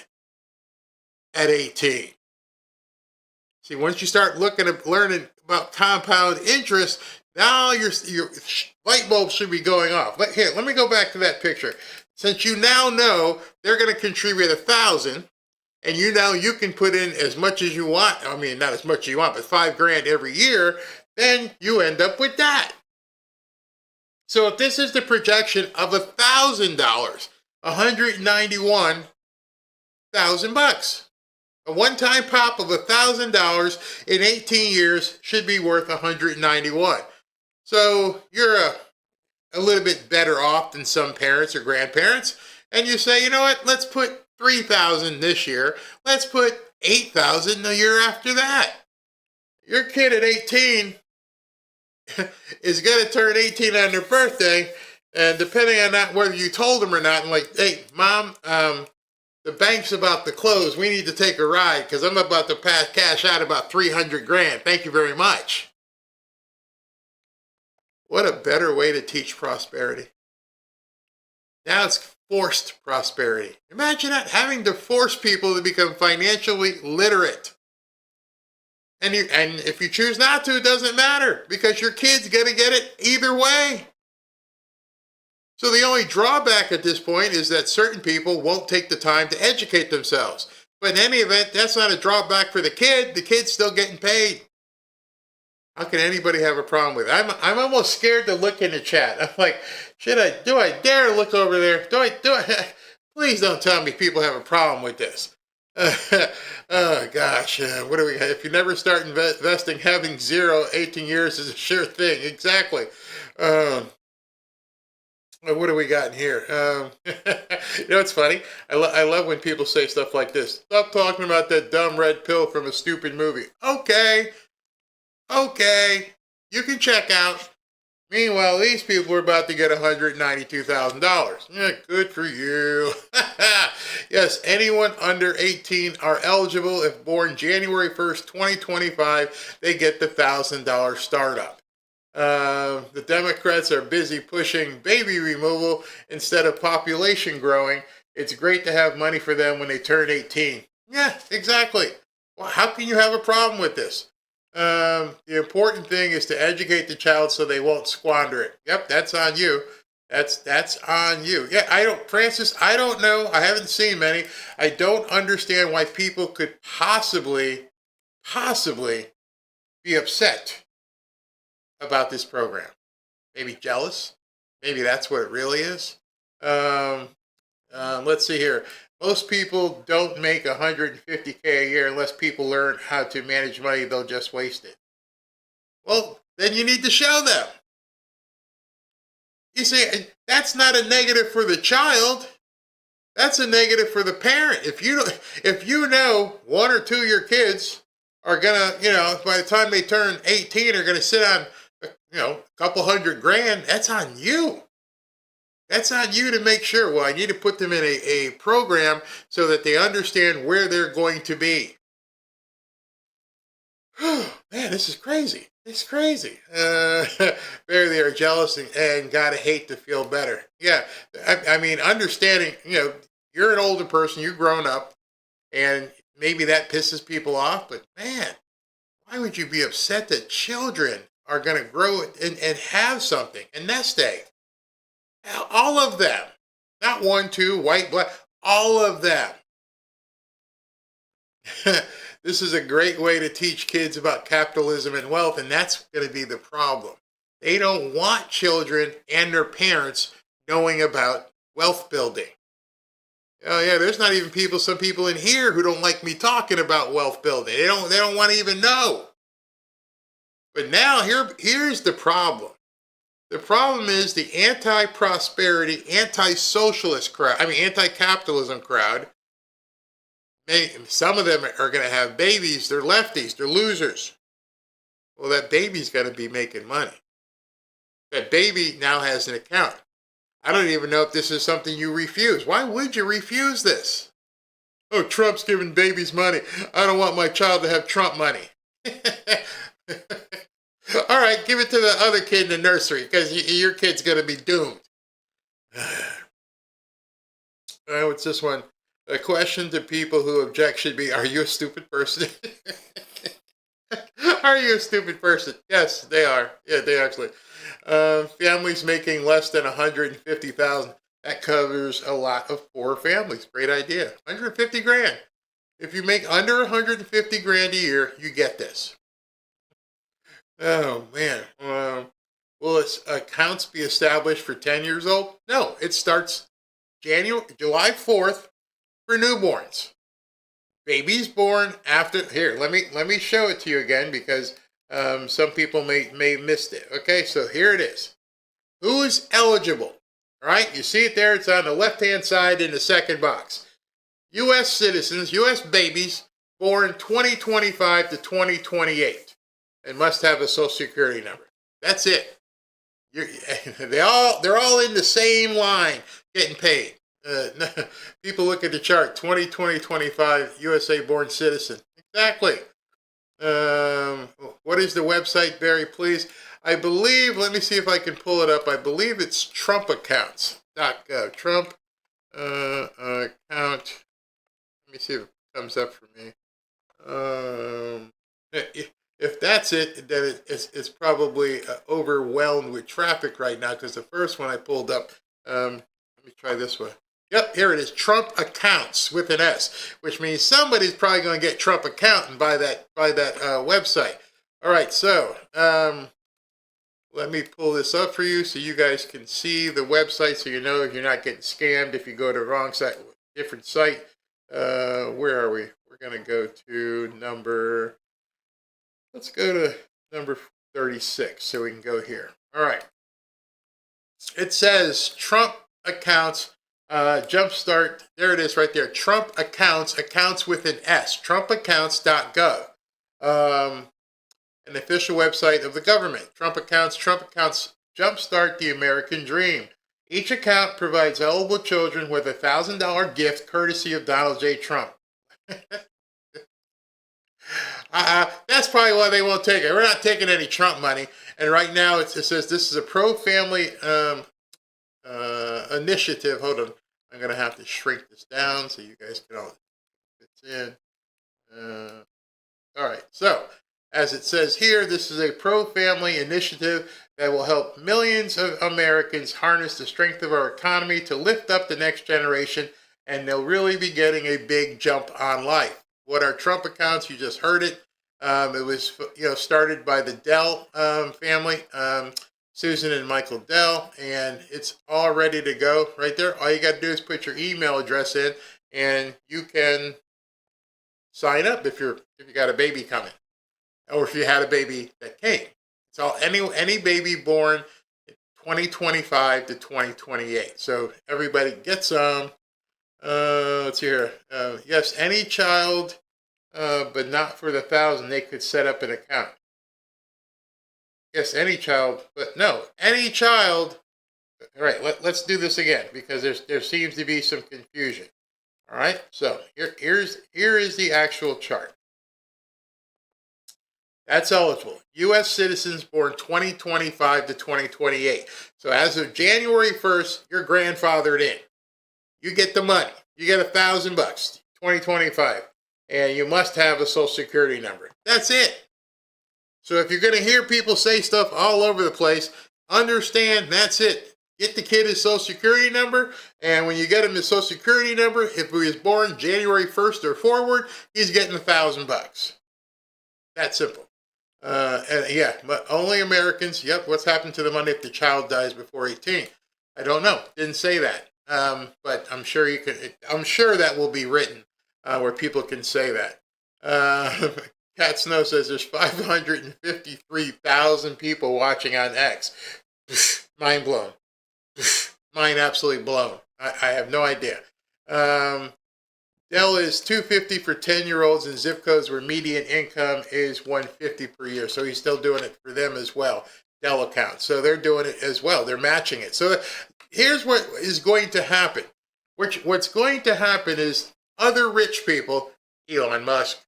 Speaker 24: at 18. See, once you start learning about compound interest, now your light bulb should be going off. Let me go back to that picture. since you now know they're going to contribute $1,000, and you can put in as much as you want. I mean, not as much as you want, but $5,000 every year. Then you end up with that. So if this is the projection of $1,000, $191,000. A one-time pop of $1,000 in 18 years should be worth $191. So you're a little bit better off than some parents or grandparents. And you say, you know what, let's put $3,000 this year. Let's put $8,000 the year after that. Your kid at 18 is going to turn 18 on their birthday, and depending on that, whether you told them or not, and like, hey, Mom, the bank's about to close. We need to take a ride because I'm about to cash out about $300,000. Thank you very much. What a better way to teach prosperity. Now it's forced prosperity. Imagine that, having to force people to become financially literate. And if you choose not to, it doesn't matter because your kid's going to get it either way. So the only drawback at this point is that certain people won't take the time to educate themselves. But in any event, that's not a drawback for the kid. The kid's still getting paid. How can anybody have a problem with it? I'm almost scared to look in the chat. I'm like, do I dare look over there? Do I? Please don't tell me people have a problem with this. Oh gosh, what do we have? If you never start investing, having 18 years is a sure thing. Exactly. What do we got in here? You know what's funny? I love when people say stuff like this. Stop talking about that dumb red pill from a stupid movie. Okay, you can check out. Meanwhile, these people are about to get $192,000. Yeah, good for you. Yes, anyone under 18 are eligible. If born January 1st, 2025, they get the $1,000 startup. The Democrats are busy pushing baby removal instead of population growing. It's great to have money for them when they turn 18. Yeah, exactly. Well, how can you have a problem with this? The important thing is to educate the child so they won't squander it. Yep, that's on you. That's on you. Yeah, Francis, I don't know. I haven't seen many. I don't understand why people could possibly be upset about this program. Maybe jealous. Maybe that's what it really is. Let's see here. Most people don't make $150K a year unless people learn how to manage money. They'll just waste it. Well, then you need to show them. You see, that's not a negative for the child. That's a negative for the parent. If you know one or two of your kids are gonna, by the time they turn 18, are gonna sit on, a couple $100,000, that's on you. That's on you to make sure. Well, I need to put them in a program so that they understand where they're going to be. Man, this is crazy. It's crazy. There they are, jealous and gotta hate to feel better. Yeah, I mean, understanding, you're an older person, you've grown up, and maybe that pisses people off, but man, why would you be upset that children are going to grow and have something, a nest egg? All of them. Not one, two, white, black, all of them. This is a great way to teach kids about capitalism and wealth, and that's going to be the problem. They don't want children and their parents knowing about wealth building. Oh yeah, there's not even some people in here who don't like me talking about wealth building. They don't want to even know. But now here's the problem. The problem is the anti-prosperity, anti-socialist crowd, anti-capitalism crowd. Some of them are going to have babies. They're lefties. They're losers. Well, that baby's got to be making money. That baby now has an account. I don't even know if this is something you refuse. Why would you refuse this? Oh, Trump's giving babies money. I don't want my child to have Trump money. All right, give it to the other kid in the nursery because your kid's going to be doomed. What's this one? A question to people who object should be, are you a stupid person? Are you a stupid person? Yes, they are. Yeah, they actually. Families making less than $150,000. That covers a lot of poor families. Great idea. 150 grand. If you make under 150 grand a year, you get this. Oh man. Will its accounts be established for 10 years old? No, it starts July 4th for newborns. Babies born after, here, let me show it to you again because some people may have missed it. Okay, so here it is. Who is eligible? All right, you see it there. It's on the left-hand side in the second box. U.S. citizens, U.S. babies born 2025 to 2028 and must have a Social Security number. That's it. They're all in the same line getting paid. People look at the chart, 2020, 25, USA born citizen. Exactly. What is the website, Barry, please? I believe, let me see if I can pull it up. I believe it's trumpaccounts.gov. Trump account. Let me see if it comes up for me. If that's it, then it's probably overwhelmed with traffic right now because the first one I pulled up, let me try this one. Yep, here it is, Trump Accounts with an S, which means somebody's probably going to get Trump account and buy that website. All right, so let me pull this up for you so you guys can see the website so you know if you're not getting scammed if you go to the wrong site, different site. Where are we? We're going to go to let's go to number 36 so we can go here. All right. It says Trump Accounts. Jumpstart, there it is right there. Trump accounts with an S, trumpaccounts.gov. An official website of the government. Trump accounts, jumpstart the American dream. Each account provides eligible children with a $1,000 gift courtesy of Donald J. Trump. That's probably why they won't take it. We're not taking any Trump money. And right now it says this is a pro-family initiative. Hold on. I'm going to have to shrink this down so you guys can all fit in. All right. So, as it says here, this is a pro-family initiative that will help millions of Americans harness the strength of our economy to lift up the next generation, and they'll really be getting a big jump on life. What are Trump accounts? You just heard it. It was started by the Dell family. Susan and Michael Dell, and it's all ready to go right there. All you got to do is put your email address in, and you can sign up if you got a baby coming, or if you had a baby that came. It's all any baby born 2025 to 2028. So everybody gets some. Let's see here. Yes, any child, but not for the 1,000. They could set up an account. Yes, any child, but no, any child. All right, let's do this again because there seems to be some confusion. All right, so here is the actual chart. That's eligible. U.S. citizens born 2025 to 2028. So as of January 1st, you're grandfathered in. You get the money. You get $1,000, 2025, and you must have a Social Security number. That's it. So if you're going to hear people say stuff all over the place, understand that's it. Get the kid his Social Security number, and when you get him his Social Security number, if he was born January 1st or forward, he's getting $1,000. That simple. And yeah, but only Americans. Yep. What's happened to the money if the child dies before 18? I don't know. Didn't say that. But I'm sure you can. I'm sure that will be written where people can say that. Cat Snow says there's 553,000 people watching on X. Mind blown. Mind absolutely blown. I have no idea. Dell is $250 for 10-year-olds in zip codes where median income is $150 per year. So he's still doing it for them as well. Dell account. So they're doing it as well. They're matching it. So here's what is going to happen. What's going to happen is other rich people, Elon Musk,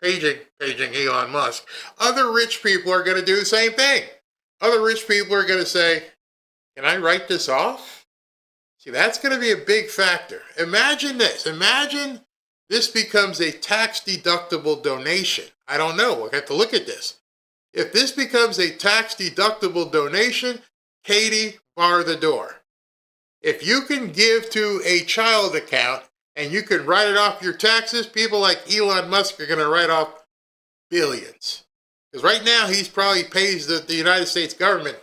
Speaker 24: paging Elon Musk, other rich people are going to do the same thing. Other rich people are going to say, can I write this off? See, that's going to be a big factor. Imagine this. Imagine this becomes a tax-deductible donation. I don't know. We'll have to look at this. If this becomes a tax-deductible donation, Katie, bar the door. If you can give to a child account and you can write it off your taxes, people like Elon Musk are going to write off billions. Because right now he's probably pays the United States government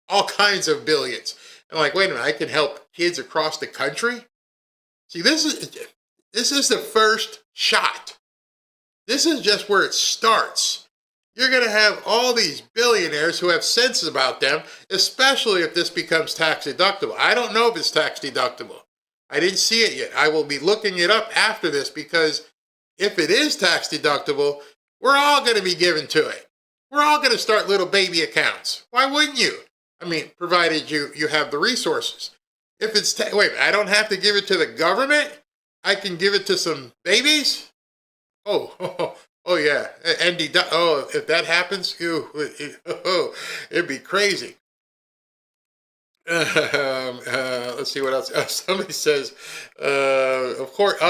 Speaker 24: all kinds of billions. And like, wait a minute, I can help kids across the country? See, this is the first shot. This is just where it starts. You're going to have all these billionaires who have sense about them, especially if this becomes tax deductible. I don't know if it's tax deductible. I didn't see it yet. I will be looking it up after this because if it is tax deductible, we're all going to be given to it. We're all going to start little baby accounts. Why wouldn't you? I mean, provided you have the resources. If it's, wait, I don't have to give it to the government? I can give it to some babies? Oh yeah. And if that happens, it'd be crazy. Let's see what else. Somebody says, of course,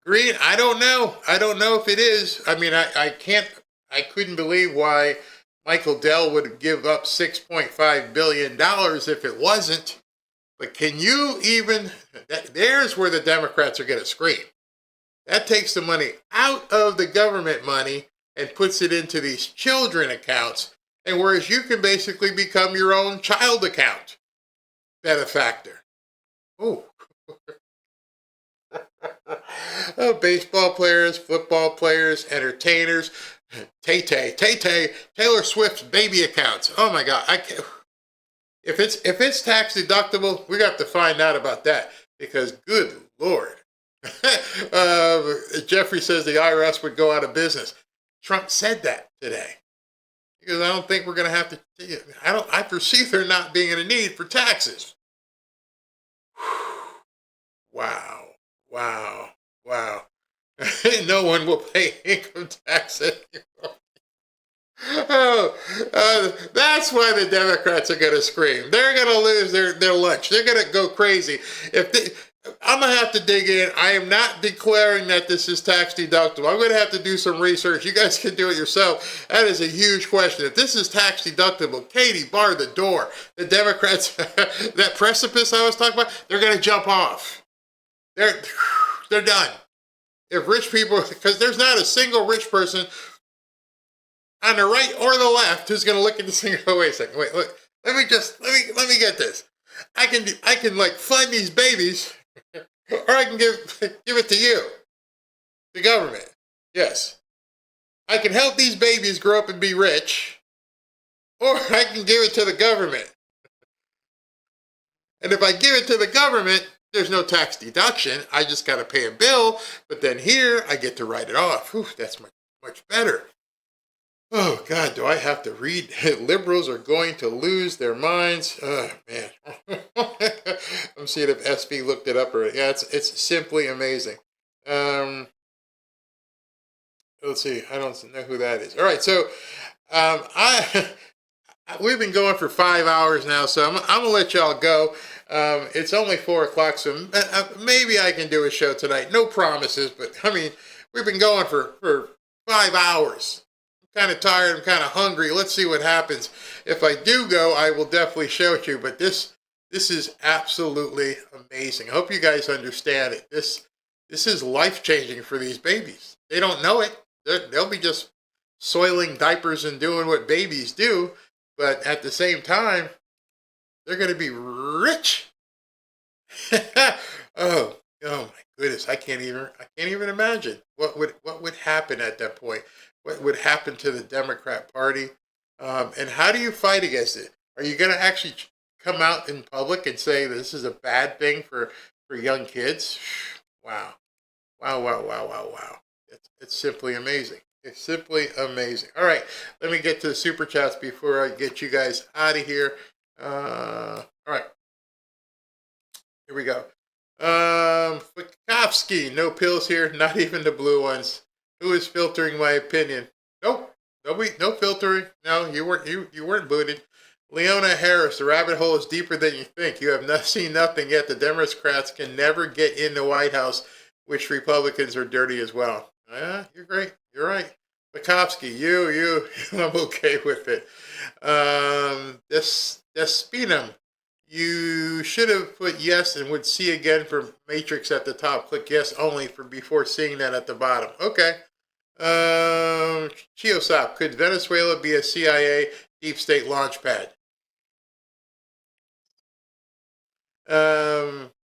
Speaker 24: green, I don't know. I don't know if it is. I mean, I couldn't believe why Michael Dell would give up $6.5 billion if it wasn't. But can you even, there's where the Democrats are going to scream. That takes the money out of the government money and puts it into these children accounts. And whereas you can basically become your own child account benefactor. Oh. Baseball players, football players, entertainers, Taylor Swift's baby accounts. Oh my God. I can't. If it's tax deductible, we got to find out about that because good Lord. Jeffrey says the IRS would go out of business. Trump said that today because I don't think we're going to have to. I perceive there not being any need for taxes. Wow. No one will pay income tax anymore. That's why the Democrats are going to scream. They're going to lose their lunch. They're going to go crazy. I'm going to have to dig in. I am not declaring that this is tax deductible. I'm going to have to do some research. You guys can do it yourself. That is a huge question. If this is tax deductible, Katie, bar the door. The Democrats, that precipice I was talking about, they're going to jump off. They're done. If rich people, because there's not a single rich person on the right or the left who's going to look at this thing and go, wait a second, wait, look, let me get this. I can like fund these babies, or I can give it to you, the government. Yes, I can help these babies grow up and be rich, or I can give it to the government. And if I give it to the government, there's no tax deduction. I just got to pay a bill, but then here I get to write it off. Whew, that's much better. Oh, God, do I have to read? Liberals are going to lose their minds. Oh, man. I'm seeing if SB looked it up already. Yeah, it's simply amazing. Let's see. I don't know who that is. All right, so we've been going for 5 hours now, so I'm going to let y'all go. It's only 4 o'clock, so maybe I can do a show tonight. No promises, but, I mean, we've been going for 5 hours. Kind of tired, I'm kind of hungry. Let's see what happens. If I do go, I will definitely show it to you. But this is absolutely amazing. I hope you guys understand it. This is life-changing for these babies. They don't know it. They'll be just soiling diapers and doing what babies do. But at the same time, they're going to be rich. Oh my goodness! I can't even imagine what would happen at that point. What would happen to the Democrat Party? And how do you fight against it? Are you going to actually come out in public and say this is a bad thing for young kids? Wow. It's simply amazing. It's simply amazing. All right, let me get to the super chats before I get you guys out of here. All right, here we go. Fukovsky, no pills here, not even the blue ones. Who is filtering my opinion? Nope. No filtering. No, you weren't booted. Leona Harris, the rabbit hole is deeper than you think. You have seen nothing yet. The Democrats can never get in the White House, which Republicans are dirty as well. You're great. You're right. Fukovsky, I'm okay with it. Despinum, You should have put yes and would see again for matrix at the top. Click yes only for before seeing that at the bottom. Okay. Chiosop, could Venezuela be a CIA deep state launch pad?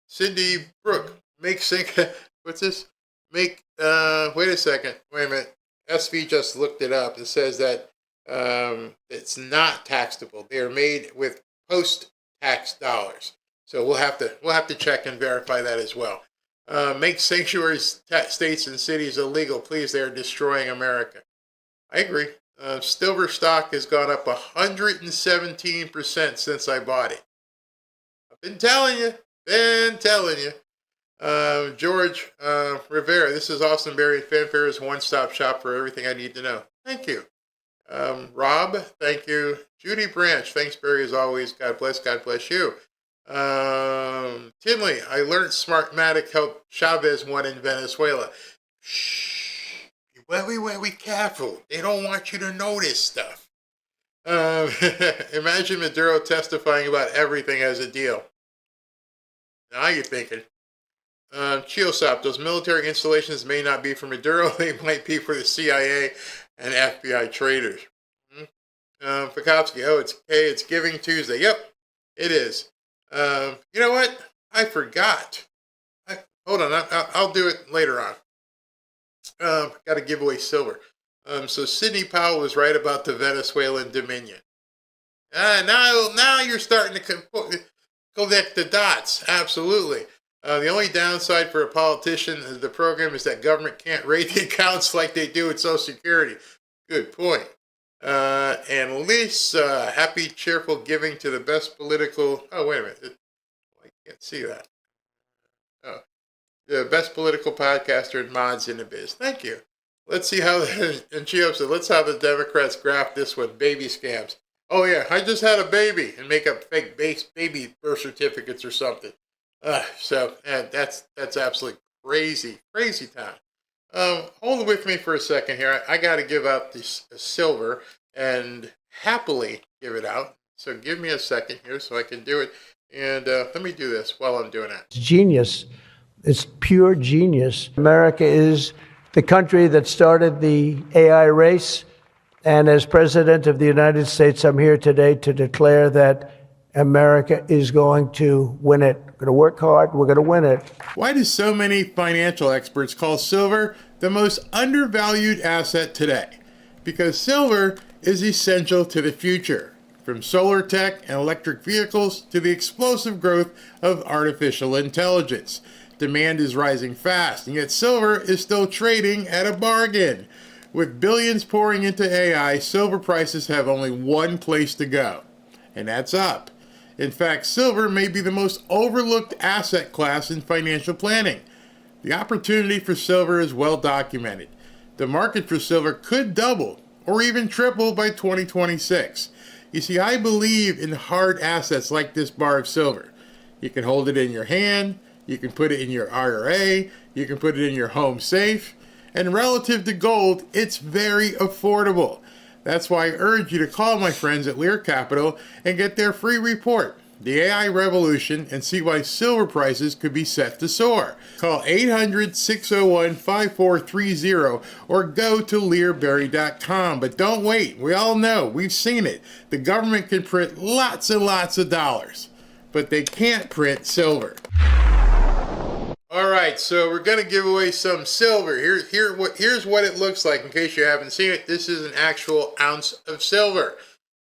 Speaker 24: Cindy Brook, make sync. What's this? Wait a second. Wait a minute. SV just looked it up. It says that it's not taxable. They are made with post-tax dollars. So we'll have to check and verify that as well. Make sanctuary states and cities illegal, please. They are destroying America. I agree. Silver stock has gone up 117% since I bought it. I've been telling you. George Rivera, this is awesome. Barry Fanfare is one-stop shop for everything I need to know. Thank you. Rob, thank you. Judy Branch, thanks, Barry, as always. God bless you. Tinley, I learned Smartmatic helped Chavez won in Venezuela. Shh. Be very careful. They don't want you to know this stuff. Imagine Maduro testifying about everything as a deal. Now you're thinking. Chiosop, those military installations may not be for Maduro. They might be for the CIA and FBI traders. Pakowski, it's Giving Tuesday. Yep, it is. You know what? I forgot. Hold on, I'll do it later on. Got to give away silver. So Sidney Powell was right about the Venezuelan Dominion. Now you're starting to connect the dots. Absolutely. The only downside for a politician of the program is that government can't raid the accounts like they do with Social Security. Good point. And Lisa, happy, cheerful giving to the best political... Oh, wait a minute. I can't see that. Oh. The best political podcaster and mods in the biz. Thank you. Let's see how... And Chio said, let's have the Democrats graph this one. Baby scams. Oh, yeah. I just had a baby and make up fake baby birth certificates or something. That's absolutely crazy time. Hold with me for a second here. I got to give out this silver and happily give it out. So give me a second here so I can do it. And let me do this while I'm doing that.
Speaker 8: It's genius. It's pure genius. America is the country that started the AI race. And as President of the United States, I'm here today to declare that America is going to win it. We're going to work hard. We're going to win it.
Speaker 24: Why do so many financial experts call silver the most undervalued asset today? Because silver is essential to the future, from solar tech and electric vehicles to the explosive growth of artificial intelligence. Demand is rising fast, and yet silver is still trading at a bargain. With billions pouring into AI, silver prices have only one place to go, and that's up. In fact, silver may be the most overlooked asset class in financial planning. The opportunity for silver is well documented. The market for silver could double or even triple by 2026. You see, I believe in hard assets like this bar of silver. You can hold it in your hand, you can put it in your IRA, you can put it in your home safe, and relative to gold, it's very affordable. That's why I urge you to call my friends at Lear Capital and get their free report, The AI Revolution, and see why silver prices could be set to soar. Call 800-601-5430 or go to learberry.com. But don't wait. We all know. We've seen it. The government can print lots and lots of dollars, but they can't print silver. All right, so we're going to give away some silver. Here's what it looks like in case you haven't seen it. This is an actual ounce of silver.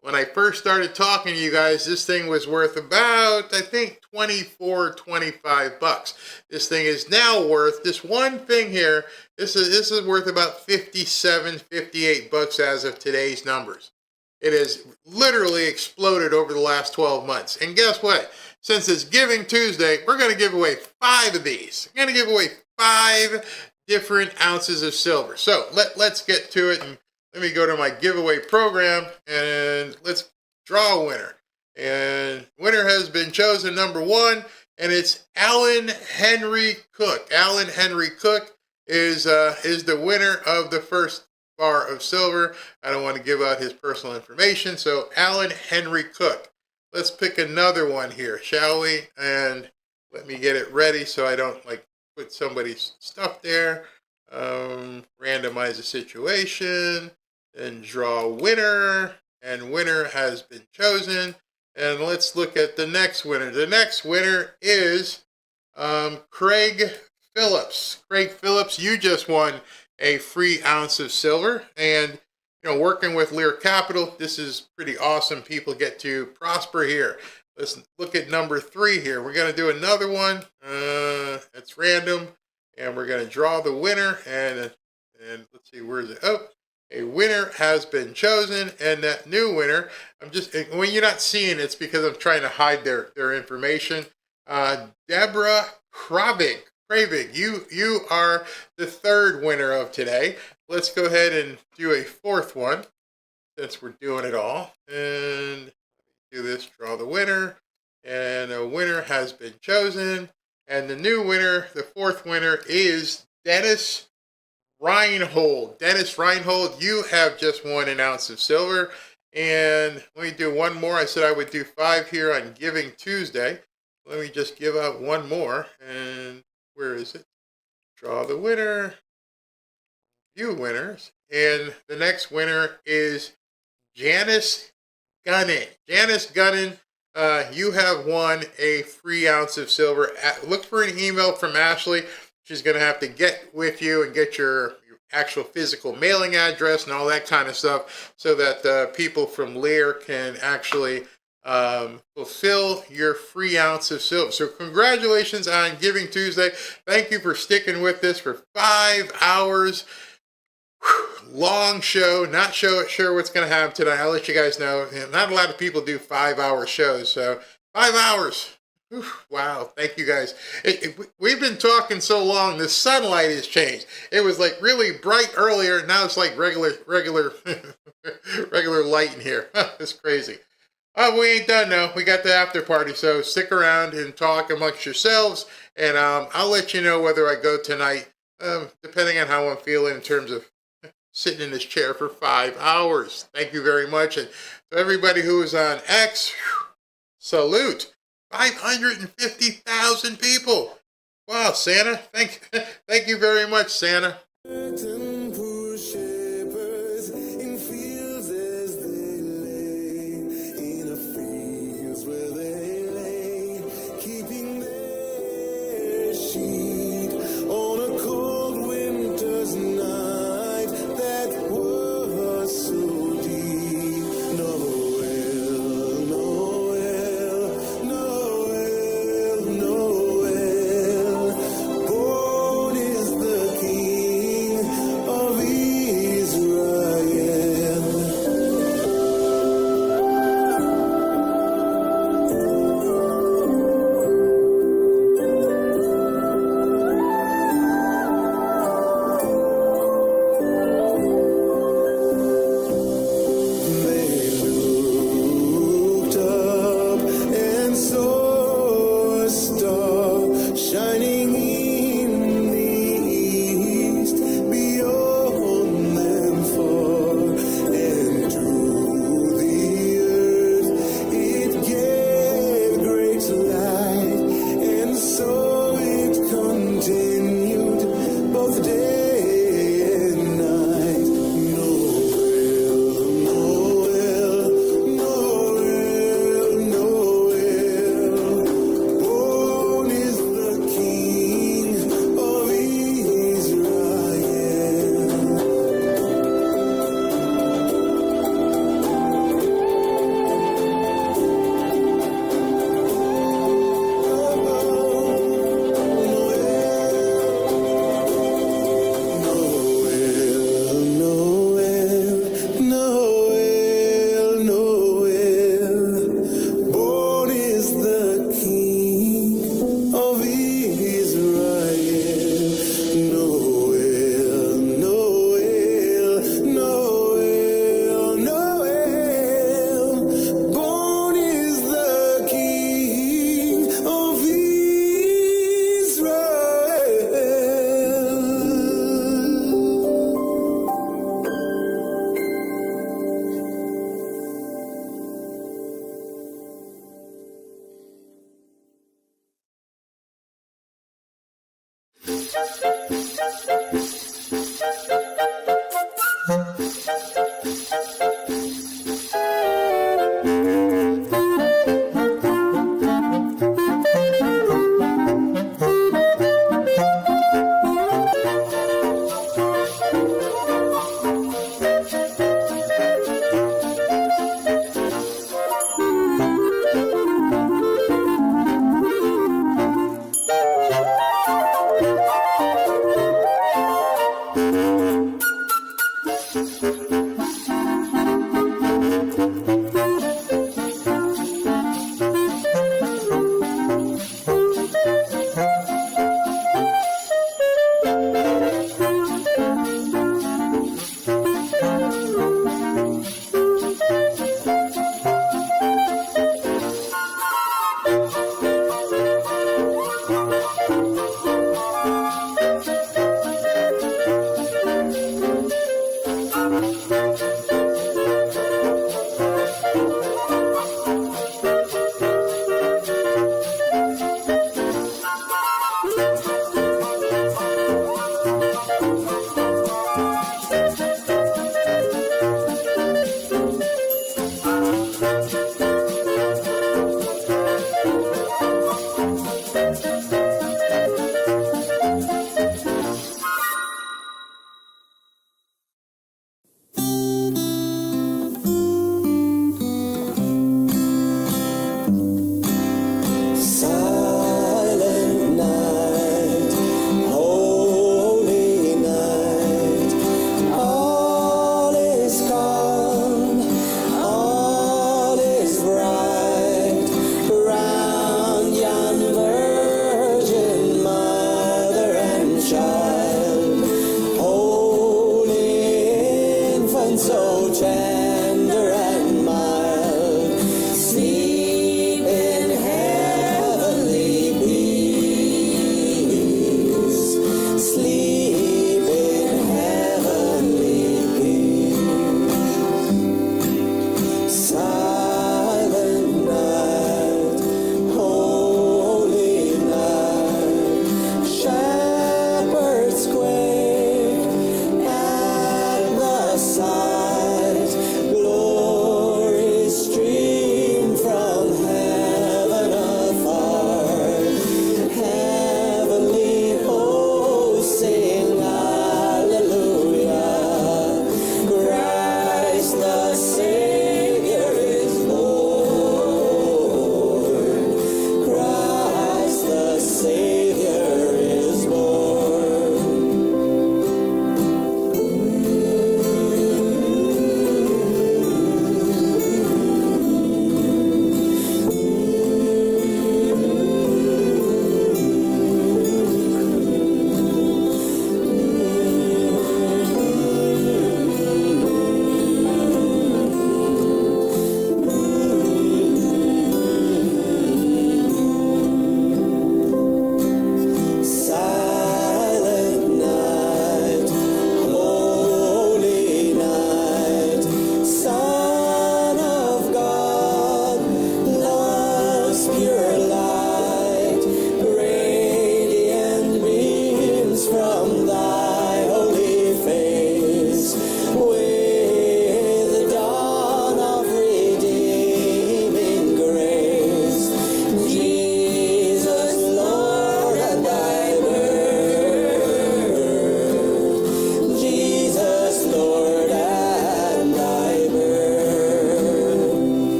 Speaker 24: When I first started talking to you guys, this thing was worth about, I think, $25. This thing is now worth, this one thing here, this is worth about $57, $58 as of today's numbers. It has literally exploded over the last 12 months. And guess what? Since it's Giving Tuesday, we're going to give away 5 of these. I'm going to give away 5 different ounces of silver. So let's get to it. And let me go to my giveaway program and let's draw a winner. And winner has been chosen, number 1, and it's Alan Henry Cook. Alan Henry Cook is the winner of the first bar of silver. I don't want to give out his personal information. So Alan Henry Cook. let's pick another one here, shall we? And let me get it ready so I don't like put somebody's stuff there. Randomize the situation and draw winner. And winner has been chosen. And let's look at the next winner. The next winner is Craig Phillips. Craig Phillips, you just won a free ounce of silver. And, you know, working with Lear Capital, this is pretty awesome. People get to prosper here. Let's look at number 3 here. We're going to do another one. It's random. And we're going to draw the winner. And let's see, where is it? Oh, a winner has been chosen. And that new winner, when you're not seeing it, it's because I'm trying to hide their information. Deborah Kravig, you are the 3rd winner of today. Let's go ahead and do a 4th one since we're doing it all. And do this, draw the winner. And a winner has been chosen. And the new winner, the 4th winner, is Dennis Reinhold. Dennis Reinhold, you have just won an ounce of silver. And let me do one more. I said I would do 5 here on Giving Tuesday. Let me just give out one more. And where is it? Draw the winner. View winners. And the next winner is Janice Gunning. Janice Gunning, you have won a free ounce of silver. Look for an email from Ashley. She's going to have to get with you and get your actual physical mailing address and all that kind of stuff so that people from Lear can actually fulfill your free ounce of silver. So congratulations on Giving Tuesday. Thank you for sticking with this for 5 hours. Long show, not sure what's going to happen tonight. I'll let you guys know. Not a lot of people do 5-hour shows, so 5 hours. Wow, thank you guys. We've been talking so long, the sunlight has changed. It was like really bright earlier, now it's like regular light in here. It's crazy. Oh, we ain't done now. We got the after party, so stick around and talk amongst yourselves, and I'll let you know whether I go tonight, depending on how I'm feeling in terms of sitting in this chair for 5 hours. Thank you very much. And to everybody who is on X, salute. 550,000 people. Wow, Santa. Thank you very much, Santa.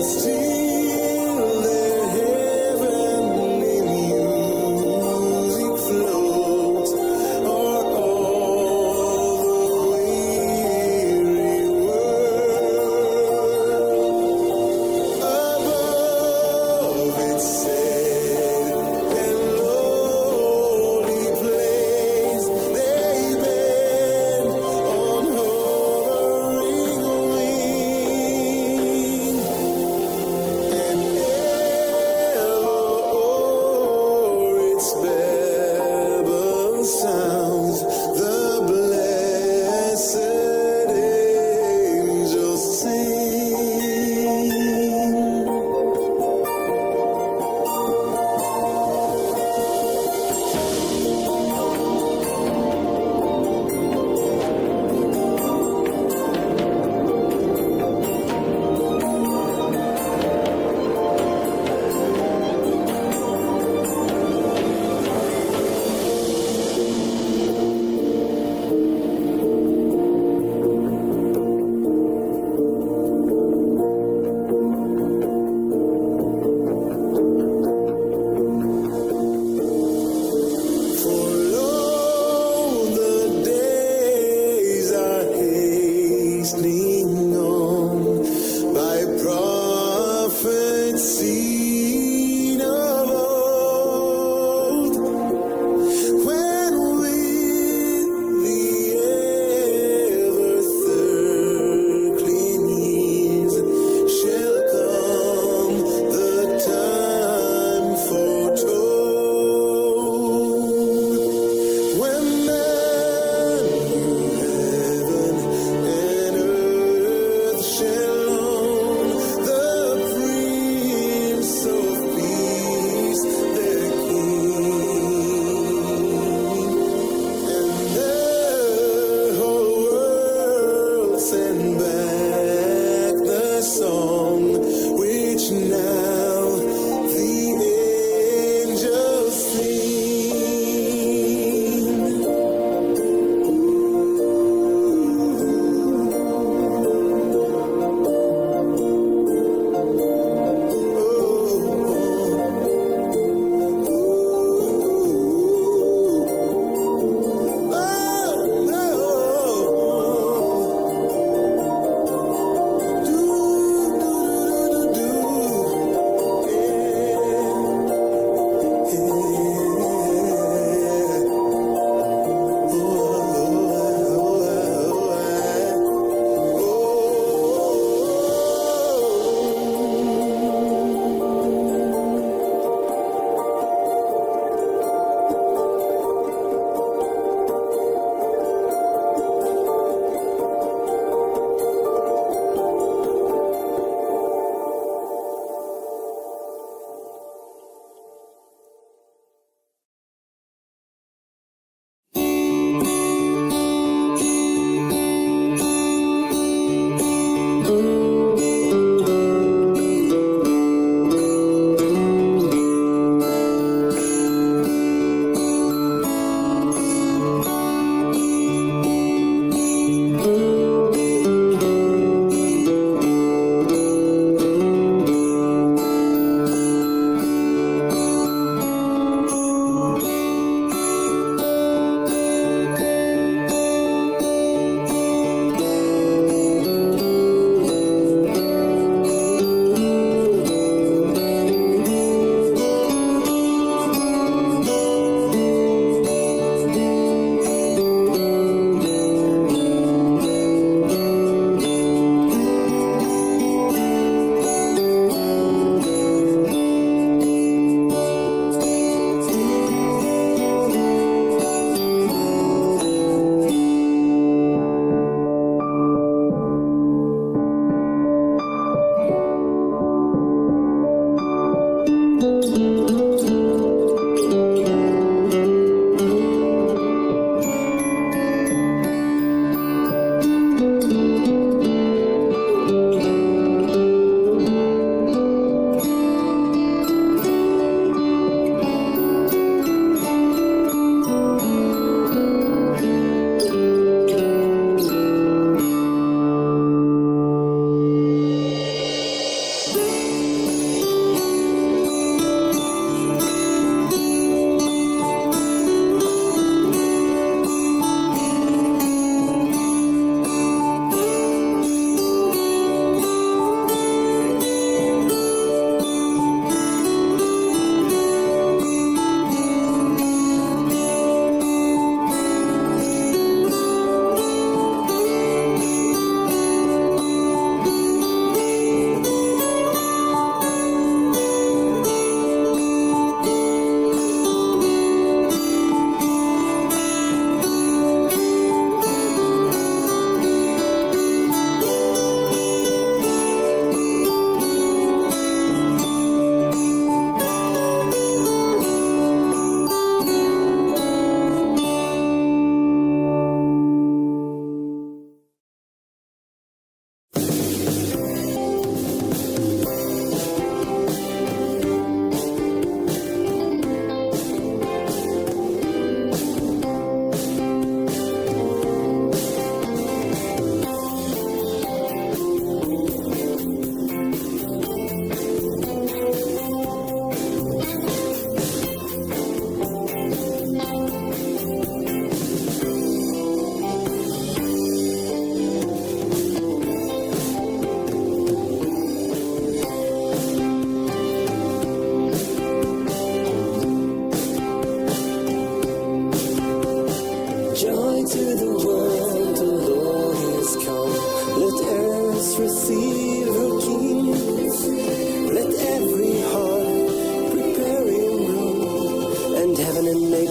Speaker 18: Still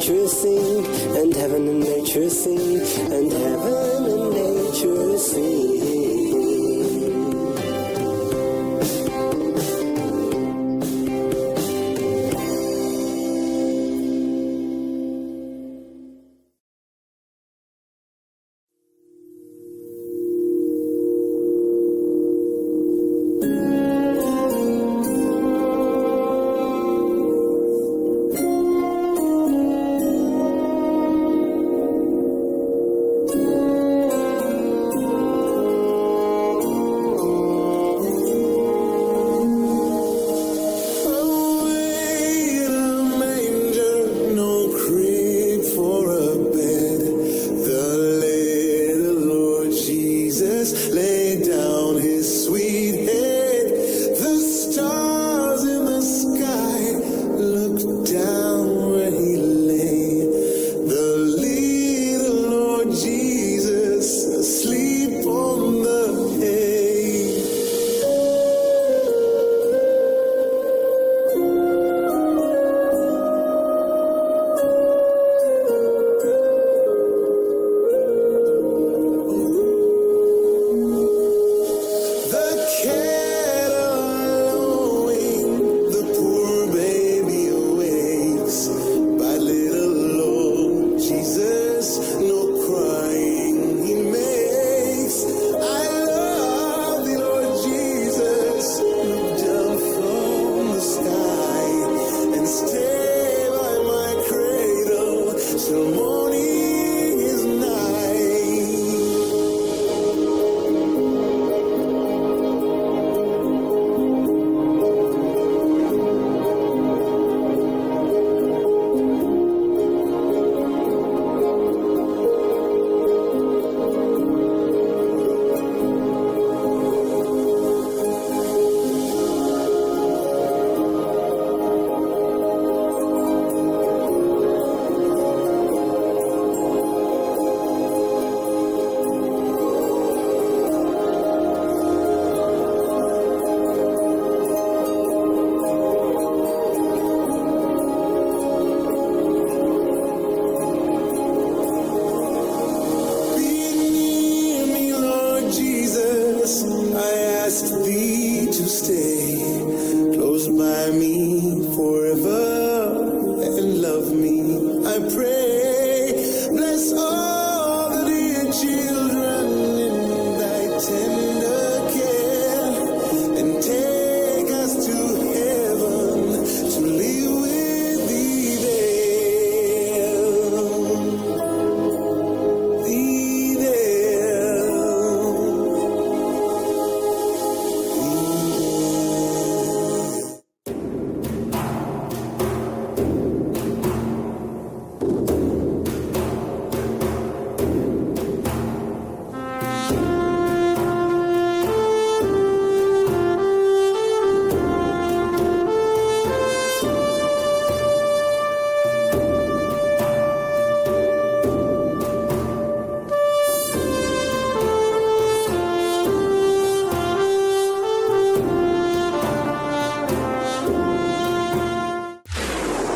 Speaker 18: nature sing, and heaven and nature sing, and heaven and nature sing.